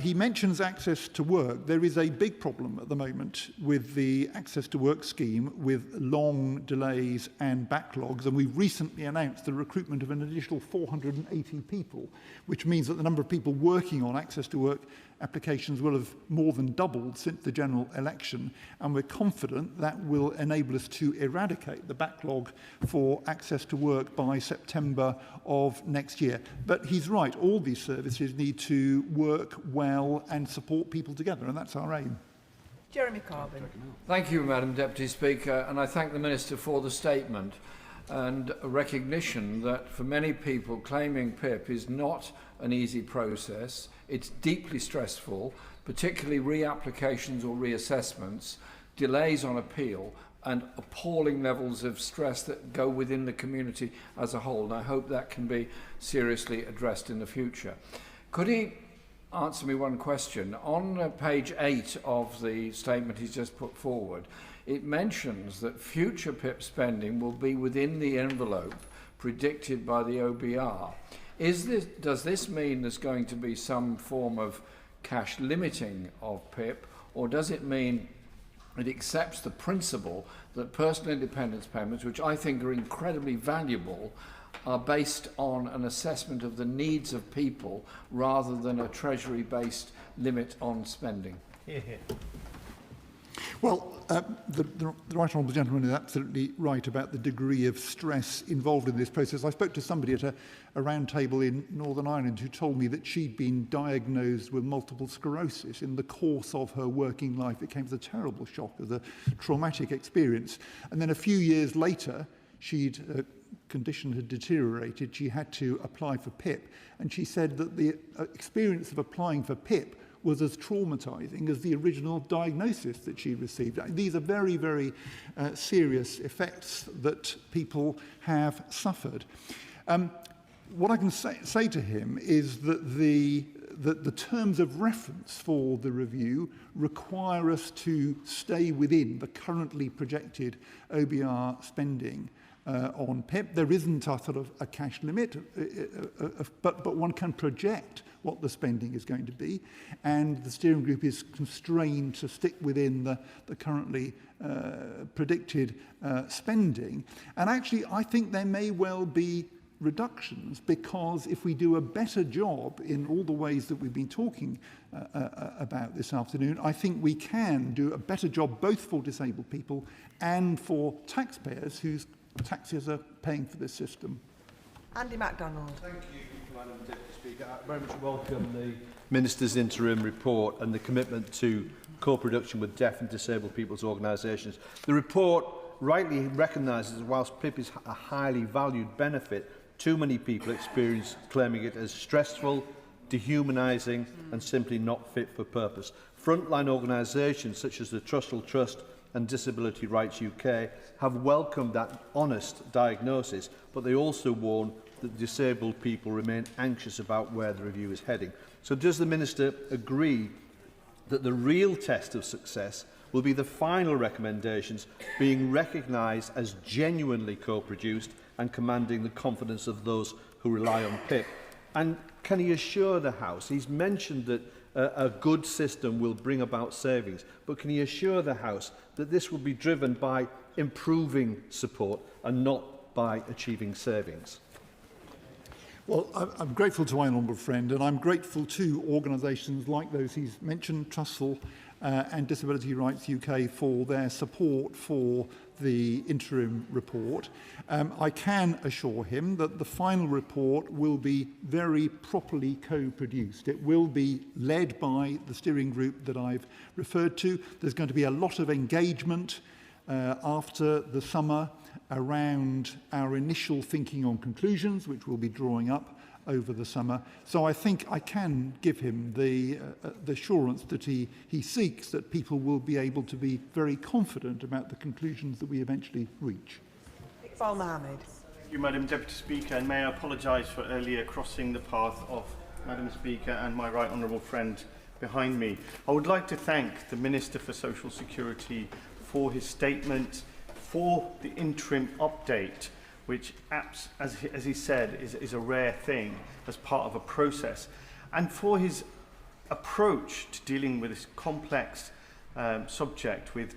He mentions access to work. There is a big problem at the moment with the access to work scheme with long delays and backlogs, and we've recently announced the recruitment of an additional 480 people, which means that the number of people working on access to work applications will have more than doubled since the general election, and we're confident that will enable us to eradicate the backlog for access to work by September of next year. But he's right, all these services need to work well and support people together, and that's our aim. Jeremy Corbyn. Thank you, Madam Deputy Speaker, and I thank the Minister for the statement and a recognition that for many people claiming PIP is not an easy process. It's deeply stressful, particularly reapplications or reassessments, delays on appeal, and appalling levels of stress that go within the community as a whole. And I hope that can be seriously addressed in the future. Could he answer me one question? On page 8 of the statement he's just put forward, it mentions that future PIP spending will be within the envelope predicted by the OBR. Does this mean there's going to be some form of cash limiting of PIP, or does it mean it accepts the principle that personal independence payments, which I think are incredibly valuable, are based on an assessment of the needs of people rather than a Treasury-based limit on spending? Well, the Right Honourable Gentleman is absolutely right about the degree of stress involved in this process. I spoke to somebody at a round table in Northern Ireland who told me that she'd been diagnosed with multiple sclerosis in the course of her working life. It came as a terrible shock, as a traumatic experience. And then a few years later, she'd condition had deteriorated. She had to apply for PIP. And she said that the experience of applying for PIP was as traumatizing as the original diagnosis that she received. These are very, very serious effects that people have suffered. What I can say to him is that the terms of reference for the review require us to stay within the currently projected OBR spending on PIP. There isn't a sort of a cash limit, but one can project what the spending is going to be, and the steering group is constrained to stick within the currently predicted spending. And actually, I think there may well be reductions, because if we do a better job in all the ways that we've been talking about this afternoon, I think we can do a better job both for disabled people and for taxpayers whose taxes are paying for this system. Andy MacDonald. Thank you, Madam Deputy Speaker. I very much welcome the Minister's interim report and the commitment to co-production with deaf and disabled people's organisations. The report rightly recognises that whilst PIP is a highly valued benefit, too many people experience claiming it as stressful, dehumanising and simply not fit for purpose. Frontline organisations such as the Trussell Trust and Disability Rights UK have welcomed that honest diagnosis, but they also warn that disabled people remain anxious about where the review is heading. So does the Minister agree that the real test of success will be the final recommendations being recognised as genuinely co-produced and commanding the confidence of those who rely on PIP? And can he assure the House, he's mentioned that a good system will bring about savings, but can he assure the House that this will be driven by improving support and not by achieving savings? Well, I'm grateful to my honourable friend, and I'm grateful to organisations like those he's mentioned, Trussell and Disability Rights UK, for their support for the interim report. I can assure him that the final report will be very properly co-produced. It will be led by the steering group that I've referred to. There's going to be a lot of engagement after the summer around our initial thinking on conclusions, which we'll be drawing up over the summer. So I think I can give him the assurance that he seeks, that people will be able to be very confident about the conclusions that we eventually reach. Iqbal Mohammed. Thank you, Madam Deputy Speaker, and may I apologise for earlier crossing the path of Madam Speaker and my right honourable friend behind me. I would like to thank the Minister for Social Security for his statement, for the interim update, which, as he said, is a rare thing as part of a process, and for his approach to dealing with this complex subject with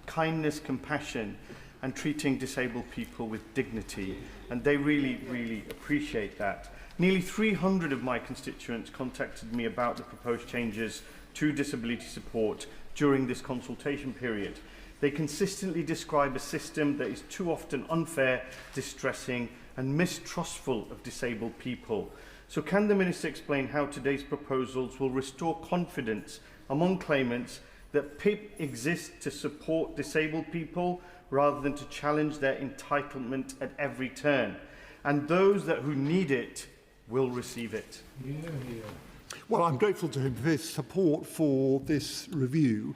kindness, compassion, and treating disabled people with dignity. And they really, really appreciate that. Nearly 300 of my constituents contacted me about the proposed changes to disability support during this consultation period. They consistently describe a system that is too often unfair, distressing and mistrustful of disabled people. So can the Minister explain how today's proposals will restore confidence among claimants that PIP exists to support disabled people rather than to challenge their entitlement at every turn, and those who need it will receive it? Well, I'm grateful to him for his support for this review.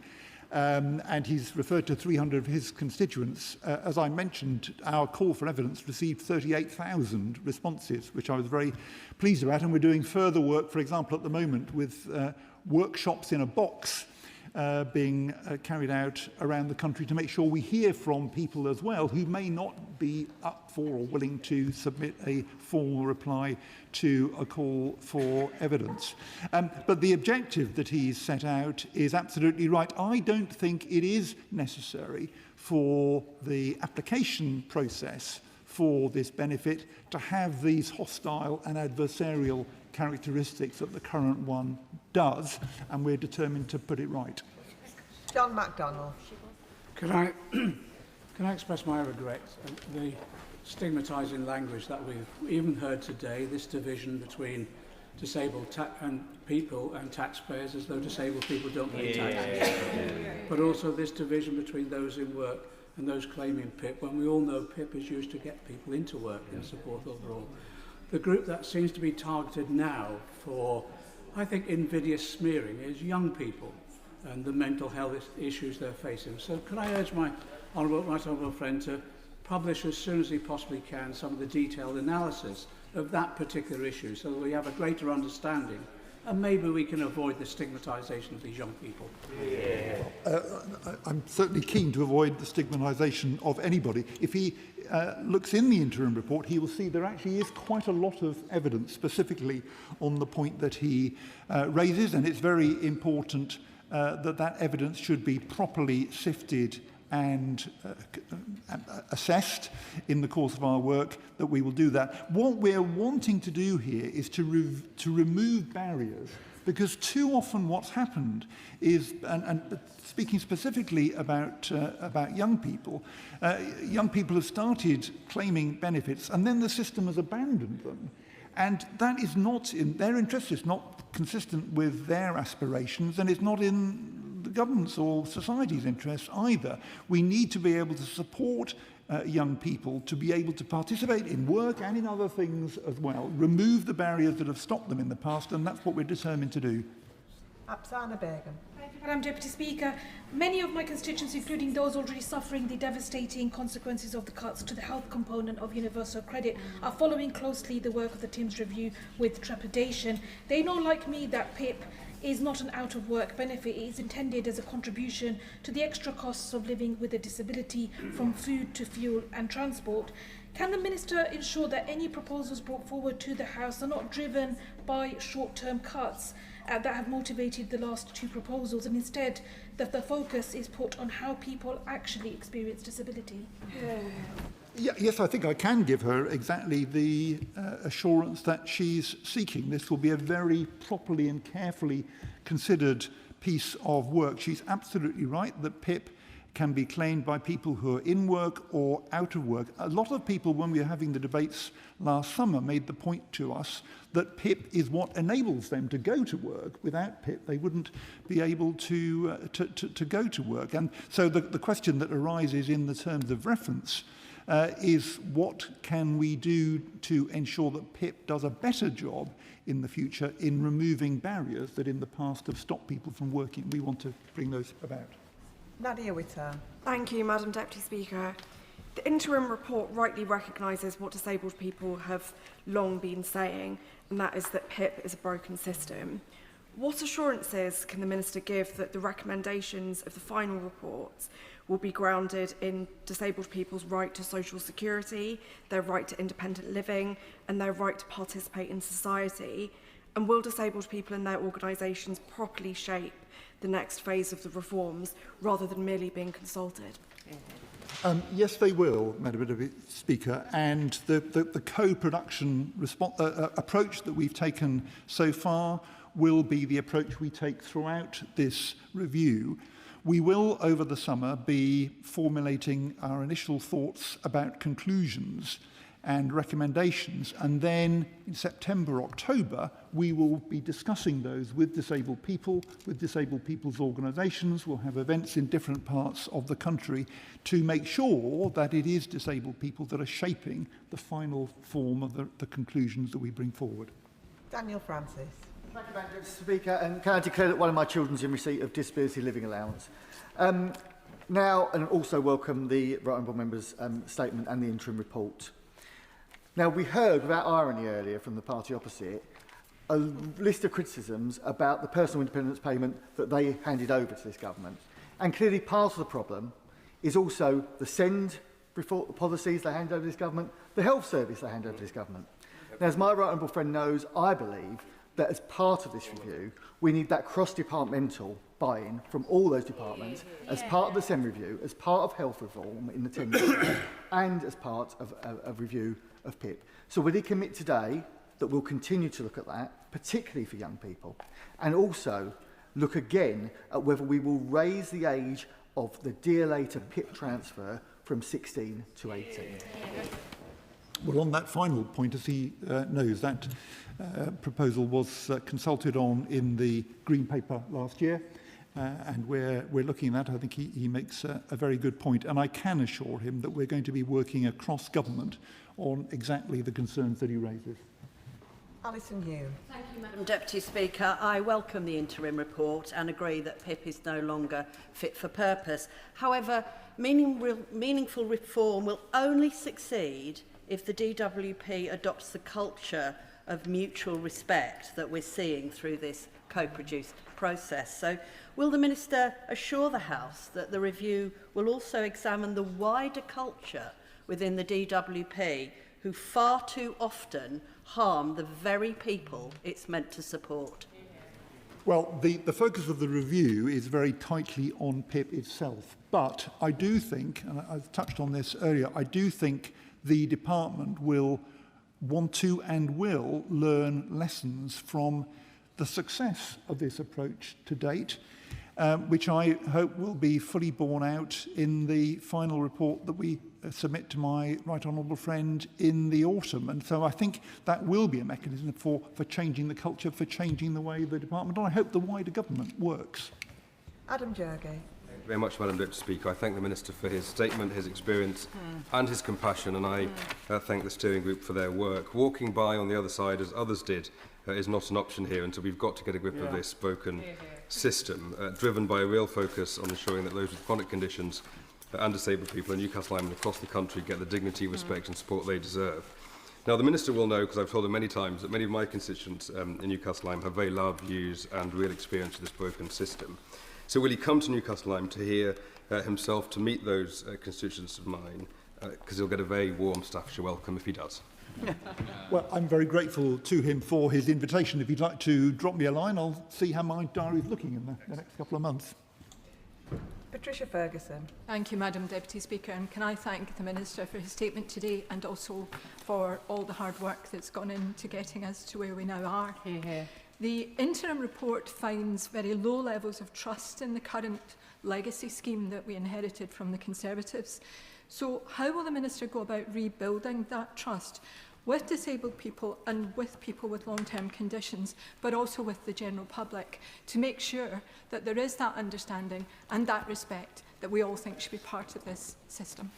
And he's referred to 300 of his constituents. As I mentioned, our call for evidence received 38,000 responses, which I was very pleased about. And we're doing further work, for example, at the moment with workshops in a box being carried out around the country to make sure we hear from people as well who may not be up for or willing to submit a formal reply to a call for evidence. But the objective that he's set out is absolutely right. I don't think it is necessary for the application process for this benefit to have these hostile and adversarial characteristics that the current one does, and we're determined to put it right. John MacDonald. Can I express my regret at the stigmatising language that we've even heard today, this division between disabled people and taxpayers, as though disabled people don't pay taxes. But also this division between those in work and those claiming PIP, when we all know PIP is used to get people into work and support overall. The group that seems to be targeted now for, I think, invidious smearing is young people and the mental health issues they're facing. So could I urge my honourable friend to publish as soon as he possibly can some of the detailed analysis of that particular issue so that we have a greater understanding and maybe we can avoid the stigmatisation of these young people. I'm certainly keen to avoid the stigmatisation of anybody. If he looks in the interim report, he will see there actually is quite a lot of evidence specifically on the point that he raises, and it's very important that evidence should be properly sifted and assessed in the course of our work, that we will do that. What we're wanting to do here is to remove barriers, because too often what's happened is, and speaking specifically about young people have started claiming benefits and then the system has abandoned them. And that is not in their interest, it's not consistent with their aspirations, and it's not in the government's or society's interests either. We need to be able to support young people to be able to participate in work and in other things as well, remove the barriers that have stopped them in the past, and that's what we're determined to do. Apsana Begum. Thank you, Madam Deputy Speaker. Many of my constituents, including those already suffering the devastating consequences of the cuts to the health component of universal credit, are following closely the work of the Timms Review with trepidation. They know, like me, that PIP is not an out-of-work benefit. It is intended as a contribution to the extra costs of living with a disability, from food to fuel and transport. Can the Minister ensure that any proposals brought forward to the House are not driven by short-term cuts that have motivated the last two proposals, and instead that the focus is put on how people actually experience disability? Yes, I think I can give her exactly the assurance that she's seeking. This will be a very properly and carefully considered piece of work. She's absolutely right that PIP can be claimed by people who are in work or out of work. A lot of people, when we were having the debates last summer, made the point to us that PIP is what enables them to go to work. Without PIP, they wouldn't be able to go to work. And so the question that arises in the terms of reference is what can we do to ensure that PIP does a better job in the future in removing barriers that in the past have stopped people from working. We want to bring those about. Nadia Whitter. Thank you, Madam Deputy Speaker. The interim report rightly recognises what disabled people have long been saying, and that is that PIP is a broken system. What assurances can the Minister give that the recommendations of the final reports will be grounded in disabled people's right to social security, their right to independent living, and their right to participate in society? And will disabled people and their organisations properly shape the next phase of the reforms, rather than merely being consulted? Yes, they will, Madam Deputy Speaker, and the co-production approach that we've taken so far will be the approach we take throughout this review. We will, over the summer, be formulating our initial thoughts about conclusions and recommendations, and then in September, October, we will be discussing those with disabled people, with disabled people's organisations. We'll have events in different parts of the country to make sure that it is disabled people that are shaping the final form of the conclusions that we bring forward. Daniel Francis. Thank you, Madam Deputy Speaker, and can I declare that one of my children is in receipt of disability living allowance. Now, and also welcome the Right Honourable Member's statement and the interim report. Now, we heard, without irony earlier from the party opposite, a list of criticisms about the personal independence payment that they handed over to this government. And clearly part of the problem is also the SEND policies they hand over to this government, the health service they hand over to this government. Now, as my right honourable friend knows, I believe that as part of this review, we need that cross-departmental buy-in from all those departments as part of the SEND review, as part of health reform in the 10 years, and as part of a review of PIP. So will he commit today that we'll continue to look at that, particularly for young people, and also look again at whether we will raise the age of the DLA to PIP transfer from 16 to 18. Well, on that final point, as he knows, that proposal was consulted on in the Green Paper last year, and we're looking at that. I think he makes a very good point, and I can assure him that we're going to be working across government on exactly the concerns that he raises. Alison Hume. Thank you, Madam Deputy Speaker. I welcome the interim report and agree that PIP is no longer fit for purpose. However, meaningful reform will only succeed if the DWP adopts the culture of mutual respect that we're seeing through this co-produced process. So will the Minister assure the House that the review will also examine the wider culture within the DWP who far too often harm the very people it's meant to support? Well, the focus of the review is very tightly on PIP itself. But I do think, and I've touched on this earlier, I do think the department will want to and will learn lessons from the success of this approach to date, which I hope will be fully borne out in the final report that we submit to my right honourable friend in the autumn. And so I think that will be a mechanism for changing the culture, for changing the way the department, and I hope the wider government works. Adam Jurgey. Thank you very much, Madam Deputy Speaker. I thank the Minister for his statement, his experience and his compassion, and I thank the steering group for their work. Walking by on the other side, as others did, is not an option here, and so we've got to get a grip of this broken system, driven by a real focus on ensuring that those with chronic conditions and disabled people in Newcastle and across the country get the dignity, respect and support they deserve. Now, the Minister will know, because I've told him many times, that many of my constituents in Newcastle have very loud views and real experience of this broken system. So will he come to Newcastle to hear himself, to meet those constituents of mine, because he'll get a very warm Staffordshire welcome if he does. Well, I'm very grateful to him for his invitation. If you'd like to drop me a line, I'll see how my diary is looking in the next couple of months. Patricia Ferguson. Thank you, Madam Deputy Speaker, and can I thank the Minister for his statement today and also for all the hard work that's gone into getting us to where we now are. The interim report finds very low levels of trust in the current legacy scheme that we inherited from the Conservatives. So how will the Minister go about rebuilding that trust with disabled people and with people with long-term conditions, but also with the general public, to make sure that there is that understanding and that respect that we all think should be part of this system?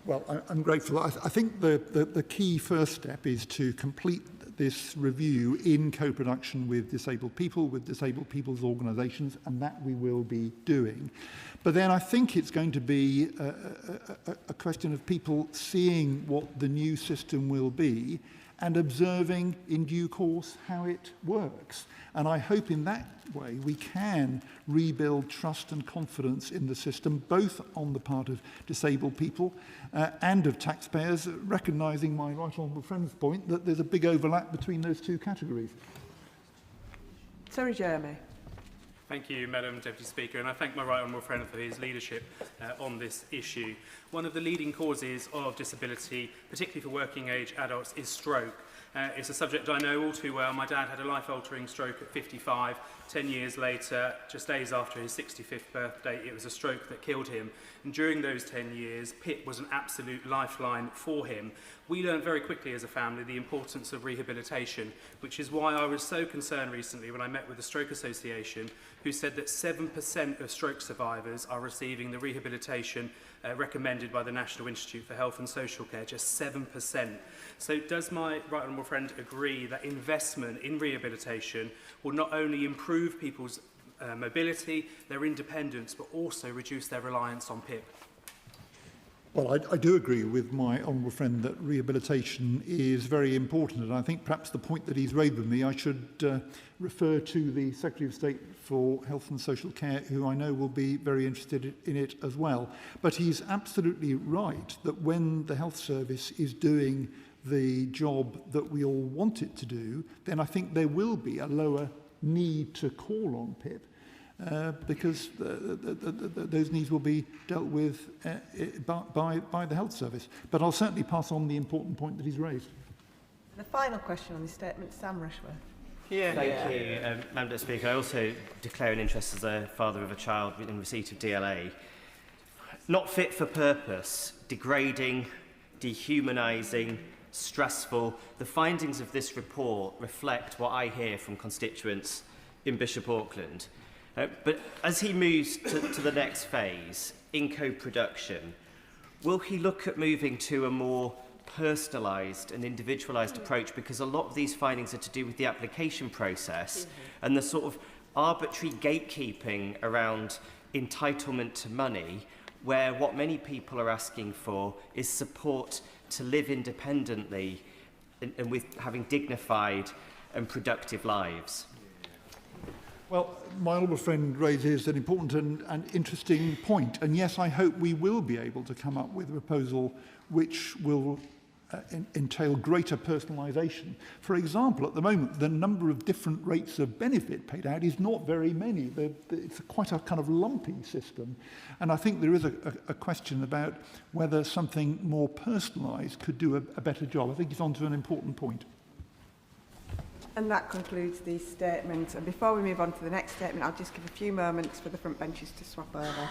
Well, I'm grateful. I think the key first step is to complete this review in co-production with disabled people's organisations, and that we will be doing. But then I think it's going to be a question of people seeing what the new system will be and observing in due course how it works. And I hope in that way we can rebuild trust and confidence in the system, both on the part of disabled people and of taxpayers, recognising my right honourable friend's point that there's a big overlap between those two categories. Sorry, Jeremy. Thank you, Madam Deputy Speaker, and I thank my right honourable friend for his leadership on this issue. One of the leading causes of disability, particularly for working age adults, is stroke. It's a subject I know all too well. My dad had a life-altering stroke at 55. 10 years later, just days after his 65th birthday, it was a stroke that killed him. And during those 10 years, PIP was an absolute lifeline for him. We learned very quickly as a family the importance of rehabilitation, which is why I was so concerned recently when I met with the Stroke Association, who said that 7% of stroke survivors are receiving the rehabilitation recommended by the National Institute for Health and Social Care, just 7%. So does my right honourable friend agree that investment in rehabilitation will not only improve people's mobility, their independence, but also reduce their reliance on PIP? Well, I do agree with my honourable friend that rehabilitation is very important, and I think perhaps the point that he's raised with me, I should refer to the Secretary of State for Health and Social Care, who I know will be very interested in it as well. But he's absolutely right that when the Health Service is doing the job that we all want it to do, then I think there will be a lower need to call on PIP. Because those needs will be dealt with by the Health Service. But I'll certainly pass on the important point that he's raised. The final question on this statement, Sam Rushworth. Thank you, Madam Speaker. I also declare an interest as a father of a child in receipt of DLA. Not fit for purpose, degrading, dehumanising, stressful. The findings of this report reflect what I hear from constituents in Bishop Auckland. But as he moves to the next phase, in co-production, will he look at moving to a more personalised and individualised approach? Because a lot of these findings are to do with the application process and the sort of arbitrary gatekeeping around entitlement to money, where what many people are asking for is support to live independently and with having dignified and productive lives. Well, my honourable friend raises an important and interesting point. And yes, I hope we will be able to come up with a proposal which will entail greater personalisation. For example, at the moment, the number of different rates of benefit paid out is not very many. It's quite a kind of lumpy system. And I think there is a question about whether something more personalised could do a better job. I think he's on to an important point. And that concludes the statement. And before we move on to the next statement, I'll just give a few moments for the front benches to swap over.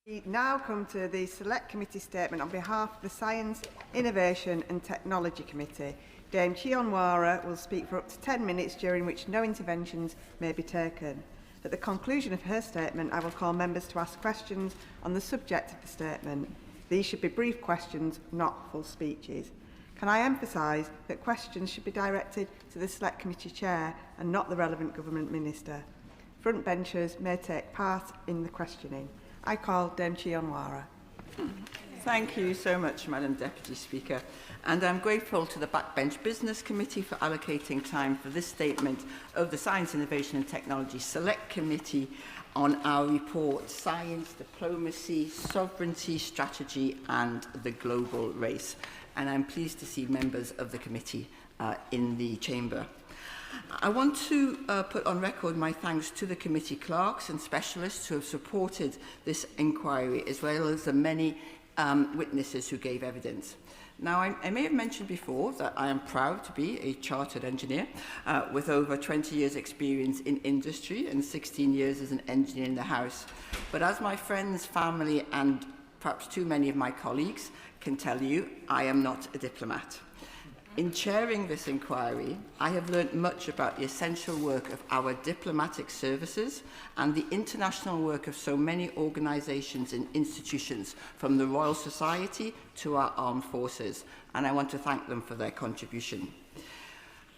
We now come to the Select Committee statement on behalf of the Science, Innovation and Technology Committee. Dame Chionwara will speak for up to 10 minutes, during which no interventions may be taken. At the conclusion of her statement, I will call members to ask questions on the subject of the statement. These should be brief questions, not full speeches. Can I emphasise that questions should be directed to the Select Committee Chair and not the relevant Government Minister? Front benchers may take part in the questioning. I call Dame Chionwara. Thank you so much, Madam Deputy Speaker. And I'm grateful to the Backbench Business Committee for allocating time for this statement of the Science, Innovation and Technology Select Committee on our report, Science, Diplomacy, Sovereignty, Strategy and the Global Race. And I'm pleased to see members of the committee in the chamber. I want to put on record my thanks to the committee clerks and specialists who have supported this inquiry, as well as the many witnesses who gave evidence. Now, I may have mentioned before that I am proud to be a chartered engineer with over 20 years' experience in industry and 16 years as an engineer in the House. But as my friends, family and perhaps too many of my colleagues can tell you, I am not a diplomat. In chairing this inquiry, I have learnt much about the essential work of our diplomatic services and the international work of so many organisations and institutions, from the Royal Society to our armed forces, and I want to thank them for their contribution.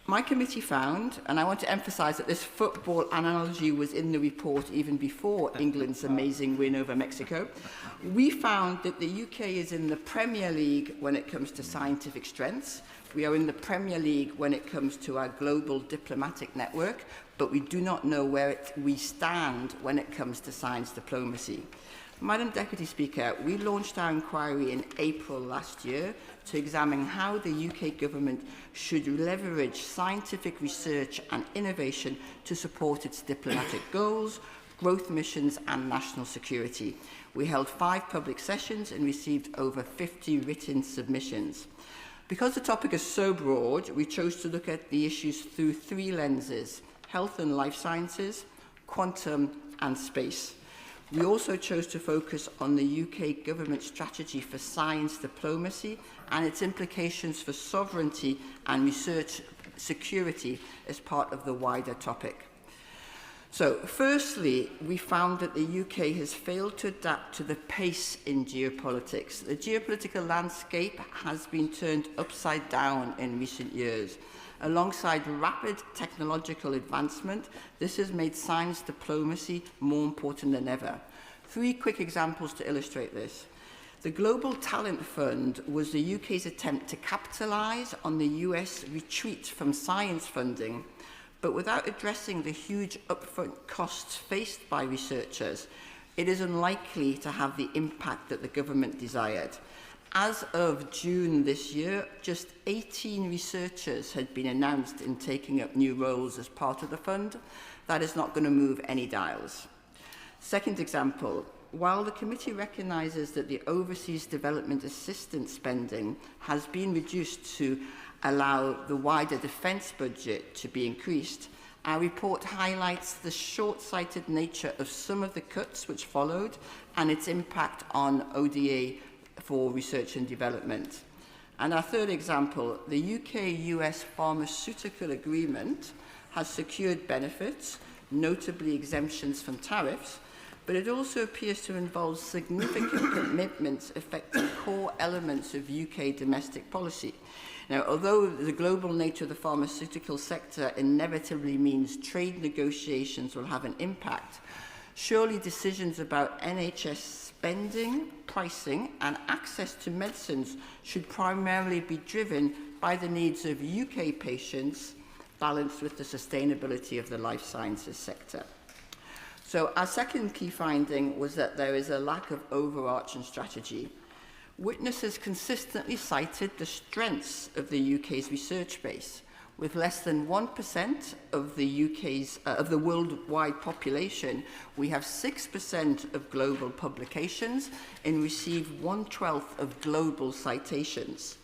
My committee found, and I want to emphasise that this football analogy was in the report even before England's amazing win over Mexico, we found that the UK is in the Premier League when it comes to scientific strengths. We are in the Premier League when it comes to our global diplomatic network, but we do not know where we stand when it comes to science diplomacy. Madam Deputy Speaker, we launched our inquiry in April last year to examine how the UK government should leverage scientific research and innovation to support its diplomatic goals, growth missions and national security. We held 5 public sessions and received over 50 written submissions. Because the topic is so broad, we chose to look at the issues through 3 lenses: health and life sciences, quantum and space. We also chose to focus on the UK government strategy for science diplomacy and its implications for sovereignty and research security as part of the wider topic. So, firstly, we found that the UK has failed to adapt to the pace in geopolitics. The geopolitical landscape has been turned upside down in recent years. Alongside rapid technological advancement, this has made science diplomacy more important than ever. 3 quick examples to illustrate this. The Global Talent Fund was the UK's attempt to capitalise on the US retreat from science funding, but without addressing the huge upfront costs faced by researchers, it is unlikely to have the impact that the government desired. As of June this year, just 18 researchers had been announced in taking up new roles as part of the fund. That is not going to move any dials. Second example, while the committee recognises that the overseas development assistance spending has been reduced to allow the wider defence budget to be increased, our report highlights the short-sighted nature of some of the cuts which followed and its impact on ODA for research and development. And our third example, the UK-US pharmaceutical agreement has secured benefits, notably exemptions from tariffs, but it also appears to involve significant commitments affecting core elements of UK domestic policy. Now, although the global nature of the pharmaceutical sector inevitably means trade negotiations will have an impact, surely decisions about NHS spending, pricing, and access to medicines should primarily be driven by the needs of UK patients, balanced with the sustainability of the life sciences sector. So our second key finding was that there is a lack of overarching strategy. Witnesses consistently cited the strengths of the UK's research base. With less than 1% of the worldwide population, we have 6% of global publications and receive 1/12 of global citations.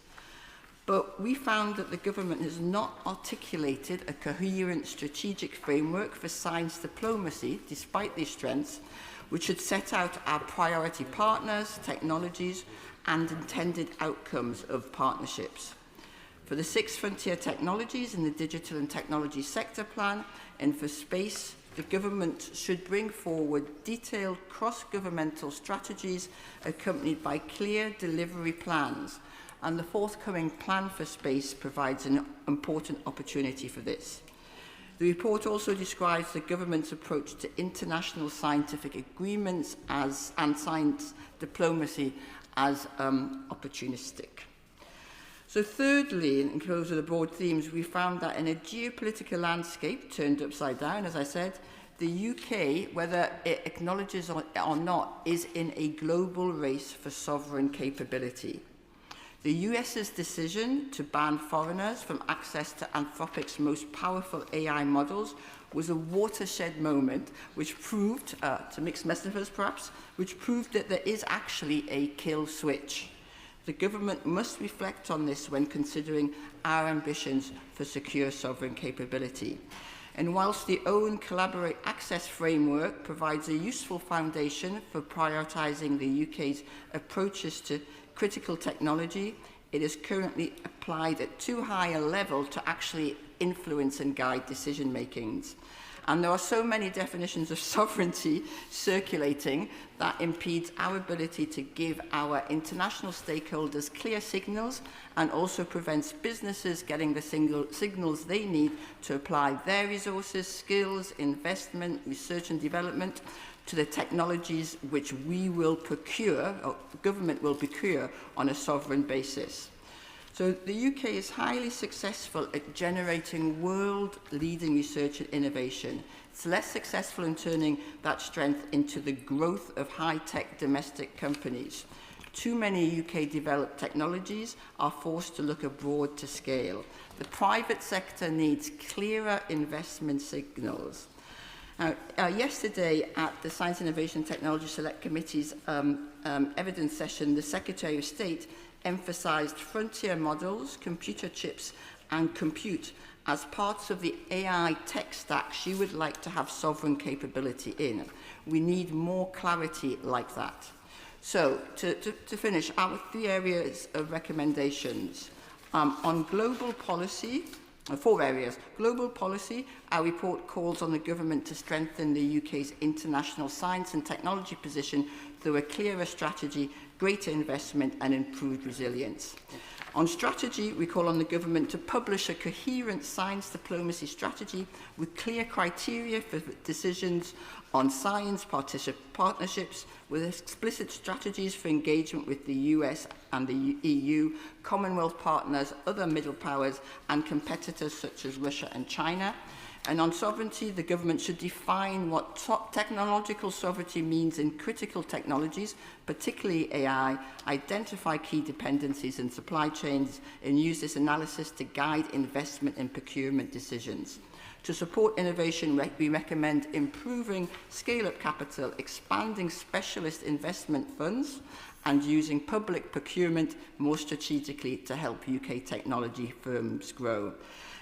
But we found that the government has not articulated a coherent strategic framework for science diplomacy, despite these strengths, which should set out our priority partners, technologies, and intended outcomes of partnerships. For the 6 frontier technologies in the digital and technology sector plan, and for space, the government should bring forward detailed cross-governmental strategies accompanied by clear delivery plans. And the forthcoming plan for space provides an important opportunity for this. The report also describes the government's approach to international scientific agreements and science diplomacy as opportunistic. So thirdly, in close with the broad themes, we found that in a geopolitical landscape turned upside down, as I said, the UK, whether it acknowledges or not, is in a global race for sovereign capability. The US's decision to ban foreigners from access to Anthropic's most powerful AI models was a watershed moment which proved, to mix metaphors perhaps, which proved that there is actually a kill switch. The government must reflect on this when considering our ambitions for secure sovereign capability. And whilst the Own Collaborate Access framework provides a useful foundation for prioritising the UK's approaches to critical technology, it is currently applied at too high a level to actually influence and guide decision-makings. And there are so many definitions of sovereignty circulating that impedes our ability to give our international stakeholders clear signals and also prevents businesses getting the signals they need to apply their resources, skills, investment, research and development to the technologies which we will procure, or government will procure, on a sovereign basis. So the UK is highly successful at generating world-leading research and innovation. It's less successful in turning that strength into the growth of high-tech domestic companies. Too many UK-developed technologies are forced to look abroad to scale. The private sector needs clearer investment signals. Now, yesterday at the Science, Innovation and Technology Select Committee's evidence session, the Secretary of State emphasised frontier models, computer chips and compute as parts of the AI tech stack she would like to have sovereign capability in. We need more clarity like that. So, to finish, our 3 areas of recommendations. On global policy, 4 areas. Global policy, our report calls on the government to strengthen the UK's international science and technology position through a clearer strategy, greater investment and improved resilience. On strategy, we call on the government to publish a coherent science diplomacy strategy with clear criteria for decisions on science partnerships, with explicit strategies for engagement with the US and the EU, Commonwealth partners, other middle powers and competitors such as Russia and China. And on sovereignty, the government should define what technological sovereignty means in critical technologies, particularly AI, identify key dependencies in supply chains, and use this analysis to guide investment and procurement decisions. To support innovation, we recommend improving scale-up capital, expanding specialist investment funds, and using public procurement more strategically to help UK technology firms grow.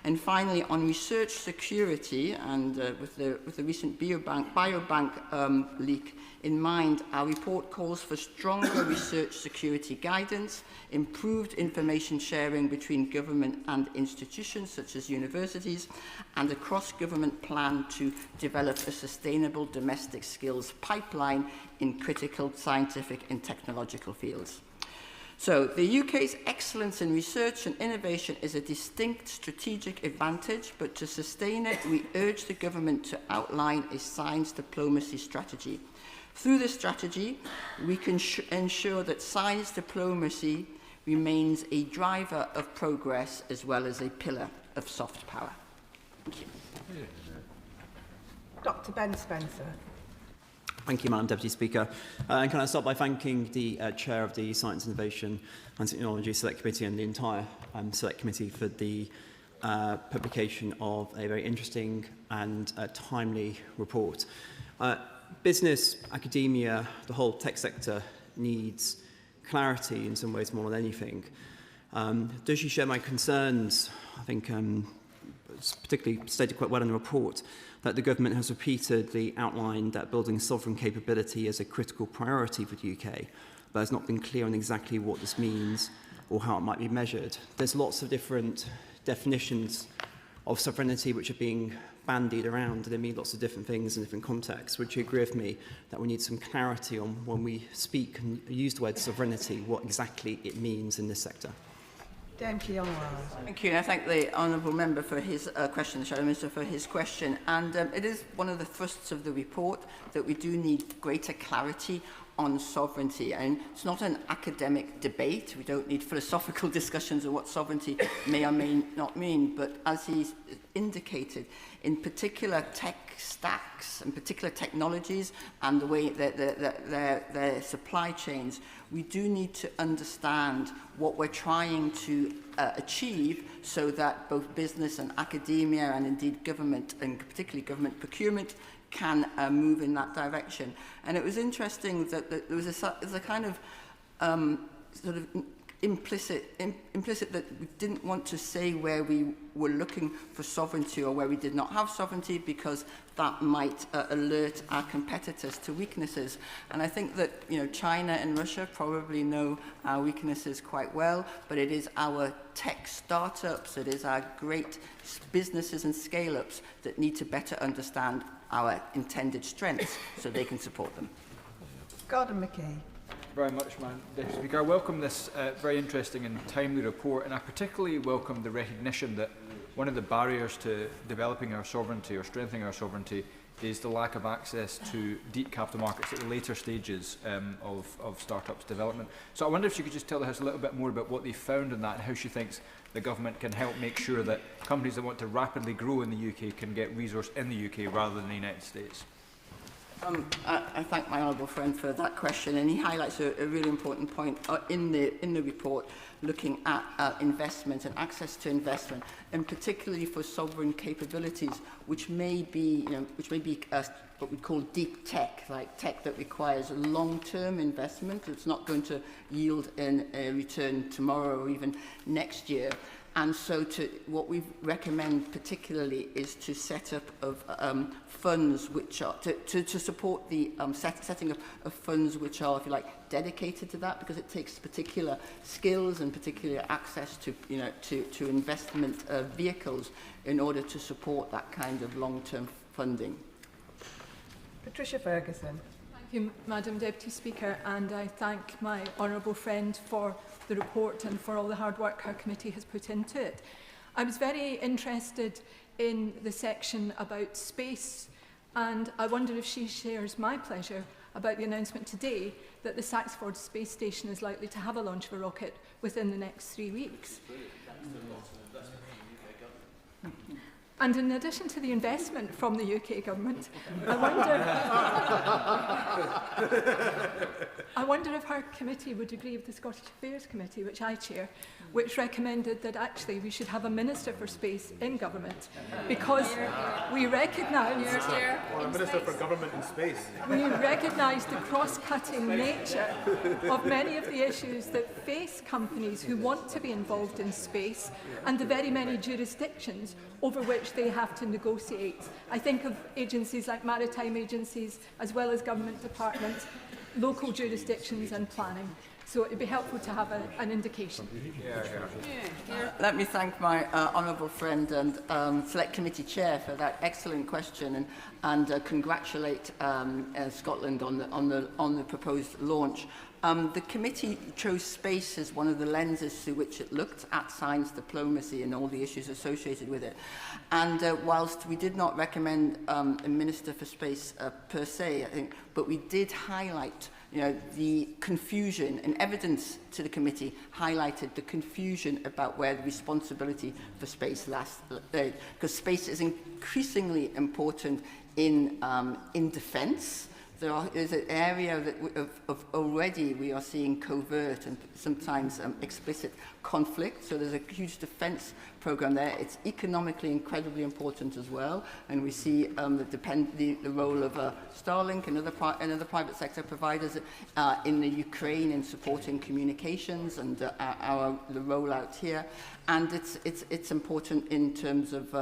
And finally, on research security, and with the recent biobank leak in mind, our report calls for stronger research security guidance, improved information sharing between government and institutions such as universities, and a cross-government plan to develop a sustainable domestic skills pipeline in critical scientific and technological fields. So, the UK's excellence in research and innovation is a distinct strategic advantage, but to sustain it, we urge the government to outline a science diplomacy strategy. Through this strategy, we can ensure that science diplomacy remains a driver of progress as well as a pillar of soft power. Thank you. Dr. Ben Spencer. Thank you, Madam Deputy Speaker. And can I start by thanking the Chair of the Science, Innovation and Technology Select Committee and the entire Select Committee for the publication of a very interesting and timely report. Business, academia, the whole tech sector needs clarity in some ways more than anything. Does she share my concerns? I think it's particularly stated quite well in the report that the government has repeatedly outlined that building sovereign capability is a critical priority for the UK, but has not been clear on exactly what this means or how it might be measured. There's lots of different definitions of sovereignty which are being bandied around, and they mean lots of different things in different contexts. Would you agree with me that we need some clarity on when we speak and use the word sovereignty, what exactly it means in this sector? Dame Priti Patel. Thank you. And I thank the Honourable Member for his question, the Shadow Minister for his question. And it is one of the thrusts of the report that we do need greater clarity on sovereignty. And it's not an academic debate. We don't need philosophical discussions of what sovereignty may or may not mean. But as he's indicated, in particular tech stacks and particular technologies and the way that their supply chains, we do need to understand what we're trying to achieve so that both business and academia and indeed government, and particularly government procurement, can move in that direction. And it was interesting that there was a kind of sort of implicit that we didn't want to say where we were looking for sovereignty or where we did not have sovereignty, because that might alert our competitors to weaknesses. And I think that China and Russia probably know our weaknesses quite well, but it is our tech startups, it is our great businesses and scale-ups that need to better understand our intended strengths so they can support them. Gordon McKay. Very much, Madam Deputy Speaker. I welcome this very interesting and timely report, and I particularly welcome the recognition that one of the barriers to developing our sovereignty or strengthening our sovereignty is the lack of access to deep capital markets at the later stages of startups development. So I wonder if she could just tell us a little bit more about what they found in that and how she thinks the government can help make sure that companies that want to rapidly grow in the UK can get resource in the UK rather than the United States. I thank my honourable friend for that question, and he highlights a really important point in the report, looking at investment and access to investment, and particularly for sovereign capabilities, which may be what we call deep tech, like tech that requires long-term investment. It's not going to yield in a return tomorrow or even next year. And so what we recommend particularly is to set up of funds which are, to support the setting up of funds which are, if you like, dedicated to that, because it takes particular skills and particular access to, to investment vehicles in order to support that kind of long-term funding. Patricia Ferguson. Thank you, Madam Deputy Speaker, and I thank my honourable friend for the report and for all the hard work her committee has put into it. I was very interested in the section about space, and I wonder if she shares my pleasure about the announcement today that the Saxford Space Station is likely to have a launch of a rocket within the next 3 weeks. And in addition to the investment from the UK government, I wonder if her committee would agree with the Scottish Affairs Committee, which I chair, which recommended that actually we should have a Minister for Space in government, because we recognise a Minister for Government in Space. we recognise the cross-cutting nature of many of the issues that face companies who want to be involved in space and the very many jurisdictions over which they have to negotiate. I think of agencies like maritime agencies, as well as government departments, local jurisdictions and planning. So it would be helpful to have an indication. Let me thank my honourable friend and Select Committee Chair for that excellent question, and congratulate Scotland on the proposed launch. The committee chose space as one of the lenses through which it looked at science diplomacy and all the issues associated with it. And whilst we did not recommend a Minister for Space per se, I think, but we did highlight the confusion, and evidence to the committee highlighted the confusion about where the responsibility for space lies, because space is increasingly important in defence. There's an area that of already we are seeing covert and sometimes explicit conflict. So there's a huge defence programme there. It's economically incredibly important as well. And we see the role of Starlink and other private sector providers in the Ukraine in supporting communications and the rollout here. And it's important in terms of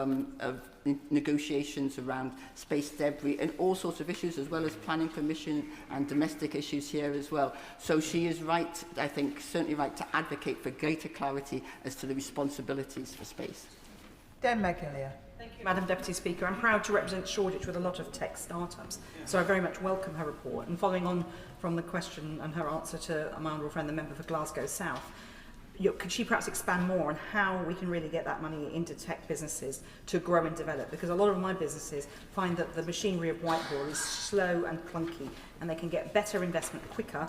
negotiations around space debris and all sorts of issues, as well as planning permission and domestic issues here as well. So she is right, I think, certainly right to advocate for greater clarity as to the responsibilities for space. Dame Priti. Thank you, Madam Deputy Speaker. I'm proud to represent Shoreditch with a lot of tech startups, so I very much welcome her report. And following on from the question and her answer to my honourable friend, the member for Glasgow South, could she perhaps expand more on how we can really get that money into tech businesses to grow and develop? Because a lot of my businesses find that the machinery of Whitehall is slow and clunky, and they can get better investment quicker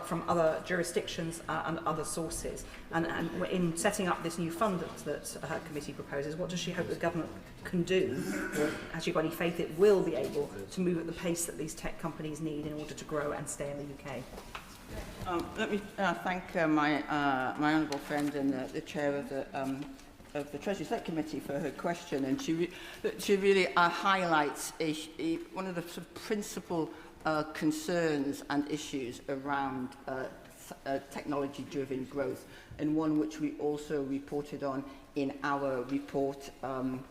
from other jurisdictions and other sources. And in setting up this new fund that her committee proposes, what does she hope the government can do? Or has she got any faith it will be able to move at the pace that these tech companies need in order to grow and stay in the UK? Let me thank my honourable friend and the chair of the Treasury Select Committee for her question, and she really highlights one of the sort of principal concerns and issues around technology-driven growth, and one which we also reported on in our report on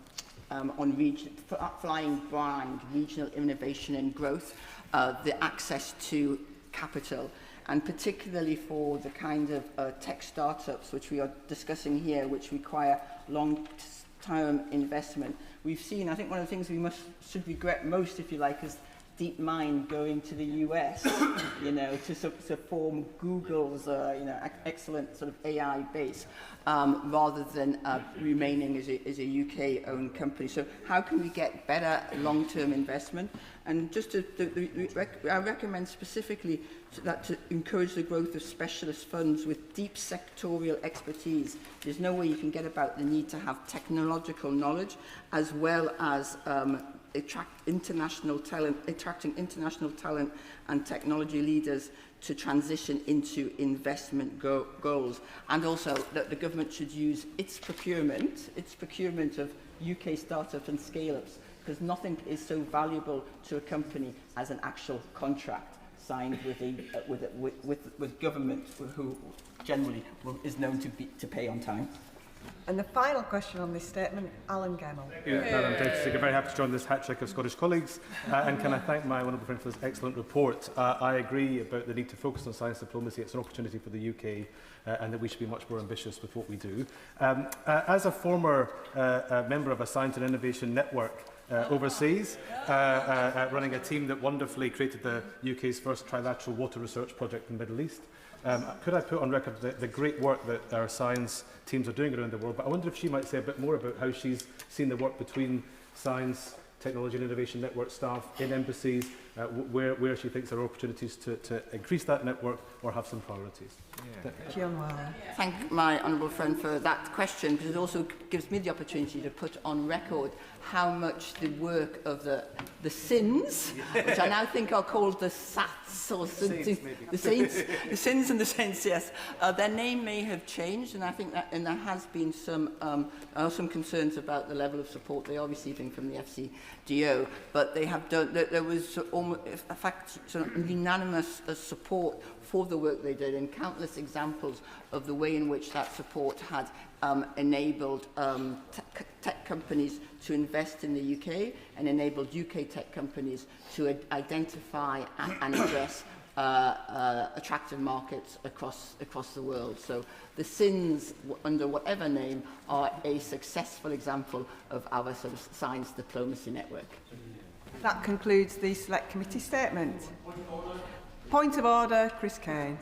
flying blind, regional innovation and growth, the access to capital. And particularly for the kind of tech startups which we are discussing here, which require long-term investment. We've seen, I think one of the things we should regret most, if you like, is DeepMind going to the US, to form Google's, excellent sort of AI base, rather than remaining as a UK-owned company. So how can we get better long-term investment? And just I recommend specifically to encourage the growth of specialist funds with deep sectorial expertise. There's no way you can get about the need to have technological knowledge, as well as attracting international talent and technology leaders to transition into investment goals. And also that the government should use its procurement of UK startups and scale-ups, because nothing is so valuable to a company as an actual contract signed with government, who generally is known to pay on time. And the final question on this statement, Alan Campbell. Madam Deputy Speaker, very happy to join this hat-trick of Scottish colleagues, and can I thank my honourable friend for this excellent report. I agree about the need to focus on science diplomacy. It's an opportunity for the UK, and that we should be much more ambitious with what we do. As a former member of a science and innovation network overseas, running a team that wonderfully created the UK's first trilateral water research project in the Middle East, could I put on record the great work that our science teams are doing around the world, but I wonder if she might say a bit more about how she's seen the work between science, technology and innovation network staff in embassies, where she thinks there are opportunities to increase that network or have some priorities. Thank my honourable friend for that question, because it also gives me the opportunity to put on record how much the work of the SINs, which I now think are called the SATs, or the SINs and the Saints, yes. Their name may have changed, and I think that, and there has been some concerns about the level of support they are receiving from the FCDO, but they have done, there was almost, in fact, sort of unanimous support for the work they did, and countless examples of the way in which that support had enabled tech companies to invest in the UK and enabled UK tech companies to identify and address attractive markets across the world. So the SINs, under whatever name, are a successful example of our sort of science diplomacy network. That concludes the Select Committee statement. Point of order, Chris Kane.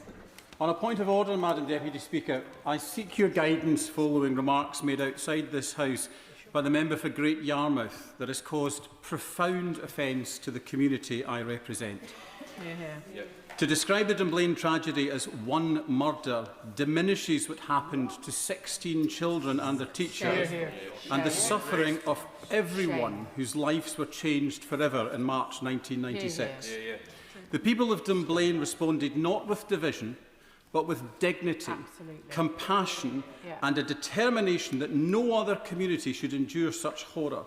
On a point of order, Madam Deputy Speaker, I seek your guidance following remarks made outside this House by the member for Great Yarmouth that has caused profound offence to the community I represent. To describe the Dunblane tragedy as one murder diminishes what happened to 16 children and their teachers and the suffering of everyone whose lives were changed forever in March 1996. The people of Dunblane responded not with division, but with dignity, compassion and a determination that no other community should endure such horror.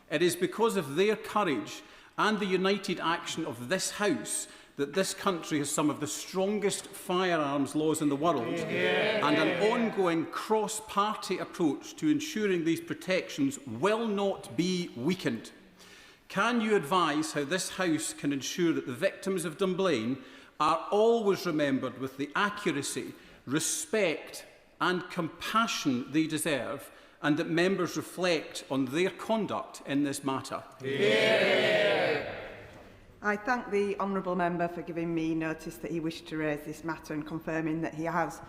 It is because of their courage and the united action of this House that this country has some of the strongest firearms laws in the world and an ongoing cross-party approach to ensuring these protections will not be weakened. Can you advise how this House can ensure that the victims of Dunblane are always remembered with the accuracy, respect and compassion they deserve, and that members reflect on their conduct in this matter? I thank the honourable member for giving me notice that he wished to raise this matter and confirming that he has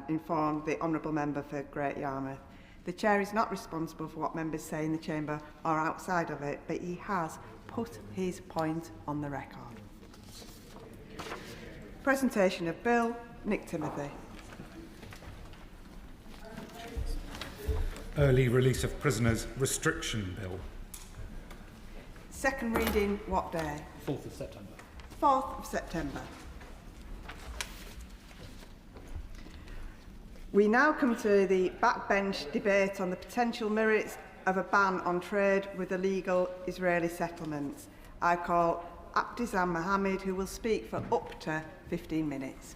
informed the honourable member for Great Yarmouth. The Chair is not responsible for what members say in the Chamber or outside of it, but he has put his point on the record. Presentation of Bill. Nick Timothy. Early Release of Prisoners Restriction Bill. Second reading, what day? 4th of September. 4th of September. We now come to the backbench debate on the potential merits of a ban on trade with illegal Israeli settlements. I call Abdizam Mohammed, who will speak for up to 15 minutes.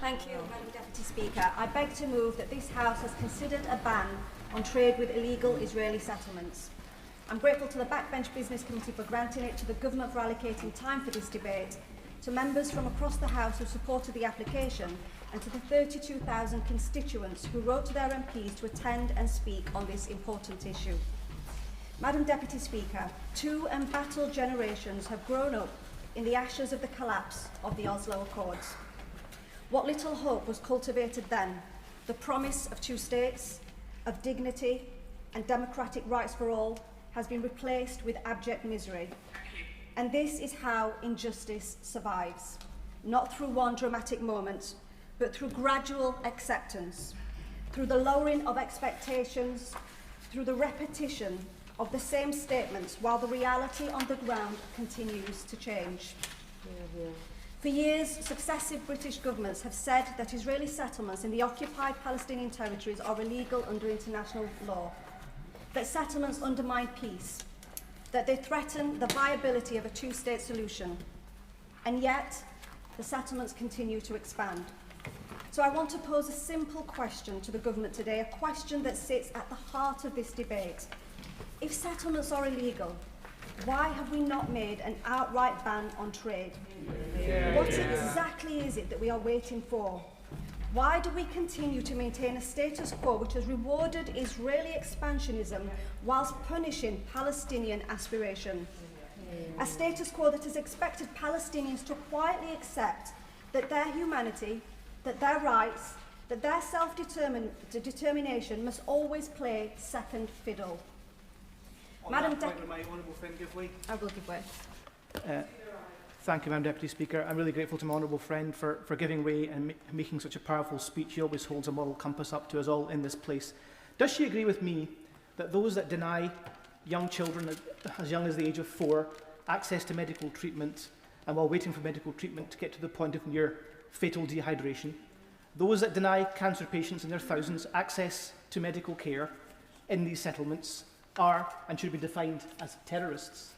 Thank you, Madam Deputy Speaker. I beg to move that this House has considered a ban on trade with illegal Israeli settlements. I'm grateful to the Backbench Business Committee for granting it, to the Government for allocating time for this debate, to members from across the House who supported the application, and to the 32,000 constituents who wrote to their MPs to attend and speak on this important issue. Madam Deputy Speaker, 2 embattled generations have grown up in the ashes of the collapse of the Oslo Accords. What little hope was cultivated then, the promise of 2 states, of dignity and democratic rights for all, has been replaced with abject misery. And this is how injustice survives, not through one dramatic moment, but through gradual acceptance, through the lowering of expectations, through the repetition of the same statements while the reality on the ground continues to change. For years, successive British governments have said that Israeli settlements in the occupied Palestinian territories are illegal under international law, that settlements undermine peace, that they threaten the viability of a 2-state solution, and yet the settlements continue to expand. So I want to pose a simple question to the government today, a question that sits at the heart of this debate. If settlements are illegal, why have we not made an outright ban on trade? What exactly is it that we are waiting for? Why do we continue to maintain a status quo which has rewarded Israeli expansionism whilst punishing Palestinian aspiration? A status quo that has expected Palestinians to quietly accept that their humanity, that their rights, that their self-determination must always play second fiddle. Madam Deputy, my honourable friend give way. I will give way. Thank you, Madam Deputy Speaker. I'm really grateful to my honourable friend for giving way and making such a powerful speech. She always holds a moral compass up to us all in this place. Does she agree with me that those that deny young children as young as the age of 4 access to medical treatment, and while waiting for medical treatment to get to the point of near fatal dehydration, those that deny cancer patients in their thousands access to medical care in these settlements are and should be defined as terrorists?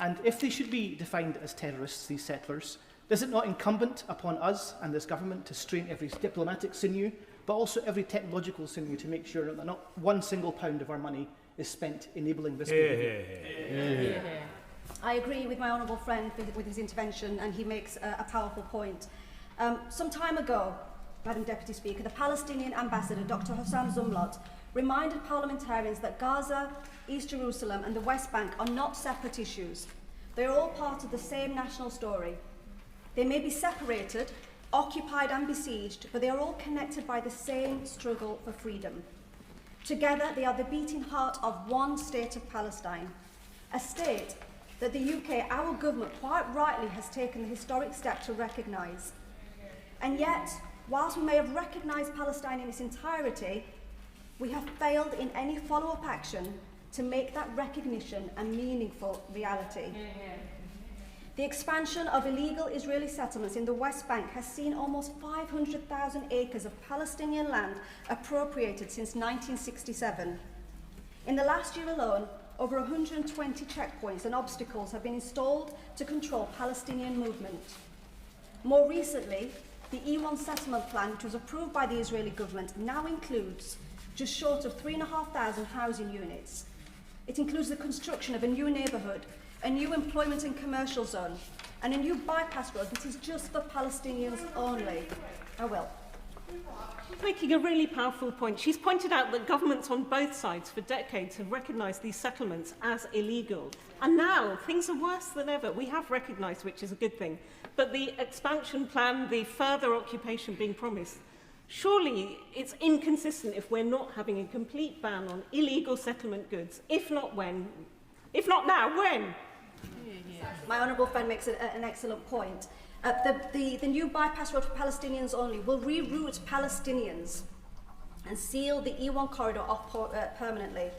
And if they should be defined as terrorists, these settlers, is it not incumbent upon us and this government to strain every diplomatic sinew, but also every technological sinew to make sure that not one single pound of our money is spent enabling this behaviour? I agree with my honourable friend with his intervention, and he makes a powerful point. Some time ago, Madam Deputy Speaker, the Palestinian ambassador, Dr. Hossam Zumlot, reminded parliamentarians that Gaza, East Jerusalem and the West Bank are not separate issues. They are all part of the same national story. They may be separated, occupied and besieged, but they are all connected by the same struggle for freedom. Together, they are the beating heart of one state of Palestine, a state that the UK, our government, quite rightly has taken the historic step to recognise. And yet, whilst we may have recognised Palestine in its entirety, we have failed in any follow-up action to make that recognition a meaningful reality. The expansion of illegal Israeli settlements in the West Bank has seen almost 500,000 acres of Palestinian land appropriated since 1967. In the last year alone, over 120 checkpoints and obstacles have been installed to control Palestinian movement. More recently, the E1 settlement plan, which was approved by the Israeli government, now includes just short of 3,500 housing units. It includes the construction of a new neighbourhood, a new employment and commercial zone, and a new bypass road that is just for Palestinians only. I will. She's making a really powerful point. She's pointed out that governments on both sides for decades have recognised these settlements as illegal. And now things are worse than ever. We have recognised, which is a good thing. But the expansion plan, the further occupation being promised, surely it's inconsistent if we're not having a complete ban on illegal settlement goods. If not when? If not now, when? My honourable friend makes an excellent point. The new bypass road for Palestinians only will reroute Palestinians and seal the E1 corridor off permanently.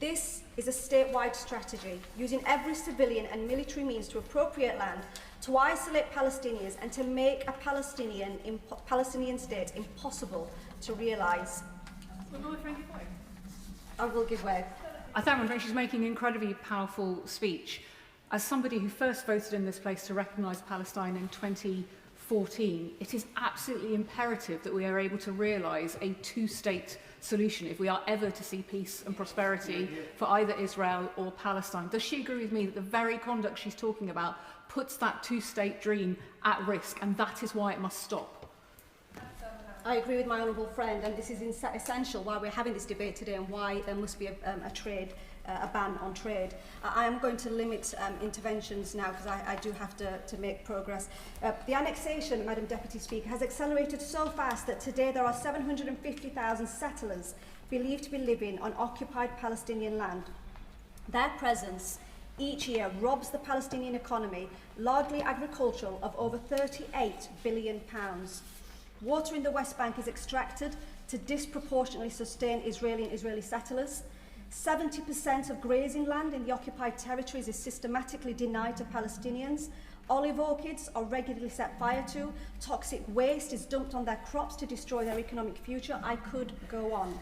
This is a statewide strategy, using every civilian and military means to appropriate land, to isolate Palestinians and to make a Palestinian state impossible to realise. I will give way. I thank her. She's making an incredibly powerful speech. As somebody who first voted in this place to recognise Palestine in 2014, it is absolutely imperative that we are able to realise a two-state solution if we are ever to see peace and prosperity for either Israel or Palestine. Does she agree with me that the very conduct she's talking about puts that two-state dream at risk, and that is why it must stop? I agree with my honourable friend, and this is essential why we're having this debate today and why there must be a ban on trade. I am going to limit interventions now because I do have to make progress. The annexation, Madam Deputy Speaker, has accelerated so fast that today there are 750,000 settlers believed to be living on occupied Palestinian land. Their presence each year robs the Palestinian economy, largely agricultural, of over £38 billion. Water in the West Bank is extracted to disproportionately sustain Israeli settlers. 70% of grazing land in the occupied territories is systematically denied to Palestinians. Olive orchards are regularly set fire to. Toxic waste is dumped on their crops to destroy their economic future. I could go on.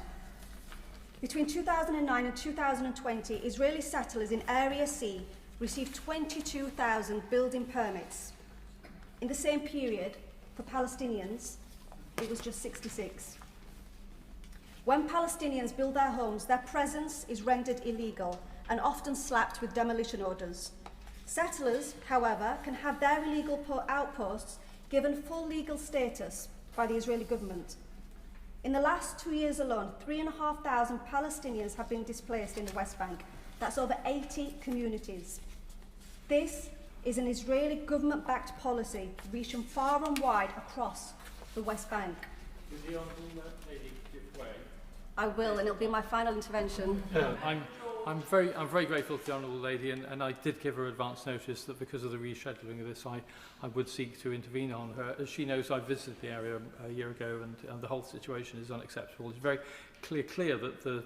Between 2009 and 2020, Israeli settlers in Area C received 22,000 building permits. In the same period, for Palestinians, it was just 66. When Palestinians build their homes, their presence is rendered illegal and often slapped with demolition orders. Settlers, however, can have their illegal outposts given full legal status by the Israeli government. In the last 2 years alone, 3,500 Palestinians have been displaced in the West Bank. That's over 80 communities. This is an Israeli government-backed policy reaching far and wide across the West Bank. I will, and it'll be my final intervention. I'm very grateful to the Honourable Lady, and I did give her advance notice that because of the rescheduling of this, I would seek to intervene on her. As she knows, I visited the area a year ago, and the whole situation is unacceptable. It's very clear that the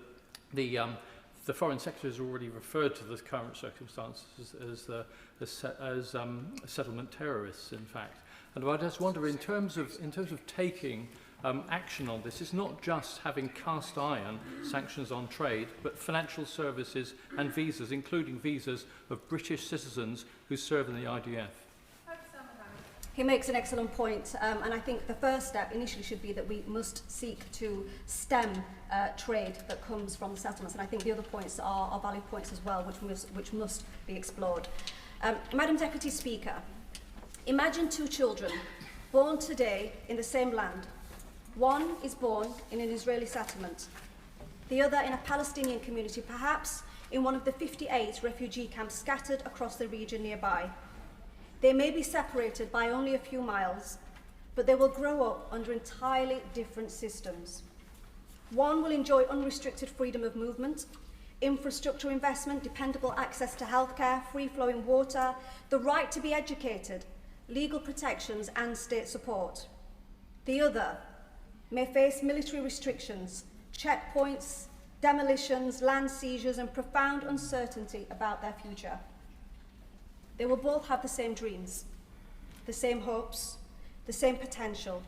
Foreign Secretary has already referred to the current circumstances as settlement terrorists, in fact. And I just wonder, in terms of taking action on this, it's not just having cast iron sanctions on trade, but financial services and visas, including visas of British citizens who serve in the IDF. He makes an excellent point, and I think the first step initially should be that we must seek to stem trade that comes from the settlements, and I think the other points are valid points as well, which must be explored. Madam Deputy Speaker, imagine two children born today in the same land. One is born in an Israeli settlement, the other in a Palestinian community, perhaps in one of the 58 refugee camps scattered across the region nearby. They may be separated by only a few miles, but they will grow up under entirely different systems. One will enjoy unrestricted freedom of movement, infrastructure investment, dependable access to healthcare, free-flowing water, the right to be educated, legal protections and state support. The other may face military restrictions, checkpoints, demolitions, land seizures and profound uncertainty about their future. They will both have the same dreams, the same hopes, the same potential.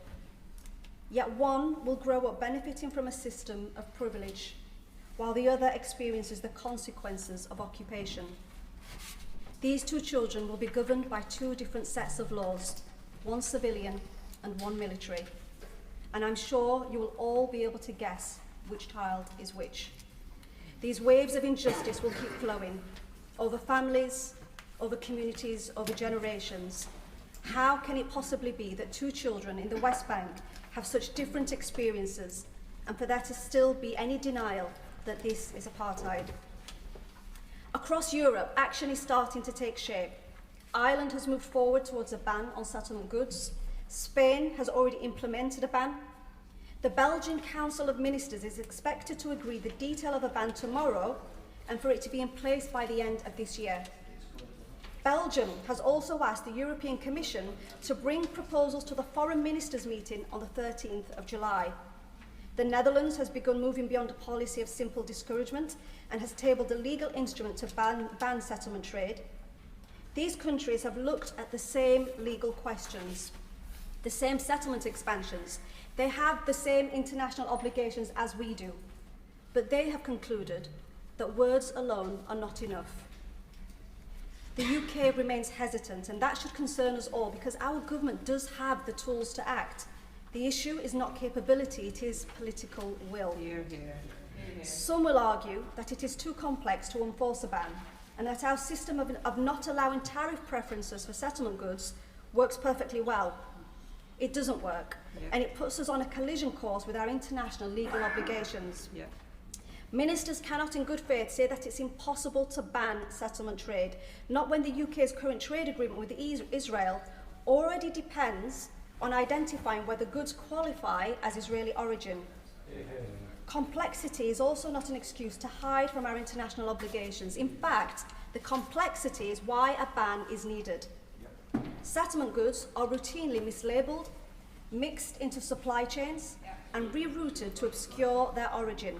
Yet one will grow up benefiting from a system of privilege, while the other experiences the consequences of occupation. These two children will be governed by two different sets of laws, one civilian and one military. And I'm sure you will all be able to guess which child is which. These waves of injustice will keep flowing over families, over communities, over generations. How can it possibly be that two children in the West Bank have such different experiences, and for there to still be any denial that this is apartheid? Across Europe, action is starting to take shape. Ireland has moved forward towards a ban on settlement goods. Spain has already implemented a ban. The Belgian Council of Ministers is expected to agree the detail of a ban tomorrow and for it to be in place by the end of this year. Belgium has also asked the European Commission to bring proposals to the Foreign Ministers meeting on the 13th of July. The Netherlands has begun moving beyond a policy of simple discouragement and has tabled a legal instrument to ban settlement trade. These countries have looked at the same legal questions, the same settlement expansions. They have the same international obligations as we do, but they have concluded that words alone are not enough. The UK remains hesitant, and that should concern us all because our government does have the tools to act. The issue is not capability, it is political will. Hear, hear. Hear, hear. Some will argue that it is too complex to enforce a ban and that our system of not allowing tariff preferences for settlement goods works perfectly well. It doesn't work, and it puts us on a collision course with our international legal obligations. Ministers cannot in good faith say that it's impossible to ban settlement trade, not when the UK's current trade agreement with Israel already depends on identifying whether goods qualify as Israeli origin. Complexity is also not an excuse to hide from our international obligations. In fact, the complexity is why a ban is needed. Settlement goods are routinely mislabelled, mixed into supply chains, and rerouted to obscure their origin.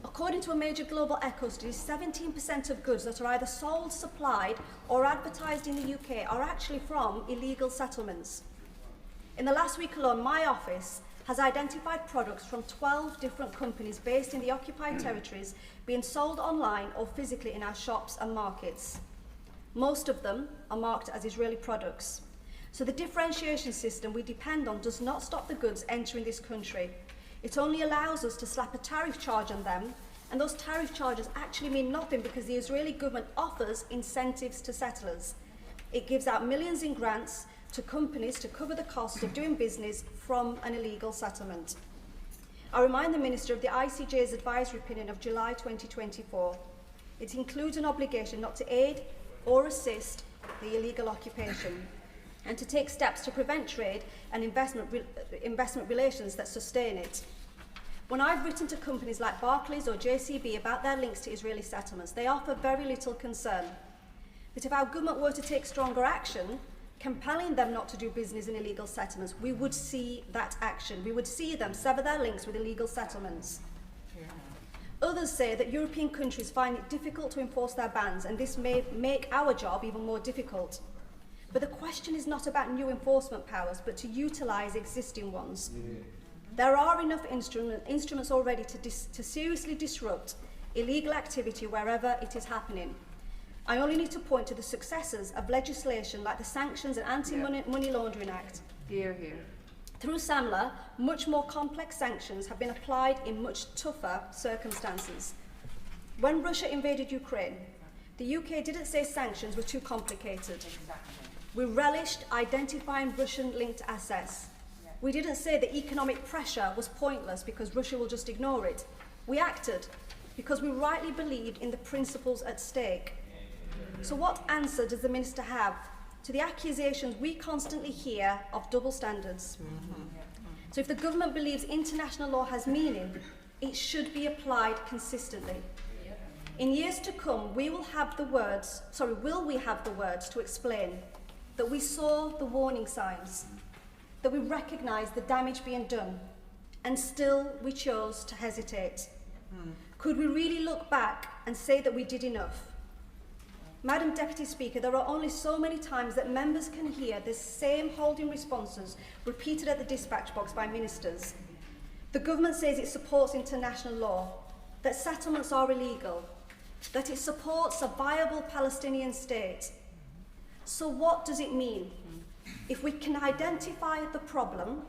According to a major global eco study, 17% of goods that are either sold, supplied, or advertised in the UK are actually from illegal settlements. In the last week alone, my office has identified products from 12 different companies based in the occupied territories being sold online or physically in our shops and markets. Most of them are marked as Israeli products. So the differentiation system we depend on does not stop the goods entering this country. It only allows us to slap a tariff charge on them, and those tariff charges actually mean nothing because the Israeli government offers incentives to settlers. It gives out millions in grants to companies to cover the cost of doing business from an illegal settlement. I remind the Minister of the ICJ's advisory opinion of July 2024. It includes an obligation not to aid or assist the illegal occupation and to take steps to prevent trade and investment relations that sustain it. When I've written to companies like Barclays or JCB about their links to Israeli settlements, they offer very little concern. But if our government were to take stronger action, compelling them not to do business in illegal settlements, we would see that action. We would see them sever their links with illegal settlements. Others say that European countries find it difficult to enforce their bans, and this may make our job even more difficult. But the question is not about new enforcement powers, but to utilise existing ones. There are enough instruments already to seriously disrupt illegal activity wherever it is happening. I only need to point to the successes of legislation like the Sanctions and Anti-Money Laundering Act. Through SAMLA, much more complex sanctions have been applied in much tougher circumstances. When Russia invaded Ukraine, the UK didn't say sanctions were too complicated. We relished identifying Russian-linked assets. We didn't say that economic pressure was pointless because Russia will just ignore it. We acted because we rightly believed in the principles at stake. So what answer does the Minister have to the accusations we constantly hear of double standards? So if the government believes international law has meaning, it should be applied consistently. In years to come, will we have the words to explain that we saw the warning signs, that we recognised the damage being done, and still we chose to hesitate? Could we really look back and say that we did enough? Madam Deputy Speaker, there are only so many times that members can hear the same holding responses repeated at the dispatch box by ministers. The government says it supports international law, that settlements are illegal, that it supports a viable Palestinian state. So what does it mean if we can identify the problem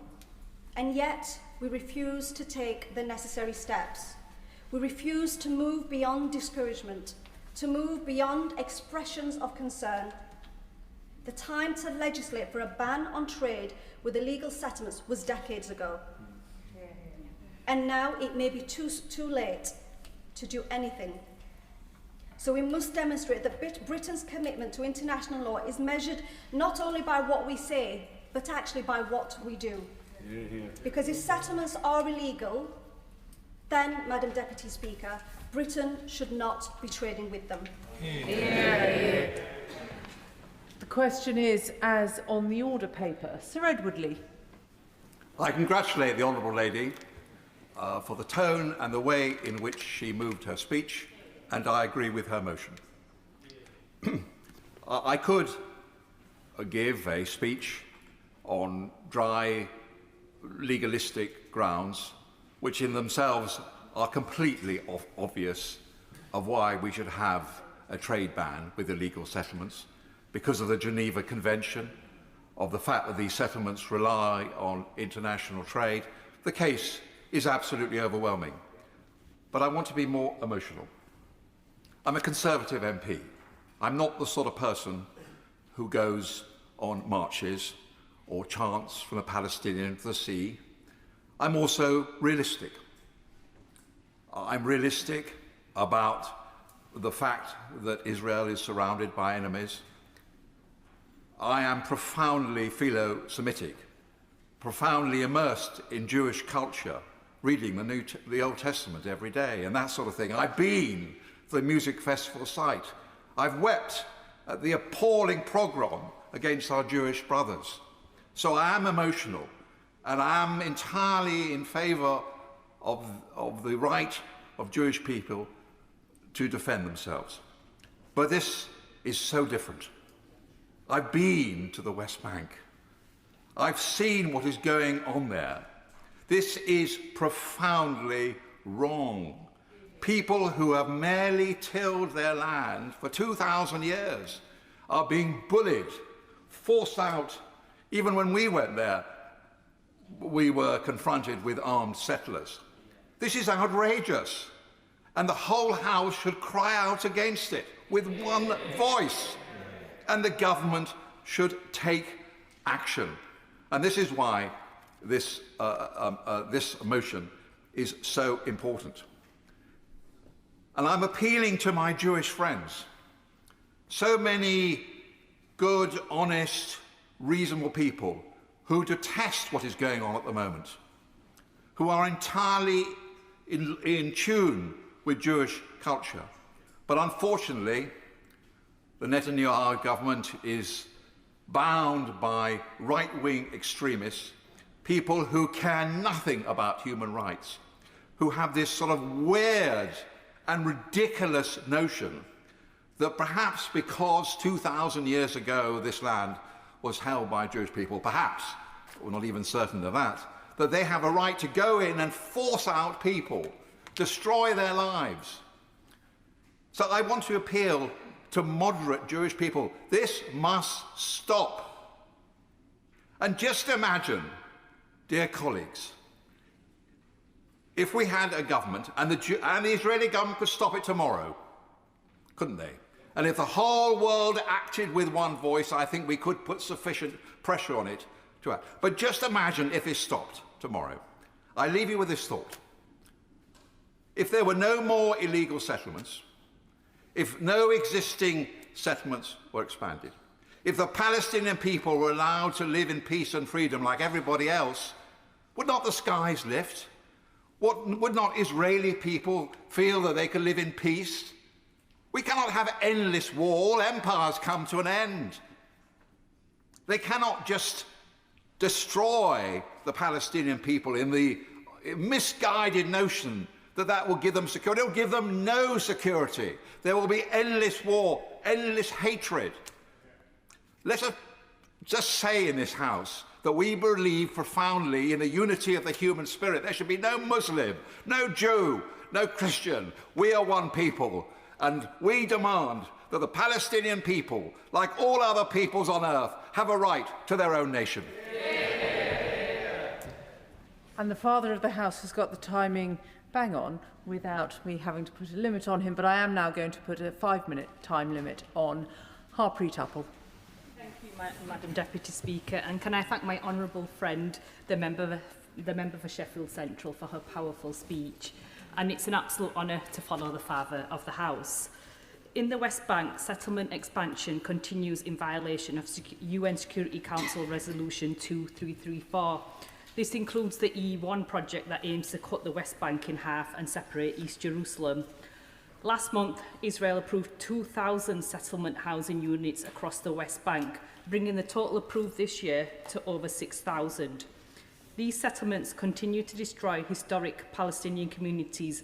and yet we refuse to take the necessary steps? We refuse to move beyond discouragement, to move beyond expressions of concern. The time to legislate for a ban on trade with illegal settlements was decades ago. And now it may be too late to do anything. So we must demonstrate that Britain's commitment to international law is measured not only by what we say, but actually by what we do. Because if settlements are illegal, then, Madam Deputy Speaker, Britain should not be trading with them. The question is, as on the order paper. Sir Edward Lee. I congratulate the Honourable Lady for the tone and the way in which she moved her speech, and I agree with her motion. I could give a speech on dry, legalistic grounds, which in themselves are completely obvious of why we should have a trade ban with illegal settlements, because of the Geneva Convention, of the fact that these settlements rely on international trade. The case is absolutely overwhelming. But I want to be more emotional. I'm a Conservative MP. I'm not the sort of person who goes on marches or chants from the Palestinian to the sea. I'm also realistic. I'm realistic about the fact that Israel is surrounded by enemies. I am profoundly philo-Semitic, profoundly immersed in Jewish culture, reading the Old Testament every day and that sort of thing. I've been to the music festival site. I've wept at the appalling pogrom against our Jewish brothers. So I am emotional, and I am entirely in favour of the right of Jewish people to defend themselves. But this is so different. I've been to the West Bank. I've seen what is going on there. This is profoundly wrong. People who have merely tilled their land for 2,000 years are being bullied, forced out. Even when we went there, we were confronted with armed settlers. This is outrageous, and the whole House should cry out against it with one voice, and the government should take action. And this is why this motion is so important. And I'm appealing to my Jewish friends. So many good, honest, reasonable people who detest what is going on at the moment, who are entirely in tune with Jewish culture. But unfortunately, the Netanyahu government is bound by right-wing extremists, people who care nothing about human rights, who have this sort of weird and ridiculous notion that perhaps because 2,000 years ago this land was held by Jewish people, perhaps, we're not even certain of that, that they have a right to go in and force out people, destroy their lives. So I want to appeal to moderate Jewish people. This must stop. And just imagine, dear colleagues, if we had a government, and the Israeli government could stop it tomorrow, couldn't they? And if the whole world acted with one voice, I think we could put sufficient pressure on it to act. But just imagine if it stopped tomorrow. I leave you with this thought. If there were no more illegal settlements, if no existing settlements were expanded, if the Palestinian people were allowed to live in peace and freedom like everybody else, would not the skies lift? Would not Israeli people feel that they could live in peace? We cannot have endless war. All empires come to an end. They cannot just destroy the Palestinian people in the misguided notion that that will give them security. It will give them no security. There will be endless war, endless hatred. Let us just say in this House that we believe profoundly in the unity of the human spirit. There should be no Muslim, no Jew, no Christian. We are one people, and we demand that the Palestinian people, like all other peoples on earth, have a right to their own nation. And the Father of the House has got the timing bang on without me having to put a limit on him, but I am now going to put a 5-minute time limit on Priti Patel. Thank you, Madam Deputy Speaker, and can I thank my honourable friend, the member for Sheffield Central, for her powerful speech. And it's an absolute honour to follow the Father of the House. In the West Bank, settlement expansion continues in violation of UN Security Council Resolution 2334. This includes the E1 project that aims to cut the West Bank in half and separate East Jerusalem. Last month, Israel approved 2,000 settlement housing units across the West Bank, bringing the total approved this year to over 6,000. These settlements continue to destroy historic Palestinian communities,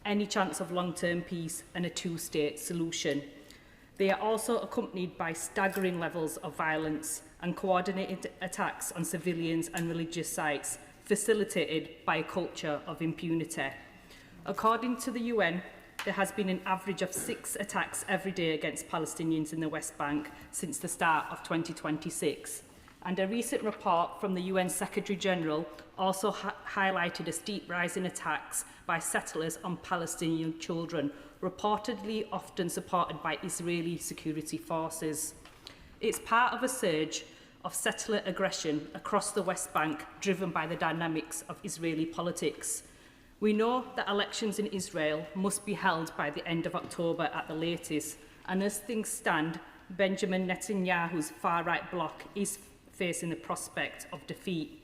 any chance of long-term peace and a two-state solution. They are also accompanied by staggering levels of violence and coordinated attacks on civilians and religious sites, facilitated by a culture of impunity. According to the UN, there has been an average of 6 attacks every day against Palestinians in the West Bank since the start of 2026. And a recent report from the UN Secretary General also highlighted a steep rise in attacks by settlers on Palestinian children, reportedly often supported by Israeli security forces. It's part of a surge of settler aggression across the West Bank, driven by the dynamics of Israeli politics. We know that elections in Israel must be held by the end of October at the latest, and as things stand, Benjamin Netanyahu's far-right bloc is facing the prospect of defeat.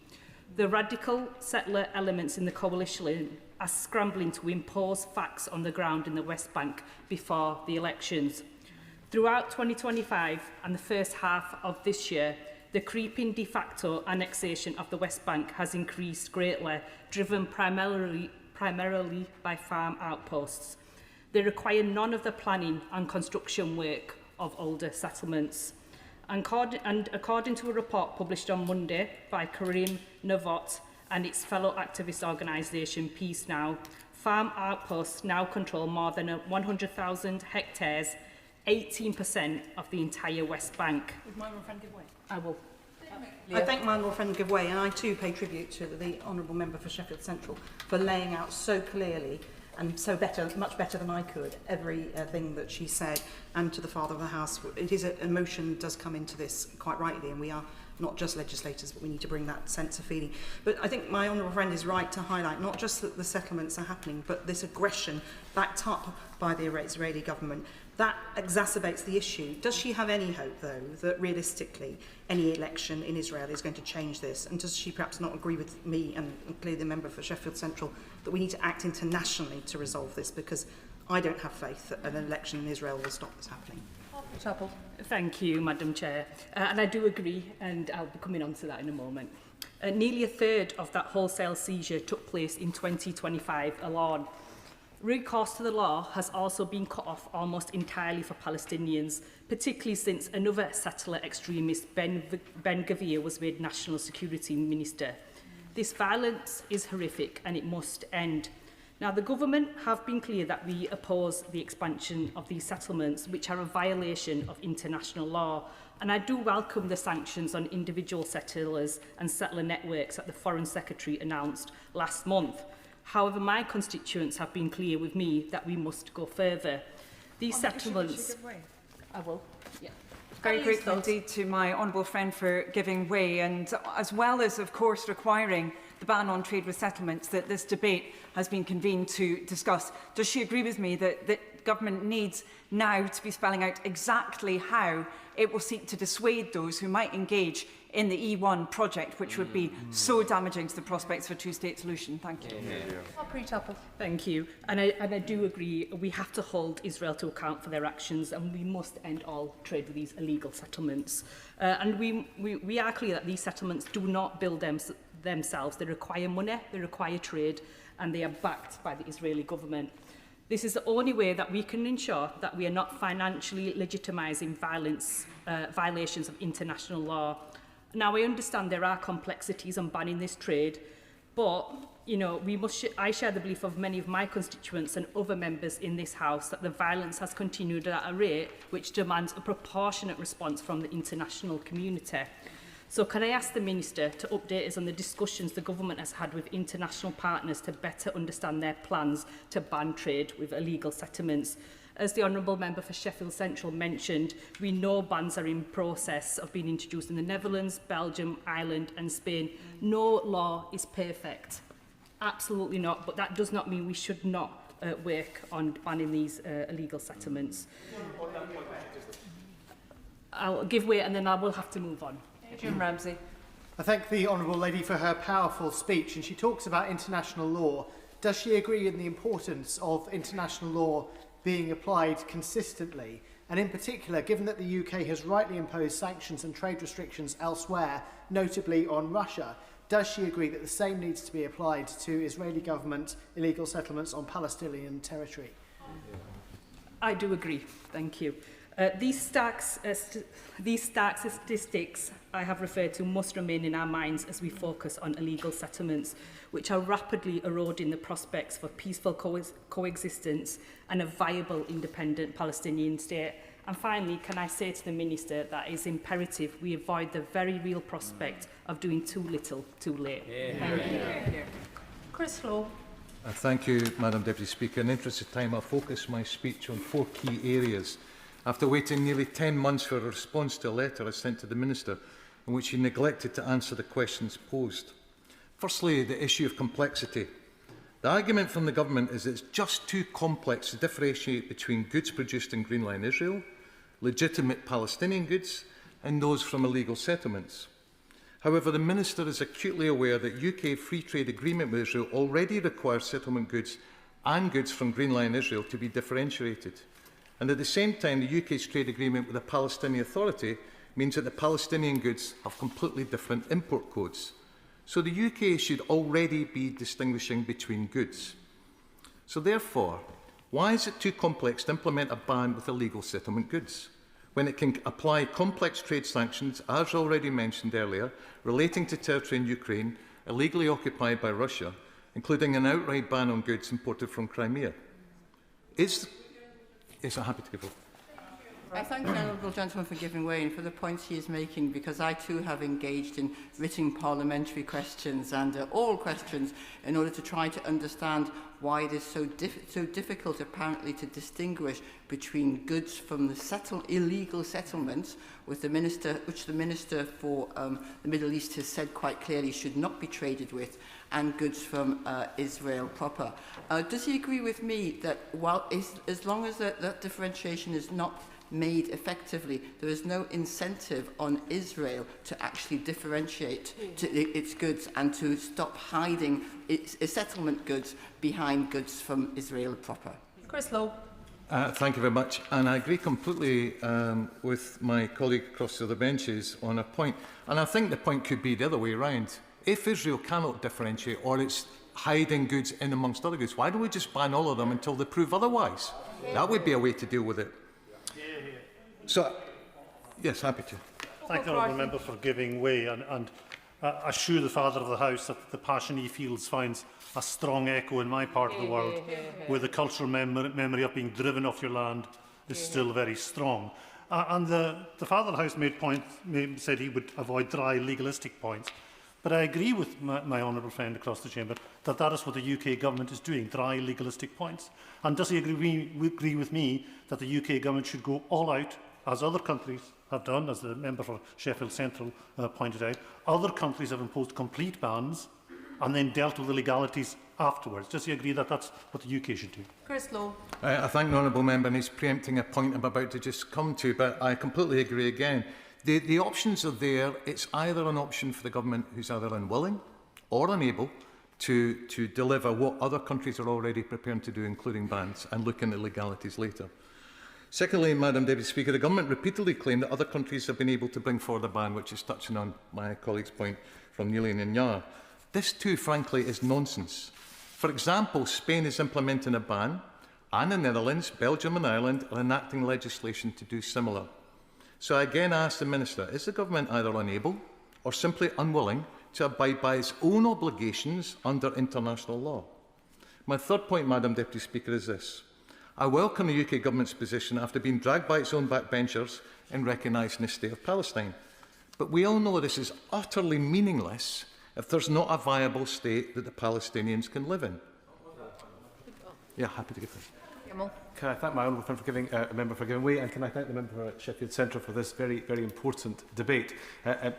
The radical settler elements in the coalition are scrambling to impose facts on the ground in the West Bank before the elections. Throughout 2025 and the first half of this year, the creeping de facto annexation of the West Bank has increased greatly, driven primarily by farm outposts. They require none of the planning and construction work of older settlements. And according to a report published on Monday by Karim Navot and its fellow activist organisation Peace Now, farm outposts now control more than 100,000 hectares, 18% of the entire West Bank. Would my honourable friend give way? I will. I thank my honourable friend give way, and I too pay tribute to the honourable member for Sheffield Central for laying out so clearly and so much better than I could, every thing that she said, and to the Father of the House. It is emotion does come into this quite rightly, and we are not just legislators, but we need to bring that sense of feeling. But I think my honourable friend is right to highlight not just that the settlements are happening, but this aggression backed up by the Israeli government That exacerbates the issue. Does she have any hope, though, that realistically any election in Israel is going to change this? And does she perhaps not agree with me and clearly the member for Sheffield Central that we need to act internationally to resolve this? Because I don't have faith that an election in Israel will stop this happening. Thank you, Madam Chair. And I do agree, and I'll be coming on to that in a moment. Nearly a third of that wholesale seizure took place in 2025 alone. Recourse to the law has also been cut off almost entirely for Palestinians, particularly since another settler extremist, Ben Gvir, was made National Security Minister. This violence is horrific and it must end. Now, the government have been clear that we oppose the expansion of these settlements, which are a violation of international law. And I do welcome the sanctions on individual settlers and settler networks that the Foreign Secretary announced last month. However, my constituents have been clear with me that we must go further. These settlements... I will, yeah. Very grateful indeed to my honourable friend for giving way, and as well as, of course, requiring the ban on trade with settlements that this debate has been convened to discuss. Does she agree with me that government needs now to be spelling out exactly how it will seek to dissuade those who might engage in the E1 project, which would be so damaging to the prospects of a two-state solution? Thank you. Thank you. And I do agree, we have to hold Israel to account for their actions, and we must end all trade with these illegal settlements. And we are clear that these settlements do not build themselves. They require money, they require trade, and they are backed by the Israeli government. This is the only way that we can ensure that we are not financially legitimising violations of international law. Now, I understand there are complexities on banning this trade, but I share the belief of many of my constituents and other members in this House that the violence has continued at a rate which demands a proportionate response from the international community. So can I ask the Minister to update us on the discussions the government has had with international partners to better understand their plans to ban trade with illegal settlements? As the Honourable Member for Sheffield Central mentioned, we know bans are in process of being introduced in the Netherlands, Belgium, Ireland and Spain. No law is perfect. Absolutely not. But that does not mean we should not work on banning these illegal settlements. I'll give way and then I will have to move on. Jim Ramsey. I thank the Honourable Lady for her powerful speech, and she talks about international law. Does she agree in the importance of international law being applied consistently? And in particular, given that the UK has rightly imposed sanctions and trade restrictions elsewhere, notably on Russia, does she agree that the same needs to be applied to Israeli government illegal settlements on Palestinian territory? I do agree. Thank you. These stark statistics I have referred to must remain in our minds as we focus on illegal settlements, which are rapidly eroding the prospects for peaceful coexistence and a viable independent Palestinian state. And finally, can I say to the Minister that it is imperative we avoid the very real prospect of doing too little, too late. Thank you. Chris Law. Thank you, Madam Deputy Speaker. In the interest of time, I'll focus my speech on 4 key areas. After waiting nearly 10 months for a response to a letter I sent to the Minister, in which he neglected to answer the questions posed. Firstly, the issue of complexity. The argument from the government is that it's just too complex to differentiate between goods produced in Green Line Israel, legitimate Palestinian goods, and those from illegal settlements. However, the Minister is acutely aware that UK free trade agreement with Israel already requires settlement goods and goods from Green Line Israel to be differentiated. And at the same time, the UK's trade agreement with the Palestinian Authority means that the Palestinian goods have completely different import codes. So the UK should already be distinguishing between goods. So therefore, why is it too complex to implement a ban with illegal settlement goods, when it can apply complex trade sanctions, as already mentioned earlier, relating to territory in Ukraine, illegally occupied by Russia, including an outright ban on goods imported from Crimea? Yes, I'm happy to give up. I thank the honourable gentleman for giving way and for the points he is making, because I too have engaged in written parliamentary questions and oral questions in order to try to understand why it is so difficult, apparently, to distinguish between goods from the illegal settlements, which the Minister for the Middle East has said quite clearly should not be traded with, and goods from Israel proper. Does he agree with me that as long as that differentiation is not made effectively, there is no incentive on Israel to actually differentiate its goods and to stop hiding its settlement goods behind goods from Israel proper? Chris Lowe. Thank you very much. And I agree completely with my colleague across the benches on a point. And I think the point could be the other way around. If Israel cannot differentiate, or it's hiding goods in amongst other goods, why don't we just ban all of them until they prove otherwise? That would be a way to deal with it. So, yes, happy to. Thank the honourable member for giving way, and assure the Father of the House that the passion he feels finds a strong echo in my part of the world, where the cultural memory of being driven off your land is still very strong. And the Father of the House said he would avoid dry legalistic points. But I agree with my honourable friend across the chamber that that is what the UK government is doing, dry legalistic points. And does he agree with me that the UK government should go all out, as other countries have done, as the member for Sheffield Central pointed out? Other countries have imposed complete bans and then dealt with the legalities afterwards. Does he agree that that's what the UK should do? Chris Lowe. I thank the honourable member, and he's preempting a point I'm about to just come to, but I completely agree again. The options are there. It's either an option for the government who's either unwilling or unable to deliver what other countries are already preparing to do, including bans, and looking at legalities later. Secondly, Madam Deputy Speaker, the government repeatedly claimed that other countries have been able to bring forward a ban, which is touching on my colleague's point from Neil and Yar. This too, frankly, is nonsense. For example, Spain is implementing a ban, and the Netherlands, Belgium and Ireland are enacting legislation to do similar. So I again ask the Minister, is the government either unable or simply unwilling to abide by its own obligations under international law? My third point, Madam Deputy Speaker, is this. I welcome the UK government's position after being dragged by its own backbenchers in recognising the state of Palestine. But we all know this is utterly meaningless if there's not a viable state that the Palestinians can live in. Yeah, happy to give this. Can I thank my honourable friend for giving member for giving way, and can I thank the member for Sheffield Central for this very, very important debate.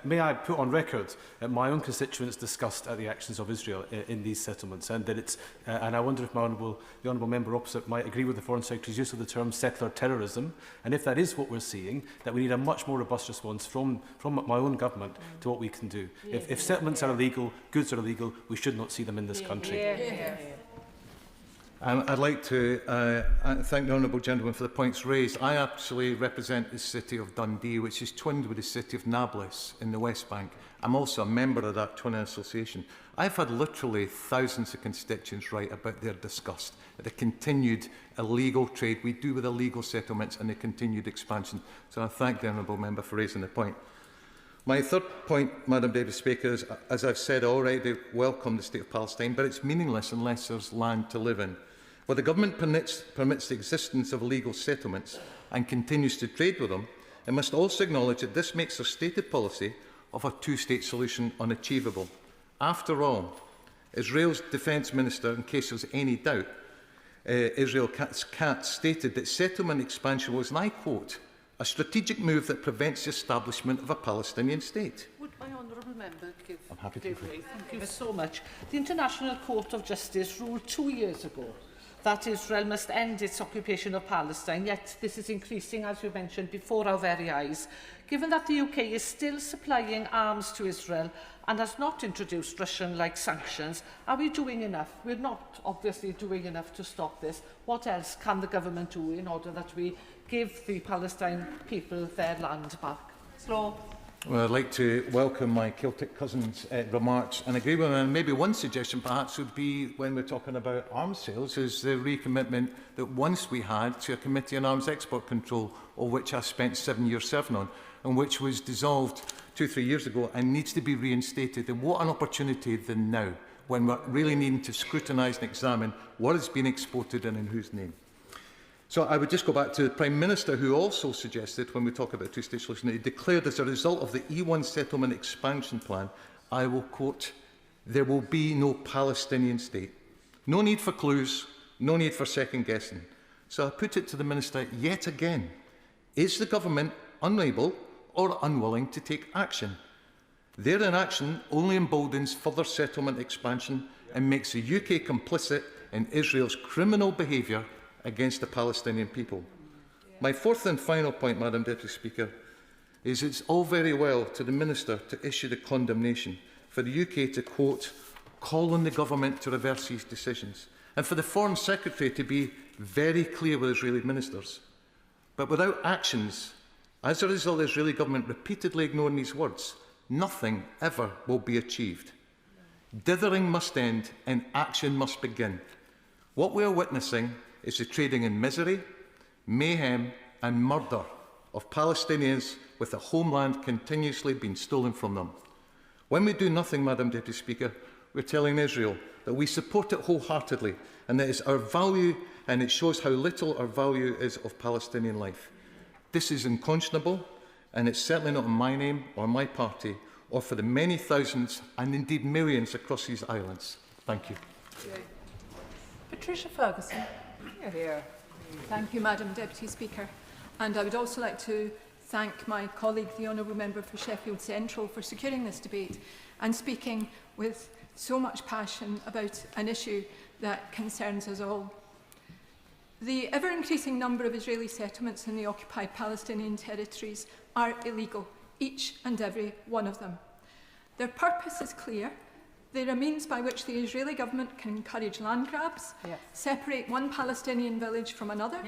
May I put on record my own constituents disgust at the actions of Israel in these settlements, and that it's and I wonder if the honourable member opposite might agree with the Foreign Secretary's use of the term settler terrorism, and if that is what we're seeing, that we need a much more robust response from my own government to what we can do. If settlements are illegal, goods are illegal, we should not see them in this country. I'd like to thank the honourable gentleman for the points raised. I actually represent the city of Dundee, which is twinned with the city of Nablus in the West Bank. I'm also a member of that twinning association. I've had literally thousands of constituents write about their disgust at the continued illegal trade we do with illegal settlements and the continued expansion. So I thank the honourable member for raising the point. My third point, Madam Deputy Speaker, is, as I've said already, welcome the state of Palestine, but it's meaningless unless there's land to live in. While the government permits the existence of illegal settlements and continues to trade with them, it must also acknowledge that this makes their stated policy of a two-state solution unachievable. After all, Israel's Defence Minister, in case there's any doubt, Israel Katz stated that settlement expansion was, and I quote, a strategic move that prevents the establishment of a Palestinian state. Would my honourable member give I'm happy to way? Thank you so much. The International Court of Justice ruled 2 years ago that Israel must end its occupation of Palestine, yet this is increasing, as you mentioned, before our very eyes. Given that the UK is still supplying arms to Israel and has not introduced Russian-like sanctions, are we doing enough? We're not obviously doing enough to stop this. What else can the government do in order that we give the Palestine people their land back? Slow. Well, I'd like to welcome my Celtic cousin's remarks and agree with them. And maybe one suggestion perhaps would be, when we're talking about arms sales, is the recommitment that once we had to a Committee on Arms Export Control, of which I spent 7 years serving on, and which was dissolved 2-3 years ago and needs to be reinstated. And what an opportunity than now, when we're really needing to scrutinise and examine what is being exported and in whose name. So I would just go back to the Prime Minister, who also suggested, when we talk about a two-state solution, that he declared as a result of the E1 settlement expansion plan, I will quote, "There will be no Palestinian state. No need for clues, no need for second guessing. So I put it to the Minister yet again. Is the government unable or unwilling to take action? Their inaction only emboldens further settlement expansion and makes the UK complicit in Israel's criminal behaviour against the Palestinian people. My fourth and final point, Madam Deputy Speaker, is it's all very well to the Minister to issue the condemnation, for the UK to, quote, call on the government to reverse these decisions, and for the Foreign Secretary to be very clear with Israeli ministers. But without actions, as a result of the Israeli government repeatedly ignoring these words, nothing ever will be achieved. Dithering must end and action must begin. What we are witnessing is the trading in misery, mayhem and murder of Palestinians, with the homeland continuously being stolen from them. When we do nothing, Madam Deputy Speaker, we're telling Israel that we support it wholeheartedly and that it's our value, and it shows how little our value is of Palestinian life. This is unconscionable, and it's certainly not in my name or my party or for the many thousands and indeed millions across these islands. Thank you. Patricia Ferguson. Here. Thank you, Madam Deputy Speaker. And I would also like to thank my colleague, the Honourable Member for Sheffield Central, for securing this debate and speaking with so much passion about an issue that concerns us all. The ever-increasing number of Israeli settlements in the occupied Palestinian territories are illegal, each and every one of them. Their purpose is clear. They're a means by which the Israeli government can encourage land grabs, separate one Palestinian village from another,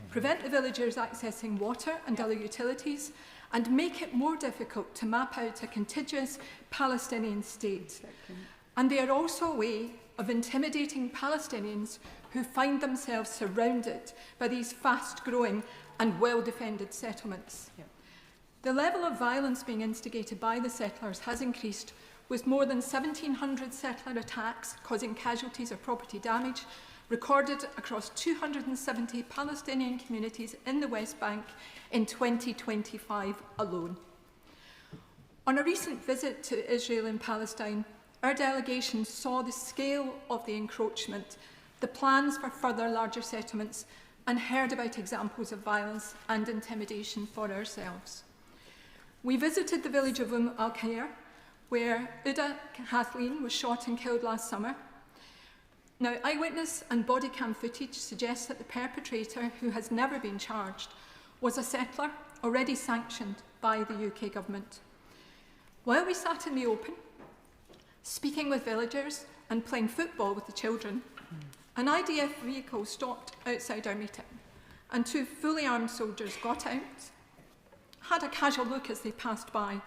prevent the villagers accessing water and other utilities, and make it more difficult to map out a contiguous Palestinian state. And they are also a way of intimidating Palestinians who find themselves surrounded by these fast-growing and well-defended settlements. The level of violence being instigated by the settlers has increased, with more than 1,700 settler attacks causing casualties or property damage recorded across 270 Palestinian communities in the West Bank in 2025 alone. On a recent visit to Israel and Palestine, our delegation saw the scale of the encroachment, the plans for further larger settlements, and heard about examples of violence and intimidation for ourselves. We visited the village of al-Khair, where Uda Kathleen was shot and killed last summer. Now, eyewitness and body cam footage suggests that the perpetrator, who has never been charged, was a settler already sanctioned by the UK government. While we sat in the open, speaking with villagers and playing football with the children, an IDF vehicle stopped outside our meeting, and two fully armed soldiers got out, had a casual look as they passed by,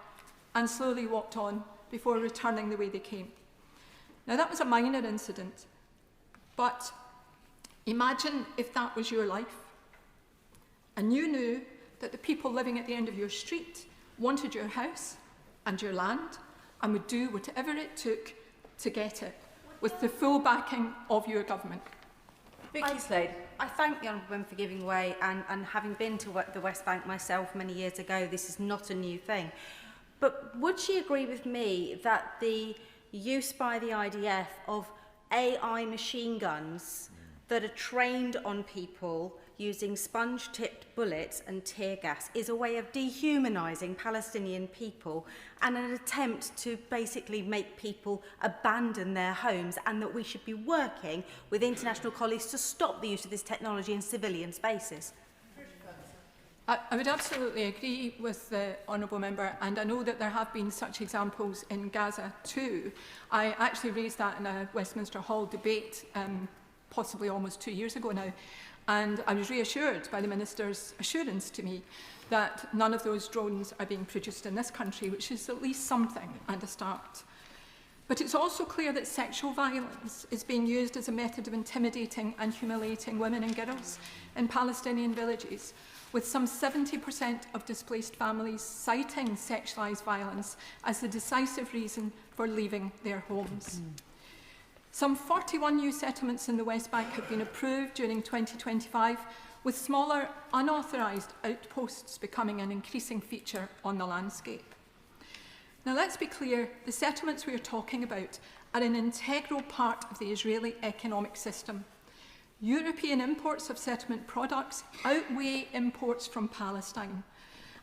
and slowly walked on before returning the way they came. Now, that was a minor incident, but imagine if that was your life, and you knew that the people living at the end of your street wanted your house and your land and would do whatever it took to get it, with the full backing of your government. Vicky Slade. I thank the Honourable Member for giving way, and having been to the West Bank myself many years ago, this is not a new thing. But would she agree with me that the use by the IDF of AI machine guns that are trained on people using sponge-tipped bullets and tear gas is a way of dehumanising Palestinian people and an attempt to basically make people abandon their homes, and that we should be working with international colleagues to stop the use of this technology in civilian spaces? I would absolutely agree with the Honourable Member, and I know that there have been such examples in Gaza too. I actually raised that in a Westminster Hall debate possibly almost 2 years ago now, and I was reassured by the Minister's assurance to me that none of those drones are being produced in this country, which is at least something and a start. But it's also clear that sexual violence is being used as a method of intimidating and humiliating women and girls in Palestinian villages, with some 70% of displaced families citing sexualised violence as the decisive reason for leaving their homes. Some 41 new settlements in the West Bank have been approved during 2025, with smaller, unauthorised outposts becoming an increasing feature on the landscape. Now, let's be clear, the settlements we are talking about are an integral part of the Israeli economic system. European imports of settlement products outweigh imports from Palestine,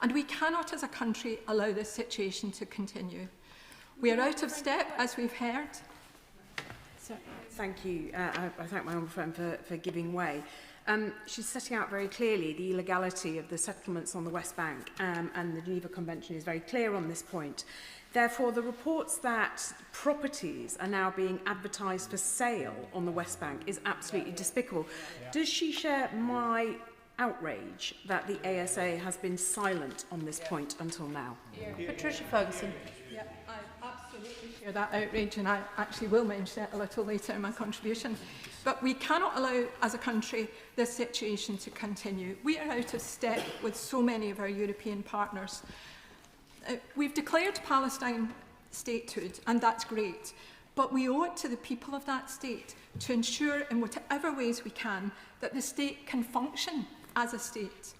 and we cannot as a country allow this situation to continue. We are out of step, as we've heard. Thank you. I thank my honourable friend for giving way. She's setting out very clearly the illegality of the settlements on the West Bank, and the Geneva Convention is very clear on this point. Therefore, the reports that properties are now being advertised for sale on the West Bank is absolutely despicable. Does she share my outrage that the ASA has been silent on this point until now? Patricia Ferguson. Yeah, I absolutely share that outrage, and I actually will mention it a little later in my contribution. But we cannot allow, as a country, this situation to continue. We are out of step with so many of our European partners. We've declared Palestine statehood, and that's great. But we owe it to the people of that state to ensure, in whatever ways we can, that the state can function as a state.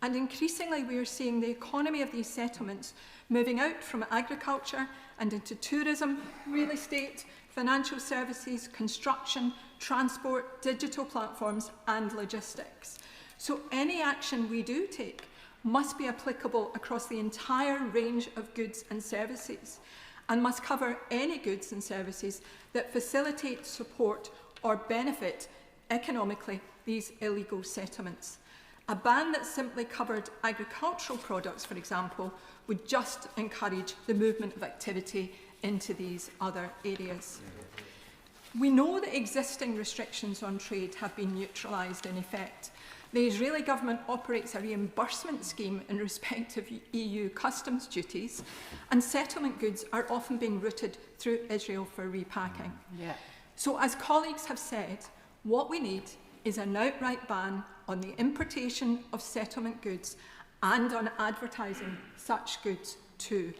And increasingly, we are seeing the economy of these settlements moving out from agriculture and into tourism, real estate, financial services, construction, transport, digital platforms, and logistics. So any action we do take must be applicable across the entire range of goods and services, and must cover any goods and services that facilitate, support, or benefit economically these illegal settlements. A ban that simply covered agricultural products, for example, would just encourage the movement of activity into these other areas. We know that existing restrictions on trade have been neutralised in effect. The Israeli government operates a reimbursement scheme in respect of EU customs duties, and settlement goods are often being routed through Israel for repacking. So, as colleagues have said, what we need is an outright ban on the importation of settlement goods and on advertising such goods too.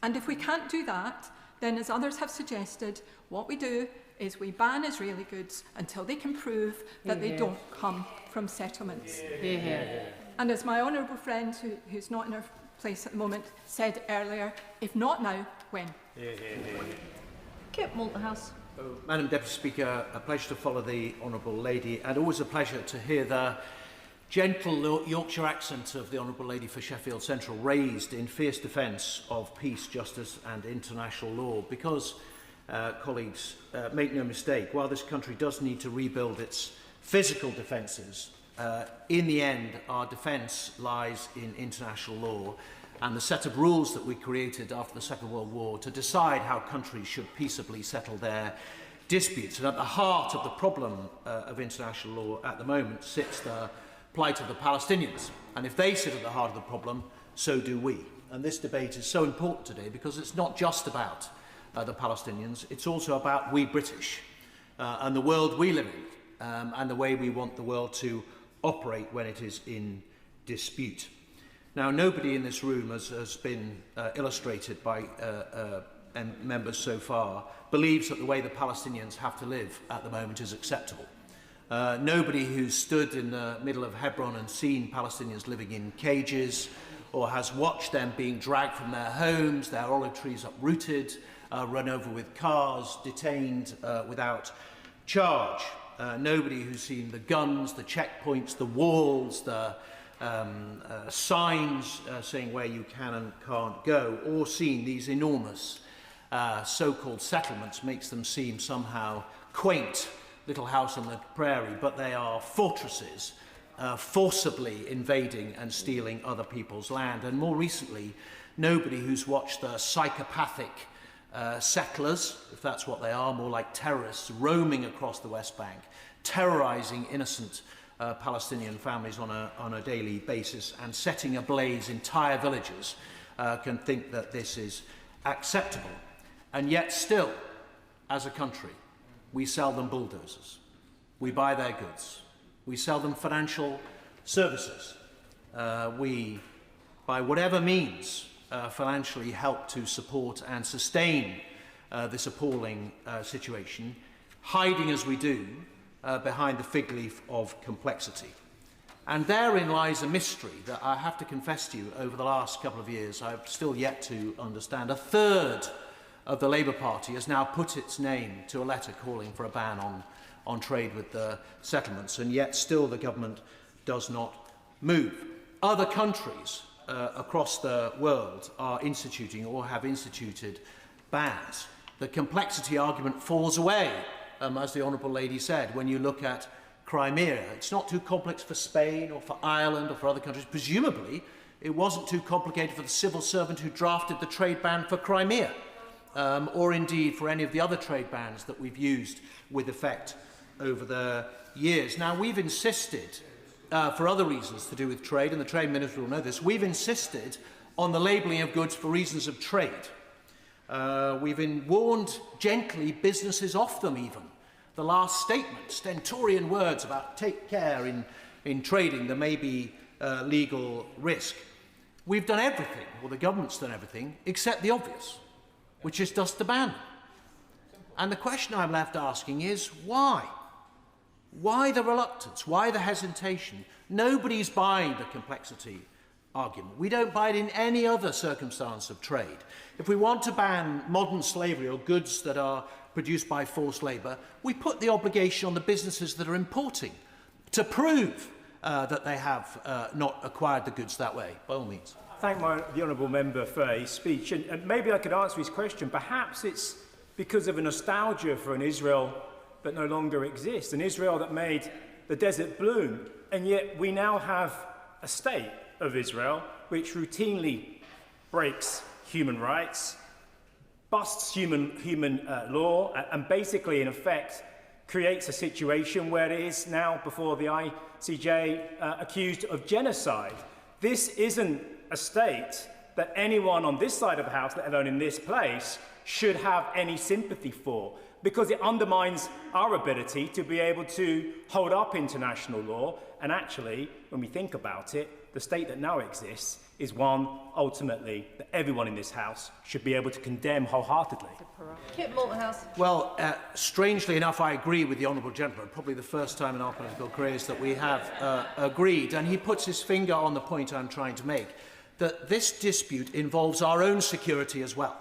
And if we can't do that, then, as others have suggested, what we do is we ban Israeli goods until they can prove that they don't come from settlements. And as my honourable friend, who's not in her place at the moment, said earlier, if not now, when? Kip Malterhouse. Madam Deputy Speaker, a pleasure to follow the Honourable Lady, and always a pleasure to hear the gentle Yorkshire accent of the Honourable Lady for Sheffield Central raised in fierce defence of peace, justice and international law, because colleagues, make no mistake, while this country does need to rebuild its physical defences, in the end, our defence lies in international law and the set of rules that we created after the Second World War to decide how countries should peaceably settle their disputes. And at the heart of the problem of international law at the moment sits the plight of the Palestinians. And if they sit at the heart of the problem, so do we. And this debate is so important today because it's not just about the Palestinians, it's also about we British and the world we live in and the way we want the world to operate when it is in dispute. Now, nobody in this room, as has been illustrated by members so far, believes that the way the Palestinians have to live at the moment is acceptable. Nobody who's stood in the middle of Hebron and seen Palestinians living in cages, or has watched them being dragged from their homes, their olive trees uprooted, run over with cars, detained without charge. Nobody who's seen the guns, the checkpoints, the walls, the signs saying where you can and can't go, or seen these enormous so-called settlements makes them seem somehow quaint, little house on the prairie, but they are fortresses forcibly invading and stealing other people's land. And more recently, nobody who's watched the psychopathic settlers, if that's what they are, more like terrorists, roaming across the West Bank, terrorising innocent Palestinian families on a daily basis and setting ablaze entire villages, can think that this is acceptable. And yet still, as a country, we sell them bulldozers, we buy their goods, we sell them financial services, we, by whatever means, financially help to support and sustain this appalling situation, hiding as we do behind the fig leaf of complexity. And therein lies a mystery that I have to confess to you over the last couple of years I've still yet to understand. A third of the Labour Party has now put its name to a letter calling for a ban on trade with the settlements, and yet still the government does not move. Other countries across the world are instituting or have instituted bans. The complexity argument falls away, as the Honourable Lady said, when you look at Crimea. It's not too complex for Spain or for Ireland or for other countries. Presumably, it wasn't too complicated for the civil servant who drafted the trade ban for Crimea, or indeed for any of the other trade bans that we've used with effect over the years. Now, we've insisted, for other reasons to do with trade, and the Trade Minister will know this, we've insisted on the labelling of goods for reasons of trade. We've warned gently businesses off them even. The last statement, stentorian words about take care in trading, there may be legal risk. We've done everything, or the government's done everything, except the obvious, which is just to ban them. And the question I'm left asking is why? Why the reluctance? Why the hesitation? Nobody's buying the complexity argument. We don't buy it in any other circumstance of trade. If we want to ban modern slavery or goods that are produced by forced labour, we put the obligation on the businesses that are importing to prove that they have not acquired the goods that way, by all means. Thank the honourable member for his speech. And maybe I could answer his question. Perhaps it's because of a nostalgia for an Israel that no longer exists, an Israel that made the desert bloom. And yet we now have a state of Israel which routinely breaks human rights, busts human law, and basically, in effect, creates a situation where it is now before the ICJ accused of genocide. This isn't a state that anyone on this side of the House, let alone in this place, should have any sympathy for, because it undermines our ability to be able to hold up international law. And actually, when we think about it, the state that now exists is one, ultimately, that everyone in this House should be able to condemn wholeheartedly. Kit Malthouse. Well, strangely enough, I agree with the Honourable Gentleman, probably the first time in our political careers that we have agreed, and he puts his finger on the point I'm trying to make, that this dispute involves our own security as well.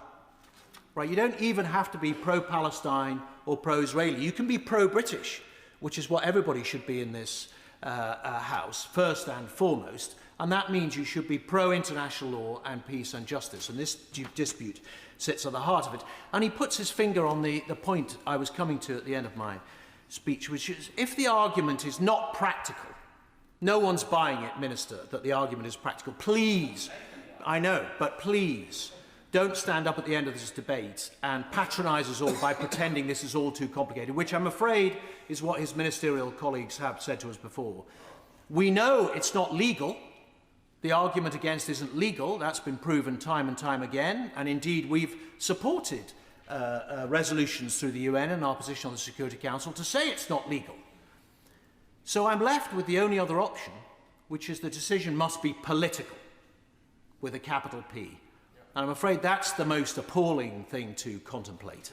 Right? You don't even have to be pro-Palestine or pro-Israeli. You can be pro-British, which is what everybody should be in this House, first and foremost, and that means you should be pro-international law and peace and justice, and this dispute sits at the heart of it. And he puts his finger on the point I was coming to at the end of my speech, which is, if the argument is not practical, no one's buying it, Minister, that the argument is practical, please, I know, but please, don't stand up at the end of this debate and patronise us all by pretending this is all too complicated, which I'm afraid is what his ministerial colleagues have said to us before. We know it's not legal. The argument against isn't legal. That's been proven time and time again. And indeed, we've supported resolutions through the UN and our position on the Security Council to say it's not legal. So I'm left with the only other option, which is the decision must be political, with a capital P. And I'm afraid that's the most appalling thing to contemplate.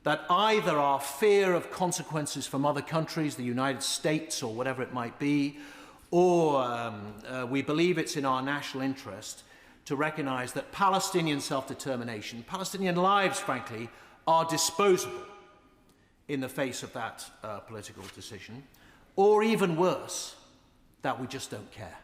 That either our fear of consequences from other countries, the United States or whatever it might be, or we believe it's in our national interest to recognise that Palestinian self-determination, Palestinian lives, frankly, are disposable in the face of that political decision, or even worse, that we just don't care.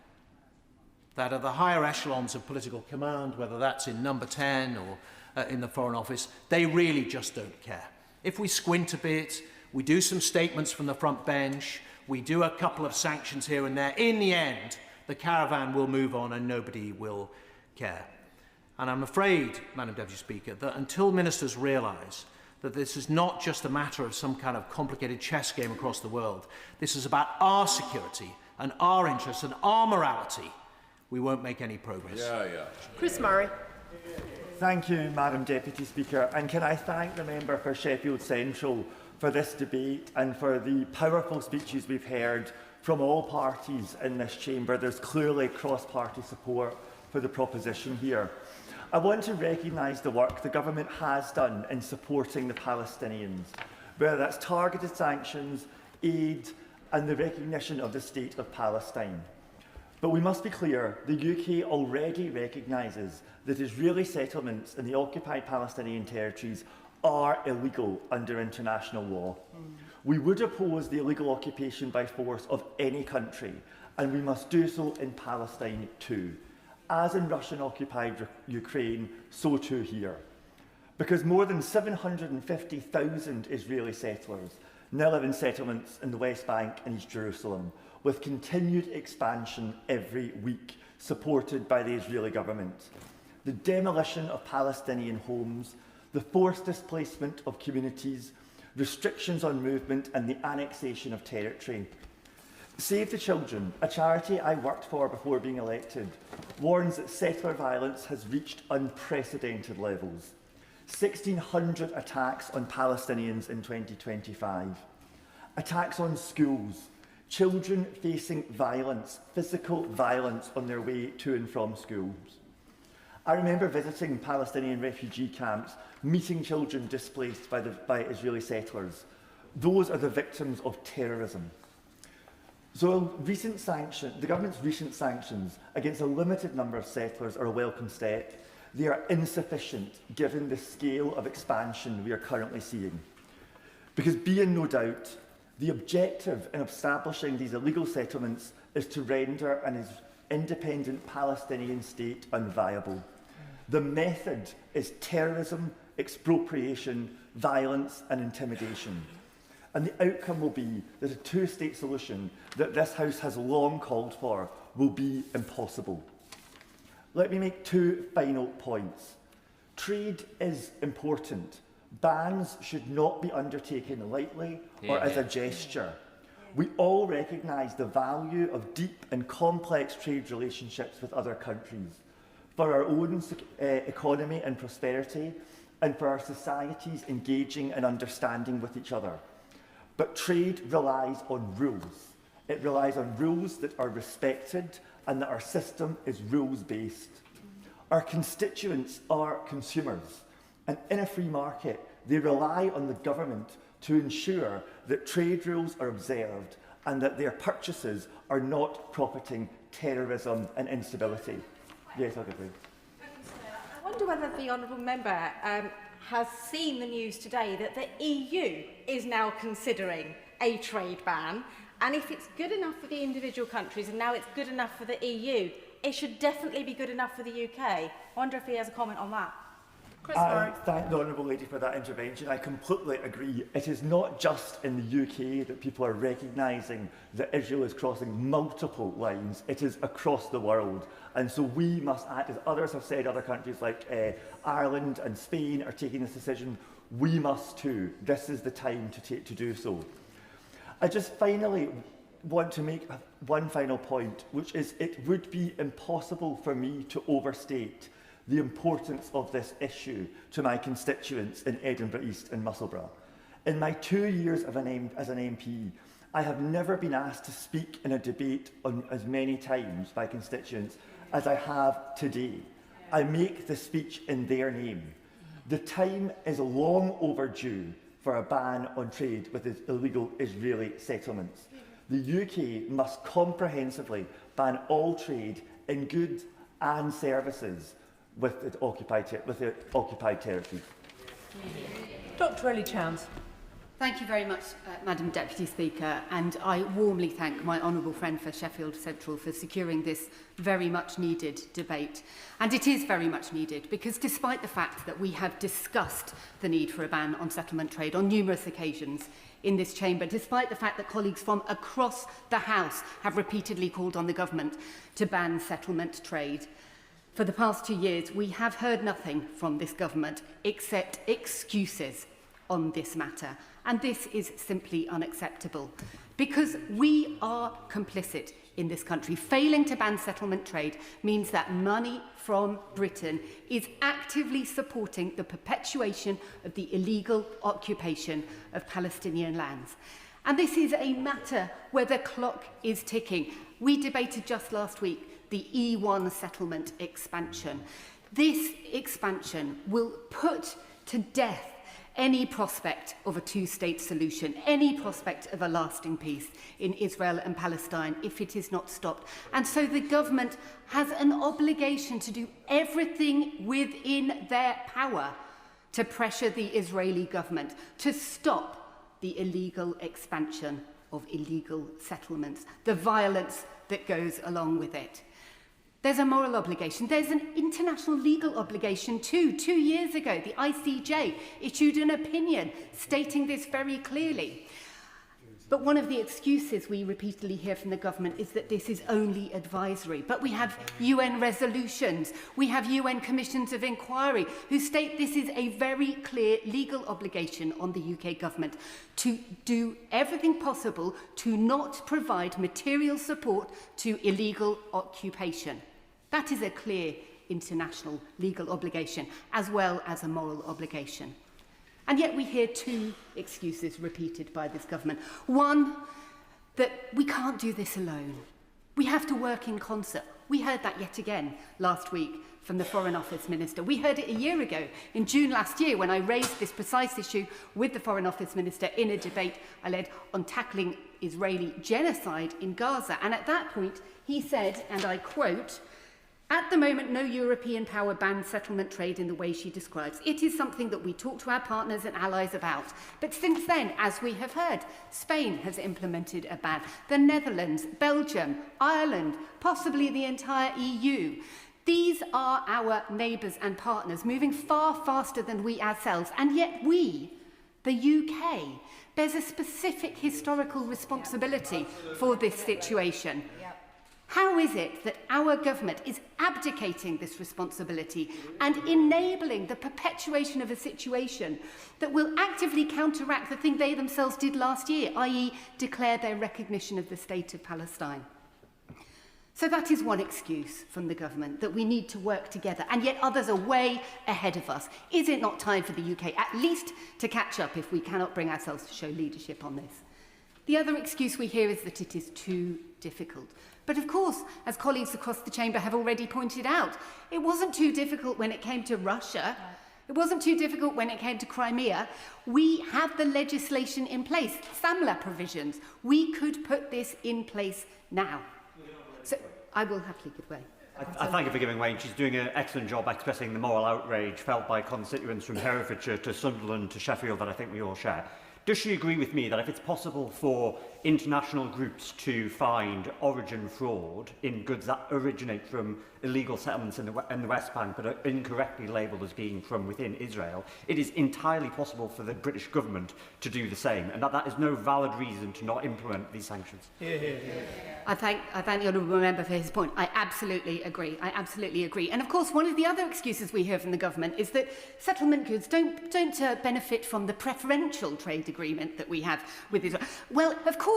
That at the higher echelons of political command, whether that's in Number 10 or in the Foreign Office, they really just don't care. If we squint a bit, we do some statements from the front bench, we do a couple of sanctions here and there, in the end, the caravan will move on and nobody will care. And I'm afraid, Madam Deputy Speaker, that until ministers realise that this is not just a matter of some kind of complicated chess game across the world, this is about our security and our interests and our morality, we won't make any progress. Chris Murray. Thank you, Madam Deputy Speaker, and can I thank the member for Sheffield Central for this debate and for the powerful speeches we've heard from all parties in this chamber. There's clearly cross-party support for the proposition here. I want to recognise the work the government has done in supporting the Palestinians, whether that's targeted sanctions, aid and the recognition of the State of Palestine. But we must be clear, the UK already recognises that Israeli settlements in the occupied Palestinian territories are illegal under international law. We would oppose the illegal occupation by force of any country, and we must do so in Palestine too. As in Russian-occupied Ukraine, so too here. Because more than 750,000 Israeli settlers now live in settlements in the West Bank and East Jerusalem, with continued expansion every week, supported by the Israeli government. The demolition of Palestinian homes, the forced displacement of communities, restrictions on movement and the annexation of territory. Save the Children, a charity I worked for before being elected, warns that settler violence has reached unprecedented levels. 1,600 attacks on Palestinians in 2025. Attacks on schools. Children facing violence, physical violence on their way to and from schools. I remember visiting Palestinian refugee camps, meeting children displaced by Israeli settlers. Those are the victims of terrorism. So the government's recent sanctions against a limited number of settlers are a welcome step. They are insufficient given the scale of expansion we are currently seeing. Because be in no doubt, the objective in establishing these illegal settlements is to render an independent Palestinian state unviable. The method is terrorism, expropriation, violence and intimidation. And the outcome will be that a two-state solution that this House has long called for will be impossible. Let me make two final points. Trade is important. Bans should not be undertaken lightly or as a gesture. We all recognise the value of deep and complex trade relationships with other countries for our own economy and prosperity, and for our societies engaging and understanding with each other. But trade relies on rules. It relies on rules that are respected and that our system is rules-based. Our constituents are consumers, and in a free market, they rely on the government to ensure that trade rules are observed and that their purchases are not profiting terrorism and instability. Yes, I'll agree. I wonder whether the honourable member has seen the news today that the EU is now considering a trade ban, and if it's good enough for the individual countries and now it's good enough for the EU, it should definitely be good enough for the UK. I wonder if he has a comment on that. I thank the Honourable Lady for that intervention. I completely agree. It is not just in the UK that people are recognising that Israel is crossing multiple lines. It is across the world. And so we must act, as others have said, other countries like Ireland and Spain are taking this decision. We must too. This is the time to do so. I just finally want to make one final point, which is it would be impossible for me to overstate the importance of this issue to my constituents in Edinburgh East and Musselburgh. In my 2 years as an MP, I have never been asked to speak in a debate on as many times by constituents as I have today. I make the speech in their name. The time is long overdue for a ban on trade with illegal Israeli settlements. The UK must comprehensively ban all trade in goods and services with the occupied territories. Dr. Ellie Chance. Thank you very much, Madam Deputy Speaker, and I warmly thank my honourable friend for Sheffield Central for securing this very much needed debate. And it is very much needed because despite the fact that we have discussed the need for a ban on settlement trade on numerous occasions in this chamber, despite the fact that colleagues from across the House have repeatedly called on the government to ban settlement trade, for the past 2 years, we have heard nothing from this government except excuses on this matter. And this is simply unacceptable because we are complicit in this country. Failing to ban settlement trade means that money from Britain is actively supporting the perpetuation of the illegal occupation of Palestinian lands. And this is a matter where the clock is ticking. We debated just last week the E1 settlement expansion. This expansion will put to death any prospect of a two-state solution, any prospect of a lasting peace in Israel and Palestine if it is not stopped. And so the government has an obligation to do everything within their power to pressure the Israeli government to stop the illegal expansion of illegal settlements, the violence that goes along with it. There's a moral obligation. There's an international legal obligation too. 2 years ago, the ICJ issued an opinion stating this very clearly. But one of the excuses we repeatedly hear from the government is that this is only advisory. But we have UN resolutions, we have UN commissions of inquiry who state this is a very clear legal obligation on the UK government to do everything possible to not provide material support to illegal occupation. That is a clear international legal obligation, as well as a moral obligation. And yet we hear two excuses repeated by this government. One, that we can't do this alone. We have to work in concert. We heard that yet again last week from the Foreign Office Minister. We heard it a year ago, in June last year, when I raised this precise issue with the Foreign Office Minister in a debate I led on tackling Israeli genocide in Gaza. And at that point, he said, and I quote, "At the moment, no European power bans settlement trade in the way she describes. It is something that we talk to our partners and allies about. But since then, as we have heard, Spain has implemented a ban. The Netherlands, Belgium, Ireland, possibly the entire EU. These are our neighbours and partners, moving far faster than we ourselves. And yet we, the UK, bears a specific historical responsibility for this situation. How is it that our government is abdicating this responsibility and enabling the perpetuation of a situation that will actively counteract the thing they themselves did last year, i.e. declare their recognition of the state of Palestine? So that is one excuse from the government, that we need to work together, and yet others are way ahead of us. Is it not time for the UK at least to catch up if we cannot bring ourselves to show leadership on this? The other excuse we hear is that it is too difficult. But of course, as colleagues across the chamber have already pointed out, it wasn't too difficult when it came to Russia. It wasn't too difficult when it came to Crimea. We have the legislation in place, SAMLA provisions. We could put this in place now. So I will happily give way. I thank her for giving way, and she's doing an excellent job expressing the moral outrage felt by constituents from Herefordshire to Sunderland to Sheffield that I think we all share. Does she agree with me that if it's possible for international groups to find origin fraud in goods that originate from illegal settlements in the West Bank but are incorrectly labelled as being from within Israel, it is entirely possible for the British government to do the same, and that is no valid reason to not implement these sanctions? I thank the honourable member for his point. I absolutely agree. I absolutely agree. And of course, one of the other excuses we hear from the government is that settlement goods don't benefit from the preferential trade agreement that we have with Israel. Well, of course,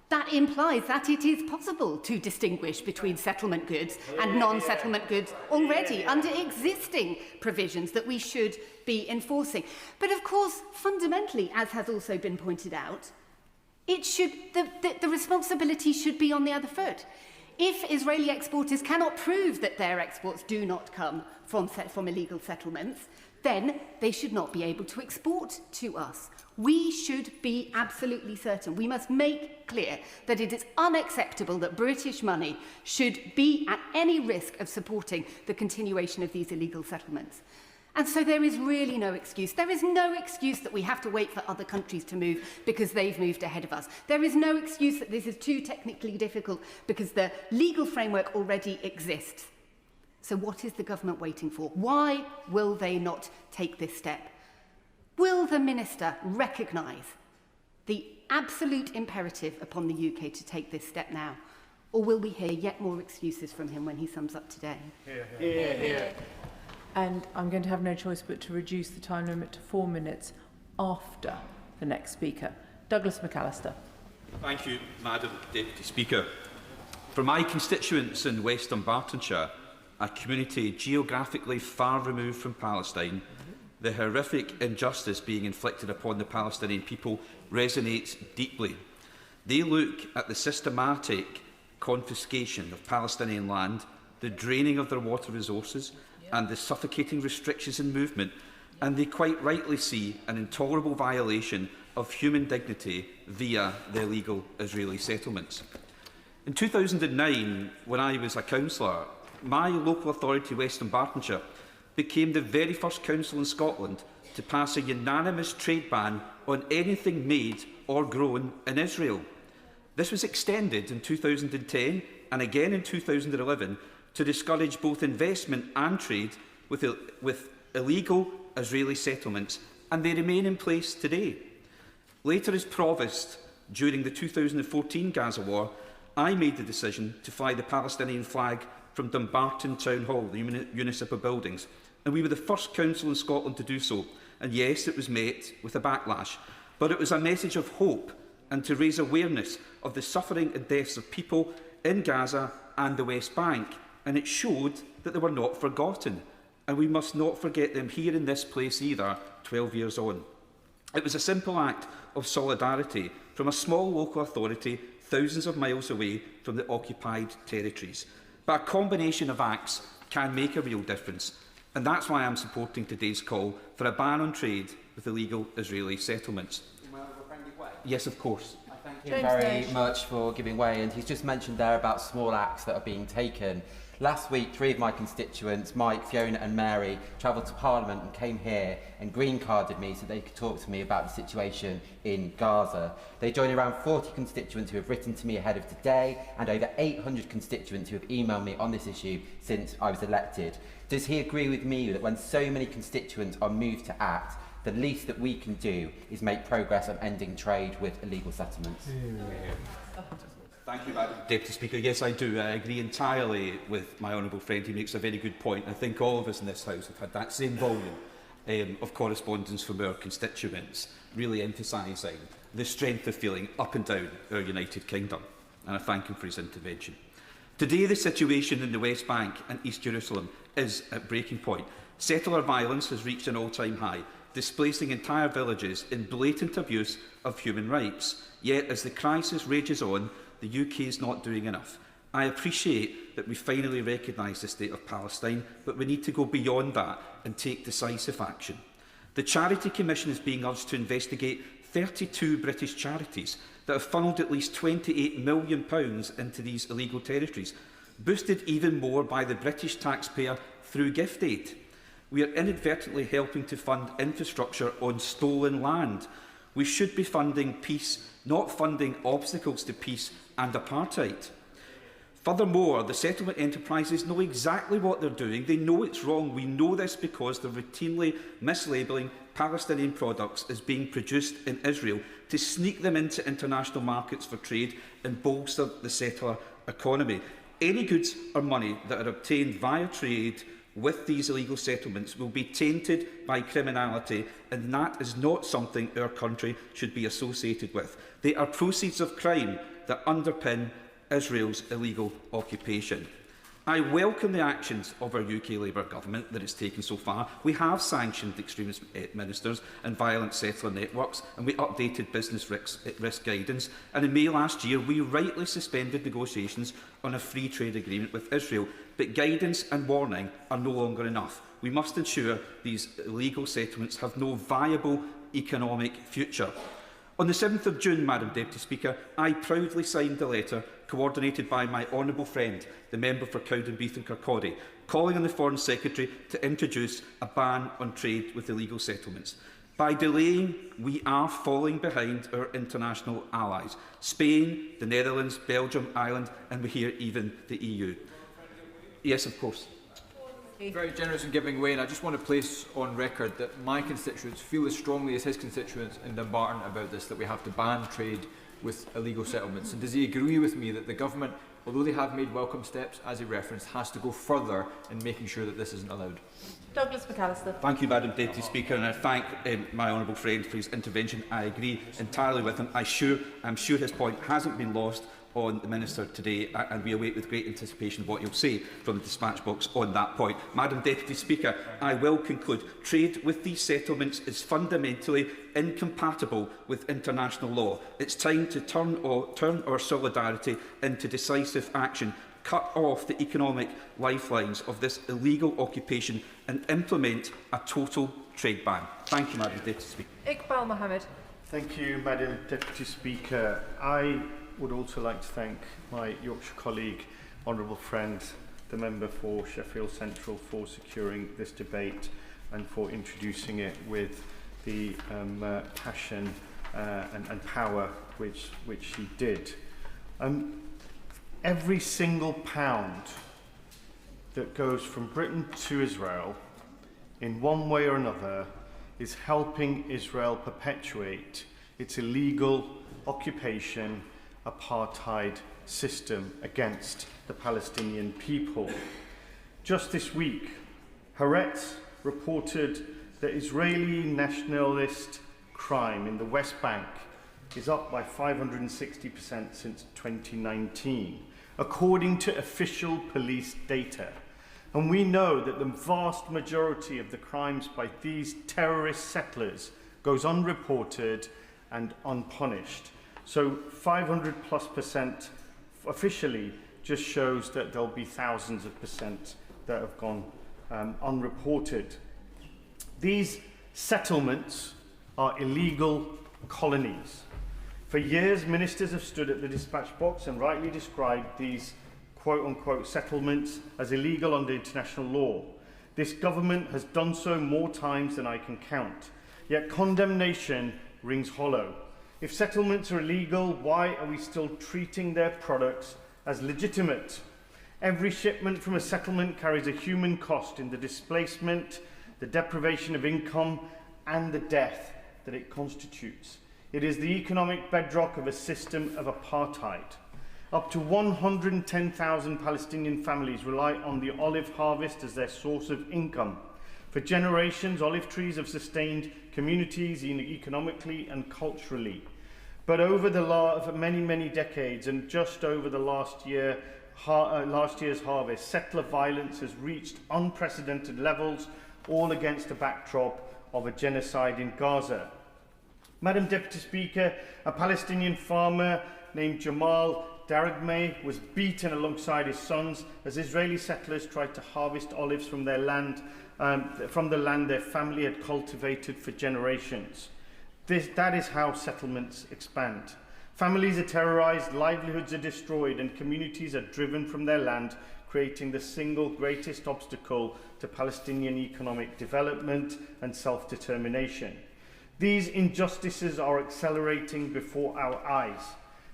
that implies that it is possible to distinguish between settlement goods and non-settlement goods already under existing provisions that we should be enforcing. But of course, fundamentally, as has also been pointed out, the responsibility should be on the other foot. If Israeli exporters cannot prove that their exports do not come from illegal settlements, then they should not be able to export to us. We should be absolutely certain. We must make clear that it is unacceptable that British money should be at any risk of supporting the continuation of these illegal settlements. And so there is really no excuse. There is no excuse that we have to wait for other countries to move because they've moved ahead of us. There is no excuse that this is too technically difficult because the legal framework already exists. So what is the government waiting for? Why will they not take this step? Will the Minister recognise the absolute imperative upon the UK to take this step now? Or will we hear yet more excuses from him when he sums up today? And I'm going to have no choice but to reduce the time limit to 4 minutes after the next speaker. Douglas McAllister. Thank you, Madam Deputy Speaker. For my constituents in West Dunbartonshire, a community geographically far removed from Palestine, the horrific injustice being inflicted upon the Palestinian people resonates deeply. They look at the systematic confiscation of Palestinian land, the draining of their water resources, and the suffocating restrictions in movement and they quite rightly see an intolerable violation of human dignity via the illegal Israeli settlements. In 2009, when I was a councillor, my local authority, West Dunbartonshire, became the very first council in Scotland to pass a unanimous trade ban on anything made or grown in Israel. This was extended in 2010 and again in 2011 to discourage both investment and trade with illegal Israeli settlements, and they remain in place today. Later as provost during the 2014 Gaza war, I made the decision to fly the Palestinian flag from Dumbarton Town Hall, the municipal buildings, and we were the first council in Scotland to do so. And yes, it was met with a backlash, but it was a message of hope and to raise awareness of the suffering and deaths of people in Gaza and the West Bank, and it showed that they were not forgotten, and we must not forget them here in this place either, 12 years on. It was a simple act of solidarity from a small local authority thousands of miles away from the occupied territories. But a combination of acts can make a real difference, and that's why I'm supporting today's call for a ban on trade with illegal Israeli settlements. Yes, of course. Thank you very much for giving way, and he's just mentioned there about small acts that are being taken. Last week, 3 of my constituents, Mike, Fiona and Mary, travelled to Parliament and came here and green carded me so they could talk to me about the situation in Gaza. They join around 40 constituents who have written to me ahead of today and over 800 constituents who have emailed me on this issue since I was elected. Does he agree with me that when so many constituents are moved to act, the least that we can do is make progress on ending trade with illegal settlements? Thank you, Madam Deputy Speaker. Yes, I do. I agree entirely with my honourable friend. He makes a very good point. I think all of us in this House have had that same volume of correspondence from our constituents, really emphasising the strength of feeling up and down our United Kingdom. And I thank him for his intervention. Today, the situation in the West Bank and East Jerusalem is at breaking point. Settler violence has reached an all-time high, displacing entire villages in blatant abuse of human rights. Yet, as the crisis rages on, the UK is not doing enough. I appreciate that we finally recognise the state of Palestine, but we need to go beyond that and take decisive action. The Charity Commission is being urged to investigate 32 British charities that have funnelled at least £28 million into these illegal territories, boosted even more by the British taxpayer through gift aid. We are inadvertently helping to fund infrastructure on stolen land. We should be funding peace, not funding obstacles to peace and apartheid. Furthermore, the settlement enterprises know exactly what they're doing. They know it's wrong. We know this because they're routinely mislabelling Palestinian products as being produced in Israel to sneak them into international markets for trade and bolster the settler economy. Any goods or money that are obtained via trade with these illegal settlements will be tainted by criminality, and that is not something our country should be associated with. They are proceeds of crime that underpin Israel's illegal occupation. I welcome the actions of our UK Labour government that it's taken so far. We have sanctioned extremist ministers and violent settler networks, and we updated business risk guidance. And in May last year, we rightly suspended negotiations on a free trade agreement with Israel. But guidance and warning are no longer enough. We must ensure these illegal settlements have no viable economic future. On the 7th of June, Madam Deputy Speaker, I proudly signed a letter coordinated by my honourable friend, the member for Cowdenbeath and Kirkcaldy, calling on the Foreign Secretary to introduce a ban on trade with illegal settlements. By delaying, we are falling behind our international allies, Spain, the Netherlands, Belgium, Ireland, and we hear even the EU. Yes, of course. Very generous in giving way, and I just want to place on record that my constituents feel as strongly as his constituents in Dumbarton about this, that we have to ban trade with illegal settlements. And does he agree with me that the government, although they have made welcome steps, as he referenced, has to go further in making sure that this isn't allowed? Douglas McAllister. Thank you, Madam Deputy Speaker, and I thank my honourable friend for his intervention. I agree entirely with him. I'm sure his point hasn't been lost on the Minister today, and we await with great anticipation what he'll say from the dispatch box on that point. Madam Deputy Speaker, I will conclude. Trade with these settlements is fundamentally incompatible with international law. It's time to turn our solidarity into decisive action. cut off the economic lifelines of this illegal occupation and implement a total trade ban? Thank you, Madam Deputy Speaker. Iqbal Mohammed. Thank you, Madam Deputy Speaker. I would also like to thank my Yorkshire colleague, honourable friend, the member for Sheffield Central, for securing this debate and for introducing it with the passion and power which he did. Every single pound that goes from Britain to Israel, in one way or another, is helping Israel perpetuate its illegal occupation, apartheid system against the Palestinian people. Just this week, Haaretz reported that Israeli nationalist crime in the West Bank is up by 560% since 2019, according to official police data. And we know that the vast majority of the crimes by these terrorist settlers goes unreported and unpunished. So 500+% officially just shows that there'll be thousands of percent that have gone unreported. These settlements are illegal colonies. For years, ministers have stood at the dispatch box and rightly described these quote-unquote settlements as illegal under international law. This government has done so more times than I can count. Yet condemnation rings hollow. If settlements are illegal, why are we still treating their products as legitimate? Every shipment from a settlement carries a human cost in the displacement, the deprivation of income, and the death that it constitutes. It is the economic bedrock of a system of apartheid. Up to 110,000 Palestinian families rely on the olive harvest as their source of income. For generations, olive trees have sustained communities economically and culturally. But over the many decades, and just over the last year's harvest, settler violence has reached unprecedented levels, all against the backdrop of a genocide in Gaza. Madam Deputy Speaker, a Palestinian farmer named Jamal Daragmeh was beaten alongside his sons as Israeli settlers tried to harvest olives from their land, from the land their family had cultivated for generations. That is how settlements expand. Families are terrorized, livelihoods are destroyed, and communities are driven from their land, creating the single greatest obstacle to Palestinian economic development and self-determination. These injustices are accelerating before our eyes.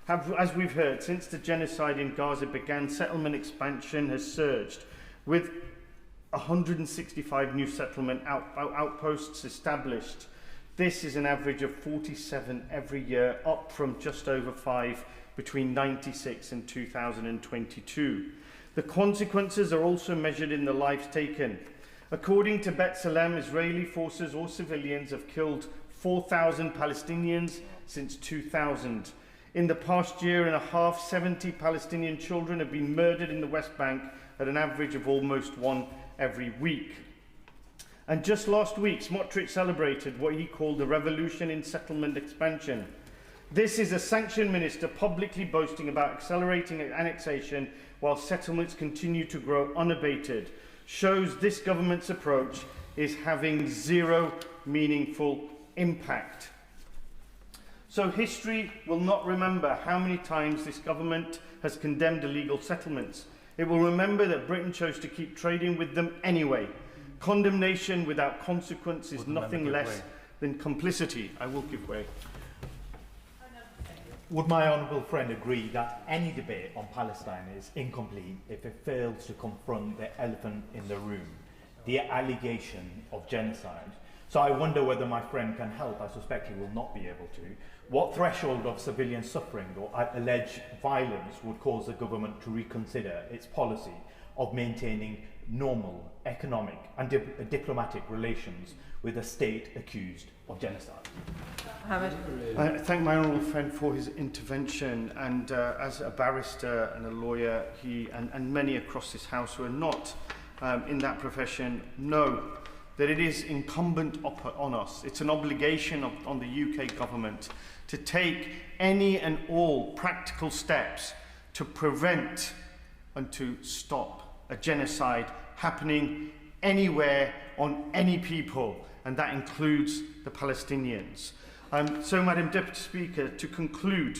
As we've heard, since the genocide in Gaza began, settlement expansion has surged, with 165 new settlement outposts established. This is an average of 47 every year, up from just over 5 between 1996 and 2022. The consequences are also measured in the lives taken. According to B'Tselem, Israeli forces or civilians have killed 4,000 Palestinians since 2000. In the past year and a half, 70 Palestinian children have been murdered in the West Bank at an average of almost one every week. And just last week, Smotrich celebrated what he called the revolution in settlement expansion. This is a sanctioned minister publicly boasting about accelerating annexation while settlements continue to grow unabated. Shows this government's approach is having zero meaningful impact. So history will not remember how many times this government has condemned illegal settlements. It will remember that Britain chose to keep trading with them anyway. Condemnation without consequence is nothing less than complicity. I will give way. Would my honourable friend agree that any debate on Palestine is incomplete if it fails to confront the elephant in the room, the allegation of genocide? So I wonder whether my friend can help. I suspect he will not be able to. What threshold of civilian suffering or alleged violence would cause the government to reconsider its policy of maintaining normal economic and diplomatic relations with a state accused of genocide? I thank my honourable friend for his intervention, and as a barrister and a lawyer, he and many across this House who are not in that profession know that it is incumbent on us, it's an obligation on the UK government to take any and all practical steps to prevent and to stop a genocide happening anywhere on any people, and that includes the Palestinians. So, Madam Deputy Speaker, to conclude,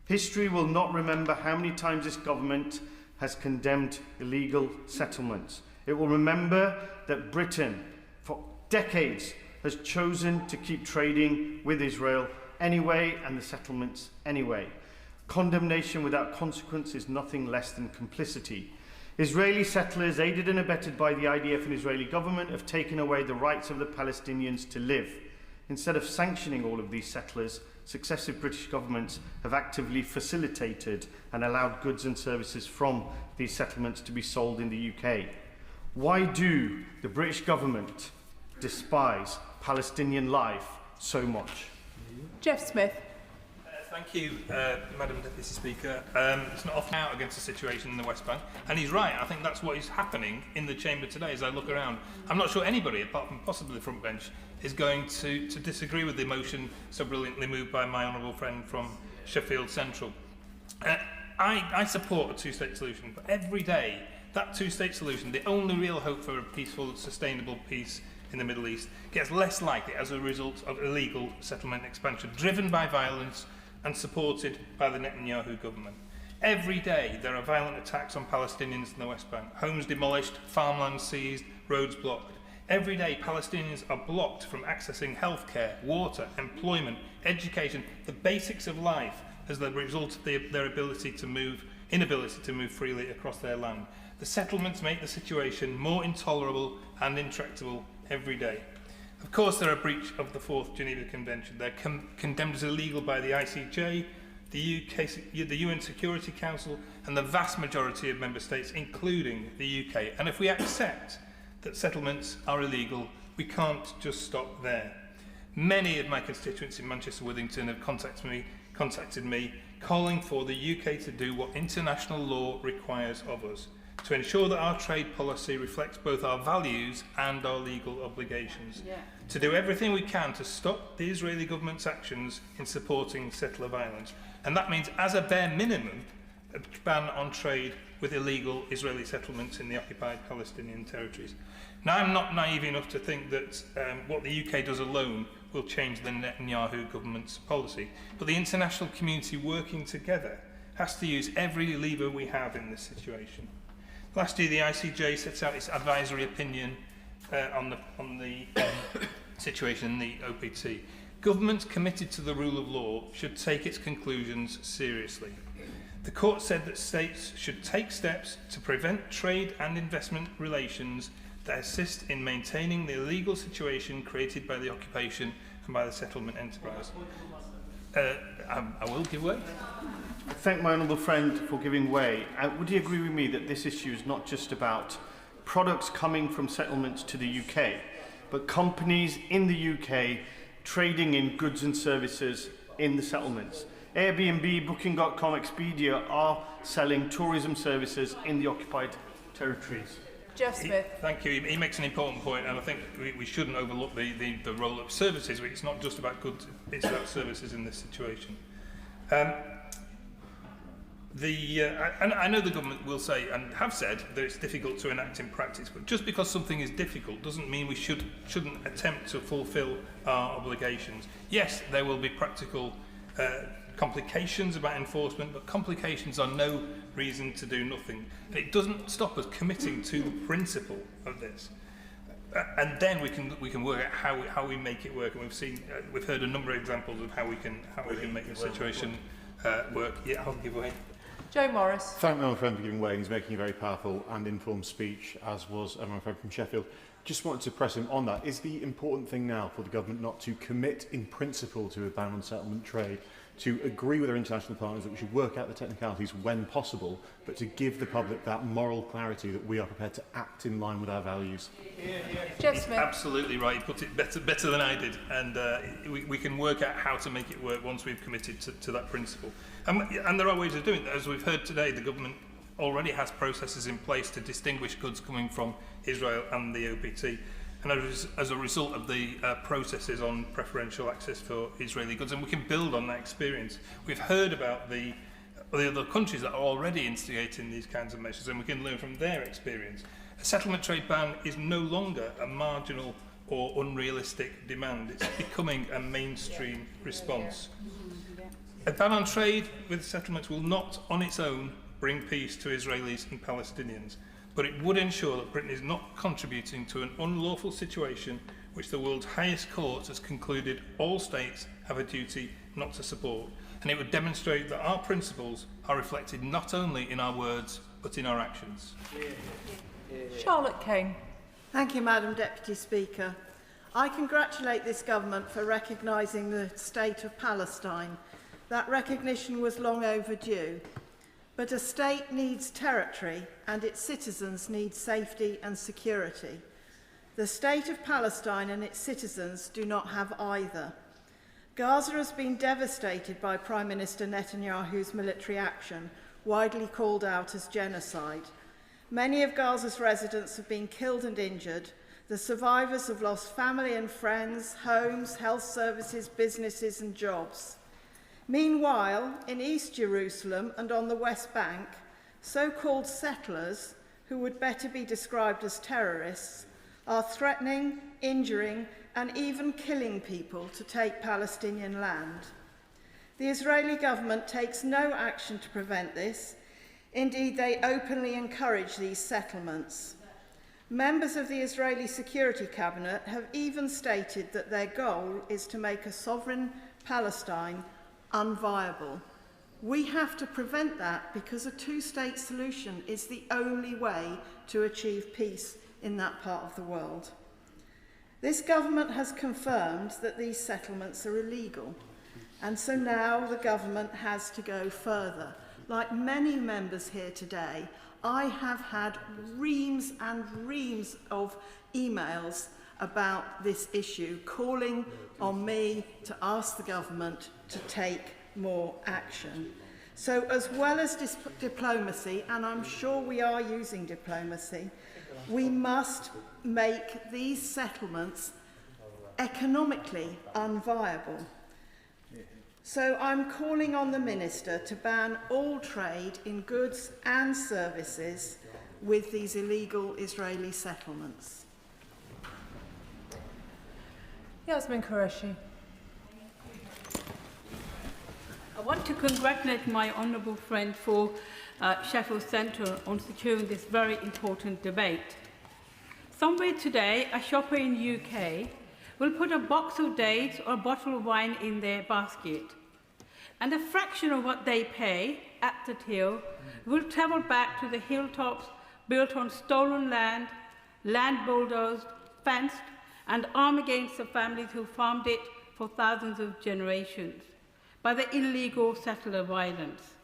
history will not remember how many times this government has condemned illegal settlements. It will remember that Britain, for decades, has chosen to keep trading with Israel anyway and the settlements anyway. Condemnation without consequence is nothing less than complicity. Israeli settlers, aided and abetted by the IDF and Israeli government, have taken away the rights of the Palestinians to live. Instead of sanctioning all of these settlers, successive British governments have actively facilitated and allowed goods and services from these settlements to be sold in the UK. Why do the British government despise Palestinian life so much? Jeff Smith. Thank you, Madam Deputy Speaker. It's not often out against the situation in the West Bank, and he's right. I think that's what is happening in the chamber today as I look around. I'm not sure anybody, apart from possibly the front bench, is going to disagree with the motion so brilliantly moved by my honourable friend from Sheffield Central. I support a two-state solution, but every day, that two-state solution, the only real hope for a peaceful, sustainable peace in the Middle East, gets less likely as a result of illegal settlement expansion, driven by violence and supported by the Netanyahu government. Every day there are violent attacks on Palestinians in the West Bank, homes demolished, farmland seized, roads blocked. Every day Palestinians are blocked from accessing healthcare, water, employment, education, the basics of life as a result of their inability to move freely across their land. The settlements make the situation more intolerable and intractable every day. Of course, they're a breach of the 4th Geneva Convention. They're condemned as illegal by the ICJ, the UN Security Council, and the vast majority of member states, including the UK. And if we accept that settlements are illegal, we can't just stop there. Many of my constituents in Manchester Withington have contacted me, calling for the UK to do what international law requires of us, to ensure that our trade policy reflects both our values and our legal obligations, to do everything we can to stop the Israeli government's actions in supporting settler violence. And that means, as a bare minimum, a ban on trade with illegal Israeli settlements in the occupied Palestinian territories. Now, I'm not naive enough to think that what the UK does alone will change the Netanyahu government's policy, but the international community working together has to use every lever we have in this situation. Last year, the ICJ set out its advisory opinion on the situation in the OPT. Governments committed to the rule of law should take its conclusions seriously. The court said that states should take steps to prevent trade and investment relations that assist in maintaining the illegal situation created by the occupation and by the settlement enterprise. I will give way. I thank my honourable friend for giving way. Would he agree with me that this issue is not just about products coming from settlements to the UK, but companies in the UK trading in goods and services in the settlements? Airbnb, Booking.com, Expedia are selling tourism services in the occupied territories. Jeff Smith. Thank you. He makes an important point, and I think we shouldn't overlook the role of services. It's not just about goods, it's about services in this situation. And I know the government will say, and have said, that it's difficult to enact in practice, but just because something is difficult doesn't mean we shouldn't attempt to fulfil our obligations. Yes, there will be practical complications about enforcement, but complications are no reason to do nothing. And it doesn't stop us committing to the principle of this. And then we can work out how we make it work. And we've heard a number of examples of how we can make the situation work. Yeah, I'll give way. Joe Morris. Thank my friend for giving way. He's making a very powerful and informed speech, as was my friend from Sheffield. Just wanted to press him on that. Is the important thing now for the government not to commit in principle to a ban on settlement trade, to agree with our international partners that we should work out the technicalities when possible, but to give the public that moral clarity that we are prepared to act in line with our values? Jeff Smith. Absolutely right. He put it better than I did, and we can work out how to make it work once we've committed to that principle. And there are ways of doing that. As we've heard today, the government already has processes in place to distinguish goods coming from Israel and the OPT. And as a result of the processes on preferential access for Israeli goods, and we can build on that experience. We've heard about the or the other countries that are already instigating these kinds of measures, and we can learn from their experience. A settlement trade ban is no longer a marginal or unrealistic demand. It's becoming a mainstream response. A ban on trade with settlements will not, on its own, bring peace to Israelis and Palestinians, but it would ensure that Britain is not contributing to an unlawful situation which the world's highest court has concluded all states have a duty not to support. And it would demonstrate that our principles are reflected not only in our words, but in our actions. Charlotte Kane. Thank you, Madam Deputy Speaker. I congratulate this government for recognising the state of Palestine. That recognition was long overdue. But a state needs territory and its citizens need safety and security. The state of Palestine and its citizens do not have either. Gaza has been devastated by Prime Minister Netanyahu's military action, widely called out as genocide. Many of Gaza's residents have been killed and injured. The survivors have lost family and friends, homes, health services, businesses and jobs. Meanwhile, in East Jerusalem and on the West Bank, so-called settlers, who would better be described as terrorists, are threatening, injuring and even killing people to take Palestinian land. The Israeli government takes no action to prevent this. Indeed, they openly encourage these settlements. Members of the Israeli Security Cabinet have even stated that their goal is to make a sovereign Palestine unviable. We have to prevent that because a two-state solution is the only way to achieve peace in that part of the world. This government has confirmed that these settlements are illegal, and so now the government has to go further. Like many members here today, I have had reams and reams of emails about this issue, calling on me to ask the government to take more action. So as well as diplomacy, and I'm sure we are using diplomacy, we must make these settlements economically unviable. So I'm calling on the Minister to ban all trade in goods and services with these illegal Israeli settlements. Yasmin Qureshi. I want to congratulate my honourable friend for Sheffield Central on securing this very important debate. Somewhere today, a shopper in the UK will put a box of dates or a bottle of wine in their basket, and a fraction of what they pay at the till will travel back to the hilltops built on stolen land, land bulldozed, fenced, and armed against the families who farmed it for thousands of generations by the illegal settler violence.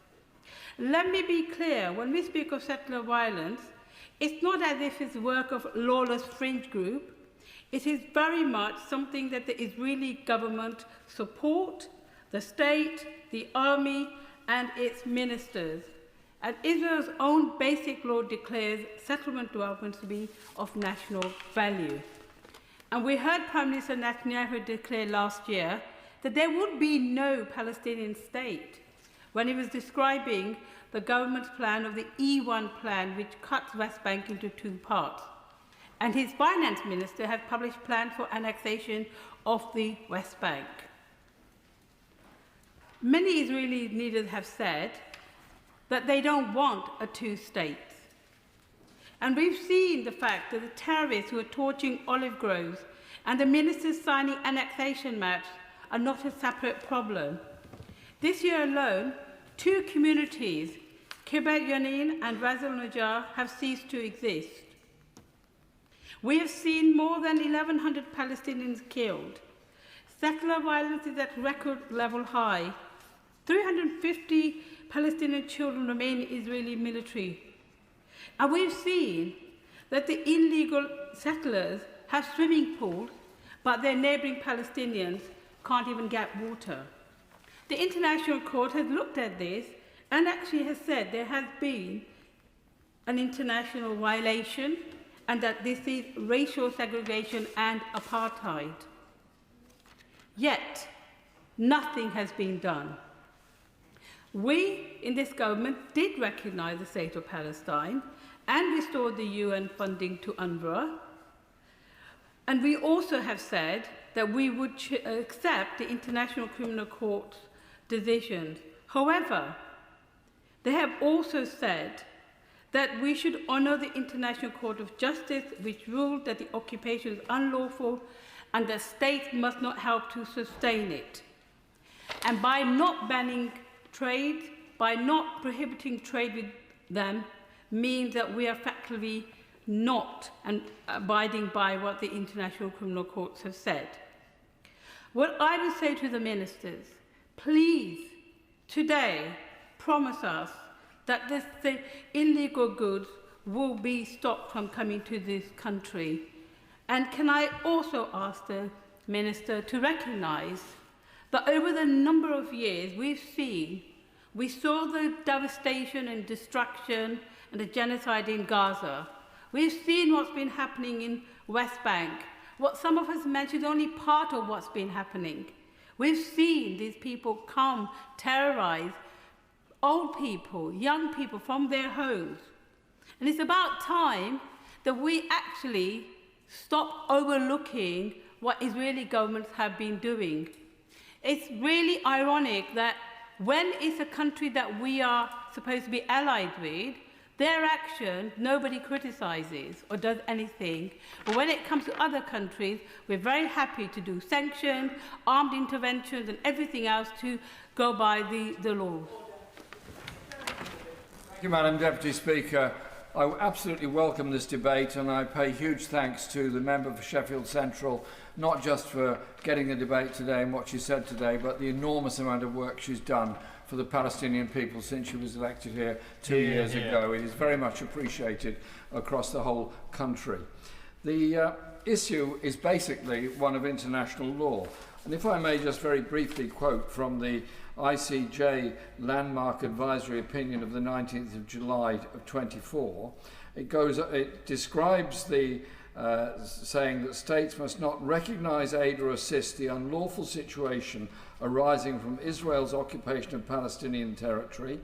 Let me be clear, when we speak of settler violence, it's not as if it's the work of a lawless fringe group. It is very much something that the Israeli government support, the state, the army, and its ministers. And Israel's own basic law declares settlement development to be of national value. And we heard Prime Minister Netanyahu declare last year that there would be no Palestinian state when he was describing the government's plan of the E1 plan, which cuts West Bank into two parts. And his finance minister has published plans for annexation of the West Bank. Many Israeli leaders have said that they don't want a two-state. And we've seen the fact that the terrorists who are torching olive groves and the ministers signing annexation maps are not a separate problem. This year alone, 2 communities, Kibbutz Yanin and Ras al-Najjar, have ceased to exist. We have seen more than 1,100 Palestinians killed. Settler violence is at record level high. 350 Palestinian children remain Israeli military. And we've seen that the illegal settlers have swimming pools, but their neighbouring Palestinians can't even get water. The International Court has looked at this and actually has said there has been an international violation and that this is racial segregation and apartheid. Yet, nothing has been done. We in this government did recognise the state of Palestine and restored the UN funding to UNRWA. And we also have said that we would accept the International Criminal Court's decisions. However, they have also said that we should honour the International Court of Justice, which ruled that the occupation is unlawful and the state must not help to sustain it. And by not banning trade, by not prohibiting trade with them, means that we are effectively not abiding by what the international criminal courts have said. What I would say to the ministers, please, today, promise us that the illegal goods will be stopped from coming to this country. And can I also ask the minister to recognise that over the number of years we saw the devastation and destruction and the genocide in Gaza. We've seen what's been happening in West Bank. What some of us mentioned is only part of what's been happening. We've seen these people come, terrorise old people, young people from their homes. And it's about time that we actually stop overlooking what Israeli governments have been doing. It's really ironic that when it's a country that we are supposed to be allied with, their action nobody criticises or does anything. But when it comes to other countries, we're very happy to do sanctions, armed interventions and everything else to go by the laws. Thank you, Madam Deputy Speaker. I absolutely welcome this debate, and I pay huge thanks to the member for Sheffield Central, not just for getting the debate today and what she said today, but the enormous amount of work she's done for the Palestinian people since she was elected here 2 years ago. It is very much appreciated across the whole country. The issue is basically one of international law. And if I may just very briefly quote from the ICJ landmark advisory opinion of the 19th of July of 24, it describes the saying that states must not recognise, aid or assist the unlawful situation arising from Israel's occupation of Palestinian territory.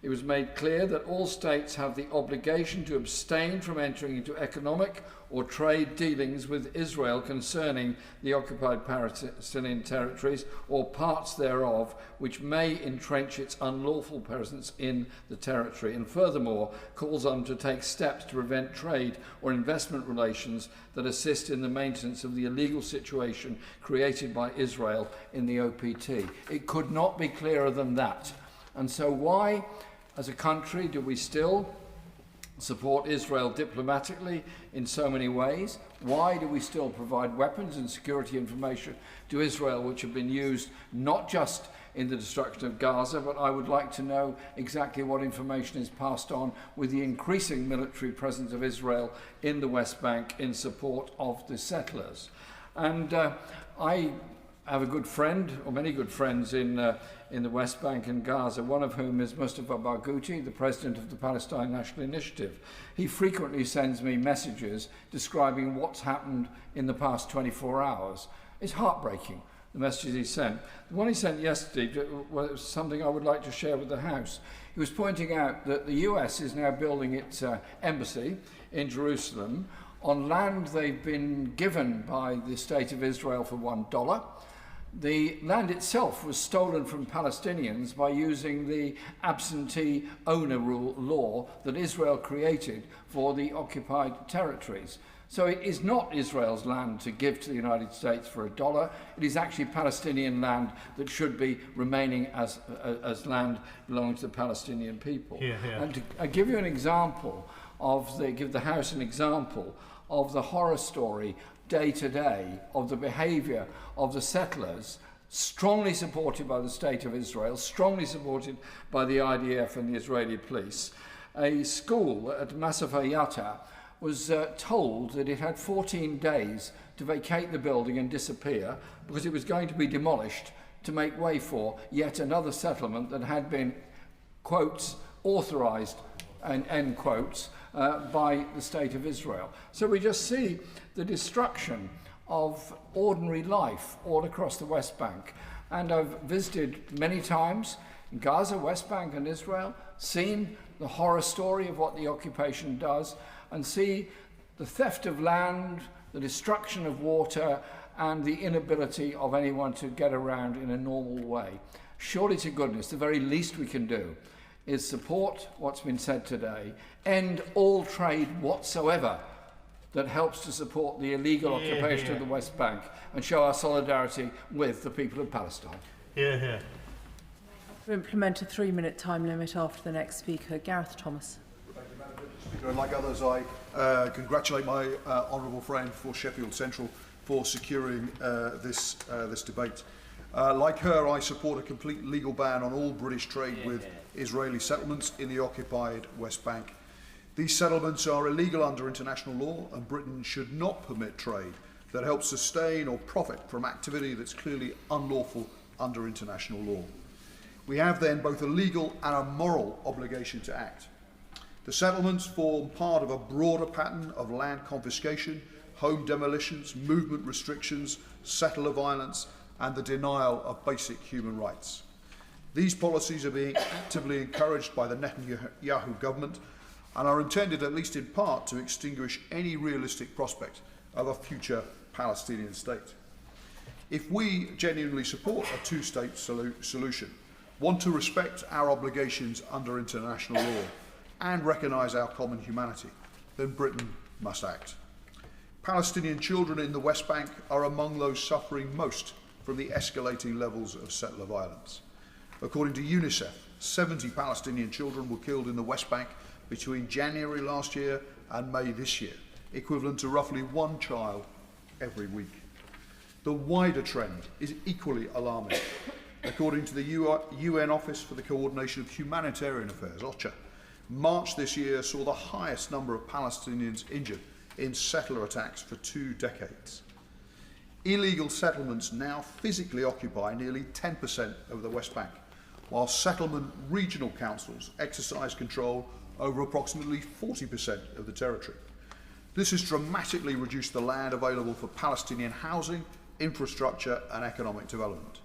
It was made clear that all states have the obligation to abstain from entering into economic or trade dealings with Israel concerning the occupied Palestinian territories or parts thereof which may entrench its unlawful presence in the territory, and furthermore calls on them to take steps to prevent trade or investment relations that assist in the maintenance of the illegal situation created by Israel in the OPT. It could not be clearer than that. And so why, as a country, do we still support Israel diplomatically in so many ways? Why do we still provide weapons and security information to Israel which have been used not just in the destruction of Gaza, but I would like to know exactly what information is passed on with the increasing military presence of Israel in the West Bank in support of the settlers. And I have a good friend, or many good friends in the West Bank and Gaza, one of whom is Mustafa Barghouti, the president of the Palestine National Initiative. He frequently sends me messages describing what's happened in the past 24 hours. It's heartbreaking, the messages he sent. The one he sent yesterday was something I would like to share with the House. He was pointing out that the US is now building its embassy in Jerusalem on land they've been given by the State of Israel for $1. The land itself was stolen from Palestinians by using the absentee owner rule law that Israel created for the occupied territories. So it is not Israel's land to give to the United States for $1. It is actually Palestinian land that should be remaining as land belonging to the Palestinian people. And to give you an example give the House an example of the horror story day to day of the behaviour of the settlers, strongly supported by the State of Israel, strongly supported by the IDF and the Israeli police. A school at Masafa Yatta was told that it had 14 days to vacate the building and disappear because it was going to be demolished to make way for yet another settlement that had been, quotes, authorised, and end quotes, by the State of Israel. So we just see the destruction of ordinary life all across the West Bank. And I've visited many times in Gaza, West Bank and Israel, seen the horror story of what the occupation does, and see the theft of land, the destruction of water, and the inability of anyone to get around in a normal way. Surely to goodness, the very least we can do is support what's been said today, end all trade whatsoever that helps to support the illegal occupation of the West Bank, and show our solidarity with the people of Palestine. To implement a 3-minute time limit after the next speaker, Gareth Thomas. Thank you, Madam Deputy Speaker. And like others, I congratulate my honourable friend for Sheffield Central for securing this debate. Like her, I support a complete legal ban on all British trade with Israeli settlements in the occupied West Bank. These settlements are illegal under international law, and Britain should not permit trade that helps sustain or profit from activity that's clearly unlawful under international law. We have then both a legal and a moral obligation to act. The settlements form part of a broader pattern of land confiscation, home demolitions, movement restrictions, settler violence, and the denial of basic human rights. These policies are being actively encouraged by the Netanyahu government and are intended, at least in part, to extinguish any realistic prospect of a future Palestinian state. If we genuinely support a two-state solution, want to respect our obligations under international law, and recognise our common humanity, then Britain must act. Palestinian children in the West Bank are among those suffering most from the escalating levels of settler violence. According to UNICEF, 70 Palestinian children were killed in the West Bank between January last year and May this year, equivalent to roughly 1 child every week. The wider trend is equally alarming. According to the UN Office for the Coordination of Humanitarian Affairs, OCHA, March this year saw the highest number of Palestinians injured in settler attacks for 2 decades. Illegal settlements now physically occupy nearly 10% of the West Bank, while settlement regional councils exercise control over approximately 40% of the territory. This has dramatically reduced the land available for Palestinian housing, infrastructure and economic development.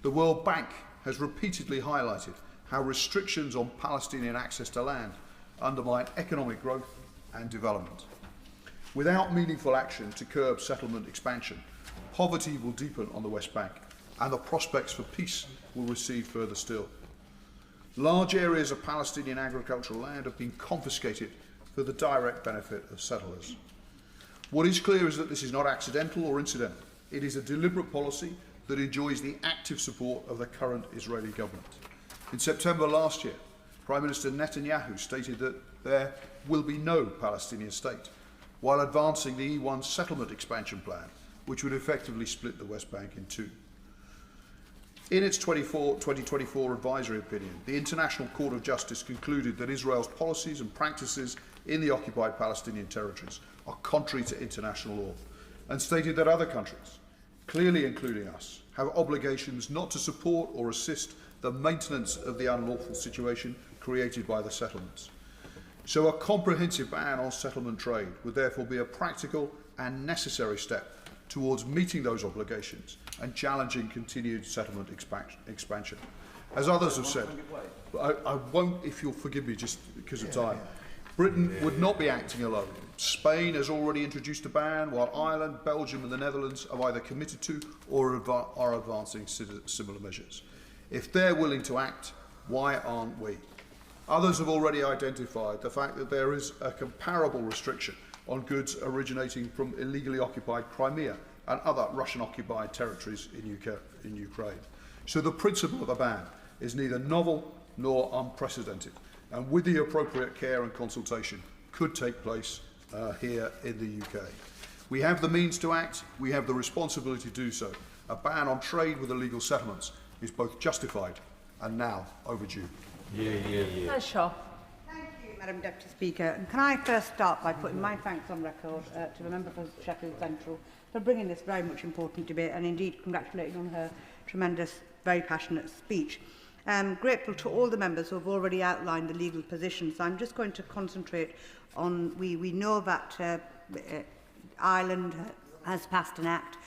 The World Bank has repeatedly highlighted how restrictions on Palestinian access to land undermine economic growth and development. Without meaningful action to curb settlement expansion, poverty will deepen on the West Bank and the prospects for peace will recede further still. Large areas of Palestinian agricultural land have been confiscated for the direct benefit of settlers. What is clear is that this is not accidental or incidental. It is a deliberate policy that enjoys the active support of the current Israeli government. In September last year, Prime Minister Netanyahu stated that there will be no Palestinian state, while advancing the E1 settlement expansion plan, which would effectively split the West Bank in two. In its 2024 advisory opinion, the International Court of Justice concluded that Israel's policies and practices in the occupied Palestinian territories are contrary to international law, and stated that other countries, clearly including us, have obligations not to support or assist the maintenance of the unlawful situation created by the settlements. So a comprehensive ban on settlement trade would therefore be a practical and necessary step towards meeting those obligations and challenging continued settlement expansion. As others have said, I won't, if you'll forgive me just because of time, Britain would not be acting alone. Spain has already introduced a ban, while Ireland, Belgium and the Netherlands have either committed to or are advancing similar measures. If they're willing to act, why aren't we? Others have already identified the fact that there is a comparable restriction on goods originating from illegally occupied Crimea and other Russian-occupied territories in Ukraine. So the principle of a ban is neither novel nor unprecedented, and with the appropriate care and consultation could take place here in the UK. We have the means to act, we have the responsibility to do so. A ban on trade with illegal settlements is both justified and now overdue. Shaw. Thank you, Madam Deputy Speaker. And can I first start by putting my thanks on record to the member for Sheffield Central for bringing this very much important debate, and indeed congratulating on her tremendous, very passionate speech. I'm grateful to all the members who have already outlined the legal positions. I'm just going to concentrate on, we know that Ireland has passed an act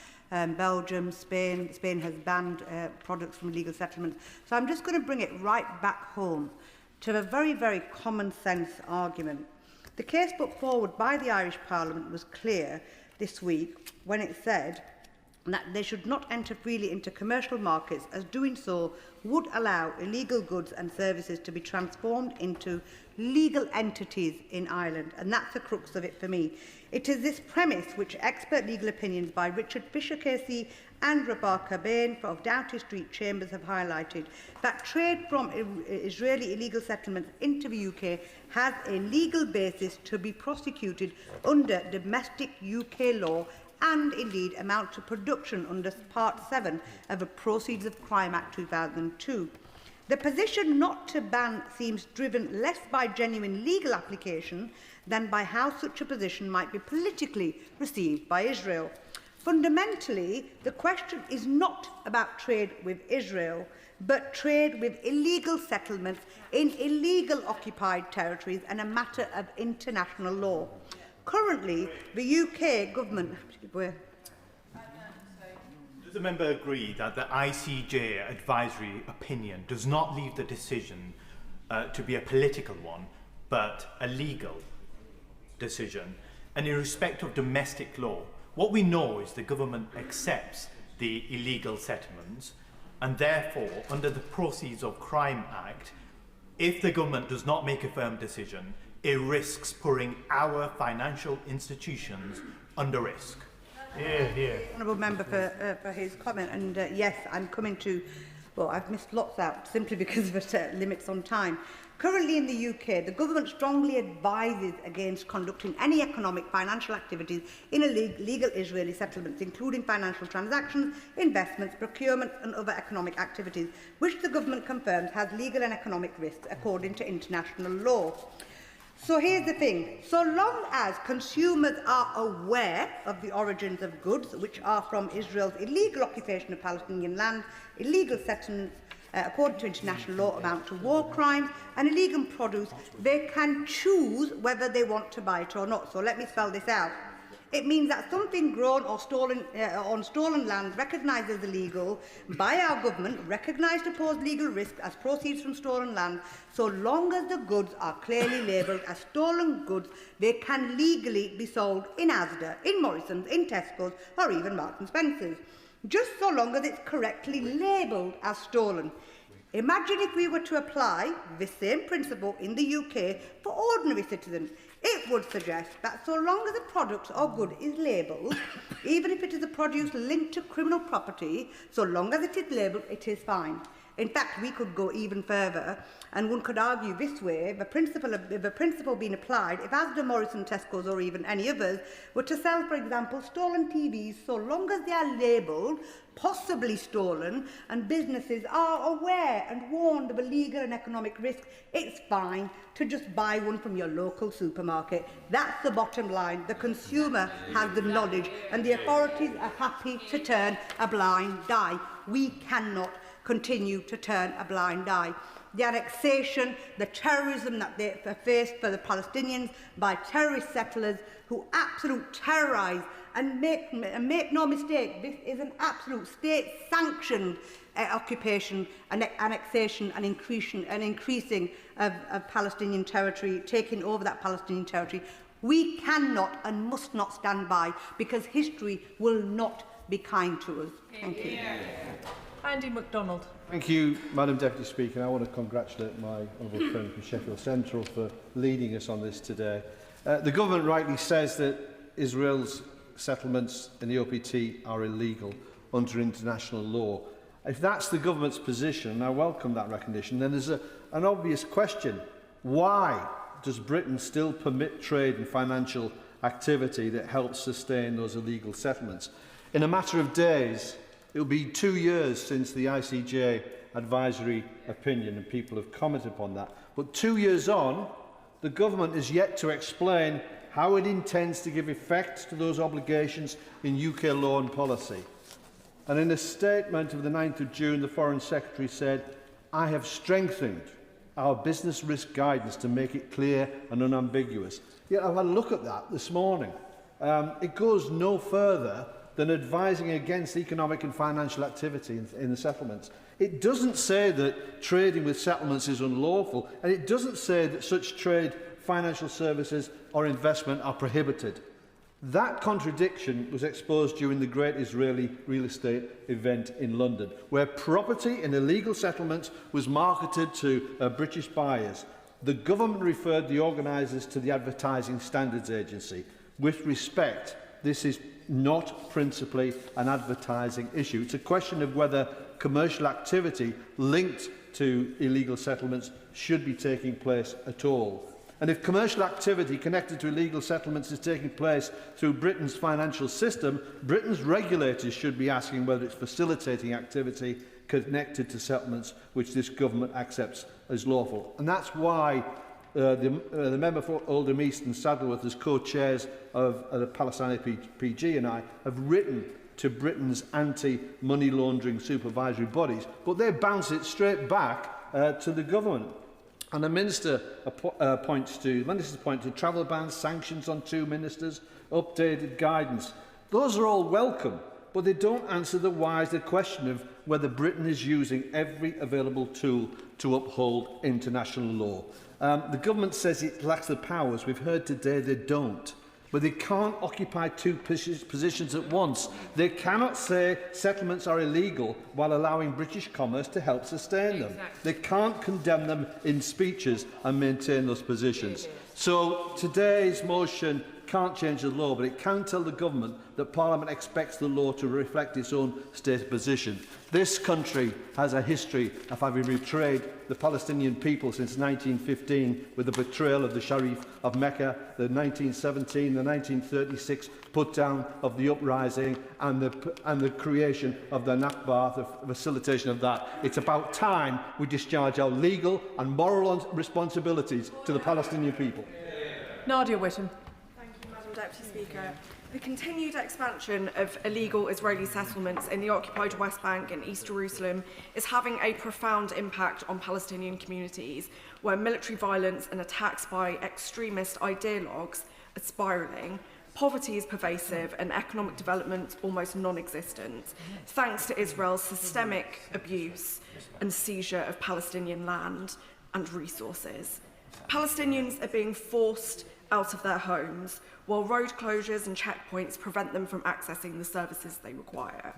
Belgium, Spain. Spain has banned products from illegal settlements. So I'm just going to bring it right back home to a very, very common sense argument. The case put forward by the Irish Parliament was clear this week when it said that they should not enter freely into commercial markets, as doing so would allow illegal goods and services to be transformed into legal entities in Ireland. And that's the crux of it for me. It is this premise which expert legal opinions by Richard Fisher KC and Rebecca Bain of Doughty Street Chambers have highlighted, that trade from Israeli illegal settlements into the UK has a legal basis to be prosecuted under domestic UK law and indeed amount to production under Part 7 of the Proceeds of Crime Act 2002. The position not to ban seems driven less by genuine legal application than by how such a position might be politically received by Israel. Fundamentally, the question is not about trade with Israel, but trade with illegal settlements in illegal occupied territories and a matter of international law. Currently, the UK government... Does the member agree that the ICJ advisory opinion does not leave the decision to be a political one, but a legal decision? And in respect of domestic law, what we know is the government accepts the illegal settlements, and therefore, under the Proceeds of Crime Act, if the government does not make a firm decision, it risks putting our financial institutions under risk. Honourable member for his comment, and yes, I'm coming to, well, I've missed lots out simply because of limits on time. Currently in the UK, the government strongly advises against conducting any economic financial activities in illegal Israeli settlements, including financial transactions, investments, procurement and other economic activities, which the government confirms has legal and economic risks according to international law. So here's the thing, so long as consumers are aware of the origins of goods which are from Israel's illegal occupation of Palestinian land, illegal settlements, according to international law, amount to war crimes, and illegal produce, they can choose whether they want to buy it or not. So let me spell this out. It means that something grown or stolen on stolen land recognised as illegal by our government, recognised to pose legal risk as proceeds from stolen land, so long as the goods are clearly labelled as stolen goods, they can legally be sold in Asda, in Morrison's, in Tesco's, or even Marks and Spencer's, just so long as it's correctly labelled as stolen. Imagine if we were to apply this same principle in the UK for ordinary citizens. It would suggest that so long as a product or good is labelled, even if it is a produce linked to criminal property, so long as it is labelled, it is fine. In fact, we could go even further, and one could argue this way, the principle being applied, if Asda, Morrison, Tesco's or even any others were to sell, for example, stolen TVs, so long as they are labelled, possibly stolen, and businesses are aware and warned of a legal and economic risk, it's fine to just buy one from your local supermarket. That's the bottom line. The consumer has the knowledge, and the authorities are happy to turn a blind eye. We cannot continue to turn a blind eye. The annexation, the terrorism that they faced for the Palestinians by terrorist settlers who absolutely terrorise and make no mistake, this is an absolute state-sanctioned occupation and annexation and increasing of Palestinian territory, taking over that Palestinian territory. We cannot and must not stand by, because history will not be kind to us. Thank you. Andy MacDonald. Thank you, Madam Deputy Speaker. I want to congratulate my honourable friend from Sheffield Central for leading us on this today. The government rightly says that Israel's settlements in the OPT are illegal under international law. If that's the government's position, and I welcome that recognition, then there's an obvious question. Why does Britain still permit trade and financial activity that helps sustain those illegal settlements? In a matter of days, it will be 2 years since the ICJ advisory opinion, and people have commented upon that. But 2 years on, the government is yet to explain how it intends to give effect to those obligations in UK law and policy. And in a statement of the 9th of June, the Foreign Secretary said, "I have strengthened our business risk guidance to make it clear and unambiguous." Yet I've had a look at that this morning. It goes no further than advising against economic and financial activity in the settlements. It doesn't say that trading with settlements is unlawful, and it doesn't say that such trade, financial services or investment are prohibited. That contradiction was exposed during the Great Israeli Real Estate event in London, where property in illegal settlements was marketed to British buyers. The government referred the organisers to the Advertising Standards Agency. With respect, this is not principally an advertising issue. It's a question of whether commercial activity linked to illegal settlements should be taking place at all. And if commercial activity connected to illegal settlements is taking place through Britain's financial system, Britain's regulators should be asking whether it's facilitating activity connected to settlements which this government accepts as lawful. And that's why the member for Oldham East and Saddleworth, as co-chairs of the Palestine PG, and I have written to Britain's anti-money laundering supervisory bodies, but they bounce it straight back to the government. And the minister points to travel bans, sanctions on 2 ministers, updated guidance. Those are all welcome, but they don't answer the wider question of whether Britain is using every available tool to uphold international law. The government says it lacks the powers. We've heard today they don't. But they can't occupy 2 positions at once. They cannot say settlements are illegal while allowing British commerce to help sustain them. They can't condemn them in speeches and maintain those positions. So today's motion can't change the law, but it can tell the government that Parliament expects the law to reflect its own state position. This country has a history of having betrayed the Palestinian people since 1915 with the betrayal of the Sharif of Mecca, the 1917, the 1936 put-down of the uprising and the creation of the Nakba, the facilitation of that. It's about time we discharge our legal and moral responsibilities to the Palestinian people. Nadia Whittam. Deputy Speaker. The continued expansion of illegal Israeli settlements in the occupied West Bank and East Jerusalem is having a profound impact on Palestinian communities, where military violence and attacks by extremist ideologues are spiralling. Poverty is pervasive and economic development almost non-existent, thanks to Israel's systemic abuse and seizure of Palestinian land and resources. Palestinians are being forced out of their homes, while road closures and checkpoints prevent them from accessing the services they require.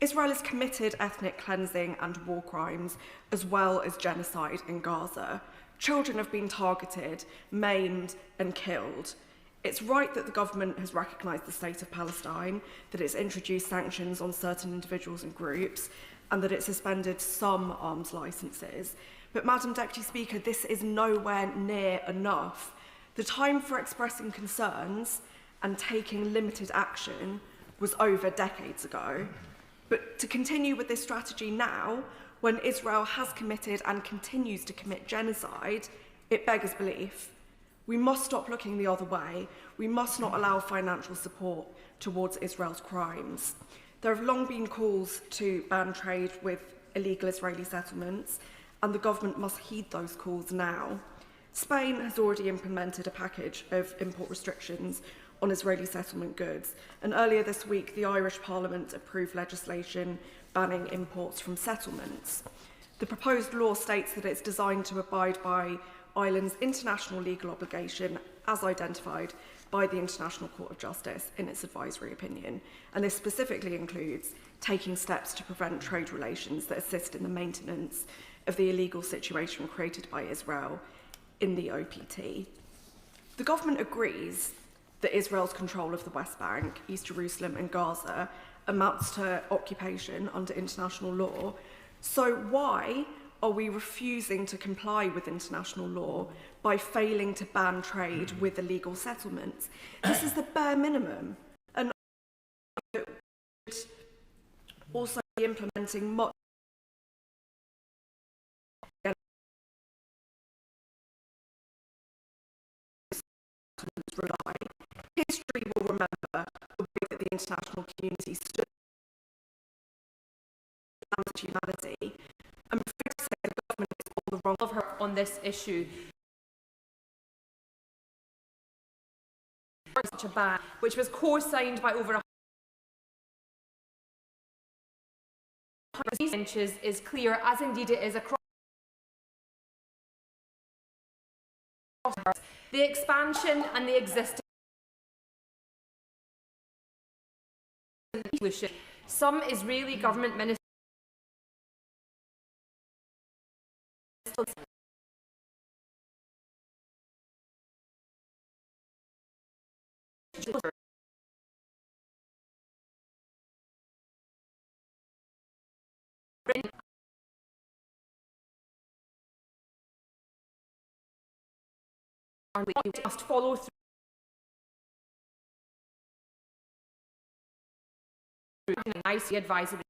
Israel has committed ethnic cleansing and war crimes, as well as genocide in Gaza. Children have been targeted, maimed and killed. It's right that the government has recognised the state of Palestine, that it's introduced sanctions on certain individuals and groups, and that it suspended some arms licences. But, Madam Deputy Speaker, this is nowhere near enough. The time for expressing concerns and taking limited action was over decades ago. But to continue with this strategy now, when Israel has committed and continues to commit genocide, it beggars belief. We must stop looking the other way. We must not allow financial support towards Israel's crimes. There have long been calls to ban trade with illegal Israeli settlements, and the government must heed those calls now. Spain has already implemented a package of import restrictions on Israeli settlement goods, and earlier this week the Irish Parliament approved legislation banning imports from settlements. The proposed law states that it's designed to abide by Ireland's international legal obligation as identified by the International Court of Justice in its advisory opinion, and this specifically includes taking steps to prevent trade relations that assist in the maintenance of the illegal situation created by Israel in the OPT. The government agrees that Israel's control of the West Bank, East Jerusalem and Gaza amounts to occupation under international law. So why are we refusing to comply with international law by failing to ban trade with illegal settlements? This is the bare minimum. And also be implementing much rely. History will remember the way that the international community stood against humanity. I'm afraid to say the government is all the wrong of her on this issue. Which was co-signed by over these inches is clear, as indeed it is across the expansion and the existing. Some Israeli government ministers we must follow through an IC advisory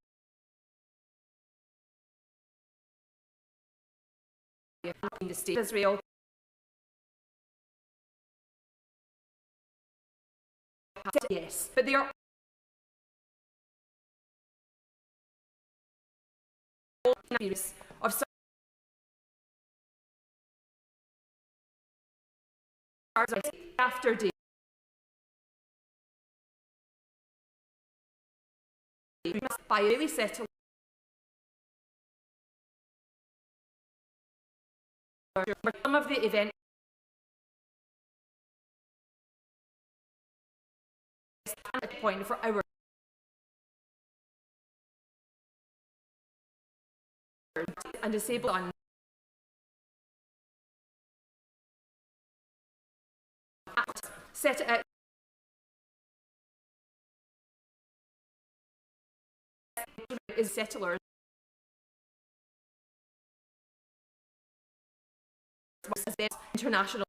in the state of Israel. Yes, but they are of after day by Israeli settlers some of the events at a point for our and disabled on set out is settlers international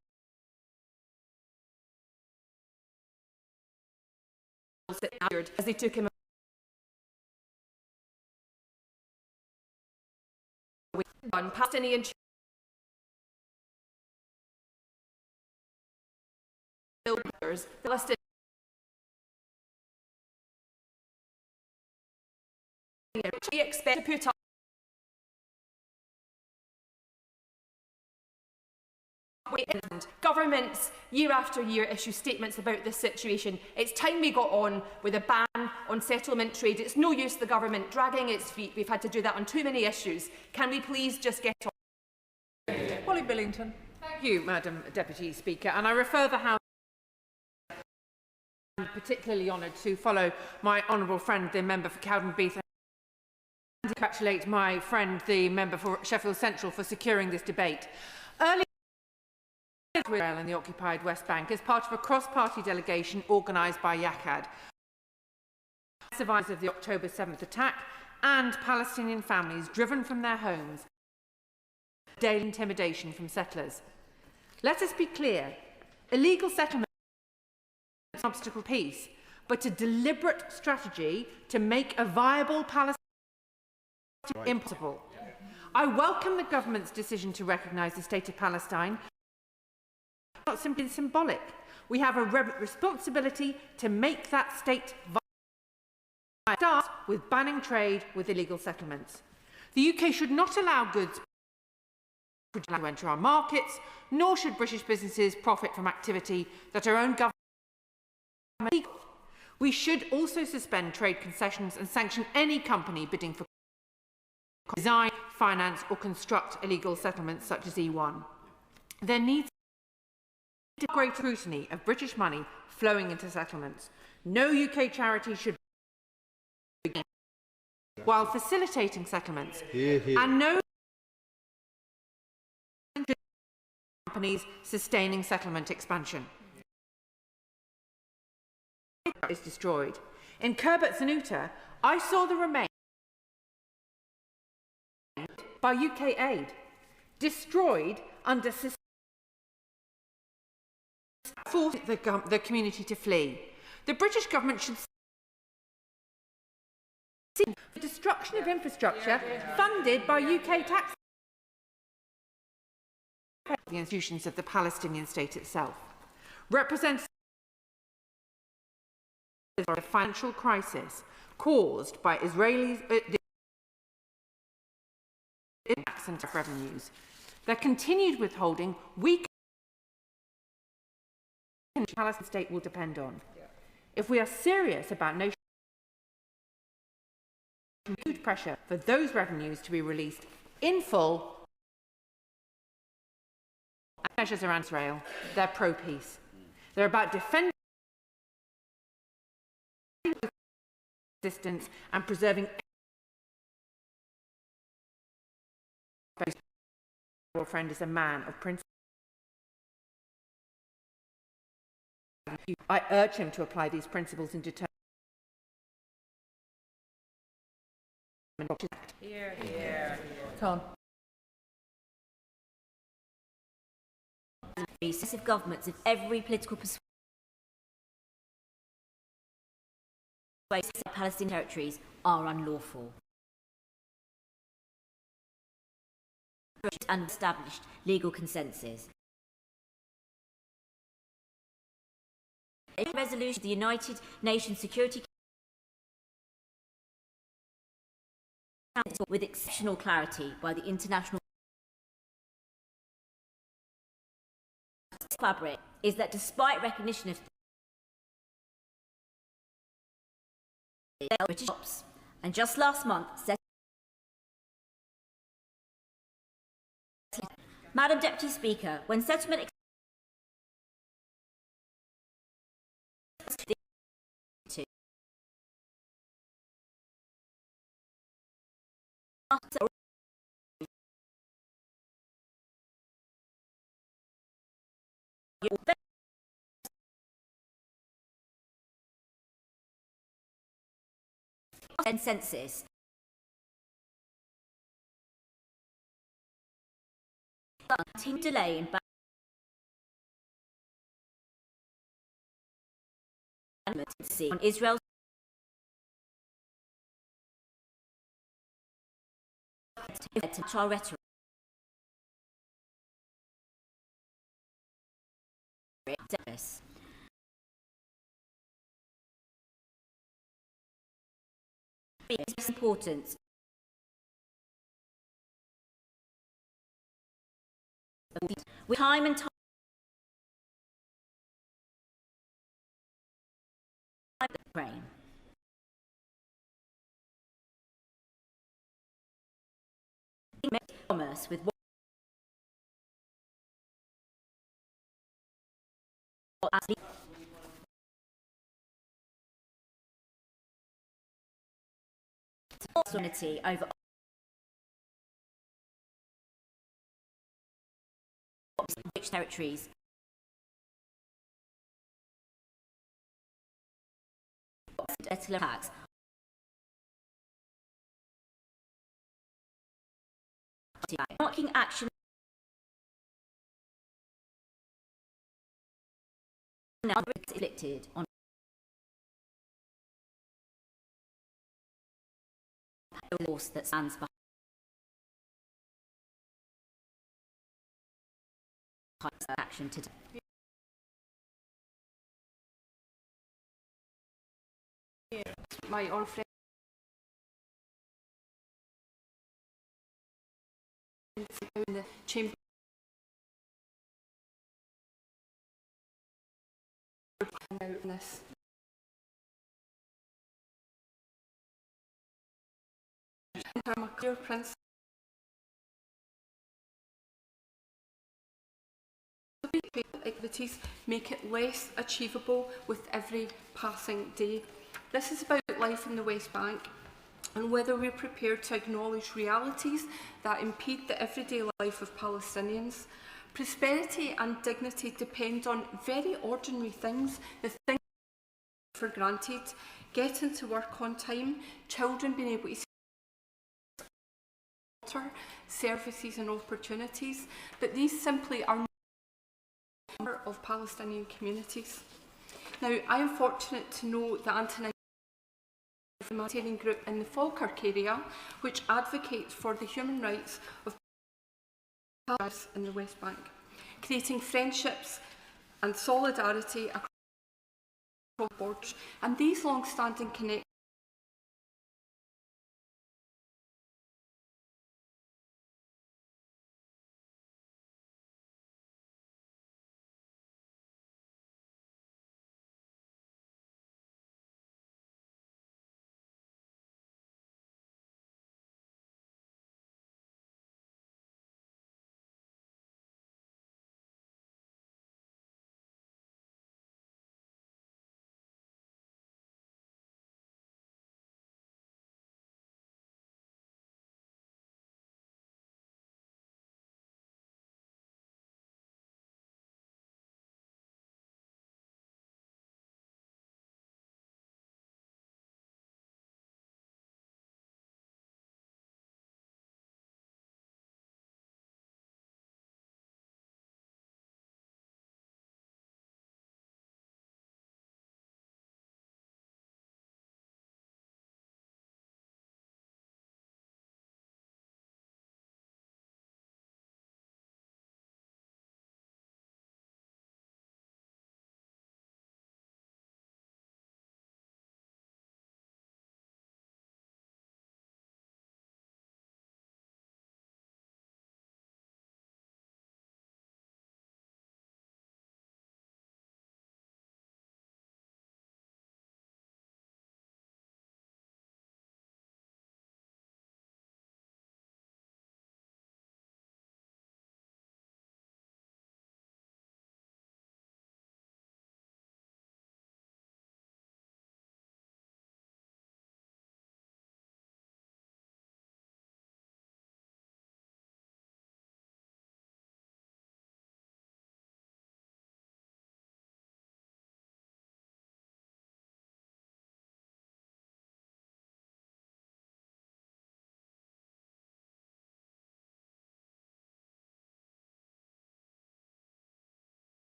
as they took him away on Palestinian builders, Palestinian we expect to put up governments year after year issue statements about this situation. It's time we got on with a ban on settlement trade. It's no use the government dragging its feet. We've had to do that on too many issues. Can we please just get on? Polly Billington. Thank you, Madam Deputy Speaker. And I refer the House, I'm particularly honoured to follow my honourable friend, the member for Cowdenbeath, and congratulate my friend, the member for Sheffield Central, for securing this debate. Earlier Israel and the occupied West Bank as part of a cross-party delegation organised by Yakad, survivors of the October 7th attack and Palestinian families driven from their homes, daily intimidation from settlers. Let us be clear, illegal settlement is an obstacle to peace, but a deliberate strategy to make a viable Palestine impossible. I welcome the government's decision to recognise the state of Palestine. Not simply symbolic. We have a responsibility to make that state viable. Start with banning trade with illegal settlements. The UK should not allow goods to enter our markets, nor should British businesses profit from activity that our own government. We should also suspend trade concessions and sanction any company bidding for design, finance or construct illegal settlements such as E1. There needs to be greater scrutiny of British money flowing into settlements. No UK charity should be while facilitating settlements, and no companies sustaining settlement expansion. Is destroyed. In Kirbet Zanuta, I saw the remains by UK aid, destroyed under force the community to flee. The British government should see the destruction of infrastructure funded by UK taxpayers. The institutions of the Palestinian state itself represents a financial crisis caused by Israelis' and revenues. Their continued withholding weakens the Palestinian state will depend on. If we are serious about nation huge pressure for those revenues to be released in full. Measures around Israel, they're pro-peace. They're about defending resistance and preserving. Your friend is a man of principle. I urge him to apply these principles in determining. Here, here. Come on. Successive governments of every political persuasion Palestinian territories are unlawful. And established legal consensus. A resolution of the United Nations Security Council with exceptional clarity by the international collaborate is that despite recognition of British ops, and just last month Madam Deputy Speaker, when settlement consensus delay in on Israel's rhetoric. Its importance with time and time Ukraine. Commerce with sovereignty over which territories attacks marking action now inflicted on the force that stands behind action today. My own friend in the chamber out this. I'm a clear principle. Activities make it less achievable with every passing day. This is about life in the West Bank and whether we're prepared to acknowledge realities that impede the everyday life of Palestinians. Prosperity and dignity depend on very ordinary things, the things for granted, getting to work on time, children being able to see water, services and opportunities, but these simply are not of Palestinian communities. Now, I am fortunate to know the anti-humanitarian group in the Falkirk area, which advocates for the human rights of Palestinians in the West Bank, creating friendships and solidarity across borders. And these long-standing connections